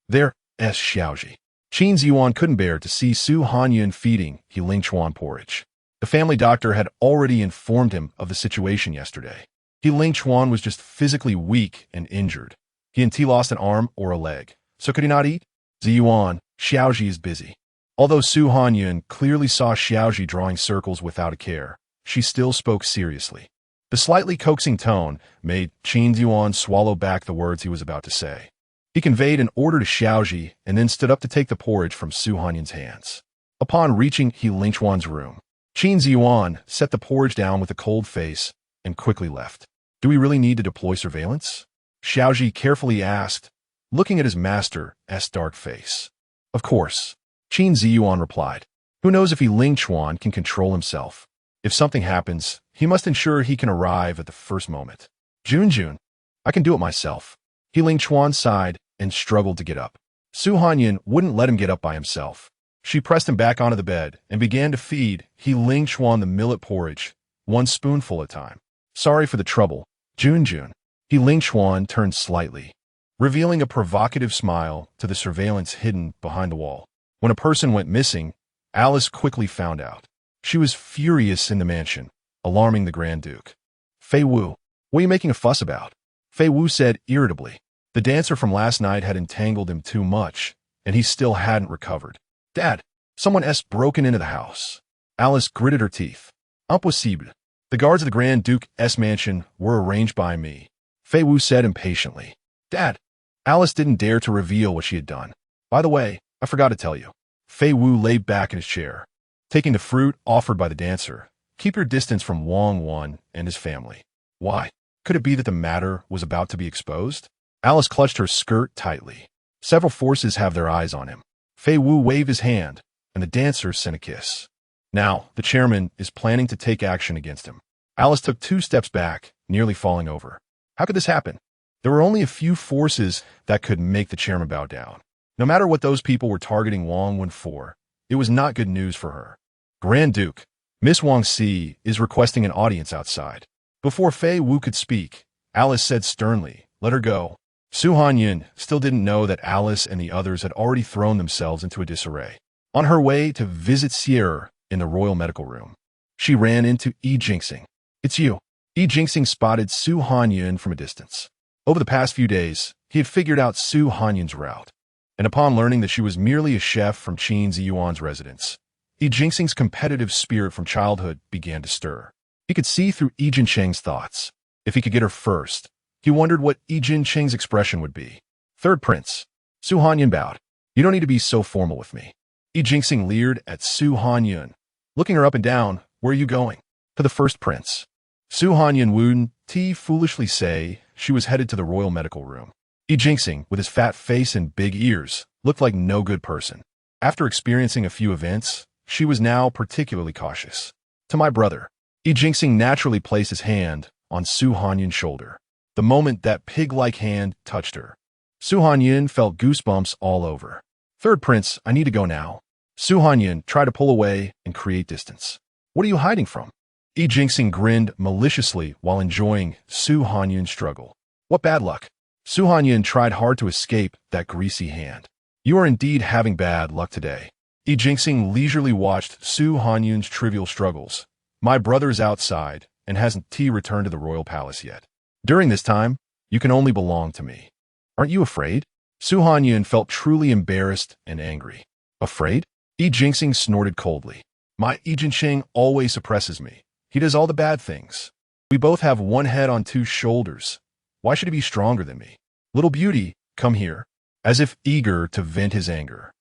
There's Xiaoji. Qin Ziyuan couldn't bear to see Su Hanyun feeding He Lingchuan porridge. The family doctor had already informed him of the situation yesterday. He Lingchuan was just physically weak and injured. He hadn't lost an arm or a leg, so could he not eat? Ziyuan, Xiaoji is busy. Although Su Hanyun clearly saw Xiaoji drawing circles without a care, she still spoke seriously. The slightly coaxing tone made Qin Ziyuan swallow back the words he was about to say. He conveyed an order to Xiaoji and then stood up to take the porridge from Su Hanyun's hands. Upon reaching He Lingchuan's room, Qin Ziyuan set the porridge down with a cold face and quickly left. Do we really need to deploy surveillance? Xiaoji carefully asked, looking at his master's dark face. Of course, Qin Ziyuan replied. Who knows if He Lingchuan can control himself? If something happens, he must ensure he can arrive at the first moment. Jun, I can do it myself. He Lingchuan sighed and struggled to get up. Su Hanyun wouldn't let him get up by himself. She pressed him back onto the bed and began to feed He Lingchuan the millet porridge, one spoonful at a time. Sorry for the trouble, Jun. He Lingchuan turned slightly, revealing a provocative smile to the surveillance hidden behind the wall. When a person went missing, Alice quickly found out. She was furious in the mansion, alarming the Grand Duke. Fei Wu, what are you making a fuss about? Fei Wu said irritably. The dancer from last night had entangled him too much, and he still hadn't recovered. Dad, someone's broken into the house. Alice gritted her teeth. Impossible. The guards of the Grand Duke's mansion were arranged by me, Fei Wu said impatiently. Dad. Alice didn't dare to reveal what she had done. By the way, I forgot to tell you. Fei Wu lay back in his chair, taking the fruit offered by the dancer. Keep your distance from Wang Wan and his family. Why? Could it be that the matter was about to be exposed? Alice clutched her skirt tightly. Several forces have their eyes on him. Fei Wu waved his hand, and the dancer sent a kiss. Now, the chairman is planning to take action against him. Alice took 2 steps back, nearly falling over. How could this happen? There were only a few forces that could make the chairman bow down. No matter what those people were targeting Wang Wan for, it was not good news for her. Grand Duke, Miss Wang Si is requesting an audience outside. Before Fei Wu could speak, Alice said sternly, let her go. Hanyun still didn't know that Alice and the others had already thrown themselves into a disarray. On her way to visit Sierra in the royal medical room, she ran into Jinxing. "It's you." Jinxing spotted Hanyun from a distance. Over the past few days, he had figured out Hanyun's route, and upon learning that she was merely a chef from Qin Ziyuan's residence, Jinxing's competitive spirit from childhood began to stir. He could see through Jinxing's thoughts. If he could get her first, he wondered what Jinxing's expression would be. "Third prince." Hanyun bowed. "You don't need to be so formal with me." Jinxing leered at Hanyun, looking her up and down. "Where are you going?" "To the first prince." Hanyun wouldn't foolishly say she was headed to the royal medical room. Jinxing, with his fat face and big ears, looked like no good person. After experiencing a few events, she was now particularly cautious. "To my brother." Jinxing naturally placed his hand on Hanyun's shoulder. The moment that pig-like hand touched her, Hanyun felt goosebumps all over. "Third prince, I need to go now." Hanyun tried to pull away and create distance. "What are you hiding from?" Jinxing grinned maliciously while enjoying Hanyun's struggle. "What bad luck." Hanyun tried hard to escape that greasy hand. "You are indeed having bad luck today." Jinxing leisurely watched Hanyun's trivial struggles. "My brother is outside and hasn't returned to the royal palace yet. During this time, you can only belong to me. Aren't you afraid?" Hanyun felt truly embarrassed and angry. "Afraid?" Jinxing snorted coldly. "My Jinxing always suppresses me. He does all the bad things. We both have one head on two shoulders. Why should he be stronger than me? Little beauty, come here." As if eager to vent his anger,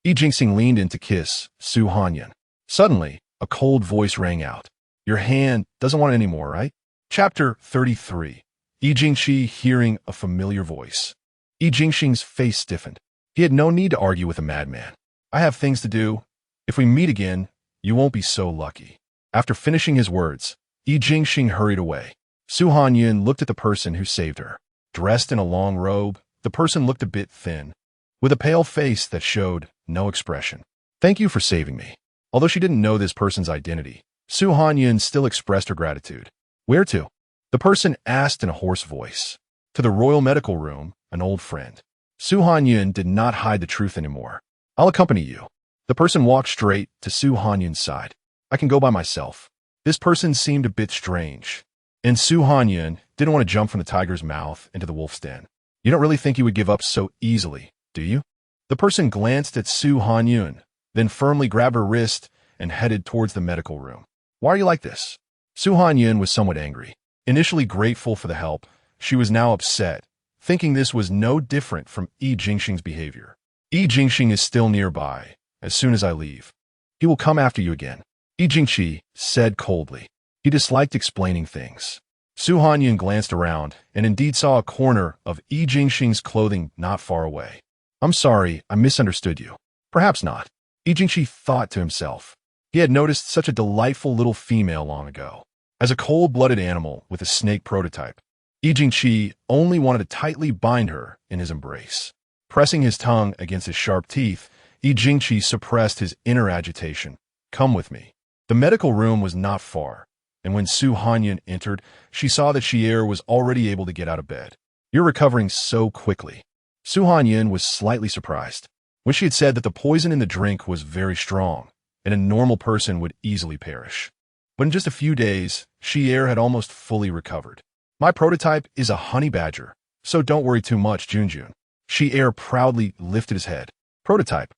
Jinxing leaned in to kiss Hanyun. Suddenly, a cold voice rang out. "Your hand doesn't want it anymore, right?" Chapter 33. Jinxing hearing a familiar voice. Jinxing's face stiffened. He had no need to argue with a madman. "I have things to do. If we meet again, you won't be so lucky." After finishing his words, Jinxing hurried away. Hanyun looked at the person who saved her. Dressed in a long robe, the person looked a bit thin, with a pale face that showed no expression. "Thank you for saving me." Although she didn't know this person's identity, Hanyun still expressed her gratitude. "Where to?" the person asked in a hoarse voice. "To the royal medical room, an old friend." Hanyun did not hide the truth anymore. "I'll accompany you." The person walked straight to Hanyun's side. "I can go by myself." This person seemed a bit strange, and Hanyun didn't want to jump from the tiger's mouth into the wolf's den. "You don't really think you would give up so easily, do you?" The person glanced at Hanyun, then firmly grabbed her wrist and headed towards the medical room. "Why are you like this?" Hanyun was somewhat angry. Initially grateful for the help, she was now upset, thinking this was no different from Jinxing's behavior. Jinxing is still nearby. As soon as I leave, he will come after you again," Jinxing said coldly. He disliked explaining things. Hanyun glanced around and indeed saw a corner of Jinxing's clothing not far away. "I'm sorry, I misunderstood you." "Perhaps not," Jinxing thought to himself. He had noticed such a delightful little female long ago. As a cold-blooded animal with a snake prototype, Jinxing only wanted to tightly bind her in his embrace. Pressing his tongue against his sharp teeth, Jinxing suppressed his inner agitation. "Come with me." The medical room was not far, and when Hanyun entered, she saw that Sierra was already able to get out of bed. "You're recovering so quickly." Hanyun was slightly surprised. When she had said that the poison in the drink was very strong, and a normal person would easily perish. But in just a few days, Sierra had almost fully recovered. "My prototype is a honey badger, so don't worry too much, Junjun." Sierra proudly lifted his head. "Prototype?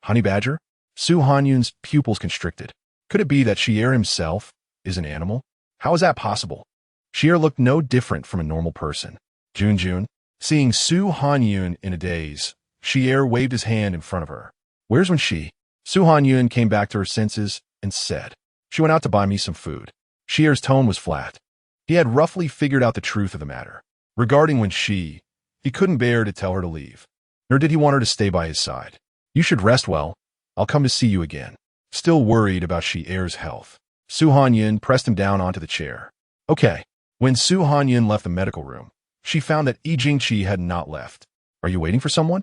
Honey badger?" Hanyun's pupils constricted. Could it be that Sierra himself is an animal? How is that possible? Sierra looked no different from a normal person. Junjun, seeing Hanyun in a daze, Sierra waved his hand in front of her. "Where's when she?" Hanyun came back to her senses and said, "She went out to buy me some food." Sierra's tone was flat. He had roughly figured out the truth of the matter. Regarding when he couldn't bear to tell her to leave, nor did he want her to stay by his side. "You should rest well. I'll come to see you again." Still worried about Sierra's health, Hanyun pressed him down onto the chair. "Okay." When Hanyun left the medical room, she found that Jinxing had not left. "Are you waiting for someone?"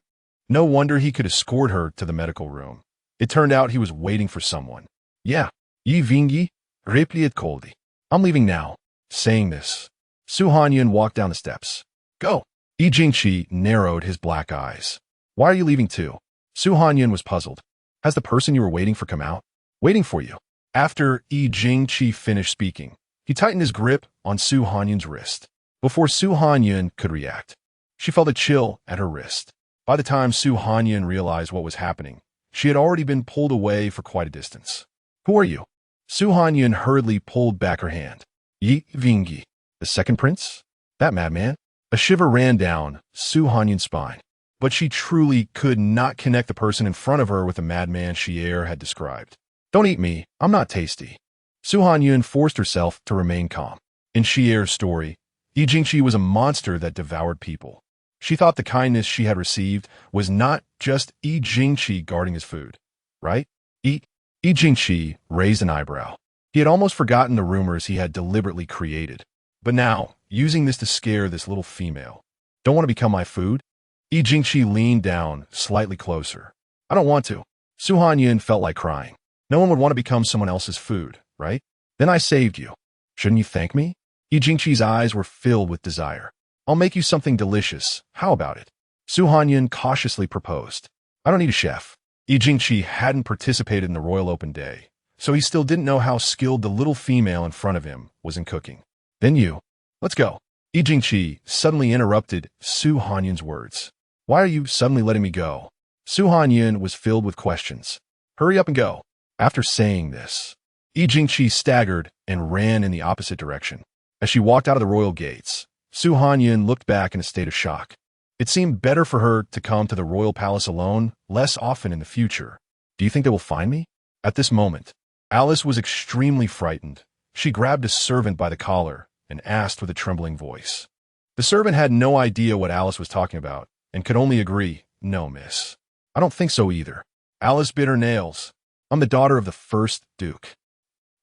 No wonder he could escort her to the medical room. It turned out he was waiting for someone. "Yeah, Yi Vingi, replied coldly. I'm leaving now." Saying this, Hanyun walked down the steps. "Go." Yi Jingqi narrowed his black eyes. Why are you leaving too? Su Hanyun was puzzled. Has the person you were waiting for come out? Waiting for you. After Yi Jingqi finished speaking, he tightened his grip on Su Hanyun's wrist. Before Su Hanyun could react, she felt a chill at her wrist. By the time Su Hanyun realized what was happening, she had already been pulled away for quite a distance. Who are you? Su Hanyun hurriedly pulled back her hand. Yi Vingyi, the second prince? That madman? A shiver ran down Su Hanyun's spine. But she truly could not connect the person in front of her with the madman Xier had described. Don't eat me, I'm not tasty. Su Hanyun forced herself to remain calm. In Xier's story, Yi Jingqi was a monster that devoured people. She thought the kindness she had received was not just Yi Jingqi guarding his food, right? Yi Jingqi raised an eyebrow. He had almost forgotten the rumors he had deliberately created. But now, using this to scare this little female. Don't want to become my food? Yi Jingqi leaned down slightly closer. I don't want to. Su Hanyun felt like crying. No one would want to become someone else's food, right? Then I saved you. Shouldn't you thank me? Yi Jingqi's eyes were filled with desire. I'll make you something delicious. How about it? Su Hanyun cautiously proposed. I don't need a chef. Yi Jingqi hadn't participated in the Royal Open Day, so he still didn't know how skilled the little female in front of him was in cooking. Then you. Let's go. Yi Jingqi suddenly interrupted Su Hanyun's words. Why are you suddenly letting me go? Su Hanyun was filled with questions. Hurry up and go. After saying this, Yi Jingqi staggered and ran in the opposite direction. As she walked out of the royal gates, Su Hanyun looked back in a state of shock. It seemed better for her to come to the royal palace alone, less often in the future. Do you think they will find me? At this moment, Alice was extremely frightened. She grabbed a servant by the collar and asked with a trembling voice. The servant had no idea what Alice was talking about and could only agree, no, miss. I don't think so either. Alice bit her nails. I'm the daughter of the first duke.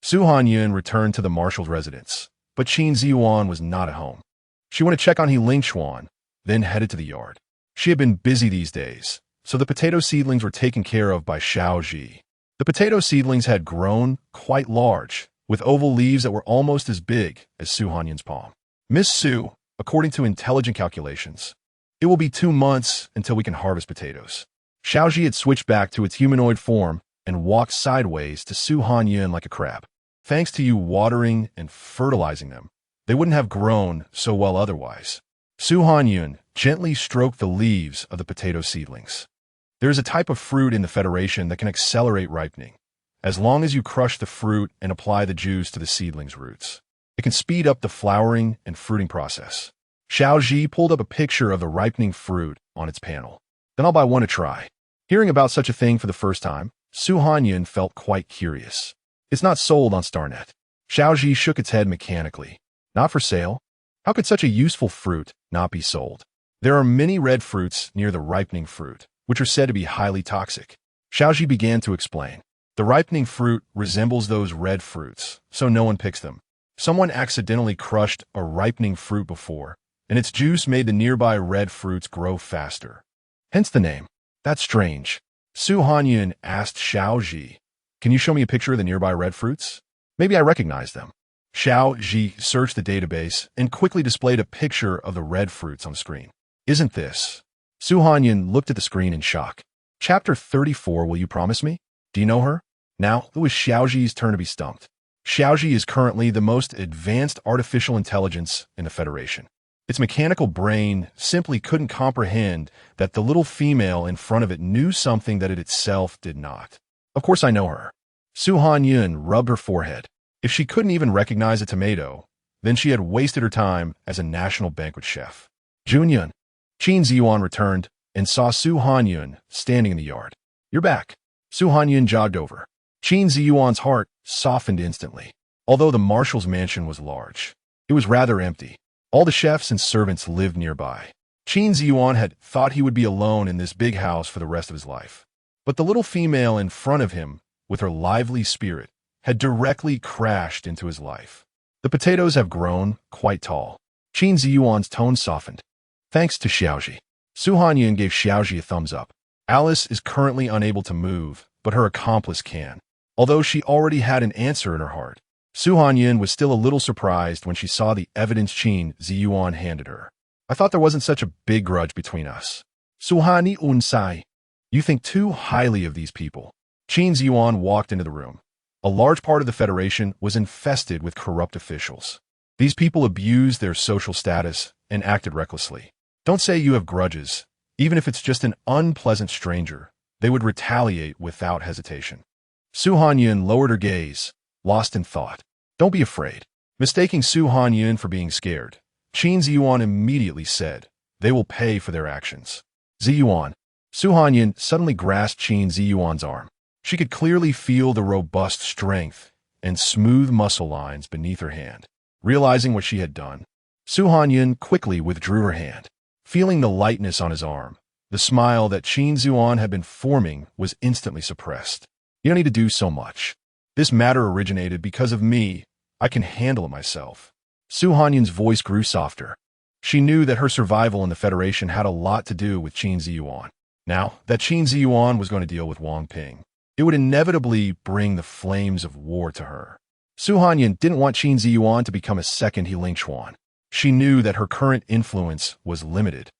Su Hanyun returned to the marshal's residence, but Qin Ziyuan was not at home. She went to check on He Lingchuan, then headed to the yard. She had been busy these days, so the potato seedlings were taken care of by Xiao Ji. The potato seedlings had grown quite large, with oval leaves that were almost as big as Su Hanyun's palm. Miss Su, according to intelligent calculations, it will be 2 months until we can harvest potatoes. Xiao Ji had switched back to its humanoid form and walked sideways to Su Hanyun like a crab. Thanks to you watering and fertilizing them, they wouldn't have grown so well otherwise. Su Hanyun gently stroked the leaves of the potato seedlings. There is a type of fruit in the Federation that can accelerate ripening. As long as you crush the fruit and apply the juice to the seedlings' roots, it can speed up the flowering and fruiting process. Xiao Ji pulled up a picture of the ripening fruit on its panel. Then I'll buy one to try. Hearing about such a thing for the first time, Su Hanyun felt quite curious. It's not sold on StarNet. Xiao Ji shook its head mechanically. Not for sale? How could such a useful fruit not be sold? There are many red fruits near the ripening fruit, which are said to be highly toxic. Xiao Ji began to explain. The ripening fruit resembles those red fruits, so no one picks them. Someone accidentally crushed a ripening fruit before, and its juice made the nearby red fruits grow faster. Hence the name. That's strange. Su Hanyun asked Xiao Ji, can you show me a picture of the nearby red fruits? Maybe I recognize them. Xiao Ji searched the database and quickly displayed a picture of the red fruits on the screen. Isn't this? Su Hanyun looked at the screen in shock. Chapter 34, will you promise me? Do you know her? Now, it was Xiao Ji's turn to be stumped. Xiao Ji is currently the most advanced artificial intelligence in the Federation. Its mechanical brain simply couldn't comprehend that the little female in front of it knew something that it itself did not. Of course I know her. Su Hanyun rubbed her forehead. If she couldn't even recognize a tomato, then she had wasted her time as a national banquet chef. Junyun. Qin Ziyuan returned and saw Su Hanyun standing in the yard. You're back. Su Hanyun jogged over. Qin Ziyuan's heart softened instantly. Although the marshal's mansion was large, it was rather empty. All the chefs and servants lived nearby. Qin Ziyuan had thought he would be alone in this big house for the rest of his life. But the little female in front of him, with her lively spirit, had directly crashed into his life. The potatoes have grown quite tall. Qin Ziyuan's tone softened. Thanks to Xiaoji. Su Hanyun gave Xiaoji a thumbs up. Alice is currently unable to move, but her accomplice can. Although she already had an answer in her heart, Su Hanyun was still a little surprised when she saw the evidence Qin Ziyuan handed her. I thought there wasn't such a big grudge between us. Suhani unsai. You think too highly of these people. Qin Ziyuan walked into the room. A large part of the Federation was infested with corrupt officials. These people abused their social status and acted recklessly. Don't say you have grudges. Even if it's just an unpleasant stranger, they would retaliate without hesitation. Su Hanyun lowered her gaze, lost in thought. Don't be afraid. Mistaking Su Hanyun for being scared, Qin Ziyuan immediately said, they will pay for their actions. Ziyuan. Su Hanyun suddenly grasped Qin Ziyuan's arm. She could clearly feel the robust strength and smooth muscle lines beneath her hand. Realizing what she had done, Su Hanyun quickly withdrew her hand. Feeling the lightness on his arm, the smile that Qin Ziyuan had been forming was instantly suppressed. You don't need to do so much. This matter originated because of me. I can handle it myself. Su Hanyun's voice grew softer. She knew that her survival in the Federation had a lot to do with Qin Ziyuan. Now that Qin Ziyuan was going to deal with Wang Ping, it would inevitably bring the flames of war to her. Su Hanyun didn't want Qin Ziyuan to become a second Heling Chuan. She knew that her current influence was limited,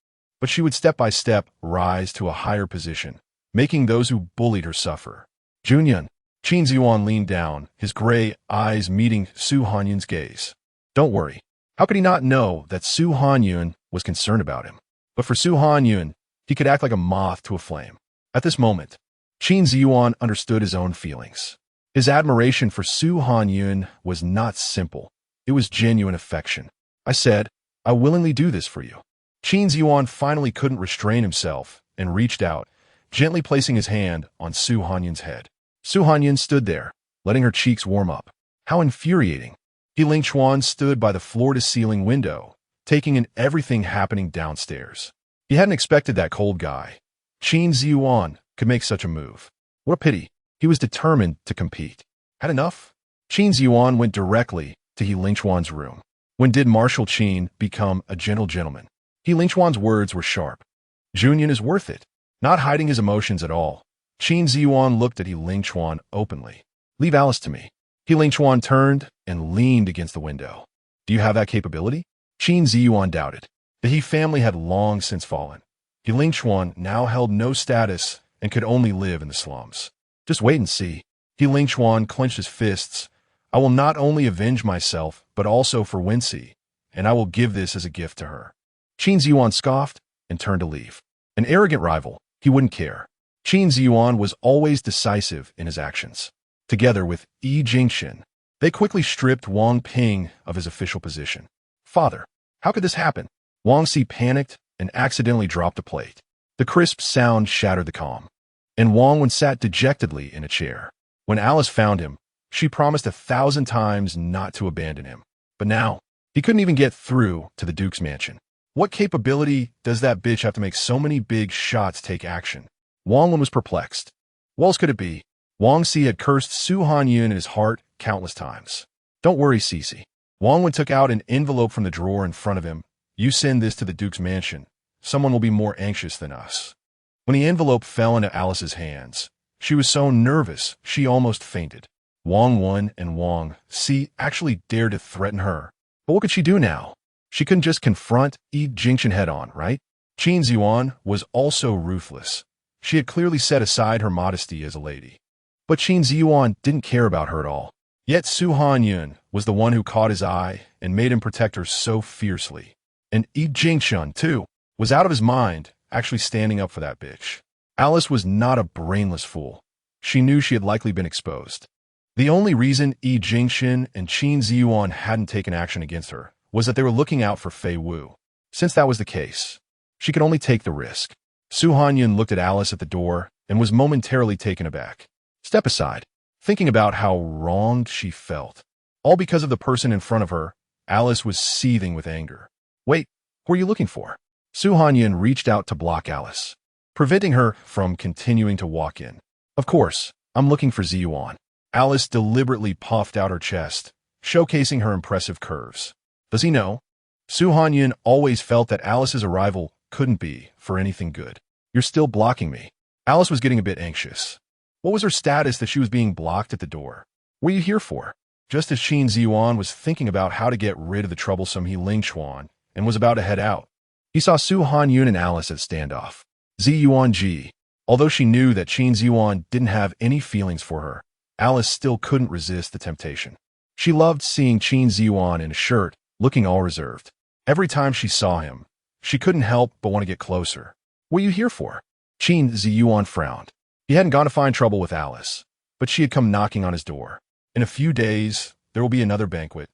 but she would step by step rise to a higher position, making those who bullied her suffer. Junyun. Qin Ziyuan leaned down, his gray eyes meeting Su Hanyun's gaze. Don't worry. How could he not know that Su Hanyun was concerned about him? But for Su Hanyun, he could act like a moth to a flame. At this moment, Qin Ziyuan understood his own feelings. His admiration for Su Hanyun was not simple. It was genuine affection. I said, I willingly do this for you. Qin Ziyuan finally couldn't restrain himself and reached out, gently placing his hand on Su Hanyun's head. Su Hanyun stood there, letting her cheeks warm up. How infuriating. Heling Chuan stood by the floor-to-ceiling window, taking in everything happening downstairs. He hadn't expected that cold guy. Qin Ziyuan could make such a move. What a pity. He was determined to compete. Had enough? Qin Ziyuan went directly to Heling Chuan's room. When did Marshal Qin become a gentle gentleman? Heling Chuan's words were sharp. Junyun is worth it. Not hiding his emotions at all, Qin Ziyuan looked at Heling Chuan openly. Leave Alice to me. Heling Chuan turned and leaned against the window. Do you have that capability? Qin Ziyuan doubted. The He family had long since fallen. Heling Chuan now held no status and could only live in the slums. Just wait and see. Heling Chuan clenched his fists. I will not only avenge myself, but also for Wincy, and I will give this as a gift to her. Qin Ziyuan scoffed and turned to leave. An arrogant rival, he wouldn't care. Qin Ziyuan was always decisive in his actions. Together with Yi Jingxin, they quickly stripped Wang Ping of his official position. Father, how could this happen? Wang Si panicked and accidentally dropped a plate. The crisp sound shattered the calm, and Wang Wen sat dejectedly in a chair. When Alice found him, she promised 1,000 times not to abandon him. But now, he couldn't even get through to the Duke's mansion. What capability does that bitch have to make so many big shots take action? Wang Wen was perplexed. What else could it be? Wang Si had cursed Su Hanyun in his heart countless times. Don't worry, Cece. Wang Wen took out an envelope from the drawer in front of him. You send this to the Duke's mansion. Someone will be more anxious than us. When the envelope fell into Alice's hands, she was so nervous she almost fainted. Wang Wen and Wang Si actually dared to threaten her. But what could she do now? She couldn't just confront Yi Jingxin head-on, right? Qin Ziyuan was also ruthless. She had clearly set aside her modesty as a lady. But Qin Ziyuan didn't care about her at all. Yet Su Hanyun was the one who caught his eye and made him protect her so fiercely. And Yi Jingxin, too, was out of his mind, actually standing up for that bitch. Alice was not a brainless fool. She knew she had likely been exposed. The only reason Yi Jingxin and Qin Ziyuan hadn't taken action against her was that they were looking out for Fei Wu. Since that was the case, she could only take the risk. Su Hanyun looked at Alice at the door and was momentarily taken aback. Step aside, thinking about how wronged she felt. All because of the person in front of her, Alice was seething with anger. Wait, who are you looking for? Su Hanyun reached out to block Alice, preventing her from continuing to walk in. Of course, I'm looking for Ziyuan. Alice deliberately puffed out her chest, showcasing her impressive curves. Does he know? Su Hanyun always felt that Alice's arrival couldn't be for anything good. You're still blocking me. Alice was getting a bit anxious. What was her status that she was being blocked at the door? What are you here for? Just as Qin Ziyuan was thinking about how to get rid of the troublesome Heling Chuan and was about to head out, He saw Su Hanyun and Alice at standoff. Ziyuan. Although she knew that Qin Ziyuan didn't have any feelings for her, Alice still couldn't resist the temptation. She loved seeing Qin Ziyuan in a shirt, looking all reserved. Every time she saw him, she couldn't help but want to get closer. "What are you here for?" Qin Ziyuan frowned. He hadn't gone to find trouble with Alice, but she had come knocking on his door. "In a few days, there will be another banquet,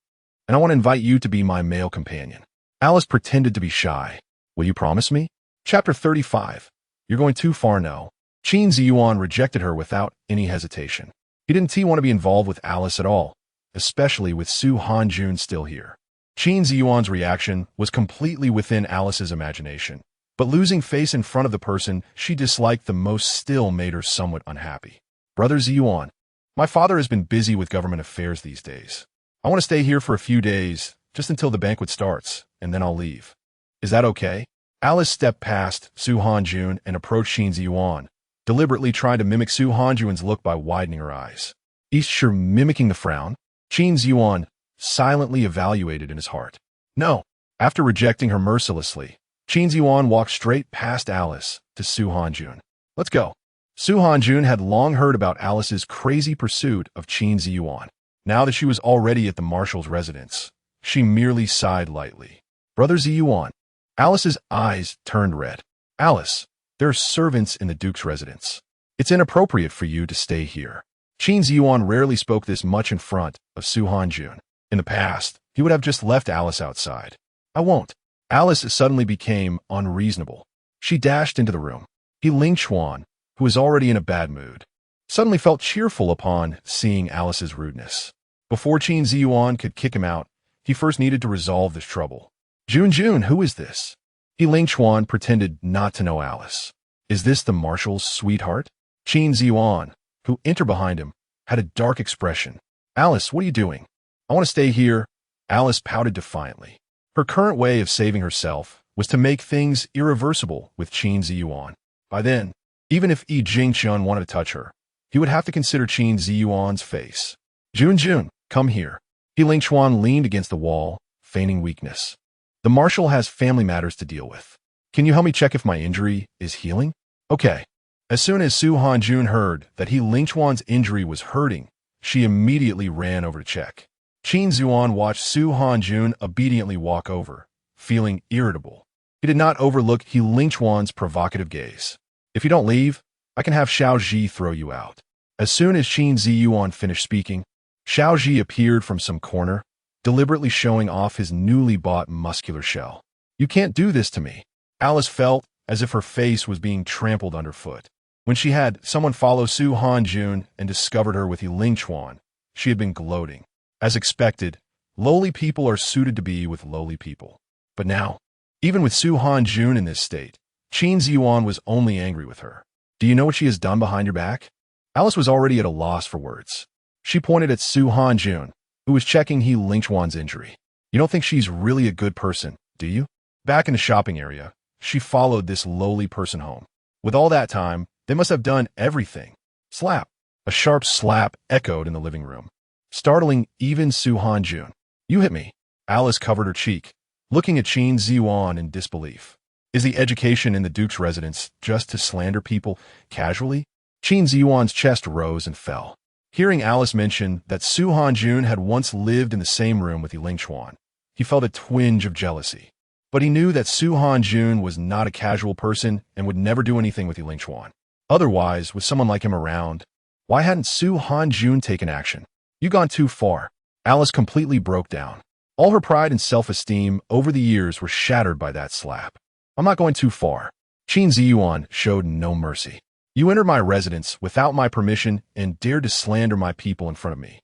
and I want to invite you to be my male companion." Alice pretended to be shy. "Will you promise me?" Chapter 35. You're going too far, no. Qin Ziyuan rejected her without any hesitation. He didn't want to be involved with Alice at all, especially with Su Hanjun still here. Qin Ziyuan's reaction was completely within Alice's imagination, but losing face in front of the person she disliked the most still made her somewhat unhappy. "Brother Ziyuan, my father has been busy with government affairs these days. I want to stay here for a few days, just until the banquet starts, and then I'll leave. Is that okay?" Alice stepped past Su Hanjun and approached Qin Ziyuan, deliberately trying to mimic Su Hanjun's look by widening her eyes. Is she mimicking the frown? Qin Ziyuan silently evaluated in his heart. "No." After rejecting her mercilessly, Qin Ziyuan walked straight past Alice to Su Hanjun. "Let's go." Su Hanjun had long heard about Alice's crazy pursuit of Qin Ziyuan. Now that she was already at the marshal's residence, she merely sighed lightly. "Brother Ziyuan." Alice's eyes turned red. "Alice, there are servants in the Duke's residence. It's inappropriate for you to stay here." Qin Ziyuan rarely spoke this much in front of Su Hanjun. In the past, he would have just left Alice outside. "I won't." Alice suddenly became unreasonable. She dashed into the room. Ling Chuan, who was already in a bad mood, suddenly felt cheerful upon seeing Alice's rudeness. Before Qin Ziyuan could kick him out, he first needed to resolve this trouble. Jun, who is this?" Ling Chuan pretended not to know Alice. "Is this the marshal's sweetheart?" Qin Ziyuan, who entered behind him, had a dark expression. "Alice, what are you doing?" "I want to stay here." Alice pouted defiantly. Her current way of saving herself was to make things irreversible with Qin Ziyuan. By then, even if Jingqian wanted to touch her, he would have to consider Qin Ziyuan's face. Jun, come here." Ling Chuan leaned against the wall, feigning weakness. "The marshal has family matters to deal with. Can you help me check if my injury is healing?" "Okay." As soon as Su Hanjun heard that Ling Chuan's injury was hurting, she immediately ran over to check. Qin Ziyuan watched Su Hanjun obediently walk over, feeling irritable. He did not overlook Ling Chuan's provocative gaze. "If you don't leave, I can have Xiao Ji throw you out." As soon as Qin Ziyuan finished speaking, Xiao Ji appeared from some corner, deliberately showing off his newly bought muscular shell. "You can't do this to me." Alice felt as if her face was being trampled underfoot. When she had someone follow Su Hanjun and discovered her with Ling Chuan, she had been gloating. As expected, lowly people are suited to be with lowly people. But now, even with Su Hanjun in this state, Qin Ziyuan was only angry with her. "Do you know what she has done behind your back?" Alice was already at a loss for words. She pointed at Su Hanjun, who was checking Ling Chuan's injury. "You don't think she's really a good person, do you?" Back in the shopping area, she followed this lowly person home. With all that time, they must have done everything. Slap. A sharp slap echoed in the living room, startling even Su Hanjun. "You hit me." Alice covered her cheek, looking at Qin Ziyuan in disbelief. Is the education in the Duke's residence just to slander people casually? Qin Ziyuan's chest rose and fell. Hearing Alice mention that Su Hanjun had once lived in the same room with Ling Chuan, he felt a twinge of jealousy. But he knew that Su Hanjun was not a casual person and would never do anything with Ling Chuan. Otherwise, with someone like him around, why hadn't Su Hanjun taken action? "You've gone too far." Alice completely broke down. All her pride and self-esteem over the years were shattered by that slap. "I'm not going too far." Qin Ziyuan showed no mercy. "You entered my residence without my permission and dared to slander my people in front of me.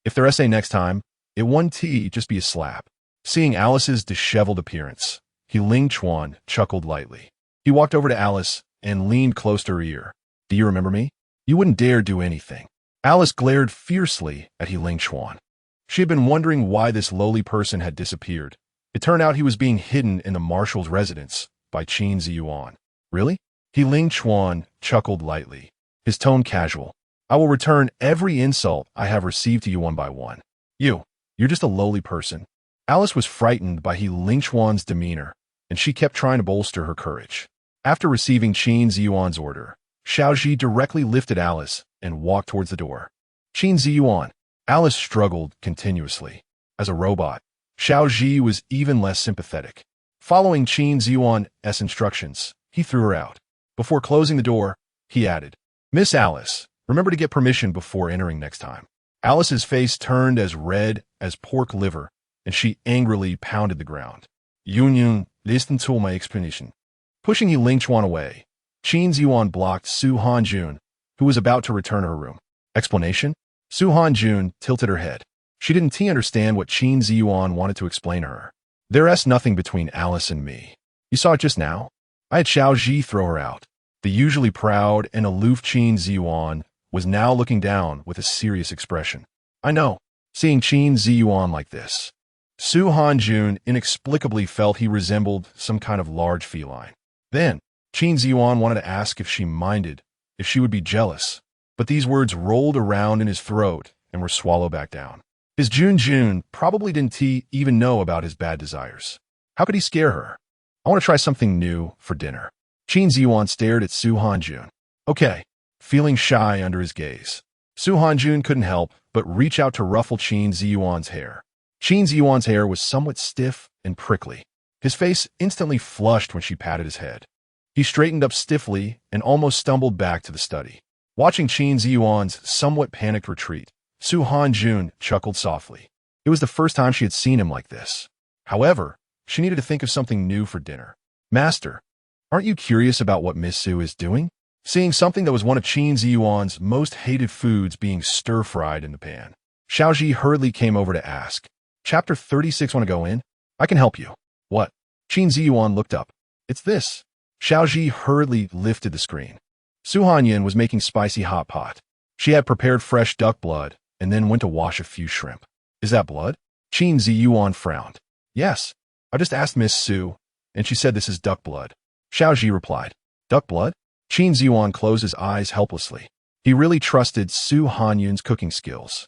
If they're essay next time, it won't just be a slap." Seeing Alice's disheveled appearance, Ling Chuan chuckled lightly. He walked over to Alice and leaned close to her ear. "Do you remember me? You wouldn't dare do anything." Alice glared fiercely at Ling Chuan. She had been wondering why this lowly person had disappeared. It turned out he was being hidden in the marshal's residence by Qin Ziyuan. "Really?" Ling Chuan chuckled lightly, his tone casual. "I will return every insult I have received to you one by one. You're just a lowly person." Alice was frightened by Ling Chuan's demeanor, and she kept trying to bolster her courage. After receiving Qin Ziyuan's order, Xiaoji directly lifted Alice and walked towards the door. Qin Ziyuan. Alice struggled continuously. As a robot, Xiaoji was even less sympathetic. Following Qin Ziyuan's instructions, he threw her out. Before closing the door, he added, "Miss Alice, remember to get permission before entering next time." Alice's face turned as red as pork liver, and she angrily pounded the ground. "Hanyun, listen to my explanation." Pushing He Lingchuan away, Qin Ziyuan blocked Su Hanyun, who was about to return to her room. Explanation? Su Hanyun tilted her head. She didn't understand what Qin Ziyuan wanted to explain to her. "There's nothing between Alice and me. You saw it just now? I had Xiaoji throw her out." The usually proud and aloof Qin Ziyuan was now looking down with a serious expression. "I know." Seeing Qin Ziyuan like this, Su Hanyun inexplicably felt he resembled some kind of large feline. Then, Qin Ziyuan wanted to ask if she minded, if she would be jealous, but these words rolled around in his throat and were swallowed back down. His Junjun probably didn't even know about his bad desires. How could he scare her? "I want to try something new for dinner." Qin Ziyuan stared at Su Hanyun. "Okay." Feeling shy under his gaze, Su Hanyun couldn't help but reach out to ruffle Qin Ziyuan's hair. Qin Ziyuan's hair was somewhat stiff and prickly. His face instantly flushed when she patted his head. He straightened up stiffly and almost stumbled back to the study. Watching Qin Ziyuan's somewhat panicked retreat, Su Hanyun chuckled softly. It was the first time she had seen him like this. However, she needed to think of something new for dinner. "Master, aren't you curious about what Miss Su is doing?" Seeing something that was one of Qin Ziyuan's most hated foods being stir-fried in the pan, Xiaoji hurriedly came over to ask. "Chapter 36 want to go in? I can help you." "What?" Qin Ziyuan looked up. "It's this." Xiaoji hurriedly lifted the screen. Su Hanyun was making spicy hot pot. She had prepared fresh duck blood and then went to wash a few shrimp. "Is that blood?" Qin Ziyuan frowned. "Yes. I just asked Miss Su, and she said this is duck blood." Xiaoji replied. "Duck blood?" Qin Ziyuan closed his eyes helplessly. He really trusted Su Hanyun's cooking skills.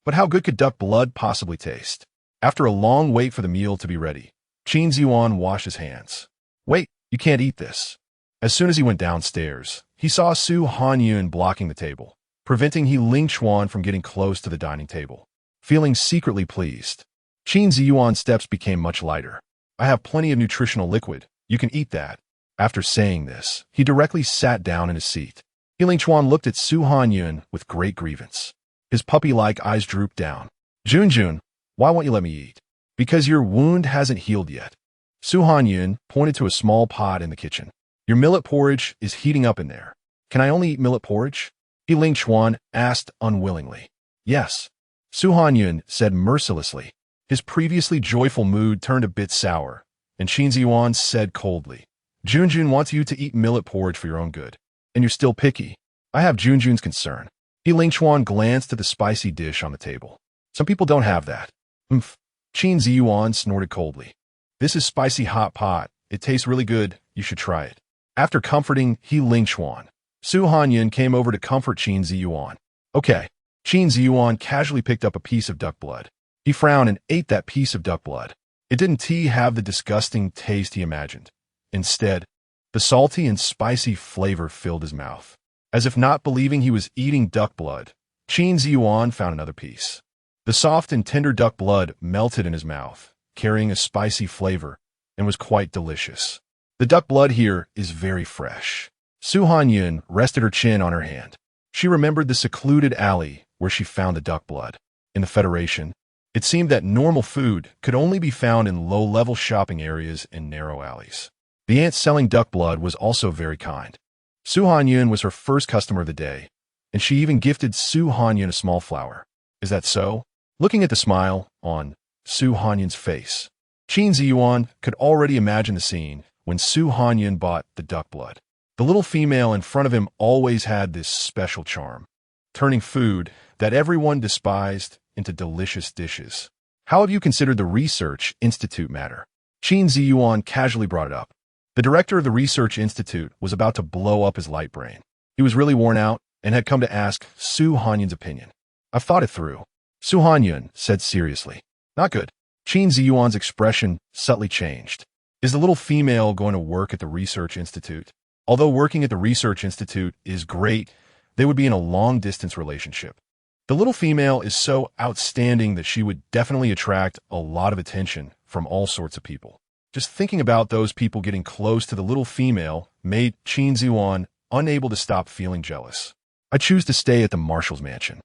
But how good could duck blood possibly taste? After a long wait for the meal to be ready, Qin Ziyuan washed his hands. "Wait, you can't eat this." As soon as he went downstairs, he saw Su Hanyun blocking the table, preventing He Lingchuan from getting close to the dining table. Feeling secretly pleased, Qin Ziyuan's steps became much lighter. "I have plenty of nutritional liquid. You can eat that." After saying this, he directly sat down in his seat. He Lingchuan looked at Su Hanyun with great grievance. His puppy-like eyes drooped down. "Junjun, why won't you let me eat?" "Because your wound hasn't healed yet." Su Hanyun pointed to a small pot in the kitchen. "Your millet porridge is heating up in there. Can I only eat millet porridge?" He Lingchuan asked unwillingly. "Yes." Su Hanyun said mercilessly. His previously joyful mood turned a bit sour, and Qin Ziyuan said coldly, "Junjun wants you to eat millet porridge for your own good, and you're still picky. I have Junjun's concern." He Lingchuan glanced at the spicy dish on the table. "Some people don't have that." "Umph." Qin Ziyuan snorted coldly. "This is spicy hot pot. It tastes really good. You should try it." After comforting He Lingchuan, Su Hanyun came over to comfort Qin Ziyuan. "Okay." Qin Ziyuan casually picked up a piece of duck blood. He frowned and ate that piece of duck blood. It didn't have the disgusting taste he imagined. Instead, the salty and spicy flavor filled his mouth. As if not believing he was eating duck blood, Qin Ziyuan found another piece. The soft and tender duck blood melted in his mouth, carrying a spicy flavor, and was quite delicious. "The duck blood here is very fresh." Su Hanyun rested her chin on her hand. She remembered the secluded alley where she found the duck blood. In the Federation, it seemed that normal food could only be found in low-level shopping areas and narrow alleys. The aunt selling duck blood was also very kind. Su Hanyun was her first customer of the day, and she even gifted Su Hanyun a small flower. "Is that so?" Looking at the smile on Su Hanyun's face, Qin Ziyuan could already imagine the scene when Su Hanyun bought the duck blood. The little female in front of him always had this special charm, turning food that everyone despised into delicious dishes. "How have you considered the Research Institute matter?" Qin Ziyuan casually brought it up. The director of the Research Institute was about to blow up his light brain. He was really worn out and had come to ask Su Hanyun's opinion. "I've thought it through," Su Hanyun said seriously. "Not good." Qin Ziyuan's expression subtly changed. Is the little female going to work at the research institute? Although working at the research institute is great, they would be in a long-distance relationship. The little female is so outstanding that she would definitely attract a lot of attention from all sorts of people. Just thinking about those people getting close to the little female made Qin Ziyuan unable to stop feeling jealous. I choose to stay at the marshal's mansion.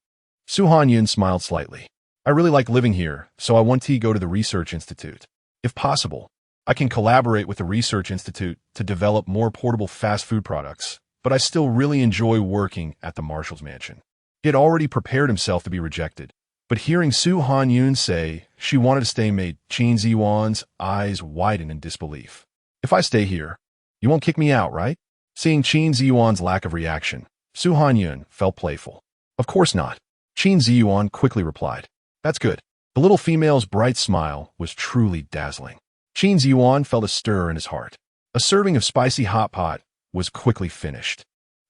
Su Hanyun smiled slightly. I really like living here, so I want to go to the research institute. If possible, I can collaborate with the research institute to develop more portable fast food products, but I still really enjoy working at the marshal's mansion. He had already prepared himself to be rejected, but hearing Su Hanyun say she wanted to stay made Qin Ziyuan's eyes widen in disbelief. If I stay here, you won't kick me out, right? Seeing Qin Ziyuan's lack of reaction, Su Hanyun felt playful. Of course not. Qin Ziyuan quickly replied. That's good. The little female's bright smile was truly dazzling. Qin Ziyuan felt a stir in his heart. A serving of spicy hot pot was quickly finished.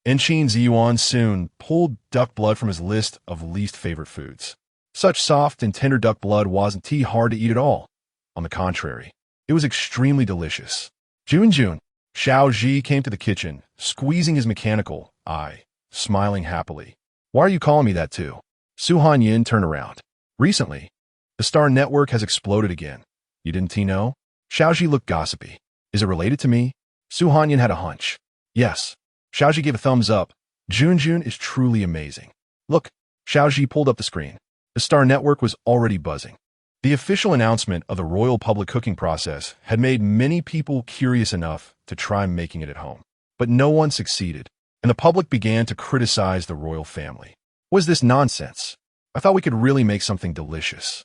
And Qin Ziyuan soon pulled duck blood from his list of least favorite foods. Such soft and tender duck blood wasn't too hard to eat at all. On the contrary, it was extremely delicious. Jun, Xiao Ji came to the kitchen, squeezing his mechanical eye, smiling happily. Why are you calling me that too? Su Hanyun turned around. Recently, the Star Network has exploded again. You didn't know? Xiao Ji looked gossipy. Is it related to me? Su Hanyun had a hunch. Yes. Xiao Ji gave a thumbs up. Jun is truly amazing. Look, Xiao Ji pulled up the screen. The Star Network was already buzzing. The official announcement of the royal public cooking process had made many people curious enough to try making it at home. But no one succeeded, and the public began to criticize the royal family. What is this nonsense? I thought we could really make something delicious.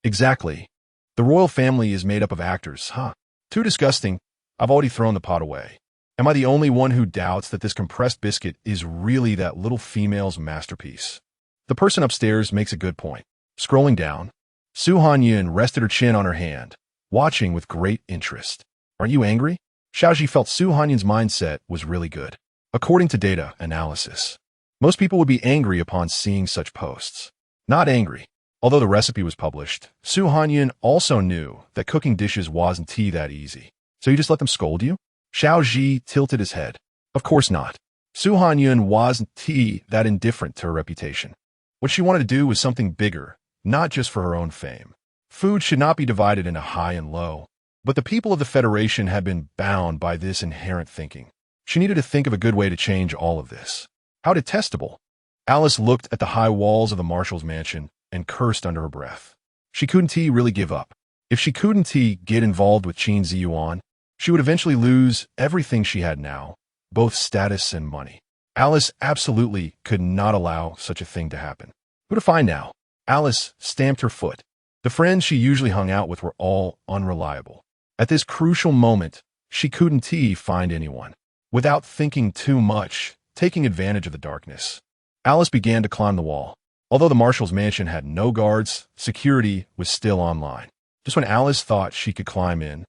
Exactly. The royal family is made up of actors, huh? Too disgusting. I've already thrown the pot away. Am I the only one who doubts that this compressed biscuit is really that little female's masterpiece? The person upstairs makes a good point. Scrolling down, Su Hanyun rested her chin on her hand, watching with great interest. Aren't you angry? Xiaoji felt Su Hanyun's mindset was really good. According to data analysis, most people would be angry upon seeing such posts. Not angry. Although the recipe was published, Su Hanyun also knew that cooking dishes wasn't that easy. So you just let them scold you? Xiao Ji tilted his head. Of course not. Su Hanyun wasn't that indifferent to her reputation. What she wanted to do was something bigger, not just for her own fame. Food should not be divided into high and low. But the people of the Federation had been bound by this inherent thinking. She needed to think of a good way to change all of this. How detestable. Alice looked at the high walls of the marshal's mansion and cursed under her breath. She couldn't really give up. If she couldn't get involved with Qin Ziyuan, she would eventually lose everything she had now, both status and money. Alice absolutely could not allow such a thing to happen. Who to find now? Alice stamped her foot. The friends she usually hung out with were all unreliable. At this crucial moment, she couldn't find anyone. Without thinking too much, taking advantage of the darkness, Alice began to climb the wall. Although the marshal's mansion had no guards, security was still online. Just when Alice thought she could climb in,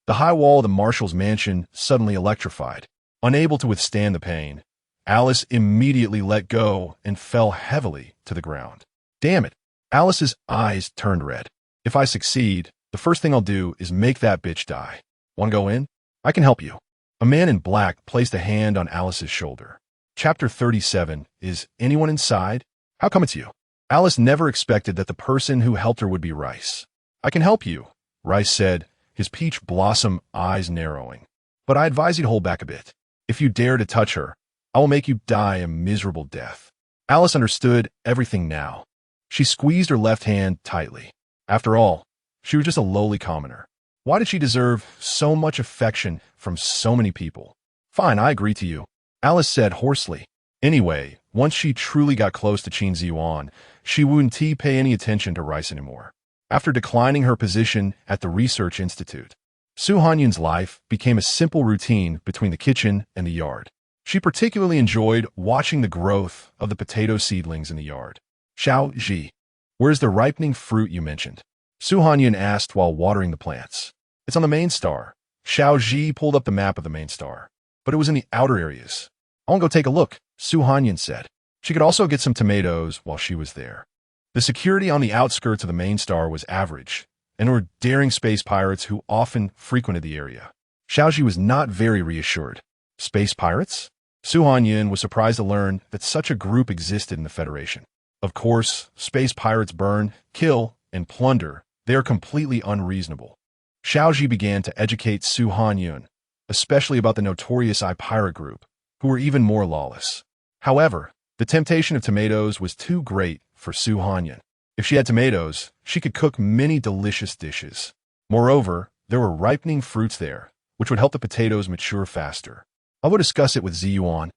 the high wall of the marshal's mansion suddenly electrified. Unable to withstand the pain, Alice immediately let go and fell heavily to the ground. Damn it. Alice's eyes turned red. If I succeed, the first thing I'll do is make that bitch die. Want to go in? I can help you. A man in black placed a hand on Alice's shoulder. Chapter 37 is Anyone Inside? How come it's you? Alice never expected that the person who helped her would be Rice. I can help you, Rice said, his peach blossom eyes narrowing. But I advise you to hold back a bit. If you dare to touch her, I will make you die a miserable death. Alice understood everything now. She squeezed her left hand tightly. After all, she was just a lowly commoner. Why did she deserve so much affection from so many people? Fine, I agree to you, Alice said hoarsely. Anyway, once she truly got close to Qin Ziyuan, she wouldn't pay any attention to Rice anymore. After declining her position at the research institute, Su Hanyun's life became a simple routine between the kitchen and the yard. She particularly enjoyed watching the growth of the potato seedlings in the yard. Xiao Ji, where's the ripening fruit you mentioned? Su Hanyun asked while watering the plants. It's on the main star. Xiao Ji pulled up the map of the main star, but it was in the outer areas. I want to go take a look, Su Hanyun said. She could also get some tomatoes while she was there. The security on the outskirts of the main star was average, and were daring space pirates who often frequented the area. Xiaoji was not very reassured. Space pirates? Hanyun was surprised to learn that such a group existed in the Federation. Of course, space pirates burn, kill, and plunder. They are completely unreasonable. Xiaoji began to educate Hanyun, especially about the notorious pirate group, who were even more lawless. However, the temptation of tomatoes was too great for Hanyun. If she had tomatoes, she could cook many delicious dishes. Moreover, there were ripening fruits there, which would help the potatoes mature faster. I will discuss it with Ziyuan.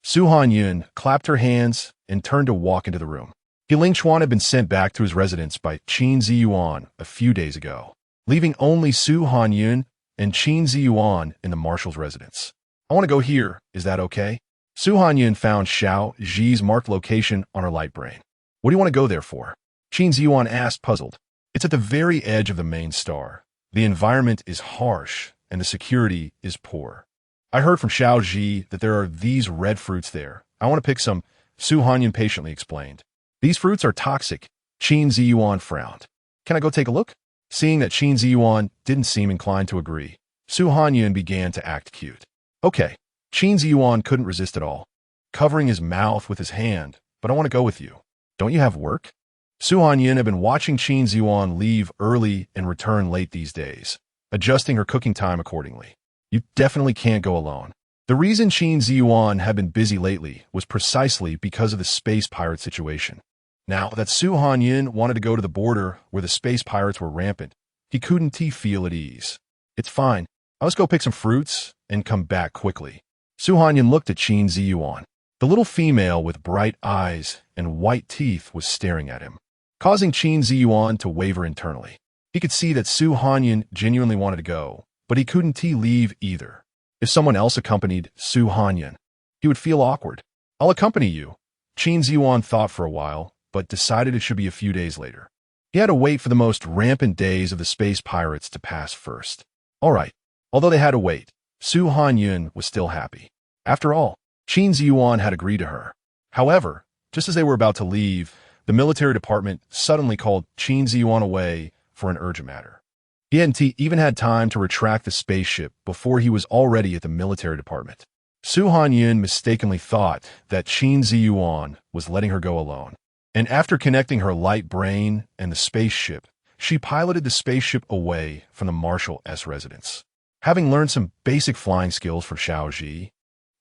Hanyun clapped her hands and turned to walk into the room. Ling Chuan had been sent back to his residence by Qin Ziyuan a few days ago, leaving only Hanyun and Qin Ziyuan in the marshal's residence. I want to go here, is that okay? Hanyun found Xiao Ji's marked location on her light brain. What do you want to go there for? Qin Ziyuan asked, puzzled. It's at the very edge of the main star. The environment is harsh, and the security is poor. I heard from Xiao Ji that there are these red fruits there. I want to pick some, Hanyun patiently explained. These fruits are toxic, Qin Ziyuan frowned. Can I go take a look? Seeing that Qin Ziyuan didn't seem inclined to agree, Hanyun began to act cute. Okay, Qin Ziyuan couldn't resist at all, covering his mouth with his hand, but I want to go with you. Don't you have work? Hanyun had been watching Qin Ziyuan leave early and return late these days, adjusting her cooking time accordingly. You definitely can't go alone. The reason Qin Ziyuan had been busy lately was precisely because of the space pirate situation. Now that Hanyun wanted to go to the border where the space pirates were rampant, he couldn't feel at ease. It's fine. I'll just go pick some fruits and come back quickly. Hanyun looked at Qin Ziyuan. The little female with bright eyes and white teeth was staring at him, causing Qin Ziyuan to waver internally. He could see that Hanyun genuinely wanted to go, but he couldn't leave either. If someone else accompanied Hanyun, he would feel awkward. I'll accompany you. Qin Ziyuan thought for a while, but decided it should be a few days later. He had to wait for the most rampant days of the space pirates to pass first. All right. Although they had to wait, Hanyun was still happy. After all, Qin Ziyuan had agreed to her. However, just as they were about to leave, the military department suddenly called Qin Ziyuan away for an urgent matter. He hadn't even had time to retract the spaceship before he was already at the military department. Hanyun mistakenly thought that Qin Ziyuan was letting her go alone. And after connecting her light brain and the spaceship, she piloted the spaceship away from the Marshal's residence. Having learned some basic flying skills from Xiao Ji,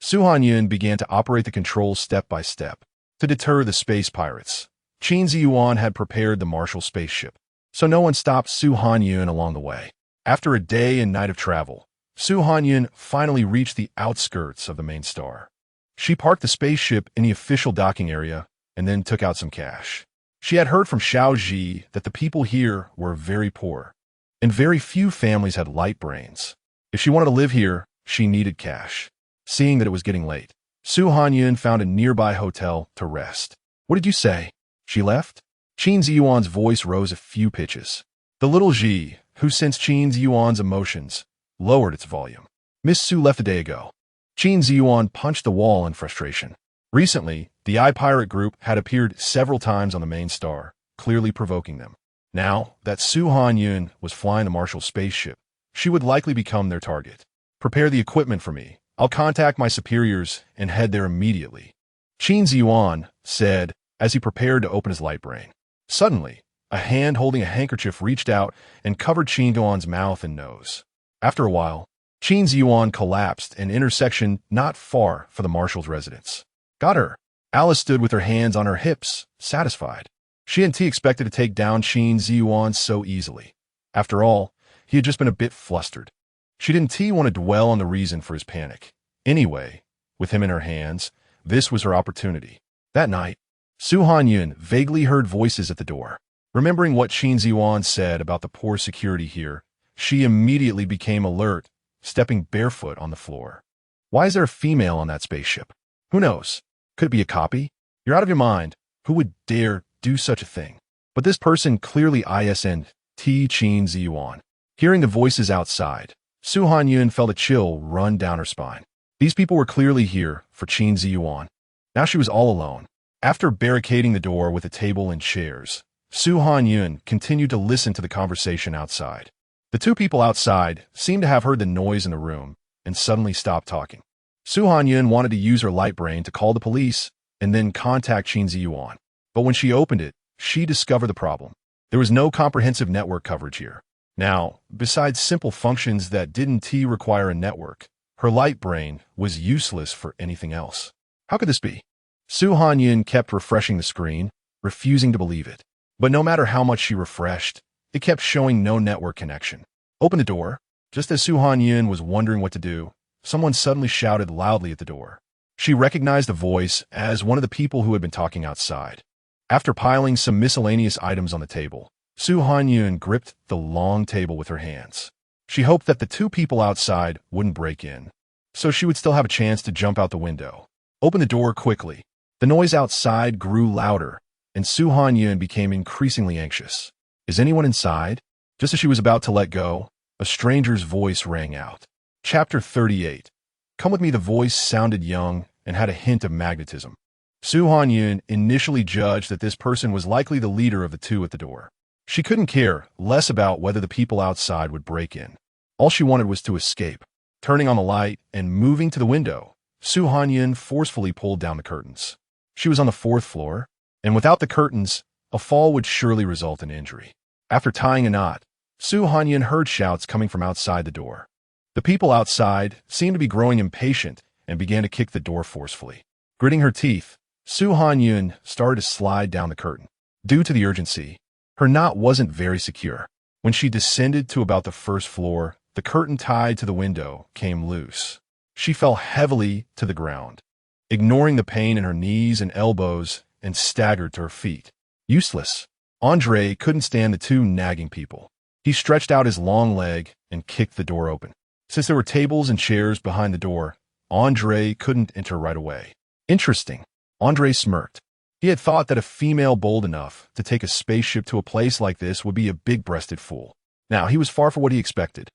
Hanyun began to operate the controls step by step. To deter the space pirates, Qin Ziyuan had prepared the Marshal spaceship, so no one stopped Hanyun along the way. After a day and night of travel, Hanyun finally reached the outskirts of the main star. She parked the spaceship in the official docking area and then took out some cash. She had heard from Xiao Ji that the people here were very poor, and very few families had light brains. If she wanted to live here, she needed cash. Seeing that it was getting late, Hanyun found a nearby hotel to rest. What did you say? She left? Qin Ziyuan's voice rose a few pitches. The little Ji, who sensed Qin Ziyuan's emotions, lowered its volume. Miss Su left a day ago. Qin Ziyuan punched the wall in frustration. Recently, the pirate group had appeared several times on the main star, clearly provoking them. Now that Hanyun was flying the Marshal spaceship, she would likely become their target. Prepare the equipment for me. I'll contact my superiors and head there immediately, Qin Ziyuan said as he prepared to open his light brain. Suddenly, a hand holding a handkerchief reached out and covered Qin Ziyuan's mouth and nose. After a while, Qin Ziyuan collapsed in an intersection not far from the Marshal's residence. Got her. Alice stood with her hands on her hips, satisfied. She hadn't expected to take down Qin Ziyuan so easily. After all, he had just been a bit flustered. She didn't want to dwell on the reason for his panic. Anyway, with him in her hands, this was her opportunity. That night, Hanyun vaguely heard voices at the door. Remembering what Qin Ziyuan said about the poor security here, she immediately became alert, stepping barefoot on the floor. Why is there a female on that spaceship? Who knows? Could it be a copy? You're out of your mind. Who would dare do such a thing? But this person clearly isn't Qin Ziyuan. Hearing the voices outside, Hanyun felt a chill run down her spine. These people were clearly here for Qin Ziyuan. Now she was all alone. After barricading the door with a table and chairs, Su Hanyun continued to listen to the conversation outside. The two people outside seemed to have heard the noise in the room and suddenly stopped talking. Su Hanyun wanted to use her light brain to call the police and then contact Qin Ziyuan. But when she opened it, she discovered the problem. There was no comprehensive network coverage here. Now, besides simple functions that didn't require a network, her light brain was useless for anything else. How could this be? Su Hanyun kept refreshing the screen, refusing to believe it. But no matter how much she refreshed, it kept showing no network connection. Open the door. Just as Su Hanyun was wondering what to do, someone suddenly shouted loudly at the door. She recognized the voice as one of the people who had been talking outside. After piling some miscellaneous items on the table, Su Hanyun gripped the long table with her hands. She hoped that the two people outside wouldn't break in, so she would still have a chance to jump out the window. Open the door quickly. The noise outside grew louder, and Su Hanyun became increasingly anxious. Is anyone inside? Just as she was about to let go, a stranger's voice rang out. Chapter 38. Come with me. The voice sounded young and had a hint of magnetism. Su Hanyun initially judged that this person was likely the leader of the two at the door. She couldn't care less about whether the people outside would break in. All she wanted was to escape. Turning on the light and moving to the window, Su Hanyun forcefully pulled down the curtains. She was on the 4th floor, and without the curtains, a fall would surely result in injury. After tying a knot, Su Hanyun heard shouts coming from outside the door. The people outside seemed to be growing impatient and began to kick the door forcefully. Gritting her teeth, Su Hanyun started to slide down the curtain. Due to the urgency, her knot wasn't very secure. When she descended to about the 1st floor, the curtain tied to the window came loose. She fell heavily to the ground, ignoring the pain in her knees and elbows, and staggered to her feet. Useless. Andre couldn't stand the two nagging people. He stretched out his long leg and kicked the door open. Since there were tables and chairs behind the door, Andre couldn't enter right away. Interesting. Andre smirked. He had thought that a female bold enough to take a spaceship to a place like this would be a big-breasted fool. Now, he was far from what he expected.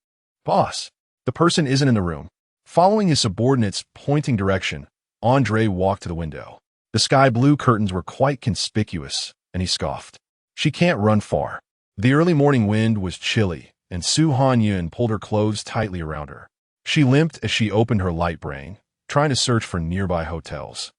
Boss, the person isn't in the room. Following his subordinate's pointing direction, Andre walked to the window. The sky-blue curtains were quite conspicuous, and he scoffed. She can't run far. The early morning wind was chilly, and Su Hanyun pulled her clothes tightly around her. She limped as she opened her light brain, trying to search for nearby hotels.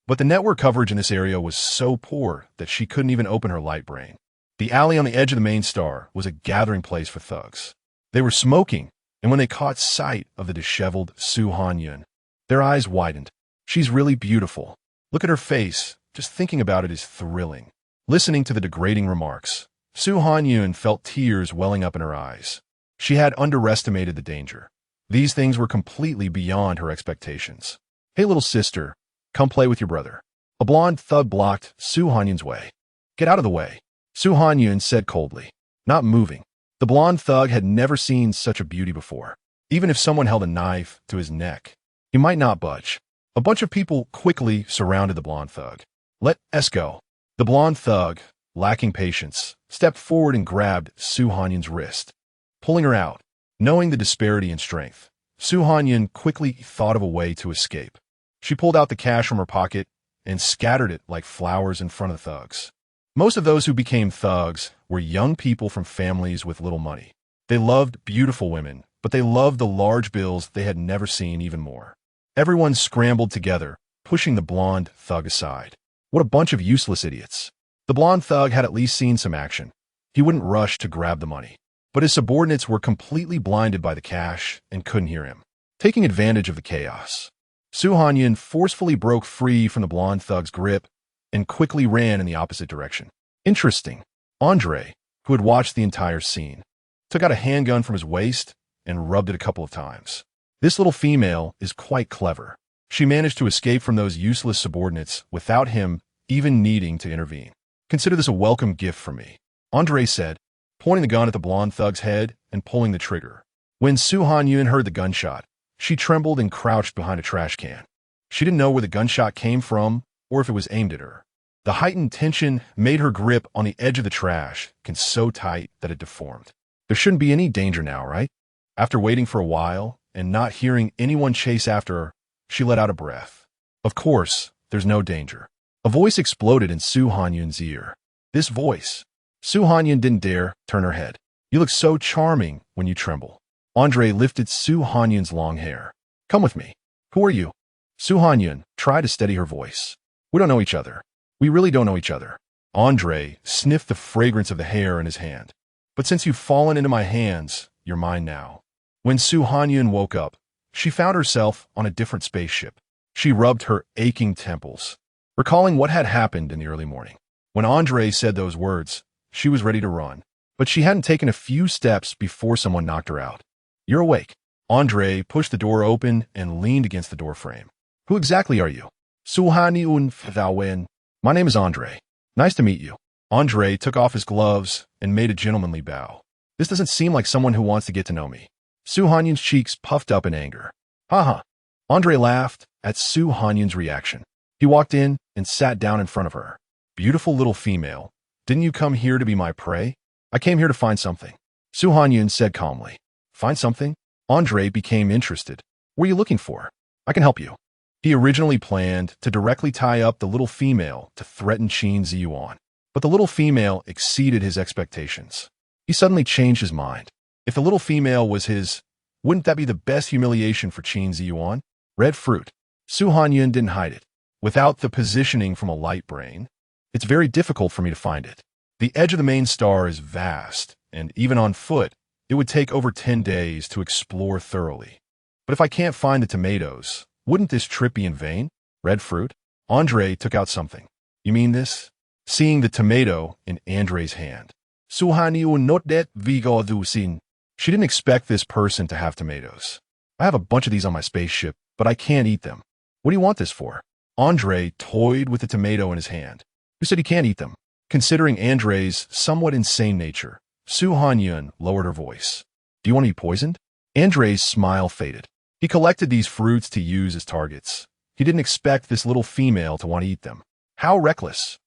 But the network coverage in this area was so poor that she couldn't even open her light brain. The alley on the edge of the main star was a gathering place for thugs. They were smoking, and when they caught sight of the disheveled Su Hanyun, their eyes widened. She's really beautiful. Look at her face. Just thinking about it is thrilling. Listening to the degrading remarks, Su Hanyun felt tears welling up in her eyes. She had underestimated the danger. These things were completely beyond her expectations. Hey, little sister, come play with your brother. A blonde thug blocked Su Hanyun's way. Get out of the way, Su Hanyun said coldly, not moving. The blonde thug had never seen such a beauty before. Even if someone held a knife to his neck, he might not budge. A bunch of people quickly surrounded the blonde thug. Let's go. The blonde thug, lacking patience, stepped forward and grabbed Su Hanyun's wrist, pulling her out. Knowing the disparity in strength, Su Hanyun quickly thought of a way to escape. She pulled out the cash from her pocket and scattered it like flowers in front of the thugs. Most of those who became thugs were young people from families with little money. They loved beautiful women, but they loved the large bills they had never seen even more. Everyone scrambled together, pushing the blonde thug aside. What a bunch of useless idiots. The blonde thug had at least seen some action. He wouldn't rush to grab the money. But his subordinates were completely blinded by the cash and couldn't hear him. Taking advantage of the chaos, Su Hanyun forcefully broke free from the blonde thug's grip and quickly ran in the opposite direction. Interesting. Andre, who had watched the entire scene, took out a handgun from his waist and rubbed it a couple of times. This little female is quite clever. She managed to escape from those useless subordinates without him even needing to intervene. Consider this a welcome gift from me, Andre said, pointing the gun at the blonde thug's head and pulling the trigger. When Su Hanyun heard the gunshot, she trembled and crouched behind a trash can. She didn't know where the gunshot came from or if it was aimed at her. The heightened tension made her grip on the edge of the trash can so tight that it deformed. There shouldn't be any danger now, right? After waiting for a while and not hearing anyone chase after her, she let out a breath. Of course, there's no danger. A voice exploded in Su Hanyun's ear. This voice. Su Hanyun didn't dare turn her head. You look so charming when you tremble. Andre lifted Su Hanyun's long hair. Come with me. Who are you? Su Hanyun tried to steady her voice. We don't know each other. We really don't know each other. Andre sniffed the fragrance of the hair in his hand. But since you've fallen into my hands, you're mine now. When Su Hanyun woke up, she found herself on a different spaceship. She rubbed her aching temples, recalling what had happened in the early morning. When Andre said those words, she was ready to run. But she hadn't taken a few steps before someone knocked her out. You're awake. Andre pushed the door open and leaned against the doorframe. Who exactly are you? Su Hanyun Fdawen. My name is Andre. Nice to meet you. Andre took off his gloves and made a gentlemanly bow. This doesn't seem like someone who wants to get to know me. Su Hanyun's cheeks puffed up in anger. Haha. Andre laughed at Su Hanyun's reaction. He walked in and sat down in front of her. Beautiful little female. Didn't you come here to be my prey? I came here to find something. Su Hanyun said calmly. Find something? Andre became interested. What are you looking for? I can help you. He originally planned to directly tie up the little female to threaten Qin Ziyuan, but the little female exceeded his expectations. He suddenly changed his mind. If the little female was his, wouldn't that be the best humiliation for Qin Ziyuan? Red fruit. Su Hanyun didn't hide it. Without the positioning from a light brain, it's very difficult for me to find it. The edge of the main star is vast, and even on foot, it would take over 10 days to explore thoroughly. But if I can't find the tomatoes, wouldn't this trip be in vain? Red fruit? Andre took out something. You mean this? Seeing the tomato in Andre's hand. Su Hanyun not that vigo dusin. She didn't expect this person to have tomatoes. I have a bunch of these on my spaceship, but I can't eat them. What do you want this for? Andre toyed with the tomato in his hand. You said you can't eat them. Considering Andre's somewhat insane nature, Su Hanyun lowered her voice. Do you want to be poisoned? Andre's smile faded. He collected these fruits to use as targets. He didn't expect this little female to want to eat them. How reckless.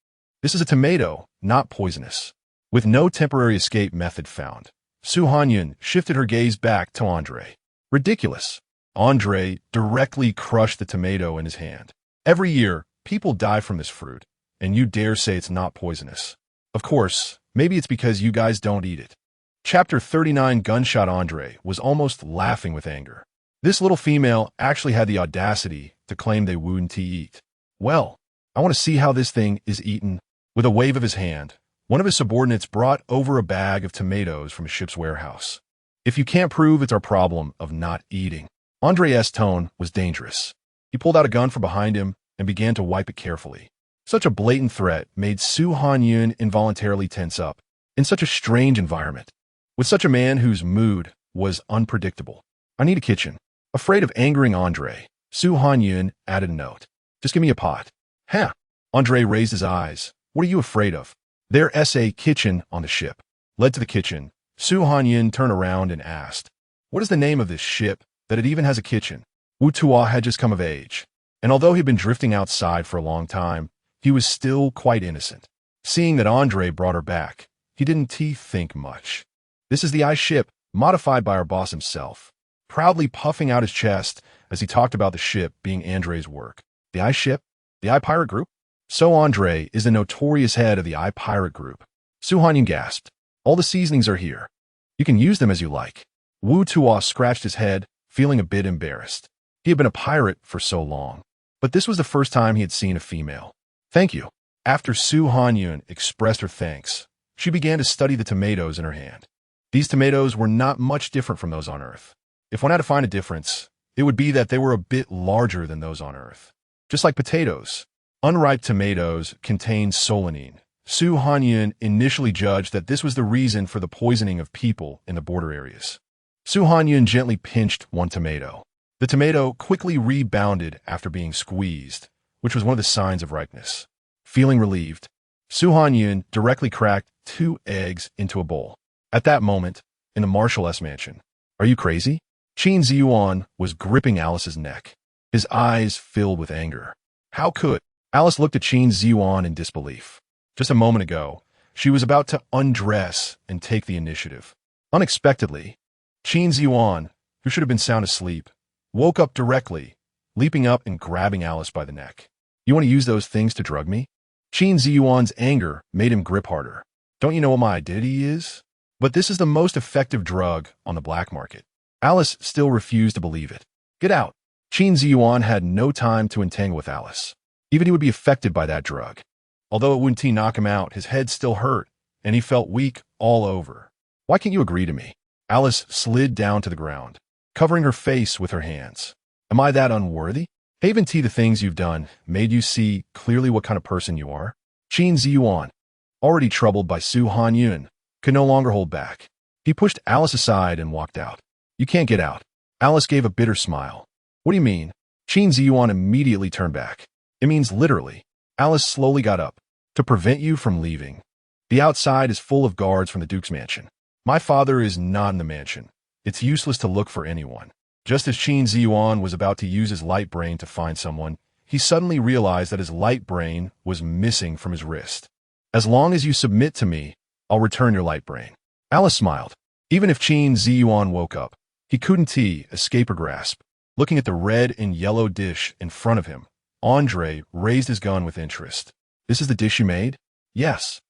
This is a tomato, not poisonous. With no temporary escape method found, Su Hanyun shifted her gaze back to Andre. Ridiculous. Andre directly crushed the tomato in his hand. Every year, people die from this fruit, and you dare say it's not poisonous. Of course, maybe it's because you guys don't eat it. Chapter 39 Gunshot Andre was almost laughing with anger. This little female actually had the audacity to claim they wouldn't eat. Well, I want to see how this thing is eaten. With a wave of his hand, one of his subordinates brought over a bag of tomatoes from a ship's warehouse. If you can't prove it's our problem of not eating. Andre's tone was dangerous. He pulled out a gun from behind him and began to wipe it carefully. Such a blatant threat made Su Hanyun involuntarily tense up. In such a strange environment, with such a man whose mood was unpredictable. I need a kitchen. Afraid of angering Andre, Su Hanyun added a note. Just give me a pot. Huh? Andre raised his eyes. What are you afraid of? There's a kitchen on the ship. Led to the kitchen, Su Hanyun turned around and asked, what is the name of this ship that it even has a kitchen? Wu Tuo had just come of age, and although he'd been drifting outside for a long time, he was still quite innocent. Seeing that Andre brought her back, he didn't think much. This is the I ship, modified by our boss himself, proudly puffing out his chest as he talked about the ship being Andre's work. The I ship? The I Pirate Group? So Andre is the notorious head of the I Pirate Group. Su Hanyun gasped. All the seasonings are here. You can use them as you like. Wu Tuo scratched his head, feeling a bit embarrassed. He had been a pirate for so long, but this was the first time he had seen a female. Thank you. After Su Hanyun expressed her thanks, she began to study the tomatoes in her hand. These tomatoes were not much different from those on Earth. If one had to find a difference, it would be that they were a bit larger than those on Earth. Just like potatoes, unripe tomatoes contain solanine. Su Hanyun initially judged that this was the reason for the poisoning of people in the border areas. Su Hanyun gently pinched one tomato. The tomato quickly rebounded after being squeezed, which was one of the signs of ripeness. Feeling relieved, Su Hanyun directly cracked 2 eggs into a bowl. At that moment, in the Marshal S mansion. Are you crazy? Qin Ziyuan was gripping Alice's neck. His eyes filled with anger. How could? Alice looked at Qin Ziyuan in disbelief. Just a moment ago, she was about to undress and take the initiative. Unexpectedly, Qin Ziyuan, who should have been sound asleep, woke up directly, leaping up and grabbing Alice by the neck. You want to use those things to drug me? Qin Ziyuan's anger made him grip harder. Don't you know what my identity is? But this is the most effective drug on the black market. Alice still refused to believe it. Get out. Qin Ziyuan had no time to entangle with Alice. Even he would be affected by that drug. Although it wouldn't knock him out, his head still hurt, and he felt weak all over. Why can't you agree to me? Alice slid down to the ground, covering her face with her hands. Am I that unworthy? Haven't the things you've done made you see clearly what kind of person you are? Qin Ziyuan, already troubled by Su Hanyun, could no longer hold back. He pushed Alice aside and walked out. You can't get out. Alice gave a bitter smile. What do you mean? Qin Ziyuan immediately turned back. It means literally. Alice slowly got up. To prevent you from leaving. The outside is full of guards from the Duke's mansion. My father is not in the mansion. It's useless to look for anyone. Just as Qin Ziyuan was about to use his light brain to find someone, he suddenly realized that his light brain was missing from his wrist. As long as you submit to me, I'll return your light brain. Alice smiled. Even if Qin Ziyuan woke up, he couldn't escape her grasp. Looking at the red and yellow dish in front of him, Andre raised his gun with interest. This is the dish you made? Yes.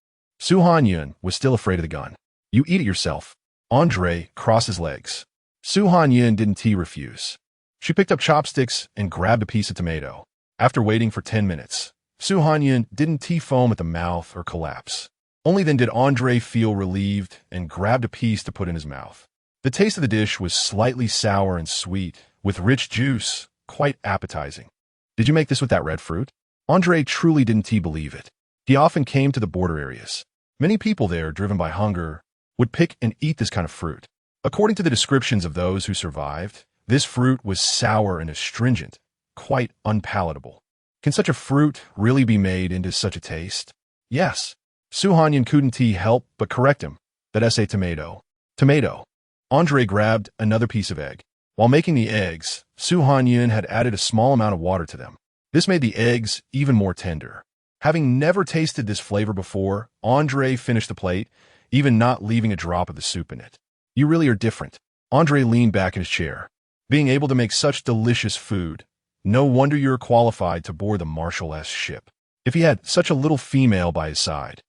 Su Hanyun was still afraid of the gun. You eat it yourself. Andre crossed his legs. Su Hanyun didn't refuse. She picked up chopsticks and grabbed a piece of tomato. After waiting for 10 minutes, Su Hanyun didn't foam at the mouth or collapse. Only then did Andre feel relieved and grabbed a piece to put in his mouth. The taste of the dish was slightly sour and sweet, with rich juice, quite appetizing. Did you make this with that red fruit? Andre truly didn't believe it. He often came to the border areas. Many people there, driven by hunger, would pick and eat this kind of fruit. According to the descriptions of those who survived, this fruit was sour and astringent, quite unpalatable. Can such a fruit really be made into such a taste? Yes. Su Hanyun couldn't help but correct him. That's a tomato. Tomato. Andre grabbed another piece of egg. While making the eggs, Su Hanyun had added a small amount of water to them. This made the eggs even more tender. Having never tasted this flavor before, Andre finished the plate, even not leaving a drop of the soup in it. You really are different. Andre leaned back in his chair. Being able to make such delicious food, no wonder you're qualified to board the Marshal ship. If he had such a little female by his side,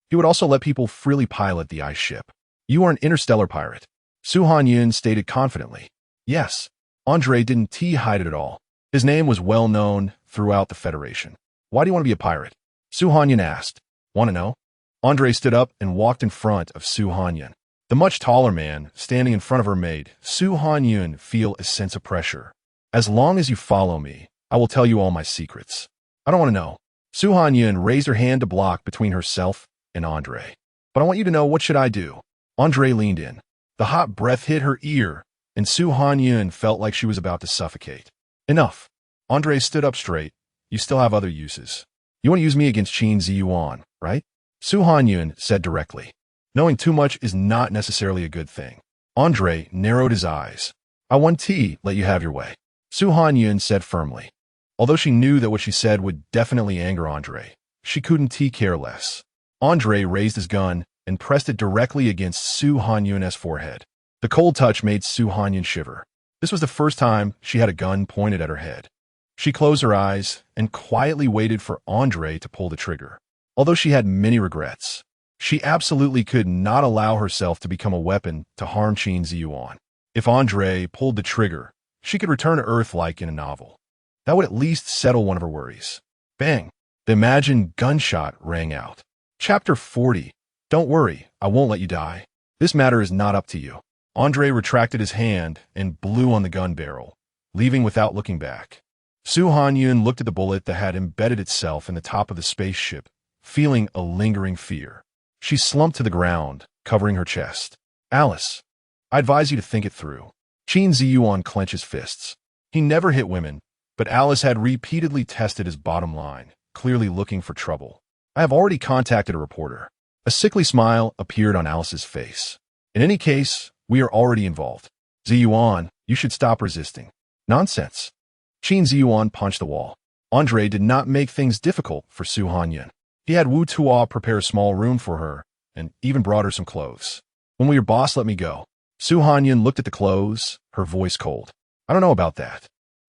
he would also let people freely pilot the ice ship. You are an interstellar pirate. Su Hanyun stated confidently. Yes. Andre didn't hide it at all. His name was well known throughout the Federation. Why do you want to be a pirate? Su Hanyun asked. Want to know? Andre stood up and walked in front of Su Hanyun. The much taller man, standing in front of her, made Su Hanyun feel a sense of pressure. As long as you follow me, I will tell you all my secrets. I don't want to know. Su Hanyun raised her hand to block between herself and Andre. But I want you to know, what should I do? Andre leaned in. The hot breath hit her ear, and Su Hanyun felt like she was about to suffocate. Enough. Andre stood up straight. You still have other uses. You want to use me against Qin Ziyuan, right? Su Hanyun said directly. Knowing too much is not necessarily a good thing. Andre narrowed his eyes. I want let you have your way. Su Hanyun said firmly. Although she knew that what she said would definitely anger Andre, she couldn't care less. Andre raised his gun and pressed it directly against Su Hanyun's forehead. The cold touch made Su Hanyun shiver. This was the first time she had a gun pointed at her head. She closed her eyes and quietly waited for Andre to pull the trigger. Although she had many regrets, she absolutely could not allow herself to become a weapon to harm Qin Ziyuan. If Andre pulled the trigger, she could return to Earth like in a novel. That would at least settle one of her worries. Bang! The imagined gunshot rang out. Chapter 40. Don't worry, I won't let you die. This matter is not up to you. Andre retracted his hand and blew on the gun barrel, leaving without looking back. Su Hanyun looked at the bullet that had embedded itself in the top of the spaceship, feeling a lingering fear. She slumped to the ground, covering her chest. Alice, I advise you to think it through. Qin Ziyuan clenched his fists. He never hit women, but Alice had repeatedly tested his bottom line, clearly looking for trouble. I have already contacted a reporter. A sickly smile appeared on Alice's face. In any case, we are already involved. Ziyuan, you should stop resisting. Nonsense. Qin Ziyuan punched the wall. Andre did not make things difficult for Su Hanyun. He had Wu Tuo prepare a small room for her and even brought her some clothes. When will your boss let me go? Su Hanyun looked at the clothes, her voice cold. I don't know about that.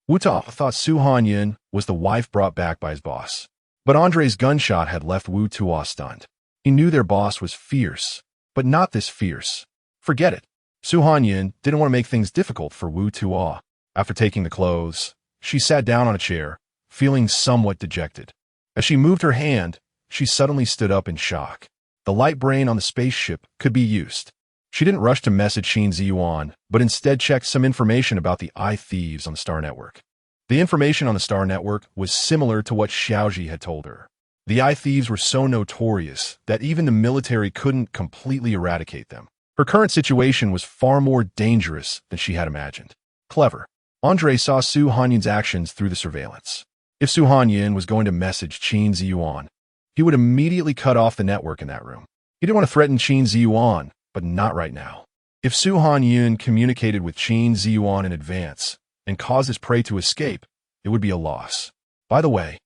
Wu Tuo thought Su Hanyun was the wife brought back by his boss. But Andre's gunshot had left Wu Tuo stunned. He knew their boss was fierce, but not this fierce. Forget it. Hanyun didn't want to make things difficult for Wu Tuo. After taking the clothes, she sat down on a chair, feeling somewhat dejected. As she moved her hand, she suddenly stood up in shock. The light brain on the spaceship could be used. She didn't rush to message Qin Ziyuan, but instead checked some information about the eye thieves on the Star Network. The information on the Star Network was similar to what Xiaoji had told her. The eye thieves were so notorious that even the military couldn't completely eradicate them. Her current situation was far more dangerous than she had imagined. Clever. Andre saw Su Hanyun's actions through the surveillance. If Su Hanyun was going to message Qin Ziyuan, he would immediately cut off the network in that room. He didn't want to threaten Qin Ziyuan, but not right now. If Su Hanyun communicated with Qin Ziyuan in advance and caused his prey to escape, it would be a loss. By the way,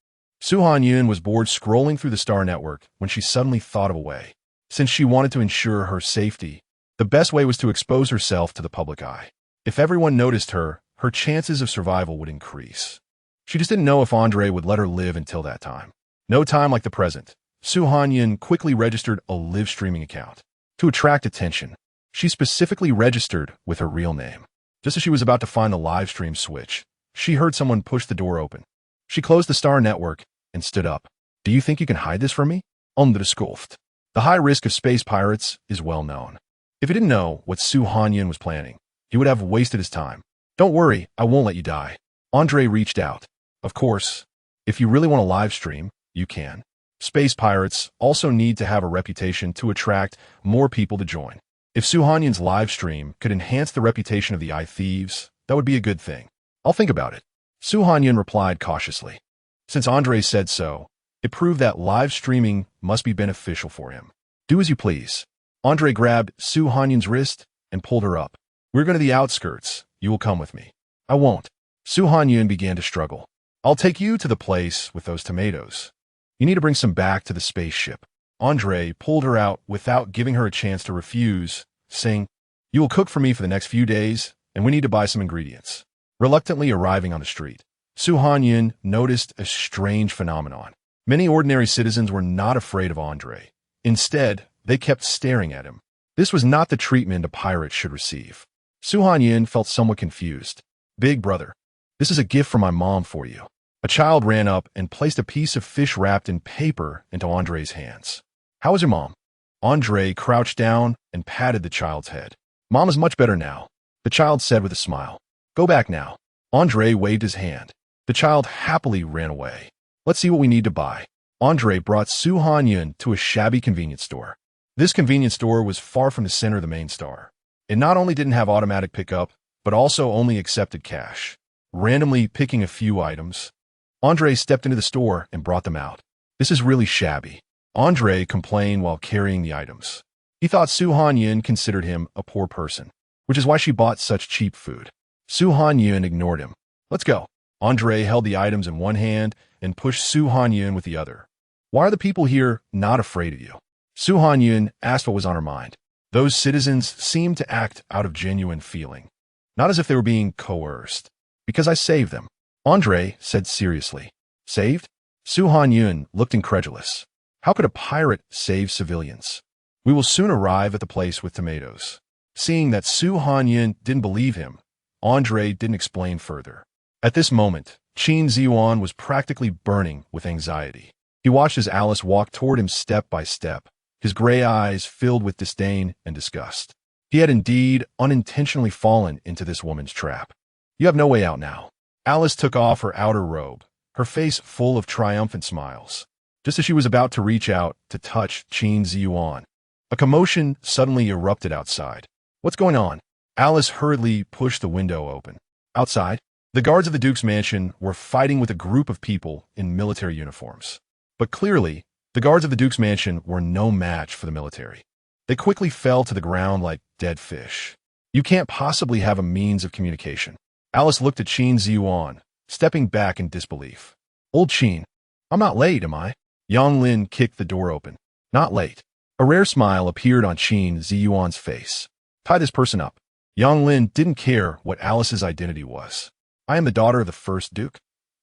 Su Hanyun was bored scrolling through the Star Network when she suddenly thought of a way. Since she wanted to ensure her safety, the best way was to expose herself to the public eye. If everyone noticed her, her chances of survival would increase. She just didn't know if Andre would let her live until that time. No time like the present. Su Hanyun quickly registered a live streaming account. To attract attention, she specifically registered with her real name. Just as she was about to find the live stream switch, she heard someone push the door open. She closed the Star Network and stood up. Do you think you can hide this from me? Underscoffed. The high risk of space pirates is well known. If he didn't know what Su Hanyun was planning, he would have wasted his time. Don't worry, I won't let you die. Andre reached out. Of course, if you really want to live stream, you can. Space pirates also need to have a reputation to attract more people to join. If Su Hanyun's live stream could enhance the reputation of the eye thieves, that would be a good thing. I'll think about it. Su Hanyun replied cautiously. Since Andre said so, it proved that live streaming must be beneficial for him. Do as you please. Andre grabbed Su Hanyun's wrist and pulled her up. We're going to the outskirts. You will come with me. I won't. Su Hanyun began to struggle. I'll take you to the place with those tomatoes. You need to bring some back to the spaceship. Andre pulled her out without giving her a chance to refuse, saying, You will cook for me for the next few days, and we need to buy some ingredients. Reluctantly arriving on the street, Su Hanyun noticed a strange phenomenon. Many ordinary citizens were not afraid of Andre. Instead, they kept staring at him. This was not the treatment a pirate should receive. Su Hanyun felt somewhat confused. Big brother, this is a gift from my mom for you. A child ran up and placed a piece of fish wrapped in paper into Andre's hands. How is your mom? Andre crouched down and patted the child's head. Mom is much better now, the child said with a smile. Go back now. Andre waved his hand. The child happily ran away. Let's see what we need to buy. Andre brought Su Hanyun to a shabby convenience store. This convenience store was far from the center of the main star. It not only didn't have automatic pickup, but also only accepted cash. Randomly picking a few items, Andre stepped into the store and brought them out. This is really shabby. Andre complained while carrying the items. He thought Su Hanyun considered him a poor person, which is why she bought such cheap food. Su Hanyun ignored him. Let's go. Andre held the items in one hand and pushed Su Hanyun with the other. Why are the people here not afraid of you? Su Hanyun asked what was on her mind. Those citizens seemed to act out of genuine feeling, not as if they were being coerced. Because I saved them. Andre said seriously. Saved? Su Hanyun looked incredulous. How could a pirate save civilians? We will soon arrive at the place with tomatoes. Seeing that Su Hanyun didn't believe him, Andre didn't explain further. At this moment, Qin Ziyuan was practically burning with anxiety. He watched as Alice walked toward him step by step, his gray eyes filled with disdain and disgust. He had indeed unintentionally fallen into this woman's trap. You have no way out now. Alice took off her outer robe, her face full of triumphant smiles. Just as she was about to reach out to touch Qin Ziyuan, a commotion suddenly erupted outside. What's going on? Alice hurriedly pushed the window open. Outside, the guards of the Duke's mansion were fighting with a group of people in military uniforms. But clearly, the guards of the Duke's mansion were no match for the military. They quickly fell to the ground like dead fish. You can't possibly have a means of communication. Alice looked at Qin Ziyuan, stepping back in disbelief. Old Qin, I'm not late, am I? Yang Lin kicked the door open. Not late. A rare smile appeared on Qin Ziyuan's face. Tie this person up. Yang Lin didn't care what Alice's identity was. I am the daughter of the first Duke.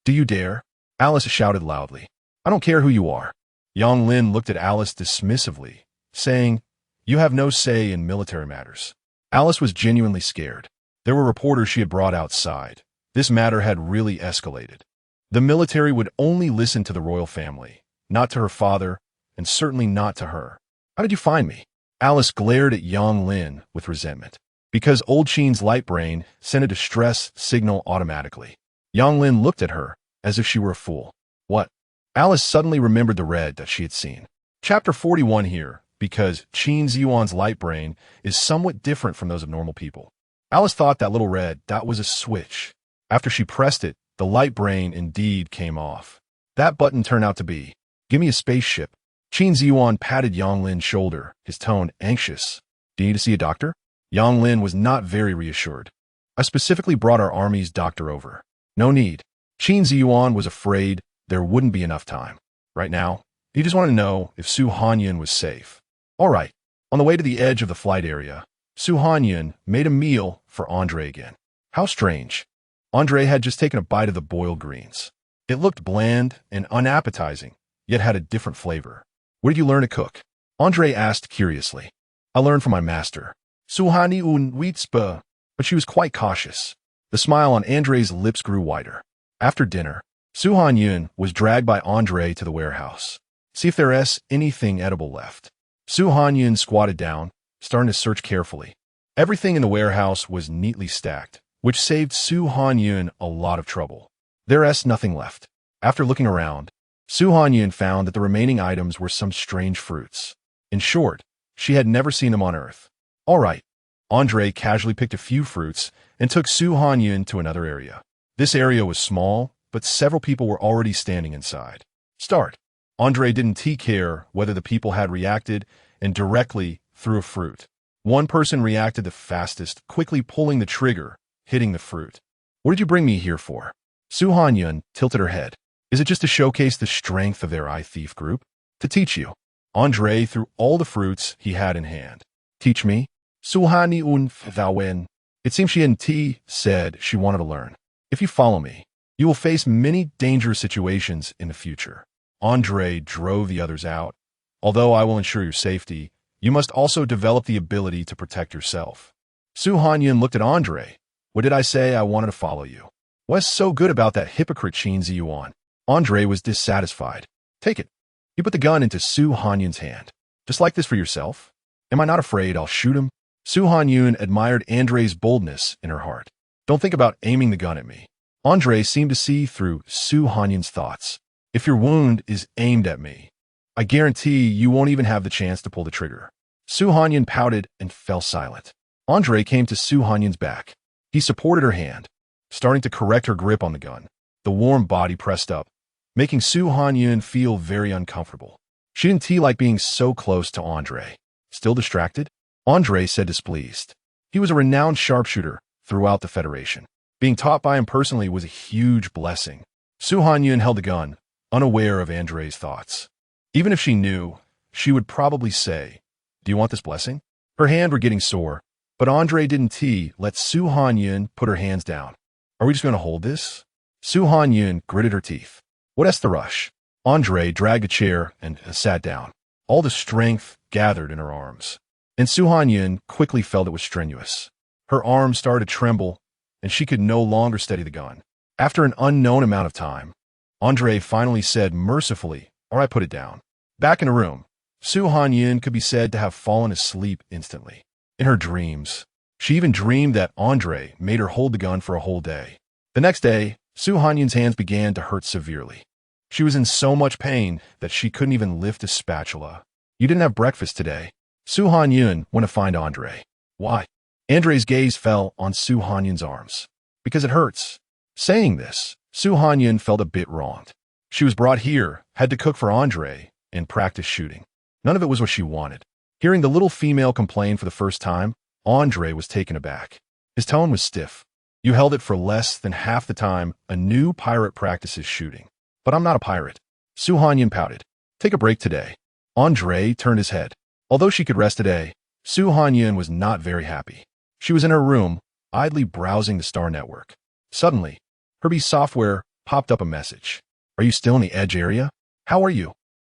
Do you dare? Alice shouted loudly. I don't care who you are. Yang Lin looked at Alice dismissively, saying, "You have no say in military matters." Alice was genuinely scared. There were reporters she had brought outside. This matter had really escalated. The military would only listen to the royal family, not to her father, and certainly not to her. "How did you find me?" Alice glared at Yang Lin with resentment. Because old Sheen's light brain sent a distress signal automatically. Yang Lin looked at her as if she were a fool. What? Alice suddenly remembered the red that she had seen. Chapter 41 here, because Qin Ziyuan's light brain is somewhat different from those of normal people. Alice thought that little red dot was a switch. After she pressed it, the light brain indeed came off. That button turned out to be, "Give me a spaceship." Qin Ziyuan patted Yang Lin's shoulder, his tone anxious. "Do you need to see a doctor?" Yang Lin was not very reassured. "I specifically brought our army's doctor over." "No need." Qin Ziyuan was afraid there wouldn't be enough time. Right now, he just wanted to know if Su Hanyun was safe. All right. On the way to the edge of the flight area, Su Hanyun made a meal for Andre again. How strange. Andre had just taken a bite of the boiled greens. It looked bland and unappetizing, yet had a different flavor. "Where did you learn to cook?" Andre asked curiously. "I learned from my master, Su Hanyun Wheatspa," but she was quite cautious. The smile on Andre's lips grew wider. After dinner, Su Hanyun was dragged by Andre to the warehouse. "See if there's anything edible left." Su Hanyun squatted down, starting to search carefully. Everything in the warehouse was neatly stacked, which saved Su Hanyun a lot of trouble. There's nothing left. After looking around, Su Hanyun found that the remaining items were some strange fruits. In short, she had never seen them on Earth. All right. Andre casually picked a few fruits and took Su Hanyun to another area. This area was small, but several people were already standing inside. Start. Andre didn't care whether the people had reacted and directly threw a fruit. One person reacted the fastest, quickly pulling the trigger, hitting the fruit. "What did you bring me here for?" Su Hanyun tilted her head. "Is it just to showcase the strength of their eye thief group?" "To teach you." Andre threw all the fruits he had in hand. "Teach me?" Su Hanyun Thawen. It seemed she hadn't said she wanted to learn. "If you follow me, you will face many dangerous situations in the future." Andre drove the others out. "Although I will ensure your safety, you must also develop the ability to protect yourself." Su Hanyun looked at Andre. "What did I say? I wanted to follow you." "What's so good about that hypocrite Qin Ziyuan?" Andre was dissatisfied. "Take it." He put the gun into Su Hanyun's hand. "Just like this for yourself? Am I not afraid I'll shoot him?" Su Hanyun admired Andre's boldness in her heart. "Don't think about aiming the gun at me." Andre seemed to see through Su Hanyun's thoughts. "If your wound is aimed at me, I guarantee you won't even have the chance to pull the trigger." Su Hanyun pouted and fell silent. Andre came to Su Hanyun's back. He supported her hand, starting to correct her grip on the gun. The warm body pressed up, making Su Hanyun feel very uncomfortable. She didn't like being so close to Andre. "Still distracted?" Andre said, displeased. He was a renowned sharpshooter throughout the Federation. Being taught by him personally was a huge blessing. Su Hanyun held the gun, unaware of Andre's thoughts. Even if she knew, she would probably say, "Do you want this blessing?" Her hands were getting sore, but Andre didn't let Su Hanyun put her hands down. "Are we just going to hold this?" Su Hanyun gritted her teeth. "What's the rush?" Andre dragged a chair and sat down. All the strength gathered in her arms. And Su Hanyun quickly felt it was strenuous. Her arms started to tremble, and she could no longer steady the gun. After an unknown amount of time, Andre finally said mercifully, "All right, put it down." Back in the room, Su Hanyun could be said to have fallen asleep instantly. In her dreams, she even dreamed that Andre made her hold the gun for a whole day. The next day, Su Hanyun's hands began to hurt severely. She was in so much pain that she couldn't even lift a spatula. "You didn't have breakfast today." Su Hanyun went to find Andre. "Why?" Andre's gaze fell on Su Hanyun's arms. "Because it hurts." Saying this, Su Hanyun felt a bit wronged. She was brought here, had to cook for Andre, and practice shooting. None of it was what she wanted. Hearing the little female complain for the first time, Andre was taken aback. His tone was stiff. "You held it for less than half the time a new pirate practices shooting." "But I'm not a pirate." Su Hanyun pouted. "Take a break today." Andre turned his head. Although she could rest today, Su Hanyun was not very happy. She was in her room, idly browsing the Star Network. Suddenly, Herbie's software popped up a message. "Are you still in the edge area? How are you?"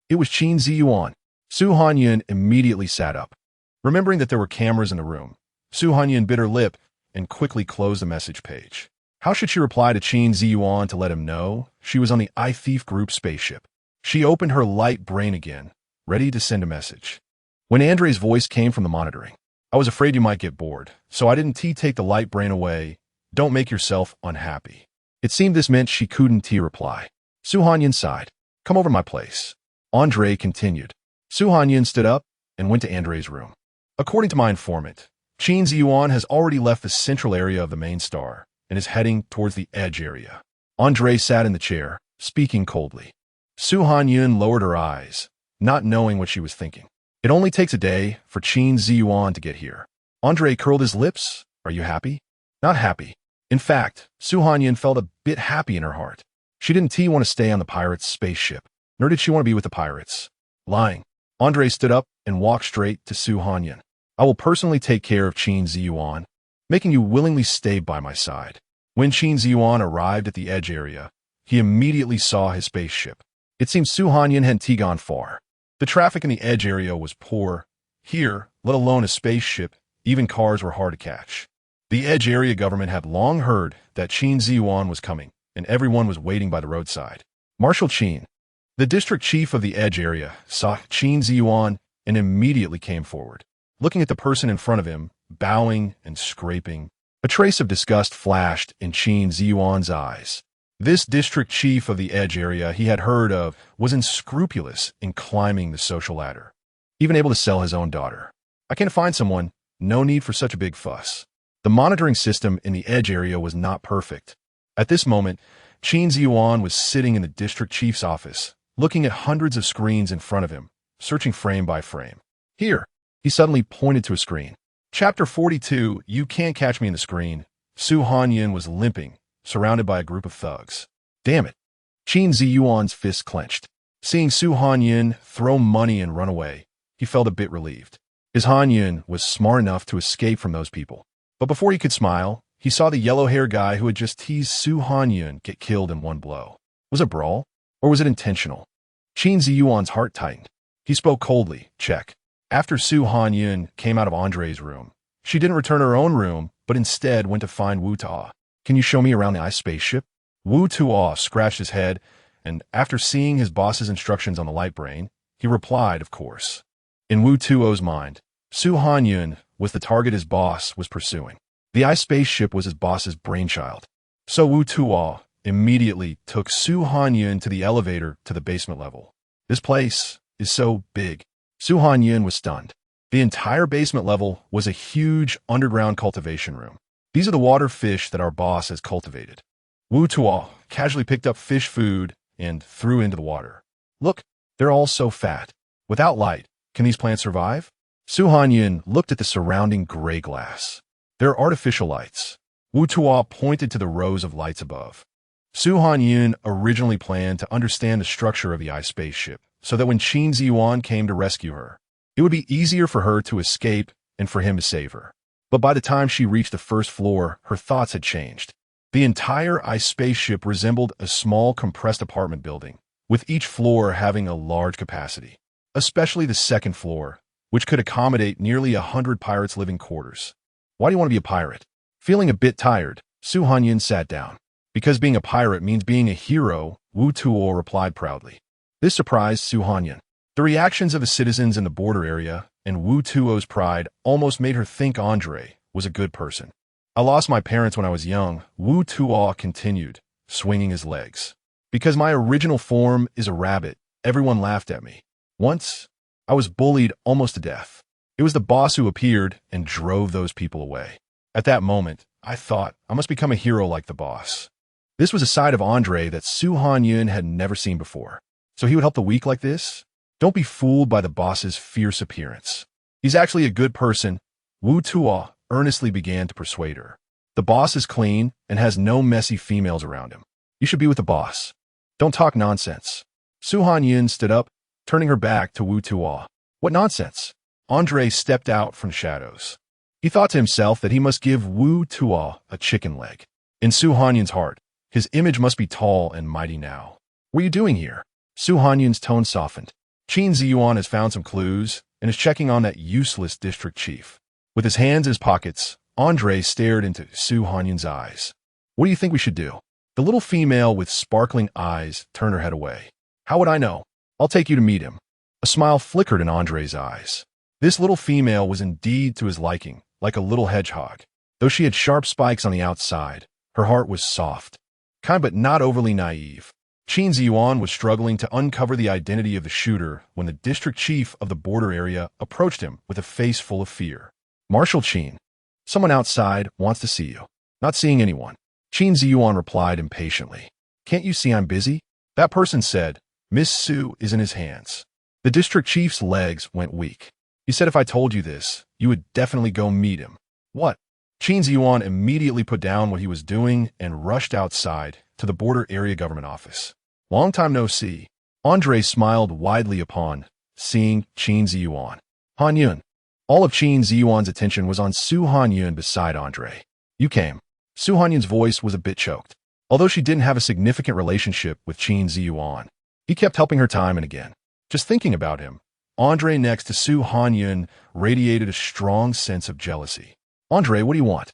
It was Qin Ziyuan. Su Hanyun immediately sat up. Remembering that there were cameras in the room, Su Hanyun bit her lip and quickly closed the message page. How should she reply to Qin Ziyuan to let him know she was on the iThief Group spaceship? She opened her light brain again, ready to send a message. When Andre's voice came from the monitoring, I was afraid you might get bored, so I didn't take the light brain away. Don't make yourself unhappy. It seemed this meant she couldn't reply. Su Hanyun sighed. Come over to my place. Andre continued. Su Hanyun stood up and went to Andre's room. According to my informant, Qin Ziyuan has already left the central area of the main star and is heading towards the edge area. Andre sat in the chair, speaking coldly. Su Hanyun lowered her eyes, not knowing what she was thinking. It only takes a day for Qin Ziyuan to get here. Andre curled his lips. Are you happy? Not happy. In fact, Su Hanyun felt a bit happy in her heart. She didn't want to stay on the pirates' spaceship, nor did she want to be with the pirates. Lying. Andre stood up and walked straight to Su Hanyun. I will personally take care of Qin Ziyuan, making you willingly stay by my side. When Qin Ziyuan arrived at the edge area, he immediately saw his spaceship. It seemed Su Hanyun hadn't gone far. The traffic in the edge area was poor. Here, let alone a spaceship, even cars were hard to catch. The edge area government had long heard that Qin Ziyuan was coming, and everyone was waiting by the roadside. Marshal Qin, the district chief of the edge area, saw Qin Ziyuan and immediately came forward. Looking at the person in front of him, bowing and scraping, a trace of disgust flashed in Qin Ziyuan's eyes. This district chief of the edge area he had heard of was unscrupulous in climbing the social ladder, even able to sell his own daughter. I can't find someone, no need for such a big fuss. The monitoring system in the edge area was not perfect. At this moment, Qin Ziyuan was sitting in the district chief's office, looking at hundreds of screens in front of him, searching frame by frame. Here, he suddenly pointed to a screen. Chapter 42, You Can't Catch Me in the Screen. Su Hanyun was limping, surrounded by a group of thugs. Damn it. Qin Ziyuan's fist clenched. Seeing Su Hanyun throw money and run away, he felt a bit relieved. His Hanyun was smart enough to escape from those people. But before he could smile, he saw the yellow-haired guy who had just teased Su Hanyun get killed in one blow. Was it a brawl? Or was it intentional? Qin Ziyuan's heart tightened. He spoke coldly, check. After Su Hanyun came out of Andre's room, she didn't return to her own room, but instead went to find Wu Tuo. Can you show me around the ice spaceship? Wu Tuo scratched his head, and after seeing his boss's instructions on the light brain, he replied, of course. In Wu Tuo's mind, Su Hanyun was the target his boss was pursuing. The ice spaceship was his boss's brainchild. So Wu Tuo immediately took Su Hanyun to the elevator to the basement level. This place is so big. Su Hanyun was stunned. The entire basement level was a huge underground cultivation room. These are the water fish that our boss has cultivated. Wu Tuo casually picked up fish food and threw into the water. Look, they're all so fat. Without light, can these plants survive? Su Hanyun looked at the surrounding gray glass. They're artificial lights. Wu Tuo pointed to the rows of lights above. Su Hanyun originally planned to understand the structure of the ice spaceship, so that when Qin Ziyuan came to rescue her, it would be easier for her to escape and for him to save her. But by the time she reached the first floor, her thoughts had changed. The entire ice spaceship resembled a small compressed apartment building, with each floor having a large capacity, especially the second floor, which could accommodate nearly 100 pirates' living quarters. Why do you want to be a pirate? Feeling a bit tired, Su Hanyun sat down. Because being a pirate means being a hero, Wu Tuo replied proudly. This surprised Su Hanyun. The reactions of the citizens in the border area and Wu Tuo's pride almost made her think Andre was a good person. I lost my parents when I was young, Wu Tuo continued, swinging his legs. Because my original form is a rabbit, everyone laughed at me. Once, I was bullied almost to death. It was the boss who appeared and drove those people away. At that moment, I thought I must become a hero like the boss. This was a side of Andre that Su Hanyun had never seen before. So he would help the weak like this? Don't be fooled by the boss's fierce appearance. He's actually a good person. Wu Tuo earnestly began to persuade her. The boss is clean and has no messy females around him. You should be with the boss. Don't talk nonsense. Su Hanyun stood up, turning her back to Wu Tuo. What nonsense? Andre stepped out from the shadows. He thought to himself that he must give Wu Tuo a chicken leg. In Su Hanyun's heart, his image must be tall and mighty now. What are you doing here? Su Hanyun's tone softened. Qin Ziyuan has found some clues and is checking on that useless district chief. With his hands in his pockets, Andre stared into Su Hanyun's eyes. What do you think we should do? The little female with sparkling eyes turned her head away. How would I know? I'll take you to meet him. A smile flickered in Andre's eyes. This little female was indeed to his liking, like a little hedgehog. Though she had sharp spikes on the outside, her heart was soft, kind but not overly naive. Qin Ziyuan was struggling to uncover the identity of the shooter when the district chief of the border area approached him with a face full of fear. Marshal Qin, someone outside wants to see you. Not seeing anyone. Qin Ziyuan replied impatiently. Can't you see I'm busy? That person said, Miss Su is in his hands. The district chief's legs went weak. He said if I told you this, you would definitely go meet him. What? Qin Ziyuan immediately put down what he was doing and rushed outside to the border area government office. Long time no see. Andre smiled widely upon seeing Qin Ziyuan. Hanyun. All of Qin Ziyuan's attention was on Su Hanyun beside Andre. You came. Su Hanyun's voice was a bit choked. Although she didn't have a significant relationship with Qin Ziyuan, he kept helping her time and again. Just thinking about him, Andre next to Su Hanyun radiated a strong sense of jealousy. Andre, what do you want?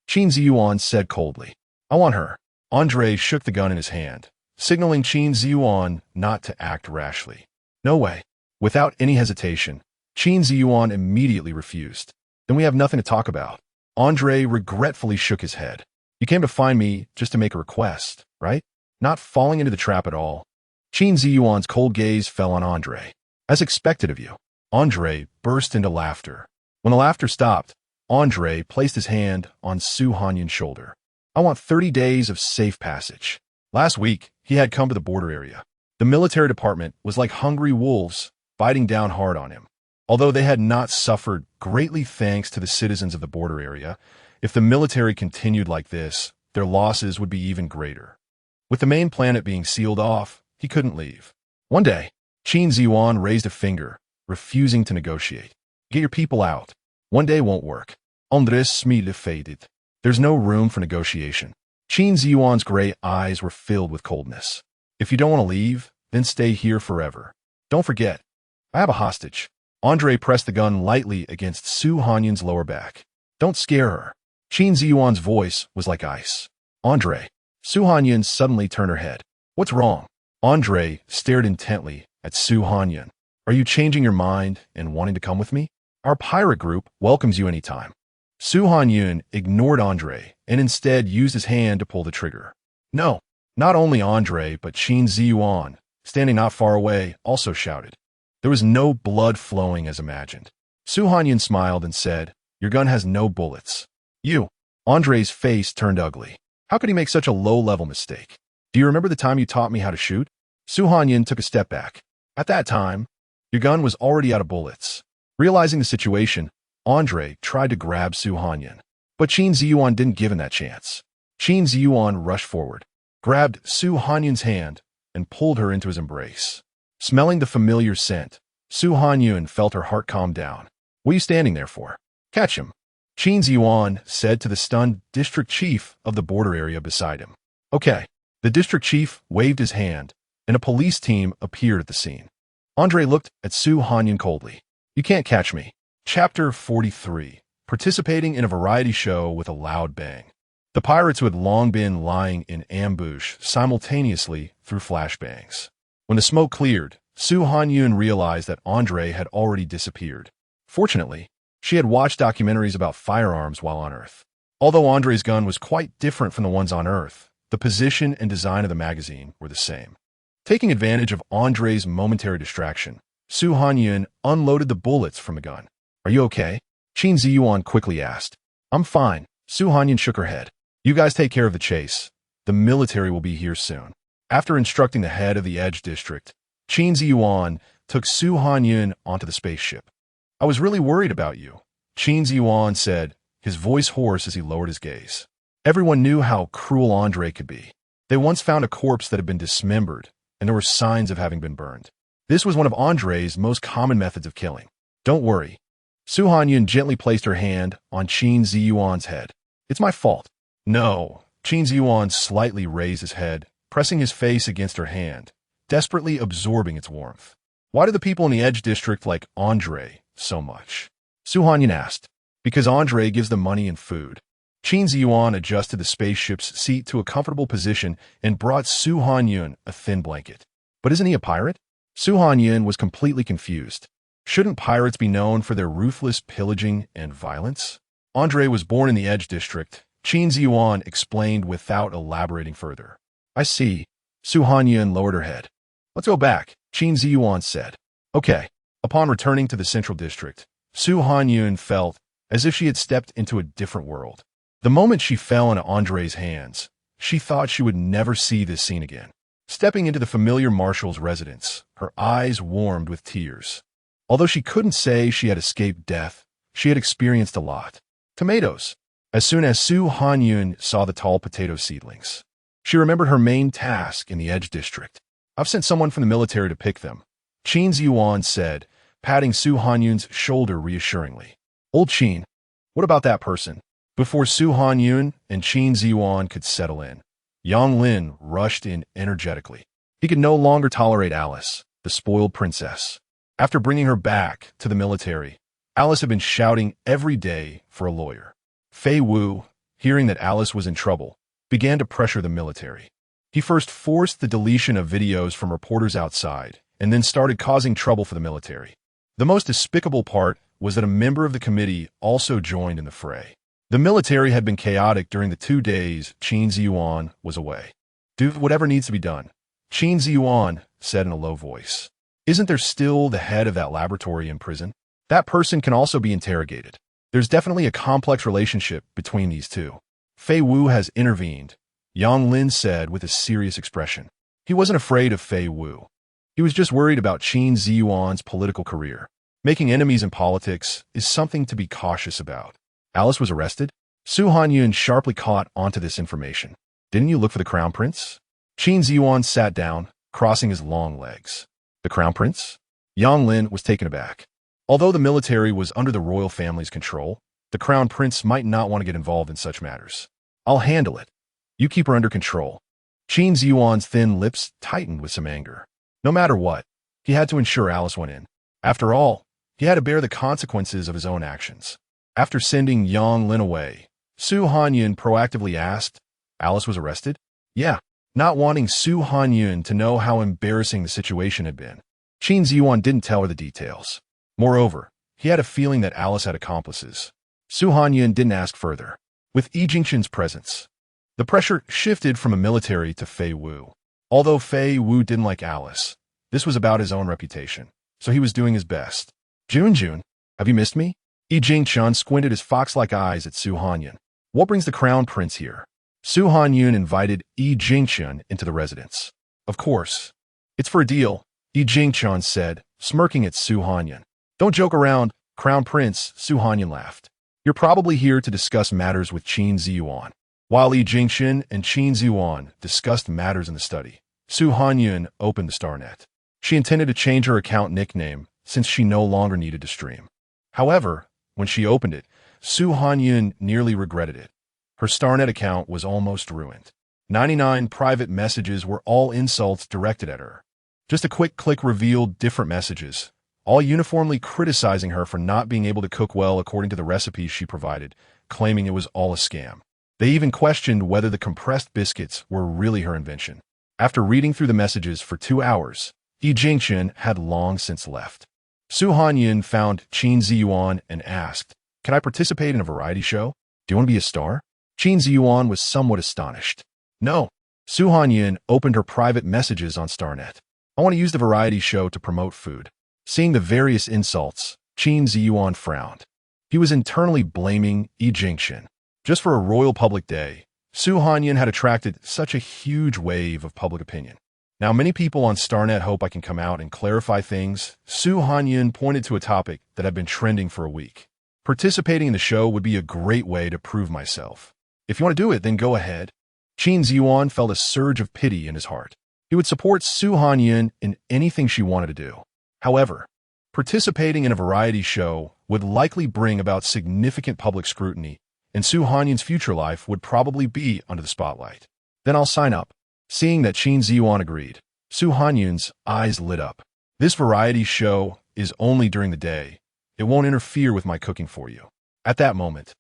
Qin Ziyuan said coldly. I want her. Andre shook the gun in his hand, signaling Qin Ziyuan not to act rashly. No way. Without any hesitation, Qin Ziyuan immediately refused. Then we have nothing to talk about. Andre regretfully shook his head. You came to find me just to make a request, right? Not falling into the trap at all. Qin Ziyuan's cold gaze fell on Andre. As expected of you. Andre burst into laughter. When the laughter stopped, Andre placed his hand on Su Hanyun's shoulder. I want 30 days of safe passage. Last week, he had come to the border area. The military department was like hungry wolves, biting down hard on him. Although they had not suffered greatly thanks to the citizens of the border area, if the military continued like this, their losses would be even greater. With the main planet being sealed off, he couldn't leave. One day, Qin Ziyuan raised a finger, refusing to negotiate. Get your people out. One day won't work. Andres smile faded. There's no room for negotiation. Qin Ziyuan's gray eyes were filled with coldness. If you don't want to leave, then stay here forever. Don't forget, I have a hostage. Andre pressed the gun lightly against Su Hanyun's lower back. Don't scare her. Qin Ziyuan's voice was like ice. Andre. Su Hanyun suddenly turned her head. What's wrong? Andre stared intently at Su Hanyun. Are you changing your mind and wanting to come with me? Our pirate group welcomes you anytime. Su Hanyun ignored Andre and instead used his hand to pull the trigger. No, not only Andre, but Qin Ziyuan, standing not far away, also shouted. There was no blood flowing as imagined. Su Hanyun smiled and said, Your gun has no bullets. You. Andre's face turned ugly. How could he make such a low-level mistake? Do you remember the time you taught me how to shoot? Su Hanyun took a step back. At that time, your gun was already out of bullets. Realizing the situation, Andre tried to grab Su Hanyun. But Qin Ziyuan didn't give him that chance. Qin Ziyuan rushed forward, grabbed Su Hanyun's hand, and pulled her into his embrace. Smelling the familiar scent, Su Hanyun felt her heart calm down. What are you standing there for? Catch him. Qin Ziyuan said to the stunned district chief of the border area beside him. Okay. The district chief waved his hand, and a police team appeared at the scene. Andre looked at Su Hanyun coldly. You can't catch me. Chapter 43. Participating in a variety show with a loud bang. The pirates who had long been lying in ambush simultaneously threw flashbangs. When the smoke cleared, Su Hanyun realized that Andre had already disappeared. Fortunately, she had watched documentaries about firearms while on Earth. Although Andre's gun was quite different from the ones on Earth, the position and design of the magazine were the same. Taking advantage of Andre's momentary distraction, Su Hanyun unloaded the bullets from the gun. Are you okay? Qin Ziyuan quickly asked. I'm fine. Su Hanyun shook her head. You guys take care of the chase. The military will be here soon. After instructing the head of the Edge District, Qin Ziyuan took Su Hanyun onto the spaceship. I was really worried about you, Qin Ziyuan said, his voice hoarse as he lowered his gaze. Everyone knew how cruel Andre could be. They once found a corpse that had been dismembered, and there were signs of having been burned. This was one of Andre's most common methods of killing. Don't worry. Su Hanyun gently placed her hand on Qin Ziyuan's head. It's my fault. No. Qin Ziyuan slightly raised his head, pressing his face against her hand, desperately absorbing its warmth. Why do the people in the Edge District like Andre so much? Su Hanyun asked. Because Andre gives them money and food. Qin Ziyuan adjusted the spaceship's seat to a comfortable position and brought Su Hanyun a thin blanket. But isn't he a pirate? Su Hanyun was completely confused. Shouldn't pirates be known for their ruthless pillaging and violence? Andre was born in the Edge District, Qin Ziyuan explained without elaborating further. I see. Su Hanyun lowered her head. Let's go back, Qin Ziyuan said. Okay. Upon returning to the Central District, Su Hanyun felt as if she had stepped into a different world. The moment she fell into Andre's hands, she thought she would never see this scene again. Stepping into the familiar marshal's residence, her eyes warmed with tears. Although she couldn't say she had escaped death, she had experienced a lot. Tomatoes. As soon as Su Hanyun saw the tall potato seedlings, she remembered her main task in the Edge District. I've sent someone from the military to pick them, Qin Ziyuan said, patting Su Hanyun's shoulder reassuringly. Old Qin, what about that person? Before Su Hanyun and Qin Ziyuan could settle in, Yang Lin rushed in energetically. He could no longer tolerate Alice, the spoiled princess. After bringing her back to the military, Alice had been shouting every day for a lawyer. Fei Wu, hearing that Alice was in trouble, began to pressure the military. He first forced the deletion of videos from reporters outside, and then started causing trouble for the military. The most despicable part was that a member of the committee also joined in the fray. The military had been chaotic during the 2 days Qin Ziyuan was away. Do whatever needs to be done, Qin Ziyuan said in a low voice. Isn't there still the head of that laboratory in prison? That person can also be interrogated. There's definitely a complex relationship between these two. Fei Wu has intervened, Yang Lin said with a serious expression. He wasn't afraid of Fei Wu. He was just worried about Qin Ziyuan's political career. Making enemies in politics is something to be cautious about. Alice was arrested? Su Hanyun sharply caught onto this information. Didn't you look for the Crown Prince? Qin Ziyuan sat down, crossing his long legs. The Crown Prince? Yang Lin was taken aback. Although the military was under the royal family's control, the Crown Prince might not want to get involved in such matters. I'll handle it. You keep her under control. Qin Ziyuan's thin lips tightened with some anger. No matter what, he had to ensure Alice went in. After all, he had to bear the consequences of his own actions. After sending Yang Lin away, Su Hanyun proactively asked, Alice was arrested? Yeah, not wanting Su Hanyun to know how embarrassing the situation had been. Qin Ziyuan didn't tell her the details. Moreover, he had a feeling that Alice had accomplices. Su Hanyun didn't ask further. With Yi Jingxin's presence, the pressure shifted from a military to Fei Wu. Although Fei Wu didn't like Alice, this was about his own reputation, so he was doing his best. Jun, have you missed me? Yi Jingxin squinted his fox-like eyes at Su Hanyun. What brings the Crown Prince here? Su Hanyun invited Yi Jingxin into the residence. Of course. It's for a deal, Yi Jingxin said, smirking at Su Hanyun. Don't joke around, Crown Prince, Su Hanyun laughed. You're probably here to discuss matters with Qin Ziyuan. While Yi Jingxin and Qin Ziyuan discussed matters in the study, Su Hanyun opened the StarNet. She intended to change her account nickname since she no longer needed to stream. However, when she opened it, Su Hanyun nearly regretted it. Her StarNet account was almost ruined. 99 private messages were all insults directed at her. Just a quick click revealed different messages, all uniformly criticizing her for not being able to cook well according to the recipes she provided, claiming it was all a scam. They even questioned whether the compressed biscuits were really her invention. After reading through the messages for 2 hours, Yi Jingxin had long since left. Su Hanyun found Qin Ziyuan and asked, Can I participate in a variety show? Do you want to be a star? Qin Ziyuan was somewhat astonished. No. Su Hanyun opened her private messages on StarNet. I want to use the variety show to promote food. Seeing the various insults, Qin Ziyuan frowned. He was internally blaming Yi Jingxin. Just for a royal public day, Su Hanyun had attracted such a huge wave of public opinion. Now many people on StarNet hope I can come out and clarify things. Su Hanyun pointed to a topic that had been trending for a week. Participating in the show would be a great way to prove myself. If you want to do it, then go ahead. Qin Ziyuan felt a surge of pity in his heart. He would support Su Hanyun in anything she wanted to do. However, participating in a variety show would likely bring about significant public scrutiny, and Su Hanyun's future life would probably be under the spotlight. Then I'll sign up. Seeing that Qin Ziyuan agreed, Su Hanyun's eyes lit up. This variety show is only during the day. It won't interfere with my cooking for you. At that moment,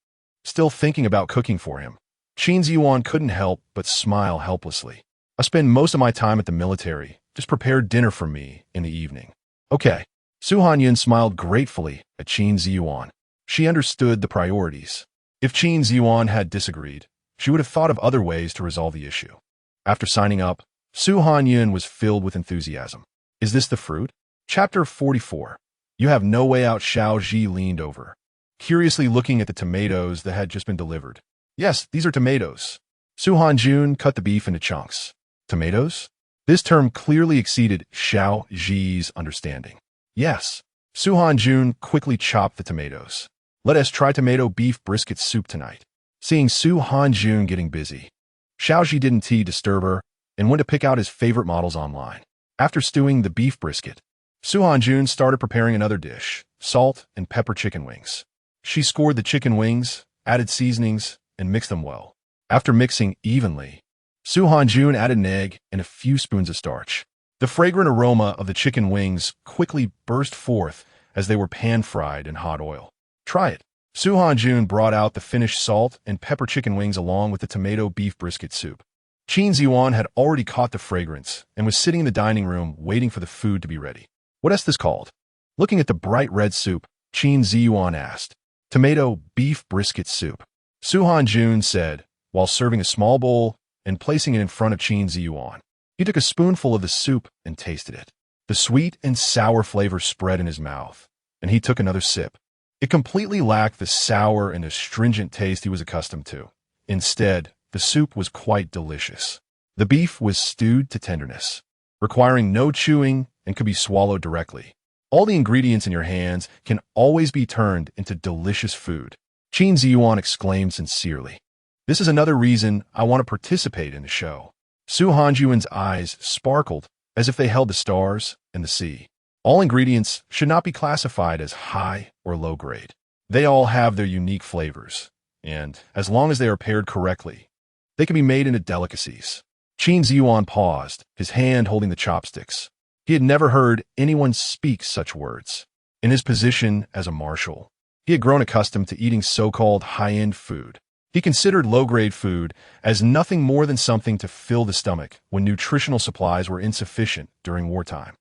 still thinking about cooking for him, Qin Ziyuan couldn't help but smile helplessly. I spend most of my time at the military. Just prepare dinner for me in the evening. Okay. Hanyun smiled gratefully at Qin Ziyuan. She understood the priorities. If Qin Ziyuan had disagreed, she would have thought of other ways to resolve the issue. After signing up, Hanyun was filled with enthusiasm. Is this the fruit? Chapter 44. You have no way out. Xiao Ji leaned over, curiously looking at the tomatoes that had just been delivered. Yes, these are tomatoes. Hanyun cut the beef into chunks. Tomatoes? This term clearly exceeded Xiao Ji's understanding. Yes. Hanyun quickly chopped the tomatoes. Let us try tomato beef brisket soup tonight. Seeing Hanyun getting busy, Xiao Ji didn't disturb her and went to pick out his favorite models online. After stewing the beef brisket, Hanyun started preparing another dish, salt and pepper chicken wings. She scored the chicken wings, added seasonings, and mixed them well. After mixing evenly, Hanyun added an egg and a few spoons of starch. The fragrant aroma of the chicken wings quickly burst forth as they were pan-fried in hot oil. Try it. Hanyun brought out the finished salt and pepper chicken wings along with the tomato beef brisket soup. Qin Ziyuan had already caught the fragrance and was sitting in the dining room waiting for the food to be ready. What is this called? Looking at the bright red soup, Qin Ziyuan asked. Tomato beef brisket soup. Hanyun said, while serving a small bowl and placing it in front of Qin Ziyuan. He took a spoonful of the soup and tasted it. The sweet and sour flavor spread in his mouth, and he took another sip. It completely lacked the sour and astringent taste he was accustomed to. Instead, the soup was quite delicious. The beef was stewed to tenderness, requiring no chewing and could be swallowed directly. All the ingredients in your hands can always be turned into delicious food. Qin Ziyuan exclaimed sincerely. This is another reason I want to participate in the show. Hanyun's eyes sparkled as if they held the stars and the sea. All ingredients should not be classified as high or low grade. They all have their unique flavors, and as long as they are paired correctly, they can be made into delicacies. Qin Ziyuan paused, his hand holding the chopsticks. He had never heard anyone speak such words. In his position as a marshal, he had grown accustomed to eating so-called high-end food. He considered low-grade food as nothing more than something to fill the stomach when nutritional supplies were insufficient during wartime.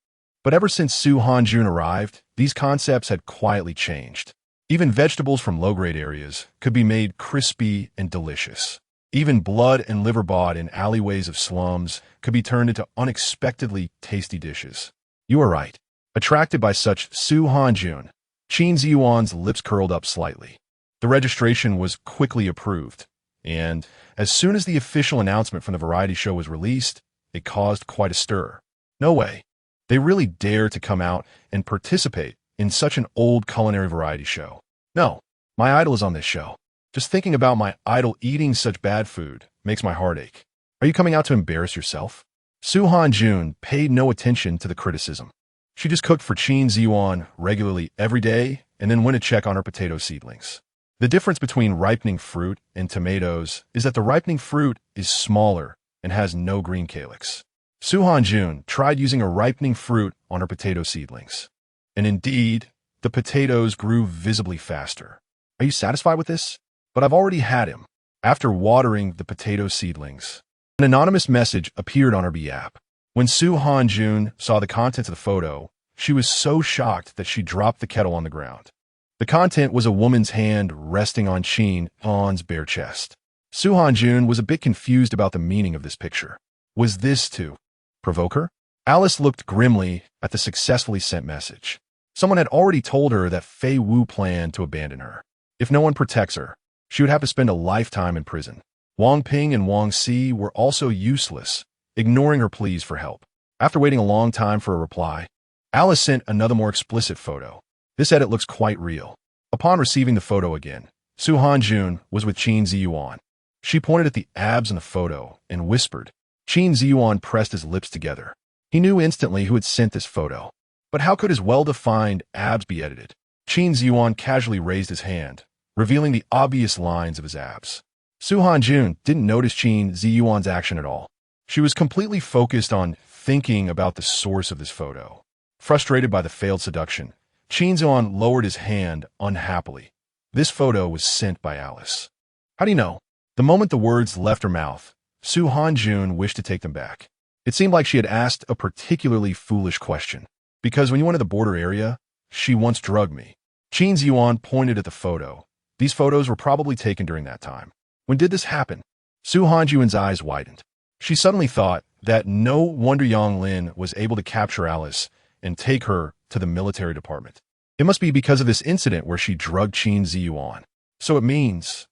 But ever since Hanyun arrived, these concepts had quietly changed. Even vegetables from low-grade areas could be made crispy and delicious. Even blood and liver bought in alleyways of slums could be turned into unexpectedly tasty dishes. You are right. Attracted by such Hanyun, Qin Ziyuan's lips curled up slightly. The registration was quickly approved, and as soon as the official announcement from the variety show was released, it caused quite a stir. No way. They really dare to come out and participate in such an old culinary variety show. No, my idol is on this show. Just thinking about my idol eating such bad food makes my heart ache. Are you coming out to embarrass yourself? Hanyun paid no attention to the criticism. She just cooked for Qin Ziyuan regularly every day and then went to check on her potato seedlings. The difference between ripening fruit and tomatoes is that the ripening fruit is smaller and has no green calyx. Hanyun tried using a ripening fruit on her potato seedlings. And indeed, the potatoes grew visibly faster. Are you satisfied with this? But I've already had him. After watering the potato seedlings, an anonymous message appeared on her app. When Hanyun saw the contents of the photo, she was so shocked that she dropped the kettle on the ground. The content was a woman's hand resting on Qin Ziyuan's bare chest. Hanyun was a bit confused about the meaning of this picture. Was this to provoke her? Alice looked grimly at the successfully sent message. Someone had already told her that Fei Wu planned to abandon her. If no one protects her, she would have to spend a lifetime in prison. Wang Ping and Wang Si were also useless, ignoring her pleas for help. After waiting a long time for a reply, Alice sent another more explicit photo. This edit looks quite real. Upon receiving the photo again, Hanyun was with Qin Ziyuan. She pointed at the abs in the photo and whispered. Qin Ziyuan pressed his lips together. He knew instantly who had sent this photo. But how could his well-defined abs be edited? Qin Ziyuan casually raised his hand, revealing the obvious lines of his abs. Hanyun didn't notice Qin Ziyuan's action at all. She was completely focused on thinking about the source of this photo. Frustrated by the failed seduction, Chin Ziyuan lowered his hand unhappily. This photo was sent by Alice. How do you know? The moment the words left her mouth, Su Hanjun wished to take them back. It seemed like she had asked a particularly foolish question. Because when you went to the border area, she once drugged me. Chin Ziyuan pointed at the photo. These photos were probably taken during that time. When did this happen? Su Hanjun's eyes widened. She suddenly thought that no wonder Yang Lin was able to capture Alice and take her to the military department. It must be because of this incident where she drugged Chin Ziyuan. So it means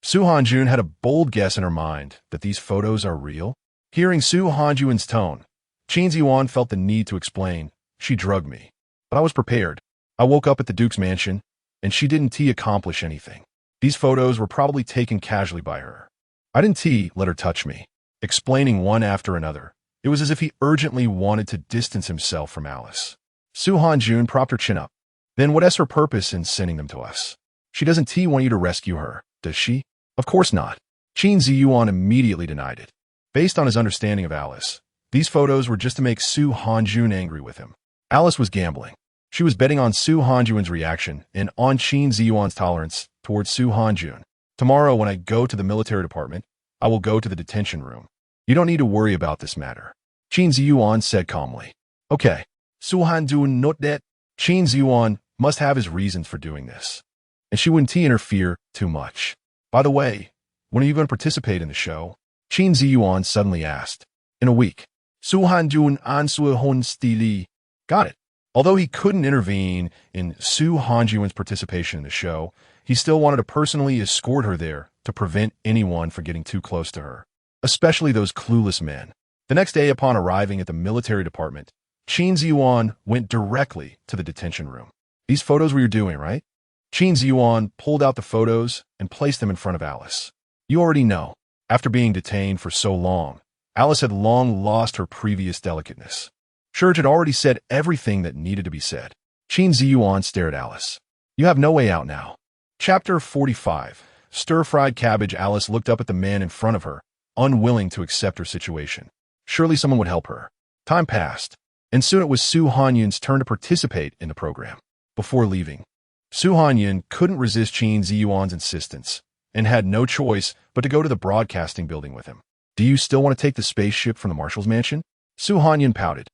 Su Hanjun had a bold guess in her mind that these photos are real. Hearing Su Hanjun's tone, Chin Ziyuan felt the need to explain, she drugged me. But I was prepared. I woke up at the Duke's mansion, and she didn't accomplish anything. These photos were probably taken casually by her. I didn't let her touch me. Explaining one after another, it was as if he urgently wanted to distance himself from Alice. Su Hanjun propped her chin up. Then what is her purpose in sending them to us? She doesn't want you to rescue her, does she? Of course not. Chin Ziyuan immediately denied it. Based on his understanding of Alice, these photos were just to make Su Hanjun angry with him. Alice was gambling. She was betting on Su Hanjun's reaction and on Chin Ziyuan's tolerance towards Su Hanjun. Tomorrow when I go to the military department, I will go to the detention room. You don't need to worry about this matter. Chin Ziyuan said calmly. Okay. Su Hanjun noted that Chin Ziyuan must have his reasons for doing this. And she wouldn't interfere too much. By the way, when are you going to participate in the show? Chin Ziyuan suddenly asked. In a week. Su Hanjun answered honestly. Got it. Although he couldn't intervene in Su Hanjun's participation in the show, he still wanted to personally escort her there to prevent anyone from getting too close to her, especially those clueless men. The next day upon arriving at the military department, Chin Ziyuan went directly to the detention room. These photos were you doing, right? Chin Ziyuan pulled out the photos and placed them in front of Alice. You already know. After being detained for so long, Alice had long lost her previous delicateness. Serge had already said everything that needed to be said. Chin Ziyuan stared at Alice. You have no way out now. Chapter 45. Stir-fried cabbage. Alice looked up at the man in front of her, unwilling to accept her situation. Surely someone would help her. Time passed, and soon it was Su Hanyun's turn to participate in the program. Before leaving, Su Hanyun couldn't resist Chin Ziyuan's insistence and had no choice but to go to the broadcasting building with him. Do you still want to take the spaceship from the Marshal's mansion? Su Hanyun pouted.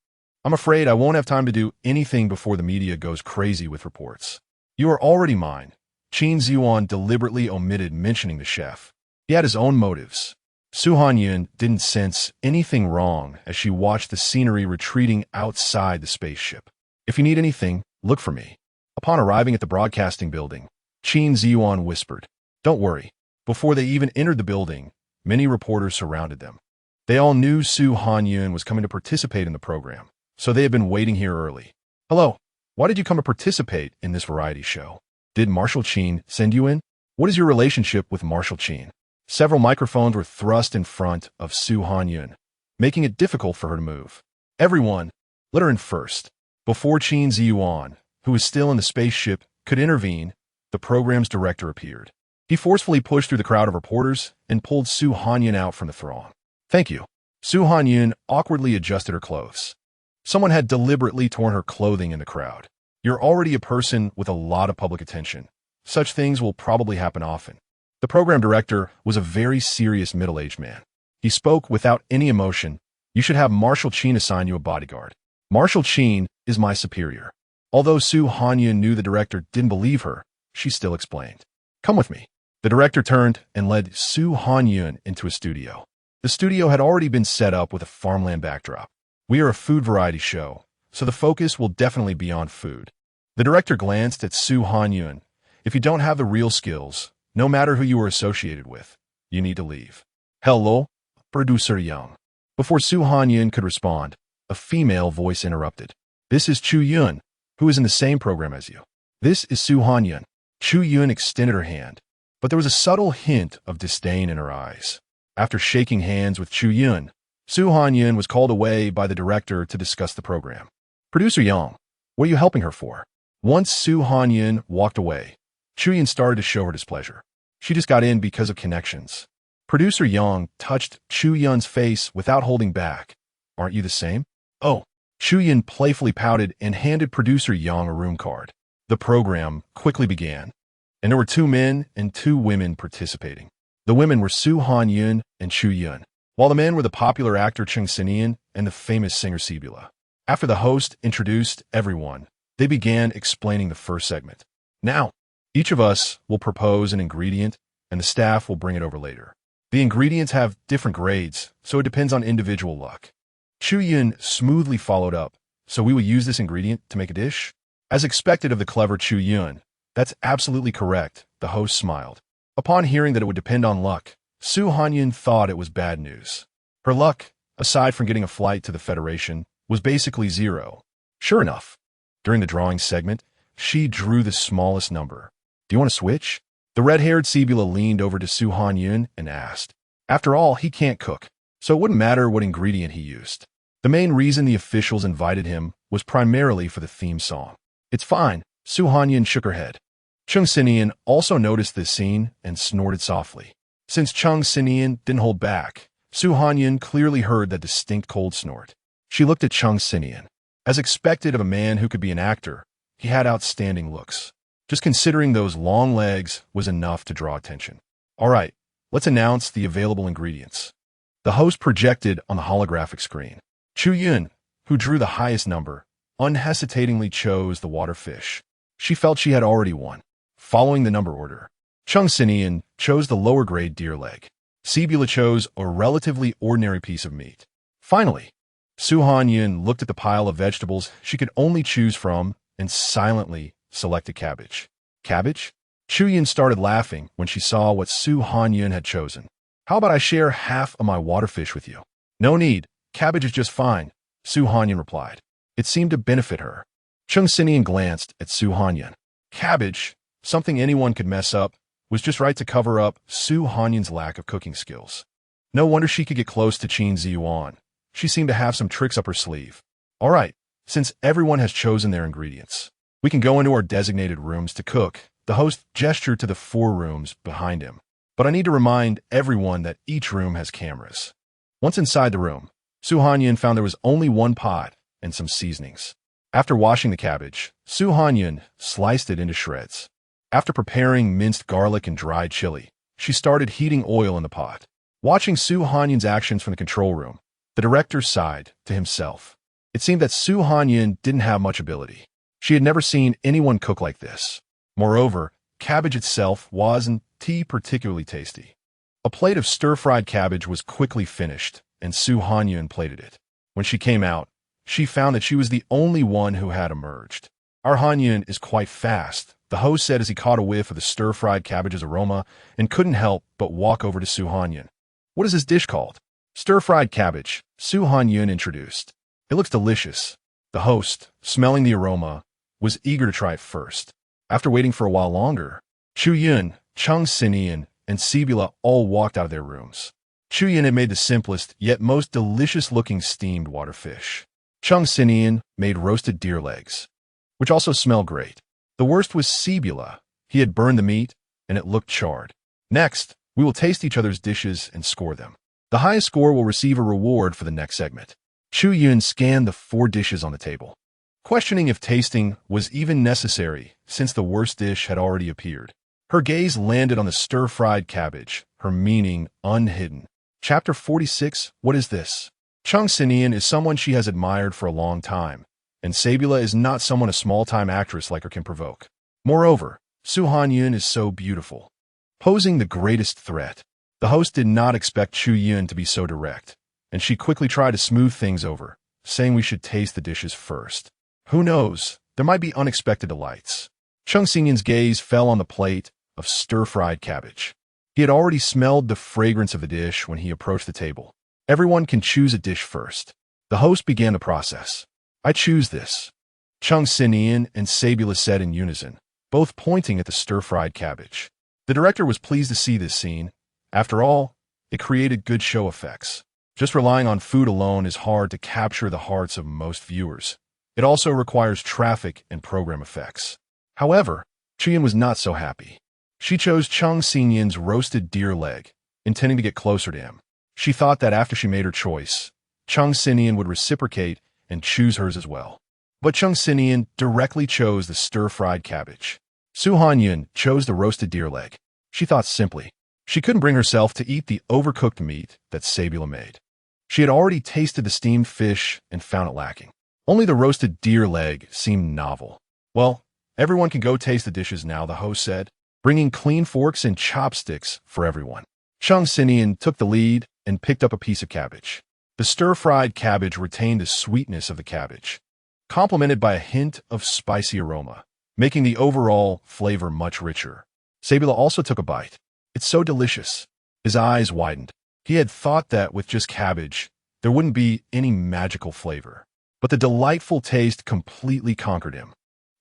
I'm afraid I won't have time to do anything before the media goes crazy with reports. You are already mine. Chin Ziyuan deliberately omitted mentioning the chef. He had his own motives. Su Hanyun didn't sense anything wrong as she watched the scenery retreating outside the spaceship. If you need anything, look for me. Upon arriving at the broadcasting building, Chin Ziyuan whispered, Don't worry. Before they even entered the building, many reporters surrounded them. They all knew Su Hanyun was coming to participate in the program, so they had been waiting here early. Hello, why did you come to participate in this variety show? Did Marshal Chin send you in? What is your relationship with Marshal Chin? Several microphones were thrust in front of Su Hanyun, making it difficult for her to move. Everyone, let her in first. Before Chin Ziyuan, who was still in the spaceship, could intervene, the program's director appeared. He forcefully pushed through the crowd of reporters and pulled Su Hanyun out from the throng. Thank you. Su Hanyun awkwardly adjusted her clothes. Someone had deliberately torn her clothing in the crowd. You're already a person with a lot of public attention. Such things will probably happen often. The program director was a very serious middle-aged man. He spoke without any emotion. You should have Marshal Chin assign you a bodyguard. Marshal Chin is my superior. Although Su Hanyun knew the director didn't believe her, she still explained. Come with me. The director turned and led Su Hanyun into a studio. The studio had already been set up with a farmland backdrop. We are a food variety show, so the focus will definitely be on food. The director glanced at Su Hanyun. If you don't have the real skills, no matter who you are associated with, you need to leave. Hello, Producer Young. Before Su Hanyun could respond, a female voice interrupted. This is Chu Yun, who is in the same program as you. This is Su Hanyun. Chu Yun extended her hand, but there was a subtle hint of disdain in her eyes. After shaking hands with Chu Yun, Su Hanyun was called away by the director to discuss the program. Producer Yang, what are you helping her for? Once Su Hanyun walked away, Chu Yun started to show her displeasure. She just got in because of connections. Producer Yang touched Chu Yun's face without holding back. Aren't you the same? Oh, Yun playfully pouted and handed producer Yang a room card. The program quickly began, and there were 2 men and 2 women participating. The women were Hanyun and Yun, while the men were the popular actor Sin and the famous singer Spatula. After the host introduced everyone, they began explaining the first segment. Now, each of us will propose an ingredient, and the staff will bring it over later. The ingredients have different grades, so it depends on individual luck. Yun smoothly followed up, so we will use this ingredient to make a dish? As expected of the clever Yun, that's absolutely correct, the host smiled. Upon hearing that it would depend on luck, Hanyun thought it was bad news. Her luck, aside from getting a flight to the Federation, was basically 0. Sure enough, during the drawing segment, she drew the smallest number. Do you want to switch? The red-haired Spatula leaned over to Hanyun and asked. After all, he can't cook, so it wouldn't matter what ingredient he used. The main reason the officials invited him was primarily for the theme song. It's fine, Hanyun shook her head. Sin also noticed this scene and snorted softly. Since Sin didn't hold back, Hanyun clearly heard that distinct cold snort. She looked at Sin. As expected of a man who could be an actor, he had outstanding looks. Just considering those long legs was enough to draw attention. All right, let's announce the available ingredients. The host projected on the holographic screen. Yun, who drew the highest number, unhesitatingly chose the water fish. She felt she had already won. Following the number order, Sin chose the lower grade deer leg. Spatula chose a relatively ordinary piece of meat. Finally, Hanyun looked at the pile of vegetables she could only choose from and silently selected cabbage. Cabbage? Yun started laughing when she saw what Hanyun had chosen. How about I share half of my waterfish with you? No need. Cabbage is just fine, Hanyun replied. It seemed to benefit her. Sin glanced at Hanyun. Cabbage, something anyone could mess up, was just right to cover up Hanyun's lack of cooking skills. No wonder she could get close to Qin Ziyuan. She seemed to have some tricks up her sleeve. All right, since everyone has chosen their ingredients, we can go into our designated rooms to cook. The host gestured to the 4 rooms behind him. But I need to remind everyone that each room has cameras. Once inside the room, Hanyun found there was only 1 pot and some seasonings. After washing the cabbage, Hanyun sliced it into shreds. After preparing minced garlic and dried chili, she started heating oil in the pot. Watching Hanyun's actions from the control room, the director sighed to himself. It seemed that Hanyun didn't have much ability. She had never seen anyone cook like this. Moreover, cabbage itself wasn't particularly tasty. A plate of stir-fried cabbage was quickly finished, and Hanyun plated it. When she came out, she found that she was the only one who had emerged. Our Hanyun is quite fast, the host said as he caught a whiff of the stir-fried cabbage's aroma and couldn't help but walk over to Hanyun. What is this dish called? Stir-fried cabbage, Hanyun introduced. It looks delicious. The host, smelling the aroma, was eager to try it first. After waiting for a while longer, Yun, Sin, and Spatula all walked out of their rooms. Yun had made the simplest yet most delicious-looking steamed waterfish. Sin made roasted deer legs, which also smelled great. The worst was Spatula. He had burned the meat, and it looked charred. Next, we will taste each other's dishes and score them. The highest score will receive a reward for the next segment. Yun scanned the 4 dishes on the table, questioning if tasting was even necessary since the worst dish had already appeared. Her gaze landed on the stir-fried cabbage, her meaning unhidden. Chapter 46, What is this? Sin is someone she has admired for a long time, and Spatula is not someone a small-time actress like her can provoke. Moreover, Hanyun is so beautiful, posing the greatest threat. The host did not expect Yun to be so direct, and she quickly tried to smooth things over, saying we should taste the dishes first. Who knows, there might be unexpected delights. Sin's gaze fell on the plate of stir-fried cabbage. He had already smelled the fragrance of the dish when he approached the table. Everyone can choose a dish first. The host began the process. I choose this. Sin and Spatula said in unison, both pointing at the stir-fried cabbage. The director was pleased to see this scene. After all, it created good show effects. Just relying on food alone is hard to capture the hearts of most viewers. It also requires traffic and program effects. However, Yun was not so happy. She chose Sin's roasted deer leg, intending to get closer to him. She thought that after she made her choice, Sin would reciprocate and choose hers as well. But Chung Sinian directly chose the stir-fried cabbage. Su Hanyun chose the roasted deer leg. She thought simply. She couldn't bring herself to eat the overcooked meat that Sabula made. She had already tasted the steamed fish and found it lacking. Only the roasted deer leg seemed novel. Well, everyone can go taste the dishes now, the host said, bringing clean forks and chopsticks for everyone. Chung Sinian took the lead and picked up a piece of cabbage. The stir-fried cabbage retained the sweetness of the cabbage, complemented by a hint of spicy aroma, making the overall flavor much richer. Sabula also took a bite. It's so delicious. His eyes widened. He had thought that with just cabbage, there wouldn't be any magical flavor. But the delightful taste completely conquered him.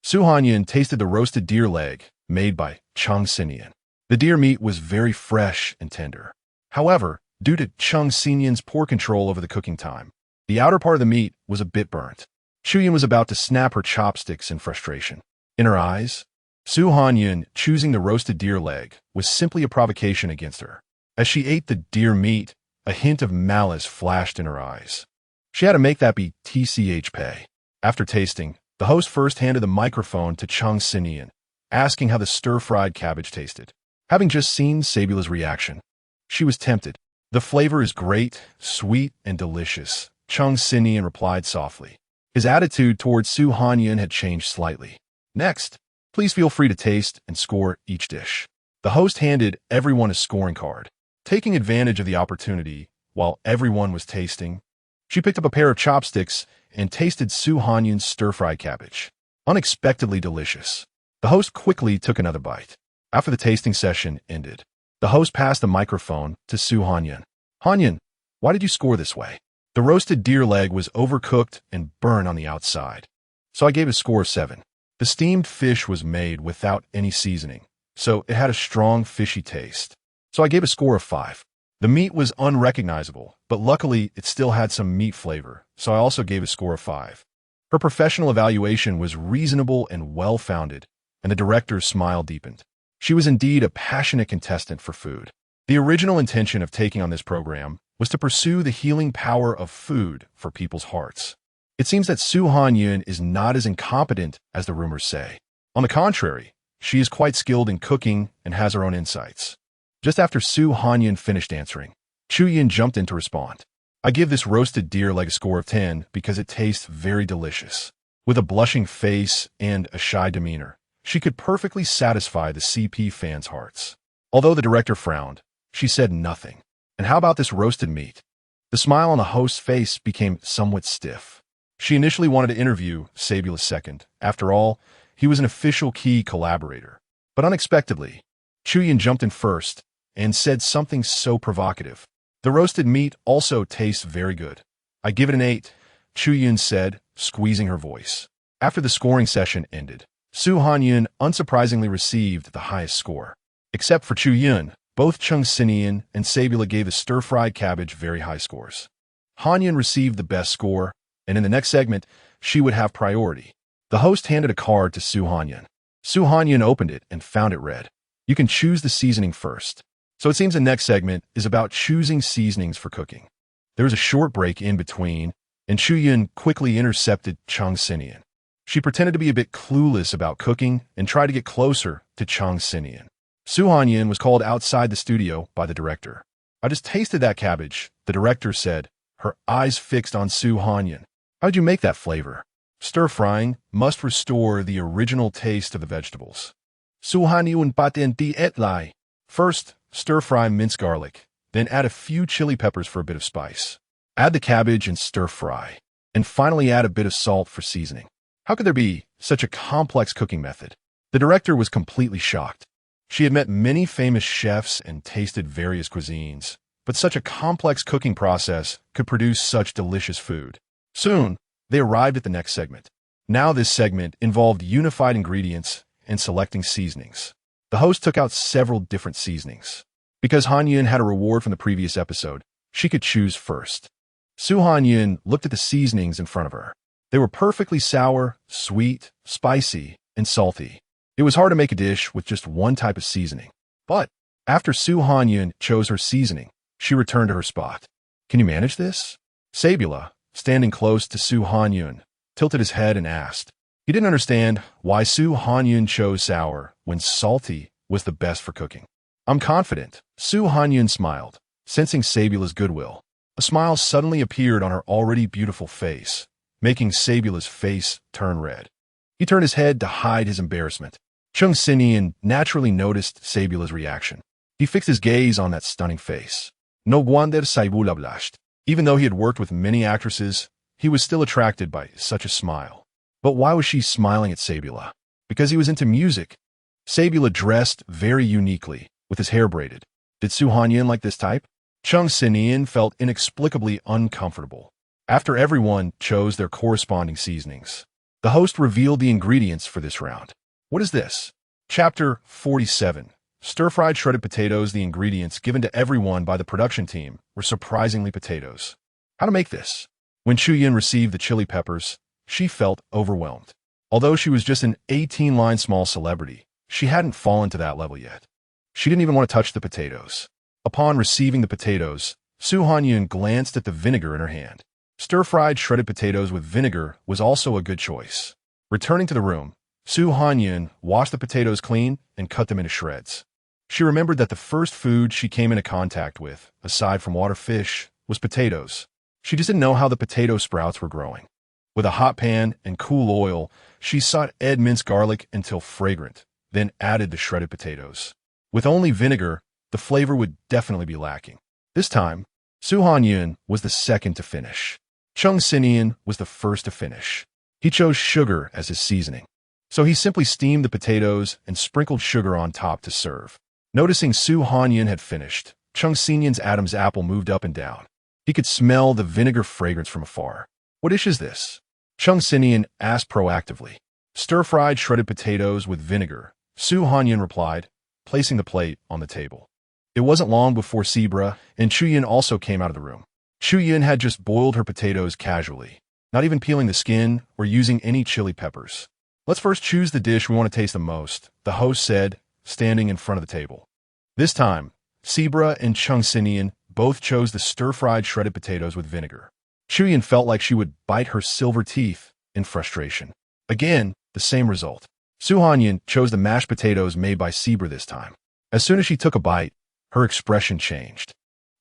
Su Hanyun tasted the roasted deer leg made by Chung Sinian. The deer meat was very fresh and tender. However, due to Chung Sinian's poor control over the cooking time, the outer part of the meat was a bit burnt. Chuyun was about to snap her chopsticks in frustration. In her eyes, Su Hanyun choosing the roasted deer leg was simply a provocation against her. As she ate the deer meat, a hint of malice flashed in her eyes. She had to make that be TCH pay. After tasting, the host first handed the microphone to Chung Sinian, asking how the stir-fried cabbage tasted. Having just seen Sabula's reaction, she was tempted. The flavor is great, sweet, and delicious, Chung Sinian replied softly. His attitude towards Su Hanyun had changed slightly. Next, please feel free to taste and score each dish. The host handed everyone a scoring card. Taking advantage of the opportunity, while everyone was tasting, she picked up a pair of chopsticks and tasted Su Hanyun's stir-fried cabbage. Unexpectedly delicious. The host quickly took another bite. After the tasting session ended, the host passed the microphone to Su Hanyun. Hanyun, why did you score this way? The roasted deer leg was overcooked and burned on the outside, so I gave it a score of 7. The steamed fish was made without any seasoning, so it had a strong fishy taste, so I gave a score of 5. The meat was unrecognizable, but luckily it still had some meat flavor, so I also gave a score of 5. Her professional evaluation was reasonable and well-founded, and the director's smile deepened. She was indeed a passionate contestant for food. The original intention of taking on this program was to pursue the healing power of food for people's hearts. It seems that Su Hanyun is not as incompetent as the rumors say. On the contrary, she is quite skilled in cooking and has her own insights. Just after Su Hanyun finished answering, Chuyun jumped in to respond. I give this roasted deer leg a score of 10 because it tastes very delicious. With a blushing face and a shy demeanor, she could perfectly satisfy the CP fans' hearts. Although the director frowned, she said nothing. And how about this roasted meat? The smile on the host's face became somewhat stiff. She initially wanted to interview Sabula second. After all, he was an official key collaborator. But unexpectedly, Chuyun jumped in first and said something so provocative. The roasted meat also tastes very good. I give it an 8, Chuyun said, squeezing her voice. After the scoring session ended, Su Hanyun unsurprisingly received the highest score. Except for Chuyun, both Chung Sinian and Sabula gave the stir-fried cabbage very high scores. Hanyun received the best score, and in the next segment, she would have priority. The host handed a card to Su Hanyun. Su Hanyun opened it and found it read. You can choose the seasoning first. So it seems the next segment is about choosing seasonings for cooking. There was a short break in between, and Chuyun quickly intercepted Chung Sinian. She pretended to be a bit clueless about cooking and tried to get closer to Chung Sinian. Su Hanyun was called outside the studio by the director. I just tasted that cabbage, the director said, her eyes fixed on Su Hanyun. How'd you make that flavor? Stir-frying must restore the original taste of the vegetables. Su Hanyun paten di etlai. First, stir-fry minced garlic, then add a few chili peppers for a bit of spice. Add the cabbage and stir-fry, and finally add a bit of salt for seasoning. How could there be such a complex cooking method? The director was completely shocked. She had met many famous chefs and tasted various cuisines, but such a complex cooking process could produce such delicious food. Soon, they arrived at the next segment. Now this segment involved unified ingredients and selecting seasonings. The host took out several different seasonings. Because Hanyun had a reward from the previous episode, she could choose first. Su Hanyun looked at the seasonings in front of her. They were perfectly sour, sweet, spicy, and salty. It was hard to make a dish with just one type of seasoning. But after Su Hanyun chose her seasoning, she returned to her spot. Can you manage this? Sabula, standing close to Su Hanyun, tilted his head and asked. He didn't understand why Su Hanyun chose sour when salty was the best for cooking. I'm confident. Su Hanyun smiled, sensing Sabula's goodwill. A smile suddenly appeared on her already beautiful face, making Sabula's face turn red. He turned his head to hide his embarrassment. Chung Sinian naturally noticed Sabula's reaction. He fixed his gaze on that stunning face. No wonder Sabula blushed. Even though he had worked with many actresses, he was still attracted by such a smile. But why was she smiling at Sabula? Because he was into music. Sabula dressed very uniquely, with his hair braided. Did Su Hanyun like this type? Chung Sinian felt inexplicably uncomfortable. After everyone chose their corresponding seasonings, the host revealed the ingredients for this round. What is this? Chapter 47. Stir-fried shredded potatoes. The ingredients given to everyone by the production team were surprisingly potatoes. How to make this? When Chuyin received the chili peppers, she felt overwhelmed. Although she was just an 18-line small celebrity, she hadn't fallen to that level yet. She didn't even want to touch the potatoes. Upon receiving the potatoes, Su Hanyun glanced at the vinegar in her hand. Stir-fried shredded potatoes with vinegar was also a good choice. Returning to the room, Su Hanyun washed the potatoes clean and cut them into shreds. She remembered that the first food she came into contact with, aside from water fish, was potatoes. She just didn't know how the potato sprouts were growing. With a hot pan and cool oil, she sauteed minced garlic until fragrant, then added the shredded potatoes. With only vinegar, the flavor would definitely be lacking. This time, Su Hanyun was the second to finish. Chung Sinian was the first to finish. He chose sugar as his seasoning. So he simply steamed the potatoes and sprinkled sugar on top to serve. Noticing Su Hanyun had finished, Chung Sinian's Adam's apple moved up and down. He could smell the vinegar fragrance from afar. What dish is this? Chung Sinian asked proactively. Stir-fried shredded potatoes with vinegar, Su Hanyun replied, placing the plate on the table. It wasn't long before Sibra and Chuyin also came out of the room. Chuyin had just boiled her potatoes casually, not even peeling the skin or using any chili peppers. Let's first choose the dish we want to taste the most, the host said, standing in front of the table. This time, Sibra and Chung Sinian both chose the stir-fried shredded potatoes with vinegar. Chuyin felt like she would bite her silver teeth in frustration. Again, the same result. Su Hanyun chose the mashed potatoes made by Sibra this time. As soon as she took a bite, her expression changed.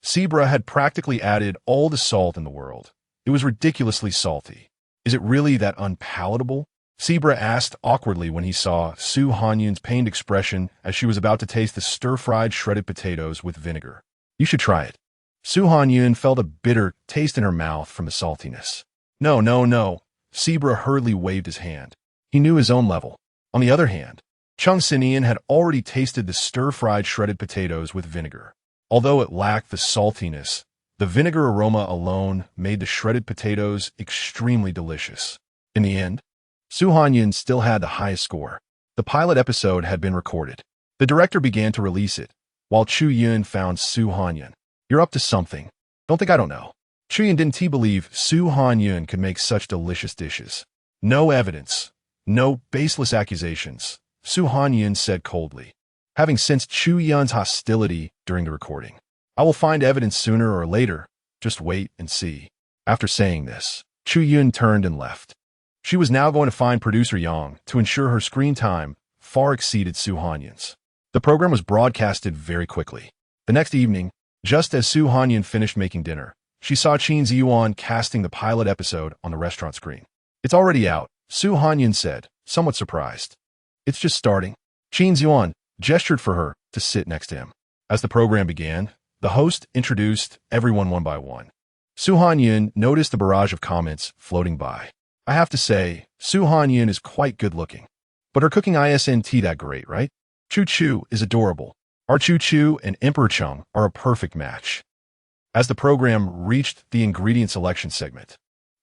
Sibra had practically added all the salt in the world. It was ridiculously salty. Is it really that unpalatable? Sibra asked awkwardly when he saw Su Hanyun's pained expression as she was about to taste the stir-fried shredded potatoes with vinegar. You should try it. Su Hanyun felt a bitter taste in her mouth from the saltiness. No, no, no. Sibra hurriedly waved his hand. He knew his own level. On the other hand, Chung Sinian had already tasted the stir-fried shredded potatoes with vinegar. Although it lacked the saltiness, the vinegar aroma alone made the shredded potatoes extremely delicious. In the end, Su Hanyun still had the highest score. The pilot episode had been recorded. The director began to release it, while Chuyin found Su Hanyun. You're up to something. Don't think I don't know. Chuyin didn't believe Su Hanyun could make such delicious dishes. No evidence. No baseless accusations, Su Hanyun said coldly, having sensed Chuyun's hostility during the recording. I will find evidence sooner or later. Just wait and see. After saying this, Chuyun turned and left. She was now going to find producer Yang to ensure her screen time far exceeded Su Hanyun's. The program was broadcasted very quickly. The next evening, just as Su Hanyun finished making dinner, she saw Qin Ziyuan casting the pilot episode on the restaurant screen. It's already out, Su Hanyun said, somewhat surprised. It's just starting. Qin Ziyuan gestured for her to sit next to him. As the program began, the host introduced everyone one by one. Su Hanyun noticed the barrage of comments floating by. I have to say, Su Hanyun is quite good-looking. But her cooking isn't that great, right? Chu Chu is adorable. Our Chu Chu and Emperor Chung are a perfect match. As the program reached the ingredient selection segment,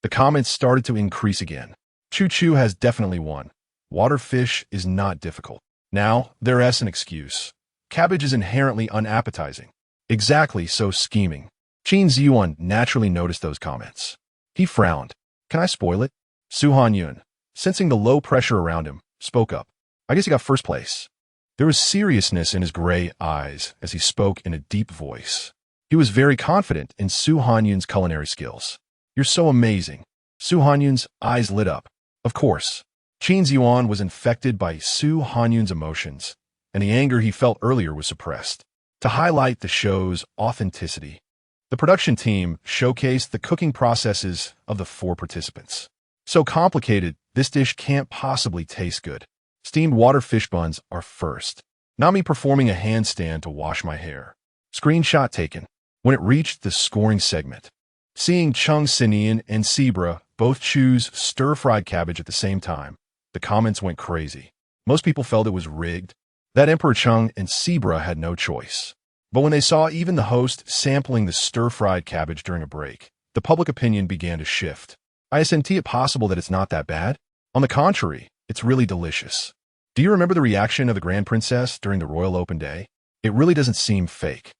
the comments started to increase again. Chu Chu has definitely won. Water fish is not difficult. Now, there's an excuse. Cabbage is inherently unappetizing. Exactly so scheming. Qin Ziyuan naturally noticed those comments. He frowned. Can I spoil it? Su Hanyun, sensing the low pressure around him, spoke up. I guess he got first place. There was seriousness in his gray eyes as he spoke in a deep voice. He was very confident in Su Hanyun's culinary skills. You're so amazing. Su Hanyun's eyes lit up. Of course. Qin Ziyuan was infected by Su Hanyun's emotions, and the anger he felt earlier was suppressed. To highlight the show's authenticity, the production team showcased the cooking processes of the 4 participants. So complicated, this dish can't possibly taste good. Steamed water fish buns are first. Not me performing a handstand to wash my hair. Screenshot taken. When it reached the scoring segment, seeing Chung Sinian and Sebra both choose stir-fried cabbage at the same time, the comments went crazy. Most people felt it was rigged, that Emperor Chung and Sebra had no choice. But when they saw even the host sampling the stir-fried cabbage during a break, the public opinion began to shift. Isn't it possible that it's not that bad? On the contrary, it's really delicious. Do you remember the reaction of the Grand Princess during the Royal Open Day? It really doesn't seem fake.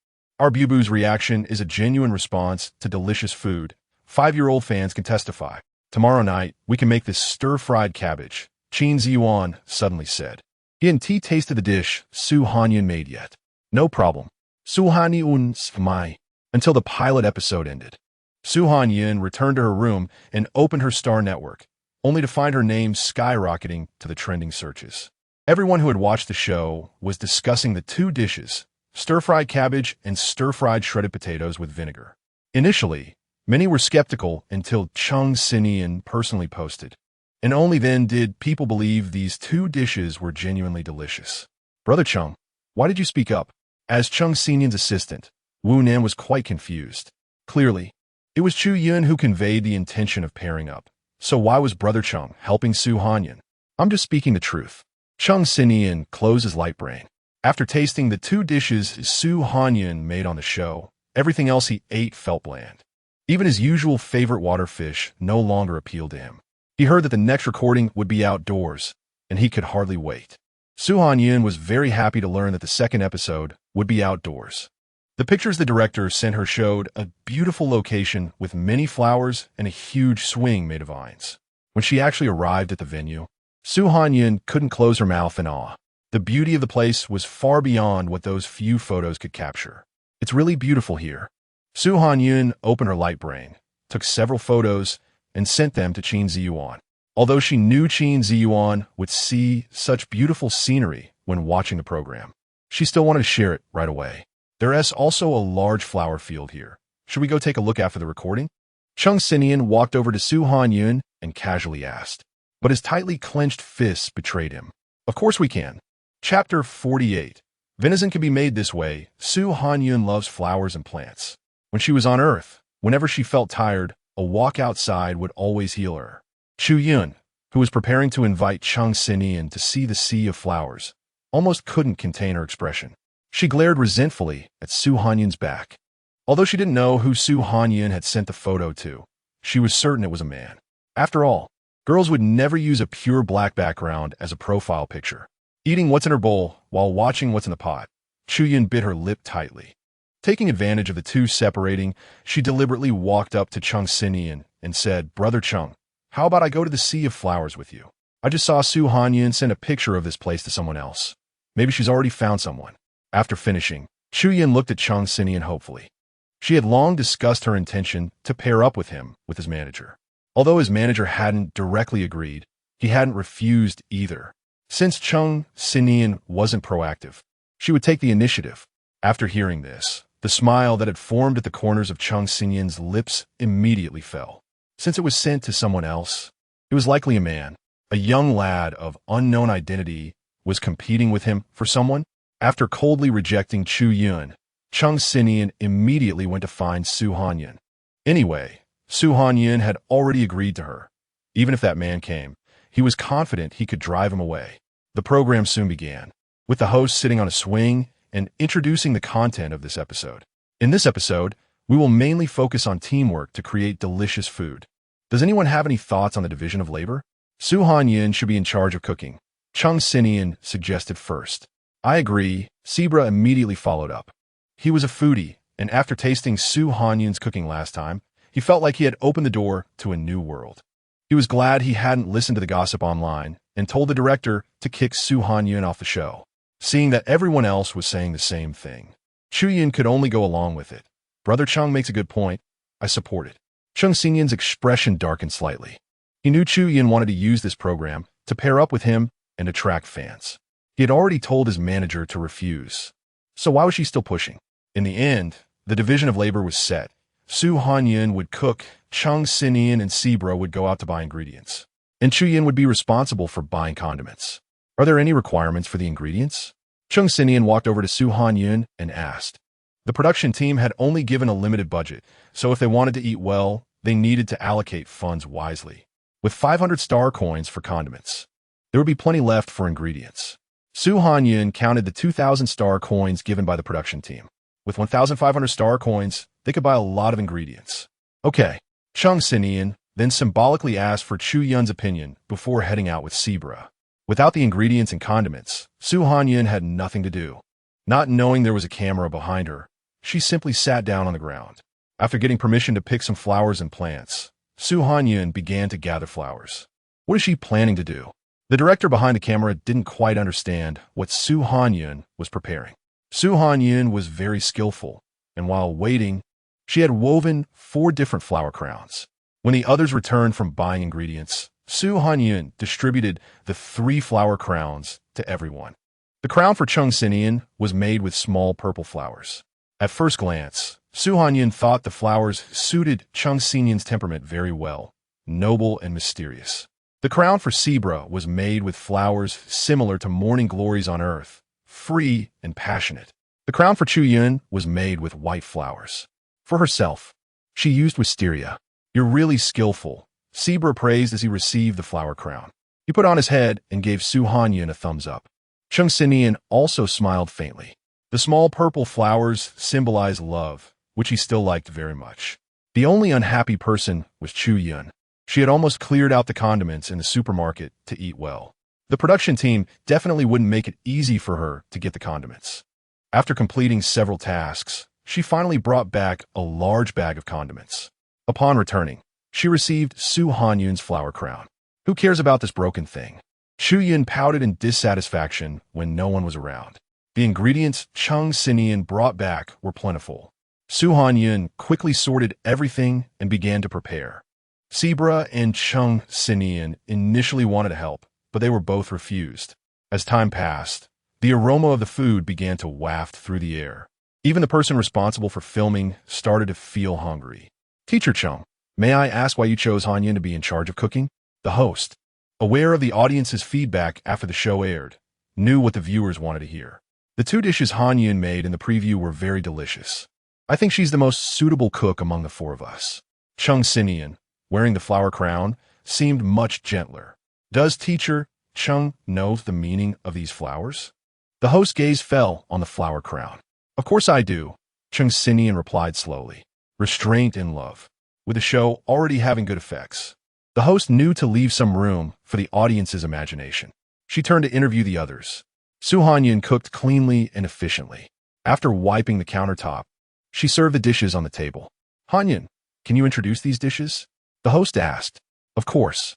Our Bubu's reaction is a genuine response to delicious food. 5-year-old fans can testify. Tomorrow night, we can make this stir-fried cabbage, Qin Ziyuan suddenly said. He hadn't tasted the dish Su Hanyun made yet. No problem. Su Hanyun's my. Until the pilot episode ended. Su Hanyun returned to her room and opened her Star Network, only to find her name skyrocketing to the trending searches. Everyone who had watched the show was discussing the 2 dishes, stir-fried cabbage and stir-fried shredded potatoes with vinegar. Initially, many were skeptical until Chung Sinian personally posted. And only then did people believe these 2 dishes were genuinely delicious. Brother Chung, why did you speak up? As Chung Sinian's assistant, Wu Nan was quite confused. Clearly, it was Chu Yun who conveyed the intention of pairing up. So why was Brother Chung helping Su Hanyun? I'm just speaking the truth. Chung Sinian closed his light brain. After tasting the 2 dishes Su Hanyun made on the show, everything else he ate felt bland. Even his usual favorite water fish no longer appealed to him. He heard that the next recording would be outdoors, and he could hardly wait. Su Hanyun was very happy to learn that the second episode would be outdoors. The pictures the director sent her showed a beautiful location with many flowers and a huge swing made of vines. When she actually arrived at the venue, Su Hanyun couldn't close her mouth in awe. The beauty of the place was far beyond what those few photos could capture. It's really beautiful here. Su Hanyun opened her light brain, took several photos, and sent them to Qin Ziyuan. Although she knew Qin Ziyuan would see such beautiful scenery when watching the program, she still wanted to share it right away. There is also a large flower field here. Should we go take a look after the recording? Chung Sinian walked over to Su Hanyun and casually asked, but his tightly clenched fists betrayed him. Of course we can. Chapter 48. Venison can be made this way. Su Hanyun loves flowers and plants. When she was on Earth, whenever she felt tired, a walk outside would always heal her. Chu Yun, who was preparing to invite Chung Sinian to see the sea of flowers, almost couldn't contain her expression. She glared resentfully at Su Hanyun's back. Although she didn't know who Su Hanyun had sent the photo to, she was certain it was a man. After all, girls would never use a pure black background as a profile picture. Eating what's in her bowl while watching what's in the pot, Chu Yun bit her lip tightly. Taking advantage of the 2 separating, she deliberately walked up to Chung Sinian and said, Brother Chung, how about I go to the Sea of Flowers with you? I just saw Su Hanyun send a picture of this place to someone else. Maybe she's already found someone. After finishing, Chu Yun looked at Chung Sinian hopefully. She had long discussed her intention to pair up with him with his manager. Although his manager hadn't directly agreed, he hadn't refused either. Since Chung Sinian wasn't proactive, she would take the initiative. After hearing this, the smile that had formed at the corners of Chung Sinian's lips immediately fell. Since it was sent to someone else, it was likely a man. A young lad of unknown identity was competing with him for someone. After coldly rejecting Chu Yun, Chung Sinian immediately went to find Su Hanyun. Anyway, Su Hanyun had already agreed to her. Even if that man came, he was confident he could drive him away. The program soon began, with the host sitting on a swing and introducing the content of this episode. In this episode, we will mainly focus on teamwork to create delicious food. Does anyone have any thoughts on the division of labor? Su Hanyun should be in charge of cooking. Chung Sinian suggested first. I agree. Sebra immediately followed up. He was a foodie, and after tasting Su Hanyun's cooking last time, he felt like he had opened the door to a new world. He was glad he hadn't listened to the gossip online and told the director to kick Su Hanyun off the show, seeing that everyone else was saying the same thing. Chu Yun could only go along with it. Brother Chung makes a good point. I support it. Chung Xinyan's expression darkened slightly. He knew Chu Yan wanted to use this program to pair up with him and attract fans. He had already told his manager to refuse. So why was she still pushing? In the end, the division of labor was set. Hanyun would cook, Chung Xinyan and Sibra would go out to buy ingredients, and Chu Yan would be responsible for buying condiments. Are there any requirements for the ingredients? Chung Xinyan walked over to Hanyun and asked. The production team had only given a limited budget, so if they wanted to eat well, they needed to allocate funds wisely. With 500 star coins for condiments, there would be plenty left for ingredients. Hanyun counted the 2,000 star coins given by the production team. With 1,500 star coins, they could buy a lot of ingredients. Okay, Chung Xinyan then symbolically asked for Chu Yun's opinion before heading out with Sibra. Without the ingredients and condiments, Hanyun had nothing to do. Not knowing there was a camera behind her, she simply sat down on the ground. After getting permission to pick some flowers and plants, Hanyun began to gather flowers. What is she planning to do? The director behind the camera didn't quite understand what Hanyun was preparing. Hanyun was very skillful, and while waiting, she had woven 4 different flower crowns. When the others returned from buying ingredients, Hanyun distributed the 3 flower crowns to everyone. The crown for Chung Xinyan was made with small purple flowers. At first glance, Hanyun thought the flowers suited Chung Xinyan's temperament very well, noble and mysterious. The crown for Sibra was made with flowers similar to morning glories on earth, free and passionate. The crown for Chu Yan was made with white flowers. For herself, she used wisteria. You're really skillful, Sibra praised as he received the flower crown. He put on his head and gave Hanyun a thumbs up. Chung Xinyan also smiled faintly. The small purple flowers symbolized love, which he still liked very much. The only unhappy person was Chu Yan. She had almost cleared out the condiments in the supermarket to eat well. The production team definitely wouldn't make it easy for her to get the condiments. After completing several tasks, she finally brought back a large bag of condiments. Upon returning, she received Hanyun's flower crown. Who cares about this broken thing? Chu Yan pouted in dissatisfaction when no one was around. The ingredients Chung Xinyan brought back were plentiful. Hanyun quickly sorted everything and began to prepare. Sibra and Chung Xinyan initially wanted to help, but they were both refused. As time passed, the aroma of the food began to waft through the air. Even the person responsible for filming started to feel hungry. Teacher Chung, may I ask why you chose Hanyun to be in charge of cooking? The host, aware of the audience's feedback after the show aired, knew what the viewers wanted to hear. The 2 dishes Hanyun made in the preview were very delicious. I think she's the most suitable cook among the 4 of us. Chung Xinyan, wearing the flower crown, seemed much gentler. Does teacher Chung know the meaning of these flowers? The host's gaze fell on the flower crown. Of course I do, Chung Xinyan replied slowly. Restraint and love. With the show already having good effects, the host knew to leave some room for the audience's imagination. She turned to interview the others. Hanyun cooked cleanly and efficiently. After wiping the countertop, she served the dishes on the table. Hanyun, can you introduce these dishes? The host asked. Of course.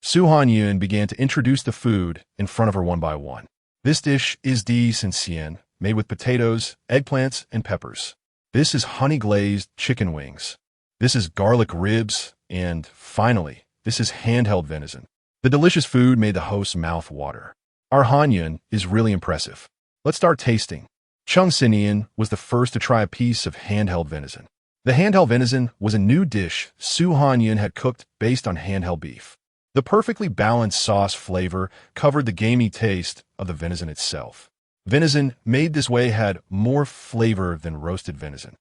Hanyun began to introduce the food in front of her one by one. This dish is di Xian, made with potatoes, eggplants, and peppers. This is honey-glazed chicken wings. This is garlic ribs, and finally, this is handheld venison. The delicious food made the host's mouth water. Our Hanyun is really impressive. Let's start tasting. Chung Xinyan was the first to try a piece of handheld venison. The handheld venison was a new dish Hanyun had cooked based on handheld beef. The perfectly balanced sauce flavor covered the gamey taste of the venison itself. Venison made this way had more flavor than roasted venison.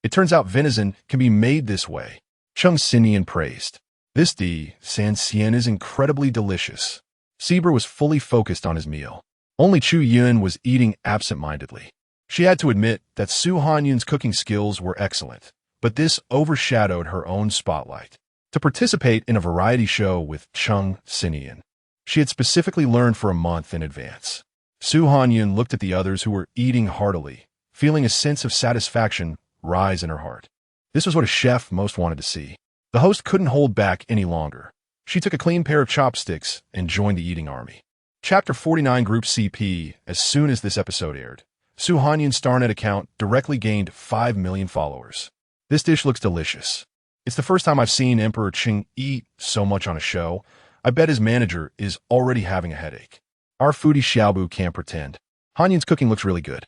It turns out venison can be made this way, Chung Xinyan praised. This di Xian is incredibly delicious. Sibra was fully focused on his meal. Only Chu Yan was eating absent-mindedly. She had to admit that Hanyun's cooking skills were excellent, but this overshadowed her own spotlight. To participate in a variety show with Chung Xinyan, she had specifically learned for a month in advance. Hanyun looked at the others who were eating heartily, feeling a sense of satisfaction rise in her heart. This was what a chef most wanted to see. The host couldn't hold back any longer. She took a clean pair of chopsticks and joined the eating army. Chapter 49 Group CP. As soon as this episode aired, Hanyun's Starnet account directly gained 5 million followers. This dish looks delicious. It's the first time I've seen Emperor Ching eat so much on a show. I bet his manager is already having a headache. Our foodie Xiaobu can't pretend. Hanyun's cooking looks really good.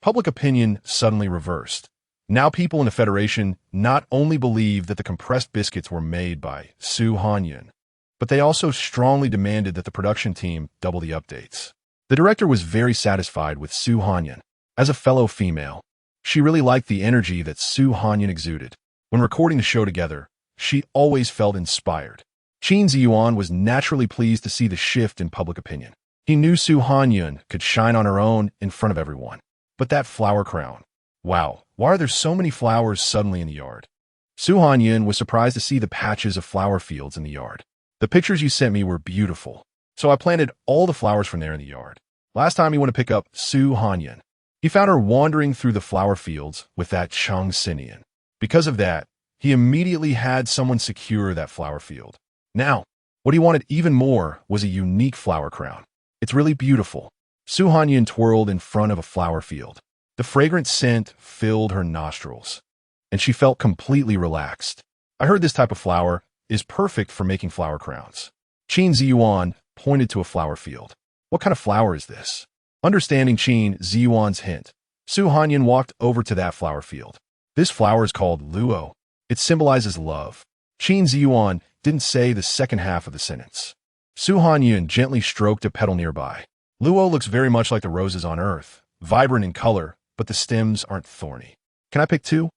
Public opinion suddenly reversed. Now people in the Federation not only believe that the compressed biscuits were made by Su Hanyun, but they also strongly demanded that the production team double the updates. The director was very satisfied with Su Hanyun. As a fellow female, she really liked the energy that Su Hanyun exuded. When recording the show together, she always felt inspired. Qin Ziyuan was naturally pleased to see the shift in public opinion. He knew Su Hanyun could shine on her own in front of everyone. But that flower crown. Wow, why are there so many flowers suddenly in the yard? Su Hanyun was surprised to see the patches of flower fields in the yard. The pictures you sent me were beautiful, so I planted all the flowers from there in the yard. Last time he went to pick up Su Hanyun, he found her wandering through the flower fields with that Chung Sinian. Because of that, he immediately had someone secure that flower field. Now, what he wanted even more was a unique flower crown. It's really beautiful. Su Hanyun twirled in front of a flower field. The fragrant scent filled her nostrils, and she felt completely relaxed. I heard this type of flower is perfect for making flower crowns. Qin Ziyuan pointed to a flower field. What kind of flower is this? Understanding Qin Ziyuan's hint, Su Hanyun walked over to that flower field. This flower is called luo. It symbolizes love. Qin Ziyuan didn't say the second half of the sentence. Su Hanyun gently stroked a petal nearby. Luo looks very much like the roses on Earth, vibrant in color, but the stems aren't thorny. Can I pick two?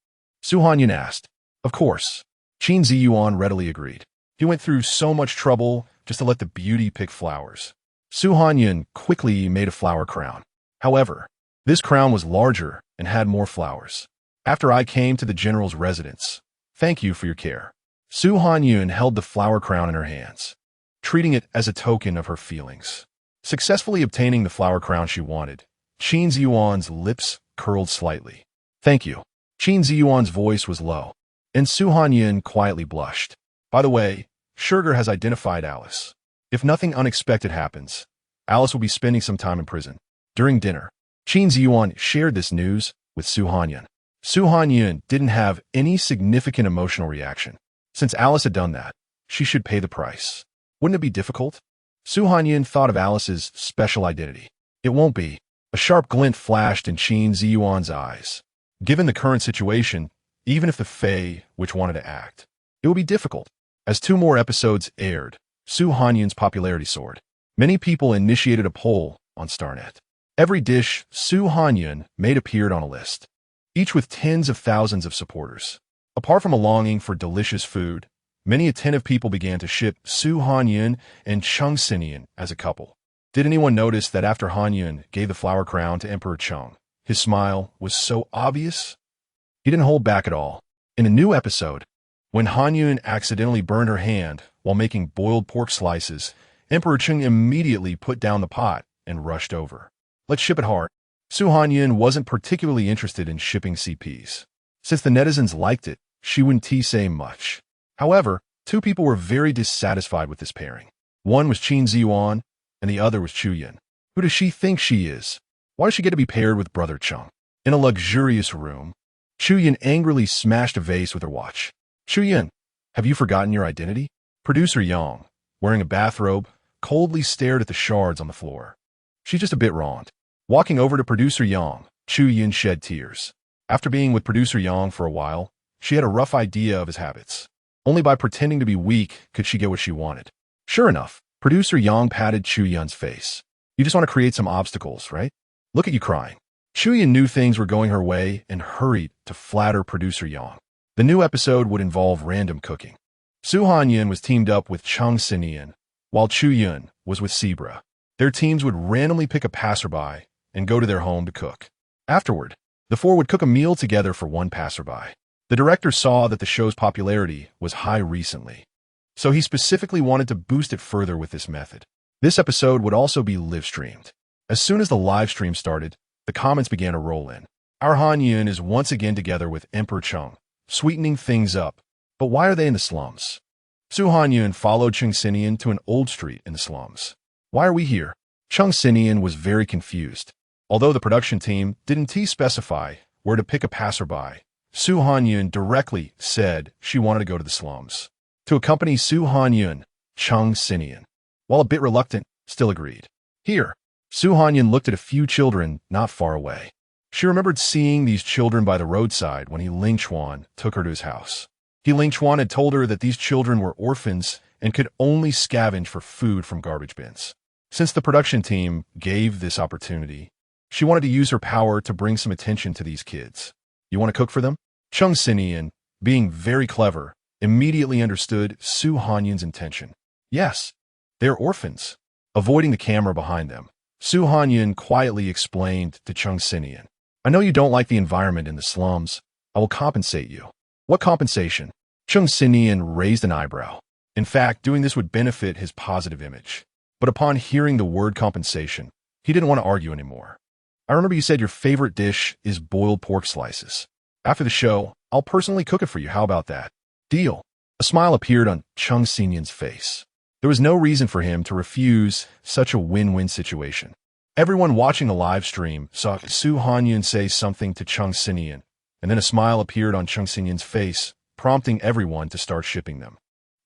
Su Hanyun asked. Of course. Qin Ziyuan readily agreed. He went through so much trouble just to let the beauty pick flowers. Su Hanyun quickly made a flower crown. However, this crown was larger and had more flowers. After I came to the general's residence, thank you for your care. Su Hanyun held the flower crown in her hands, treating it as a token of her feelings. Successfully obtaining the flower crown she wanted, Qin Ziyuan's lips curled slightly. Thank you. Qin Ziyuan's voice was low, and Su Hanyun quietly blushed. By the way, Sugar has identified Alice. If nothing unexpected happens, Alice will be spending some time in prison. During dinner, Qin Ziyuan shared this news with Su Hanyun. Su Hanyun didn't have any significant emotional reaction. Since Alice had done that, she should pay the price. Wouldn't it be difficult? Su Hanyun thought of Alice's special identity. It won't be. A sharp glint flashed in Qin Ziyuan's eyes. Given the current situation, even if the Fae which wanted to act, it would be difficult. As 2 more episodes aired, Su Hanyun's popularity soared. Many people initiated a poll on Starnet. Every dish Su Hanyun made appeared on a list, each with tens of thousands of supporters. Apart from a longing for delicious food, many attentive people began to ship Su Hanyun and Chung Sinian as a couple. Did anyone notice that after Hanyun gave the flower crown to Emperor Chung, his smile was so obvious? He didn't hold back at all. In a new episode, when Hanyun accidentally burned her hand while making boiled pork slices, Emperor Chung immediately put down the pot and rushed over. Let's ship it hard. Su Hanyun wasn't particularly interested in shipping CPs. Since the netizens liked it, she wouldn't say much. However, 2 people were very dissatisfied with this pairing. One was Qin Ziyuan, and the other was Chuyun. Who does she think she is? Why does she get to be paired with Brother Chung? In a luxurious room, Chuyun angrily smashed a vase with her watch. Chuyun, have you forgotten your identity? Producer Yang, wearing a bathrobe, coldly stared at the shards on the floor. She's just a bit wronged. Walking over to Producer Yang, Chuyun shed tears. After being with Producer Yang for a while, she had a rough idea of his habits. Only by pretending to be weak could she get what she wanted. Sure enough, Producer Yang patted Chuyun's face. You just want to create some obstacles, right? Look at you crying. Chuyun knew things were going her way and hurried to flatter Producer Yang. The new episode would involve random cooking. Su Hanyun was teamed up with Chung Sinian, while Chuyun was with Zebra. Their teams would randomly pick a passerby and go to their home to cook. Afterward, the 4 would cook a meal together for one passerby. The director saw that the show's popularity was high recently, so he specifically wanted to boost it further with this method. This episode would also be live-streamed. As soon as the live stream started, the comments began to roll in. Our Hanyun is once again together with Emperor Chung, sweetening things up. But why are they in the slums? Su Hanyun followed Chung Sinian to an old street in the slums. Why are we here? Chung Sinian was very confused. Although the production team didn't specify where to pick a passerby, Su Hanyun directly said she wanted to go to the slums. To accompany Su Hanyun, Chung Sinian, while a bit reluctant, still agreed. Here, Su Hanyun looked at a few children not far away. She remembered seeing these children by the roadside when Ling Chuan took her to his house. Ling Chuan had told her that these children were orphans and could only scavenge for food from garbage bins. Since the production team gave this opportunity, she wanted to use her power to bring some attention to these kids. You want to cook for them? Chung Sinian, being very clever, immediately understood Su Hanyun's intention. Yes, they're orphans. Avoiding the camera behind them, Su Hanyun quietly explained to Chung Sinian, I know you don't like the environment in the slums. I will compensate you. What compensation? Chung Sinian raised an eyebrow. In fact, doing this would benefit his positive image. But upon hearing the word compensation, he didn't want to argue anymore. I remember you said your favorite dish is boiled pork slices. After the show, I'll personally cook it for you. How about that? Deal. A smile appeared on Chung Sinian's face. There was no reason for him to refuse such a win-win situation. Everyone watching the live stream saw Su Hanyun say something to Chung Sinian, and then a smile appeared on Chung Sinian's face, prompting everyone to start shipping them.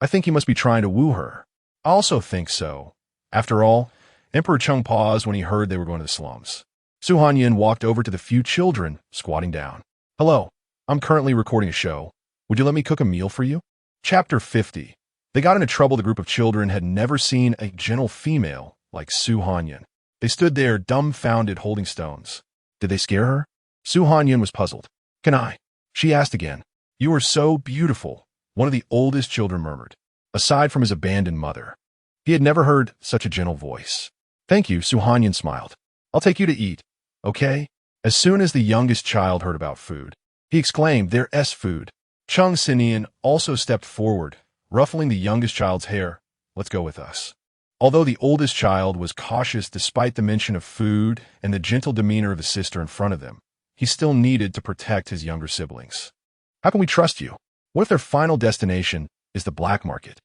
I think he must be trying to woo her. I also think so. After all, Emperor Chung paused when he heard they were going to the slums. Su Hanyun walked over to the few children, squatting down. Hello, I'm currently recording a show. Would you let me cook a meal for you? Chapter 50. They got into trouble. The group of children had never seen a gentle female like Su Hanyun. They stood there, dumbfounded, holding stones. Did they scare her? Su Hanyun was puzzled. Can I? She asked again. You are so beautiful, one of the oldest children murmured, aside from his abandoned mother. He had never heard such a gentle voice. Thank you, Su Hanyun smiled. I'll take you to eat, okay? As soon as the youngest child heard about food, he exclaimed, There's food. Chung Sinian also stepped forward, ruffling the youngest child's hair. Let's go with us. Although the oldest child was cautious despite the mention of food and the gentle demeanor of his sister in front of them, he still needed to protect his younger siblings. How can we trust you? What if their final destination is the black market?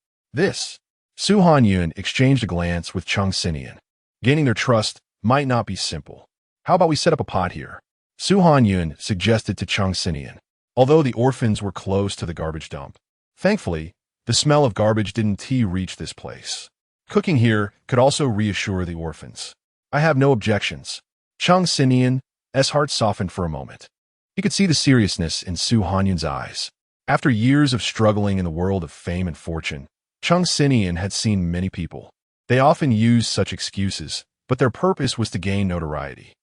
Su Hanyun exchanged a glance with Chung Sinian. Gaining their trust might not be simple. How about we set up a pot here? Su Hanyun suggested to Chung Sinian, although the orphans were close to the garbage dump. Thankfully, the smell of garbage didn't reach this place. Cooking here could also reassure the orphans. I have no objections. Chung Sinian's heart softened for a moment. He could see the seriousness in Su Hanyun's eyes. After years of struggling in the world of fame and fortune, Chung Sinian had seen many people. They often used such excuses, but their purpose was to gain notoriety.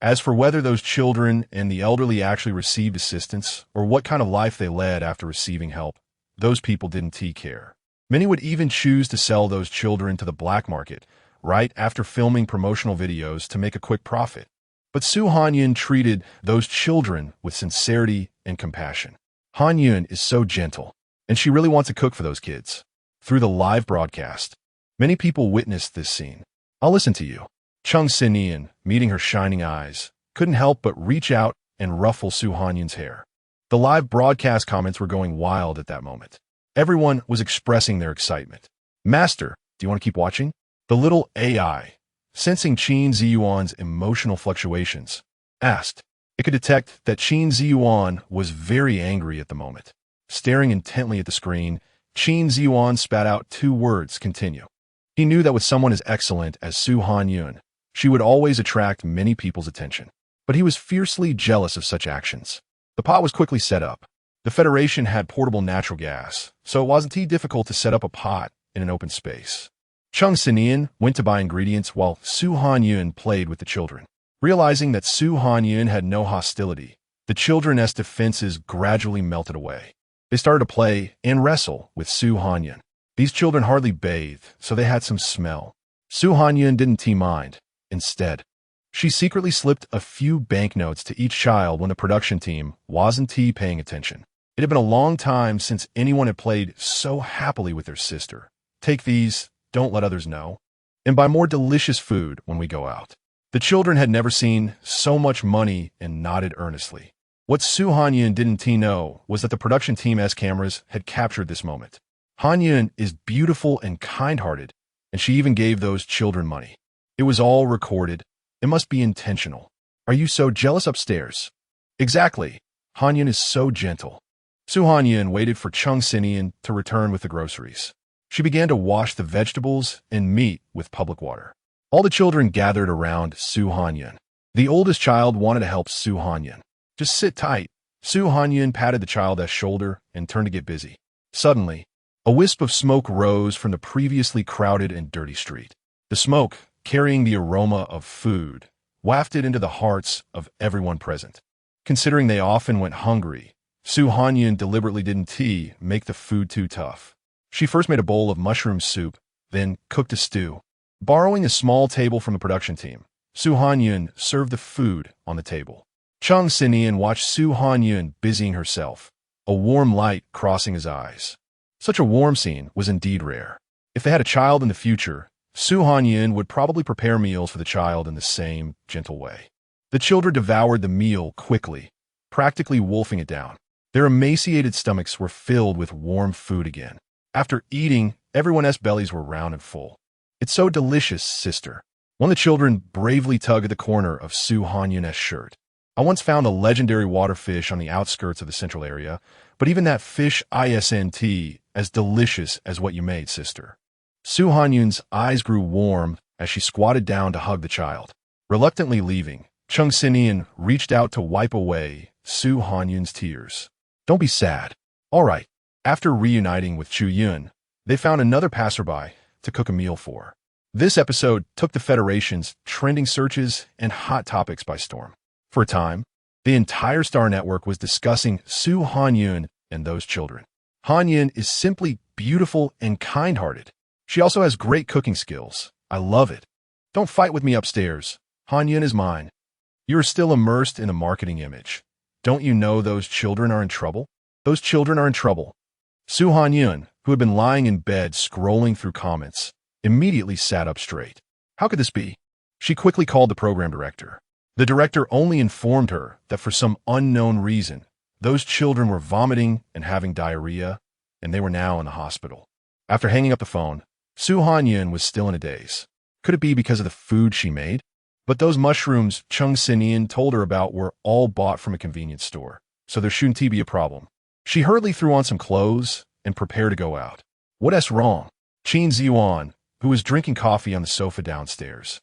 As for whether those children and the elderly actually received assistance or what kind of life they led after receiving help, those people didn't care. Many would even choose to sell those children to the black market right after filming promotional videos to make a quick profit. But Su Hanyun treated those children with sincerity and compassion. Hanyun is so gentle, and she really wants to cook for those kids. Through the live broadcast, many people witnessed this scene. I'll listen to you. Chung Sinian, meeting her shining eyes, couldn't help but reach out and ruffle Su Hanyun's hair. The live broadcast comments were going wild at that moment. Everyone was expressing their excitement. Master, do you want to keep watching? The little AI, sensing Qin Ziyuan's emotional fluctuations, asked. It could detect that Qin Ziyuan was very angry at the moment. Staring intently at the screen, Qin Ziyuan spat out 2 words, continue. He knew that with someone as excellent as Su Hanyun, she would always attract many people's attention. But he was fiercely jealous of such actions. The pot was quickly set up. The Federation had portable natural gas, so it wasn't too difficult to set up a pot in an open space. Chung Sinian went to buy ingredients while Su Hanyun played with the children. Realizing that Su Hanyun had no hostility, the children's defenses gradually melted away. They started to play and wrestle with Su Hanyun. These children hardly bathed, so they had some smell. Su Hanyun didn't mind. Instead, she secretly slipped a few banknotes to each child when the production team wasn't paying attention. It had been a long time since anyone had played so happily with their sister. Take these, don't let others know, and buy more delicious food when we go out. The children had never seen so much money and nodded earnestly. What Su Hanyun didn't know was that the production team's cameras had captured this moment. Hanyun is beautiful and kind-hearted, and she even gave those children money. It was all recorded. It must be intentional. Are you so jealous upstairs? Exactly. Hanyun is so gentle. Hanyun waited for Chung Sinian to return with the groceries. She began to wash the vegetables and meat with public water. All the children gathered around Hanyun. The oldest child wanted to help Hanyun. Just sit tight. Hanyun patted the child's shoulder and turned to get busy. Suddenly, a wisp of smoke rose from the previously crowded and dirty street. The smoke, carrying the aroma of food, wafted into the hearts of everyone present. Considering they often went hungry, Hanyun deliberately didn't make the food too tough. She first made a bowl of mushroom soup, then cooked a stew. Borrowing a small table from the production team, Hanyun served the food on the table. Chung Sinian watched Hanyun busying herself, a warm light crossing his eyes. Such a warm scene was indeed rare. If they had a child in the future, Hanyun would probably prepare meals for the child in the same gentle way. The children devoured the meal quickly, practically wolfing it down. Their emaciated stomachs were filled with warm food again. After eating, everyone's bellies were round and full. "It's so delicious, sister." One of the children bravely tugged at the corner of Hanyun's shirt. "I once found a legendary water fish on the outskirts of the central area, but even that fish isn't as delicious as what you made, sister." Hanyun's eyes grew warm as she squatted down to hug the child. Reluctantly leaving, Chung Sinian reached out to wipe away Hanyun's tears. "Don't be sad. All right." After reuniting with Yun, they found another passerby to cook a meal for. This episode took the Federation's trending searches and hot topics by storm. For a time, the entire Star Network was discussing Hanyun and those children. Hanyun is simply beautiful and kind-hearted. She also has great cooking skills. I love it. Don't fight with me upstairs. Hanyun is mine. You are still immersed in a marketing image. Don't you know those children are in trouble? Those children are in trouble. Hanyun, who had been lying in bed scrolling through comments, immediately sat up straight. How could this be? She quickly called the program director. The director only informed her that for some unknown reason, those children were vomiting and having diarrhea, and they were now in the hospital. After hanging up the phone, Hanyun was still in a daze. Could it be because of the food she made? But those mushrooms Chung Sinian told her about were all bought from a convenience store, so there shouldn't be a problem. She hurriedly threw on some clothes and prepared to go out. What's wrong? Qin Ziyuan, who was drinking coffee on the sofa downstairs,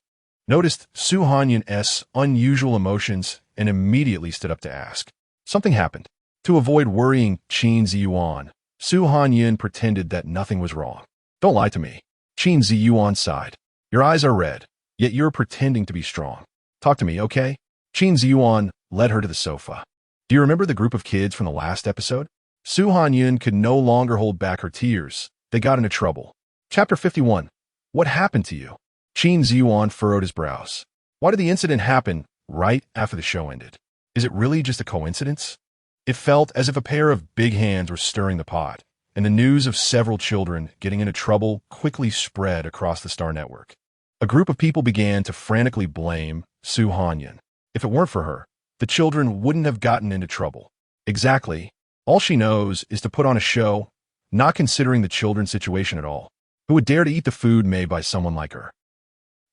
noticed Hanyun's unusual emotions and immediately stood up to ask. Something happened. To avoid worrying Qin Ziyuan, Hanyun pretended that nothing was wrong. Don't lie to me. Qin Ziyuan sighed. Your eyes are red, yet you're pretending to be strong. Talk to me, okay? Qin Ziyuan led her to the sofa. Do you remember the group of kids from the last episode? Hanyun could no longer hold back her tears. They got into trouble. Chapter 51. What happened to you? Qin Ziyuan furrowed his brows. Why did the incident happen right after the show ended? Is it really just a coincidence? It felt as if a pair of big hands were stirring the pot, and the news of several children getting into trouble quickly spread across the Star Network. A group of people began to frantically blame Hanyun. If it weren't for her, the children wouldn't have gotten into trouble. Exactly. All she knows is to put on a show, not considering the children's situation at all. Who would dare to eat the food made by someone like her?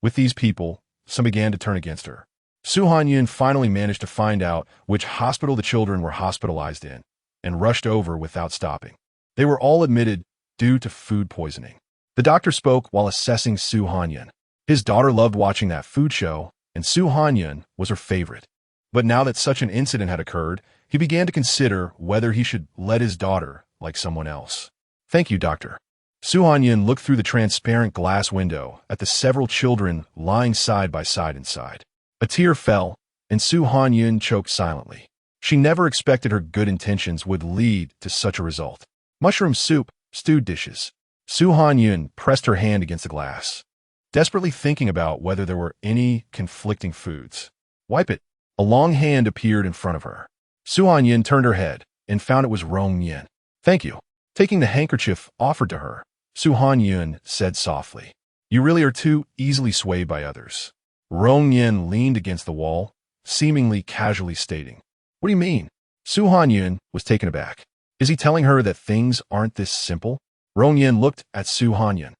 With these people, some began to turn against her. Hanyun finally managed to find out which hospital the children were hospitalized in, and rushed over without stopping. They were all admitted due to food poisoning. The doctor spoke while assessing Hanyun. His daughter loved watching that food show, and Hanyun was her favorite. But now that such an incident had occurred, he began to consider whether he should let his daughter like someone else. Thank you, doctor. Hanyun looked through the transparent glass window at the several children lying side by side inside. A tear fell, and Hanyun choked silently. She never expected her good intentions would lead to such a result. Mushroom soup, stewed dishes. Hanyun pressed her hand against the glass, desperately thinking about whether there were any conflicting foods. Wipe it. A long hand appeared in front of her. Hanyun turned her head and found it was Yen. Thank you. Taking the handkerchief offered to her, Hanyun said softly. You really are too easily swayed by others. Yen leaned against the wall, seemingly casually stating. What do you mean? Hanyun was taken aback. Is he telling her that things aren't this simple? Yen looked at Hanyun.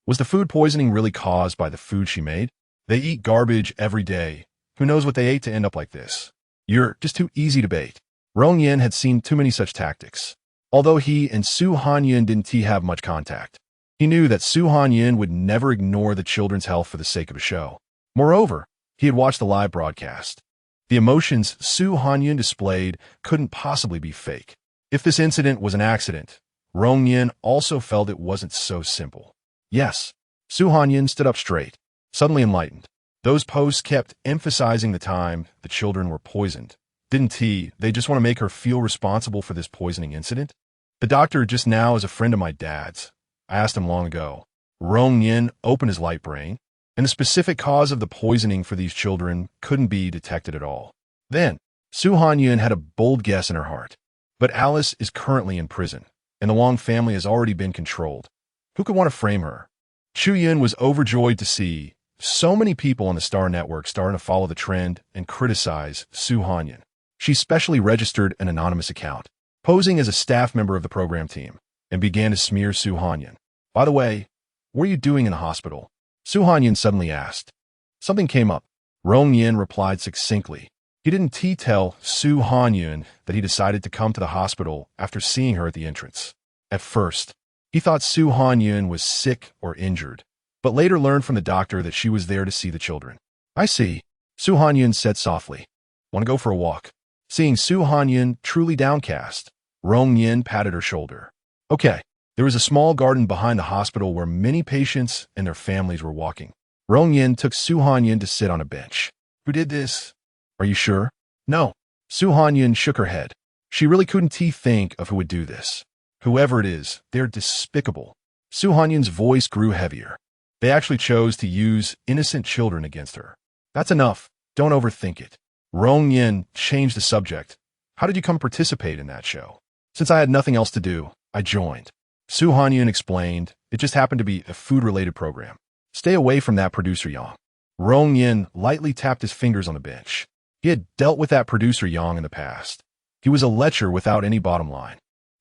Was the food poisoning really caused by the food she made? They eat garbage every day. Who knows what they ate to end up like this? You're just too easy to bait. Rong Yin had seen too many such tactics. Although he and Su Hanyun didn't have much contact, he knew that Su Hanyun would never ignore the children's health for the sake of a show. Moreover, he had watched the live broadcast. The emotions Su Hanyun displayed couldn't possibly be fake. If this incident was an accident, Rong Yin also felt it wasn't so simple. Yes, Su Hanyun stood up straight, suddenly enlightened. Those posts kept emphasizing the time the children were poisoned. Didn't they just want to make her feel responsible for this poisoning incident? The doctor just now is a friend of my dad's. I asked him long ago. Rong Yin opened his light brain, and the specific cause of the poisoning for these children couldn't be detected at all. Then, Su Hanyun had a bold guess in her heart. But Alice is currently in prison, and the Wong family has already been controlled. Who could want to frame her? Chu Yun was overjoyed to see so many people on the Star Network starting to follow the trend and criticize Su Hanyun. She specially registered an anonymous account, posing as a staff member of the program team, and began to smear Su Hanyun. By the way, what are you doing in the hospital? Su Hanyun suddenly asked. Something came up. Rong Yin replied succinctly. He didn't tell Su Hanyun that he decided to come to the hospital after seeing her at the entrance. At first, he thought Su Hanyun was sick or injured, but later learned from the doctor that she was there to see the children. I see, Su Hanyun said softly. Want to go for a walk? Seeing Su Hanyun truly downcast, Rong Yin patted her shoulder. Okay. There was a small garden behind the hospital where many patients and their families were walking. Rong Yin took Su Hanyun to sit on a bench. Who did this? Are you sure? No. Su Hanyun shook her head. She really couldn't think of who would do this. Whoever it is, they're despicable. Su Hanyun's voice grew heavier. They actually chose to use innocent children against her. That's enough. Don't overthink it. Rong Yin changed the subject. How did you come participate in that show? Since I had nothing else to do, I joined. Su Hanyun explained, it just happened to be a food-related program. Stay away from that producer Yang. Rong Yin lightly tapped his fingers on the bench. He had dealt with that producer Yang in the past. He was a lecher without any bottom line.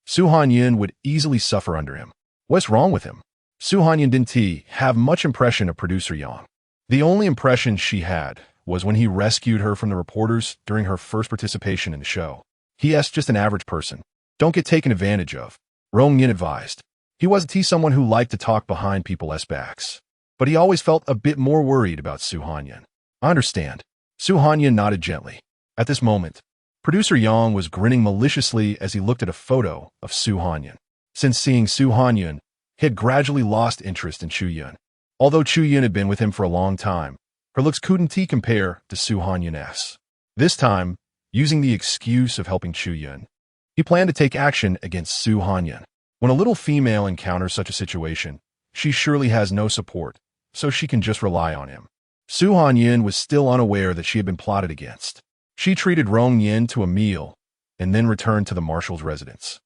Su Hanyun would easily suffer under him. What's wrong with him? Su Hanyun didn't have much impression of producer Yang. The only impression she had was when he rescued her from the reporters during her first participation in the show. He's just an average person. Don't get taken advantage of, Rong Yin advised. He wasn't someone who liked to talk behind people's backs, but he always felt a bit more worried about Su Hanyun. I understand. Su Hanyun nodded gently. At this moment, producer Yang was grinning maliciously as he looked at a photo of Su Hanyun. Since seeing Su Hanyun, he had gradually lost interest in Chu Yun. Although Chu Yun had been with him for a long time, her looks couldn't compare to Su Hanyun's. This time, using the excuse of helping Chu Yun, he planned to take action against Su Hanyun. When a little female encounters such a situation, she surely has no support, so she can just rely on him. Su Hanyun was still unaware that she had been plotted against. She treated Rong Yin to a meal and then returned to the marshal's residence.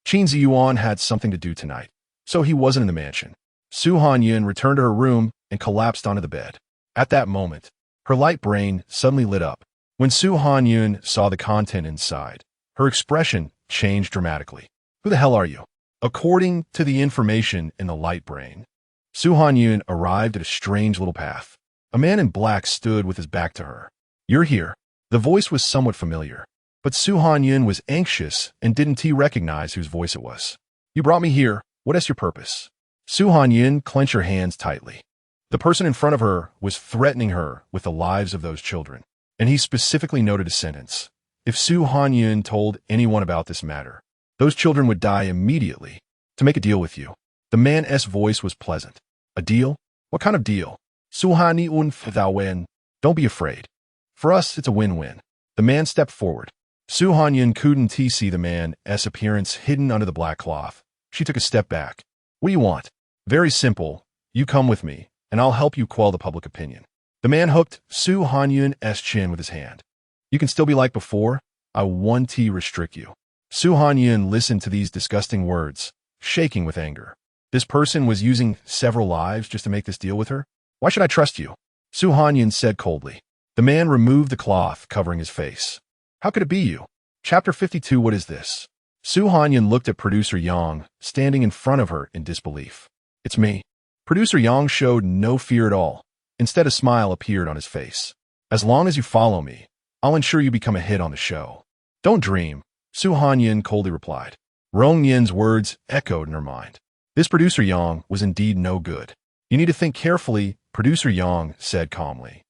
Qin Ziyuan had something to do tonight, so he wasn't in the mansion. Su Hanyun returned to her room and collapsed onto the bed. At that moment, her light brain suddenly lit up. When Su Hanyun saw the content inside, her expression changed dramatically. Who the hell are you? According to the information in the light brain, Su Hanyun arrived at a strange little path. A man in black stood with his back to her. You're here. The voice was somewhat familiar, but Su Hanyun was anxious and didn't recognize whose voice it was. You brought me here. What is your purpose? Su Hanyun clenched her hands tightly. The person in front of her was threatening her with the lives of those children, and he specifically noted a sentence. If Su Hanyun told anyone about this matter, those children would die immediately. To make a deal with you. The man's voice was pleasant. A deal? What kind of deal? Su Hanyun Fdawen. Don't be afraid. For us, it's a win-win. The man stepped forward. Su Hanyun couldn't see the man's appearance hidden under the black cloth. She took a step back. What do you want? Very simple. You come with me, and I'll help you quell the public opinion. The man hooked Su Hanyun's chin with his hand. You can still be like before. I won't restrict you. Su Hanyun listened to these disgusting words, shaking with anger. This person was using several lives just to make this deal with her? Why should I trust you? Su Hanyun said coldly. The man removed the cloth covering his face. How could it be you? Chapter 52. What is this? Su Hanyun looked at producer Yang, standing in front of her in disbelief. It's me. Producer Yang showed no fear at all. Instead, a smile appeared on his face. As long as you follow me, I'll ensure you become a hit on the show. Don't dream. Su Hanyun coldly replied. Rong Yin's words echoed in her mind. This producer Yang was indeed no good. You need to think carefully, producer Yang said calmly,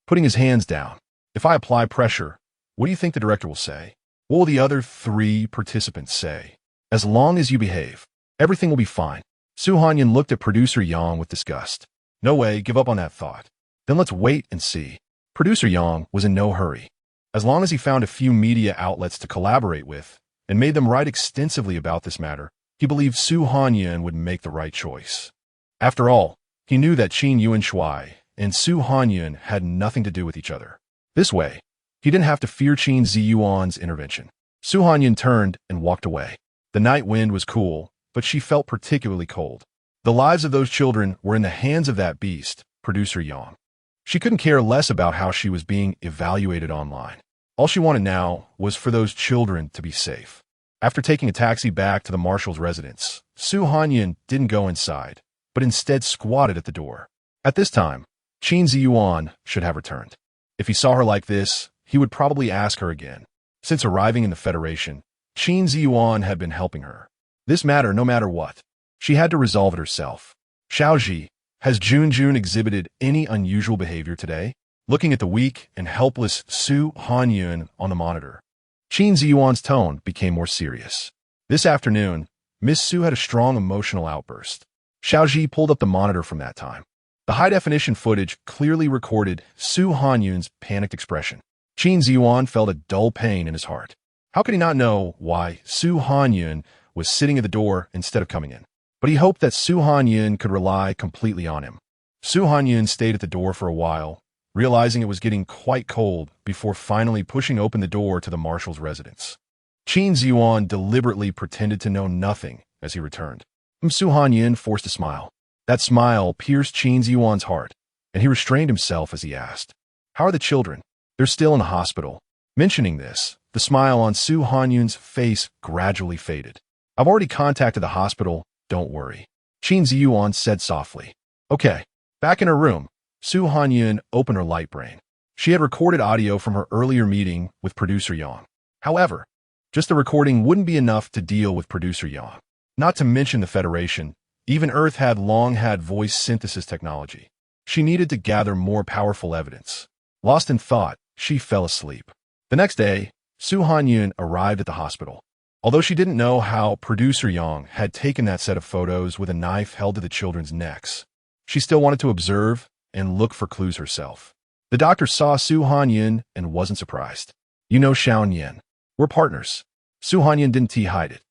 putting his hands down. If I apply pressure, what do you think the director will say? What will the other 3 participants say? As long as you behave, everything will be fine. Su Hanyun looked at producer Yang with disgust. No way, give up on that thought. Then let's wait and see. Producer Yang was in no hurry. As long as he found a few media outlets to collaborate with and made them write extensively about this matter, he believed Su Hanyun would make the right choice. After all, he knew that Qin Yuan Shui and Su Hanyun had nothing to do with each other. This way, he didn't have to fear Qin Ziyuan's intervention. Su Hanyun turned and walked away. The night wind was cool, but she felt particularly cold. The lives of those children were in the hands of that beast, producer Yang. She couldn't care less about how she was being evaluated online. All she wanted now was for those children to be safe. After taking a taxi back to the marshal's residence, Su Hanyun didn't go inside, but instead squatted at the door. At this time, Qin Ziyuan should have returned. If he saw her like this, he would probably ask her again. Since arriving in the Federation, Qin Ziyuan had been helping her. This matter, no matter what, she had to resolve it herself. Xiaoji, has Junjun exhibited any unusual behavior today? Looking at the weak and helpless Su Hanyun on the monitor, Qin Ziyuan's tone became more serious. This afternoon, Miss Su had a strong emotional outburst. Xiaoji pulled up the monitor from that time. The high-definition footage clearly recorded Su Hanyun's panicked expression. Qin Ziyuan felt a dull pain in his heart. How could he not know why Su Hanyun was sitting at the door instead of coming in? But he hoped that Su Hanyun could rely completely on him. Su Hanyun stayed at the door for a while, realizing it was getting quite cold before finally pushing open the door to the marshal's residence. Qin Ziyuan deliberately pretended to know nothing as he returned. Su Hanyun forced a smile. That smile pierced Qin Ziyuan's heart, and he restrained himself as he asked, "How are the children?" "They're still in the hospital." Mentioning this, the smile on Su Hanyun's face gradually faded. "I've already contacted the hospital, don't worry," Qin Ziyuan said softly. Okay. Back in her room, Su Hanyun opened her light brain. She had recorded audio from her earlier meeting with producer Yang. However, just the recording wouldn't be enough to deal with producer Yang. Not to mention the Federation, even Earth had long had voice synthesis technology. She needed to gather more powerful evidence. Lost in thought, she fell asleep. The next day, Su Hanyun arrived at the hospital. Although she didn't know how producer Yang had taken that set of photos with a knife held to the children's necks, she still wanted to observe and look for clues herself. The doctor saw Su Hanyun and wasn't surprised. "You know Xiaoyan. We're partners." Su Hanyun didn't hide it.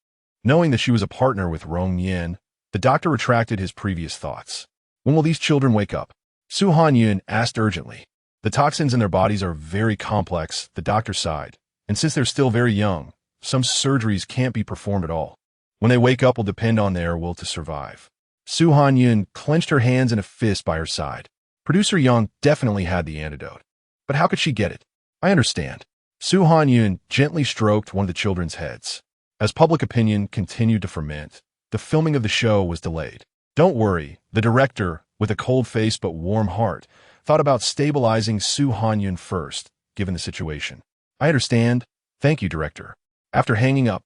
Knowing that she was a partner with Rong Yin, the doctor retracted his previous thoughts. "When will these children wake up?" Su Hanyun asked urgently. "The toxins in their bodies are very complex," the doctor sighed, "and since they're still very young, some surgeries can't be performed at all. When they wake up will depend on their will to survive." Su Hanyun clenched her hands in a fist by her side. Producer Yang definitely had the antidote. But how could she get it? "I understand." Su Hanyun gently stroked one of the children's heads. As public opinion continued to ferment, the filming of the show was delayed. "Don't worry," the director, with a cold face but warm heart, thought about stabilizing Su Hanyun first, given the situation. "I understand. Thank you, director." After hanging up,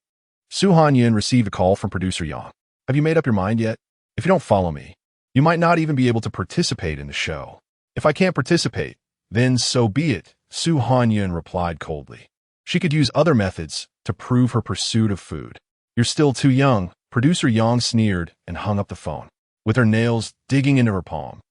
Su Hanyun received a call from producer Yang. "Have you made up your mind yet? If you don't follow me, you might not even be able to participate in the show." "If I can't participate, then so be it," Su Hanyun replied coldly. She could use other methods to prove her pursuit of food. "You're still too young," producer Yang sneered and hung up the phone, with her nails digging into her palm.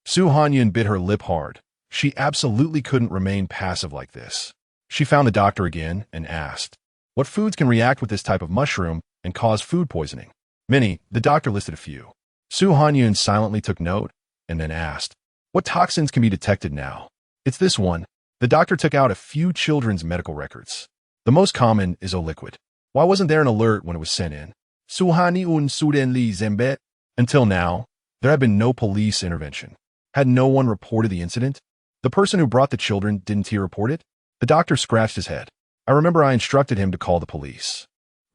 Su Hanyun bit her lip hard. She absolutely couldn't remain passive like this. She found the doctor again and asked, "What foods can react with this type of mushroom and cause food poisoning?" "Many," the doctor listed a few. Su Hanyun silently took note and then asked, "What toxins can be detected now?" "It's this one." The doctor took out a few children's medical records. "The most common is O-liquid. Why wasn't there an alert when it was sent in?" "Su Hanyun Sudenli Zembet." Until now, there had been no police intervention. Had no one reported the incident? The person who brought the children didn't he report it? The doctor scratched his head. "I remember I instructed him to call the police.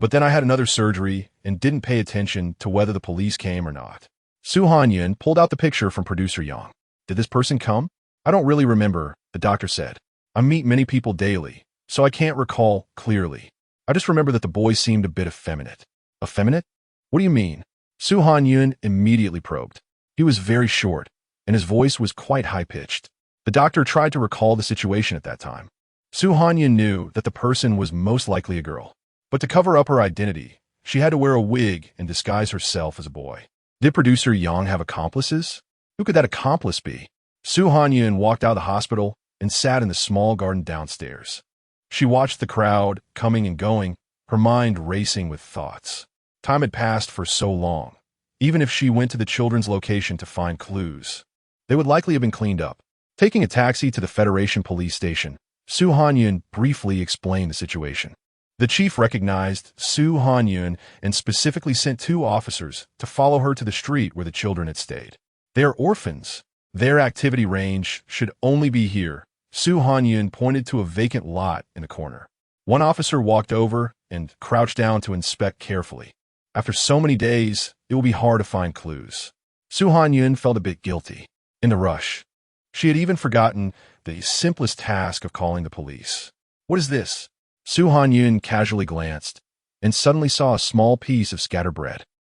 But then I had another surgery and didn't pay attention to whether the police came or not." Su Hanyun pulled out the picture from producer Yang. "Did this person come?" "I don't really remember," the doctor said. "I meet many people daily, so I can't recall clearly." I just remember that the boy seemed a bit effeminate. Effeminate? What do you mean? Hanyun immediately probed. He was very short, and his voice was quite high-pitched. The doctor tried to recall the situation at that time. Hanyun knew that the person was most likely a girl, but to cover up her identity, she had to wear a wig and disguise herself as a boy. Did producer Yang have accomplices? Who could that accomplice be? Hanyun walked out of the hospital and sat in the small garden downstairs. She watched the crowd coming and going, her mind racing with thoughts. Time had passed for so long. Even if she went to the children's location to find clues, they would likely have been cleaned up. Taking a taxi to the Federation police station, Hanyun briefly explained the situation. The chief recognized Hanyun and specifically sent 2 officers to follow her to the street where the children had stayed. They are orphans. Their activity range should only be here. Hanyun pointed to a vacant lot in the corner. One officer walked over and crouched down to inspect carefully. After so many days, it will be hard to find clues. Hanyun felt a bit guilty. In the rush, she had even forgotten the simplest task of calling the police. What is this? Hanyun casually glanced and suddenly saw a small piece of scattered bread.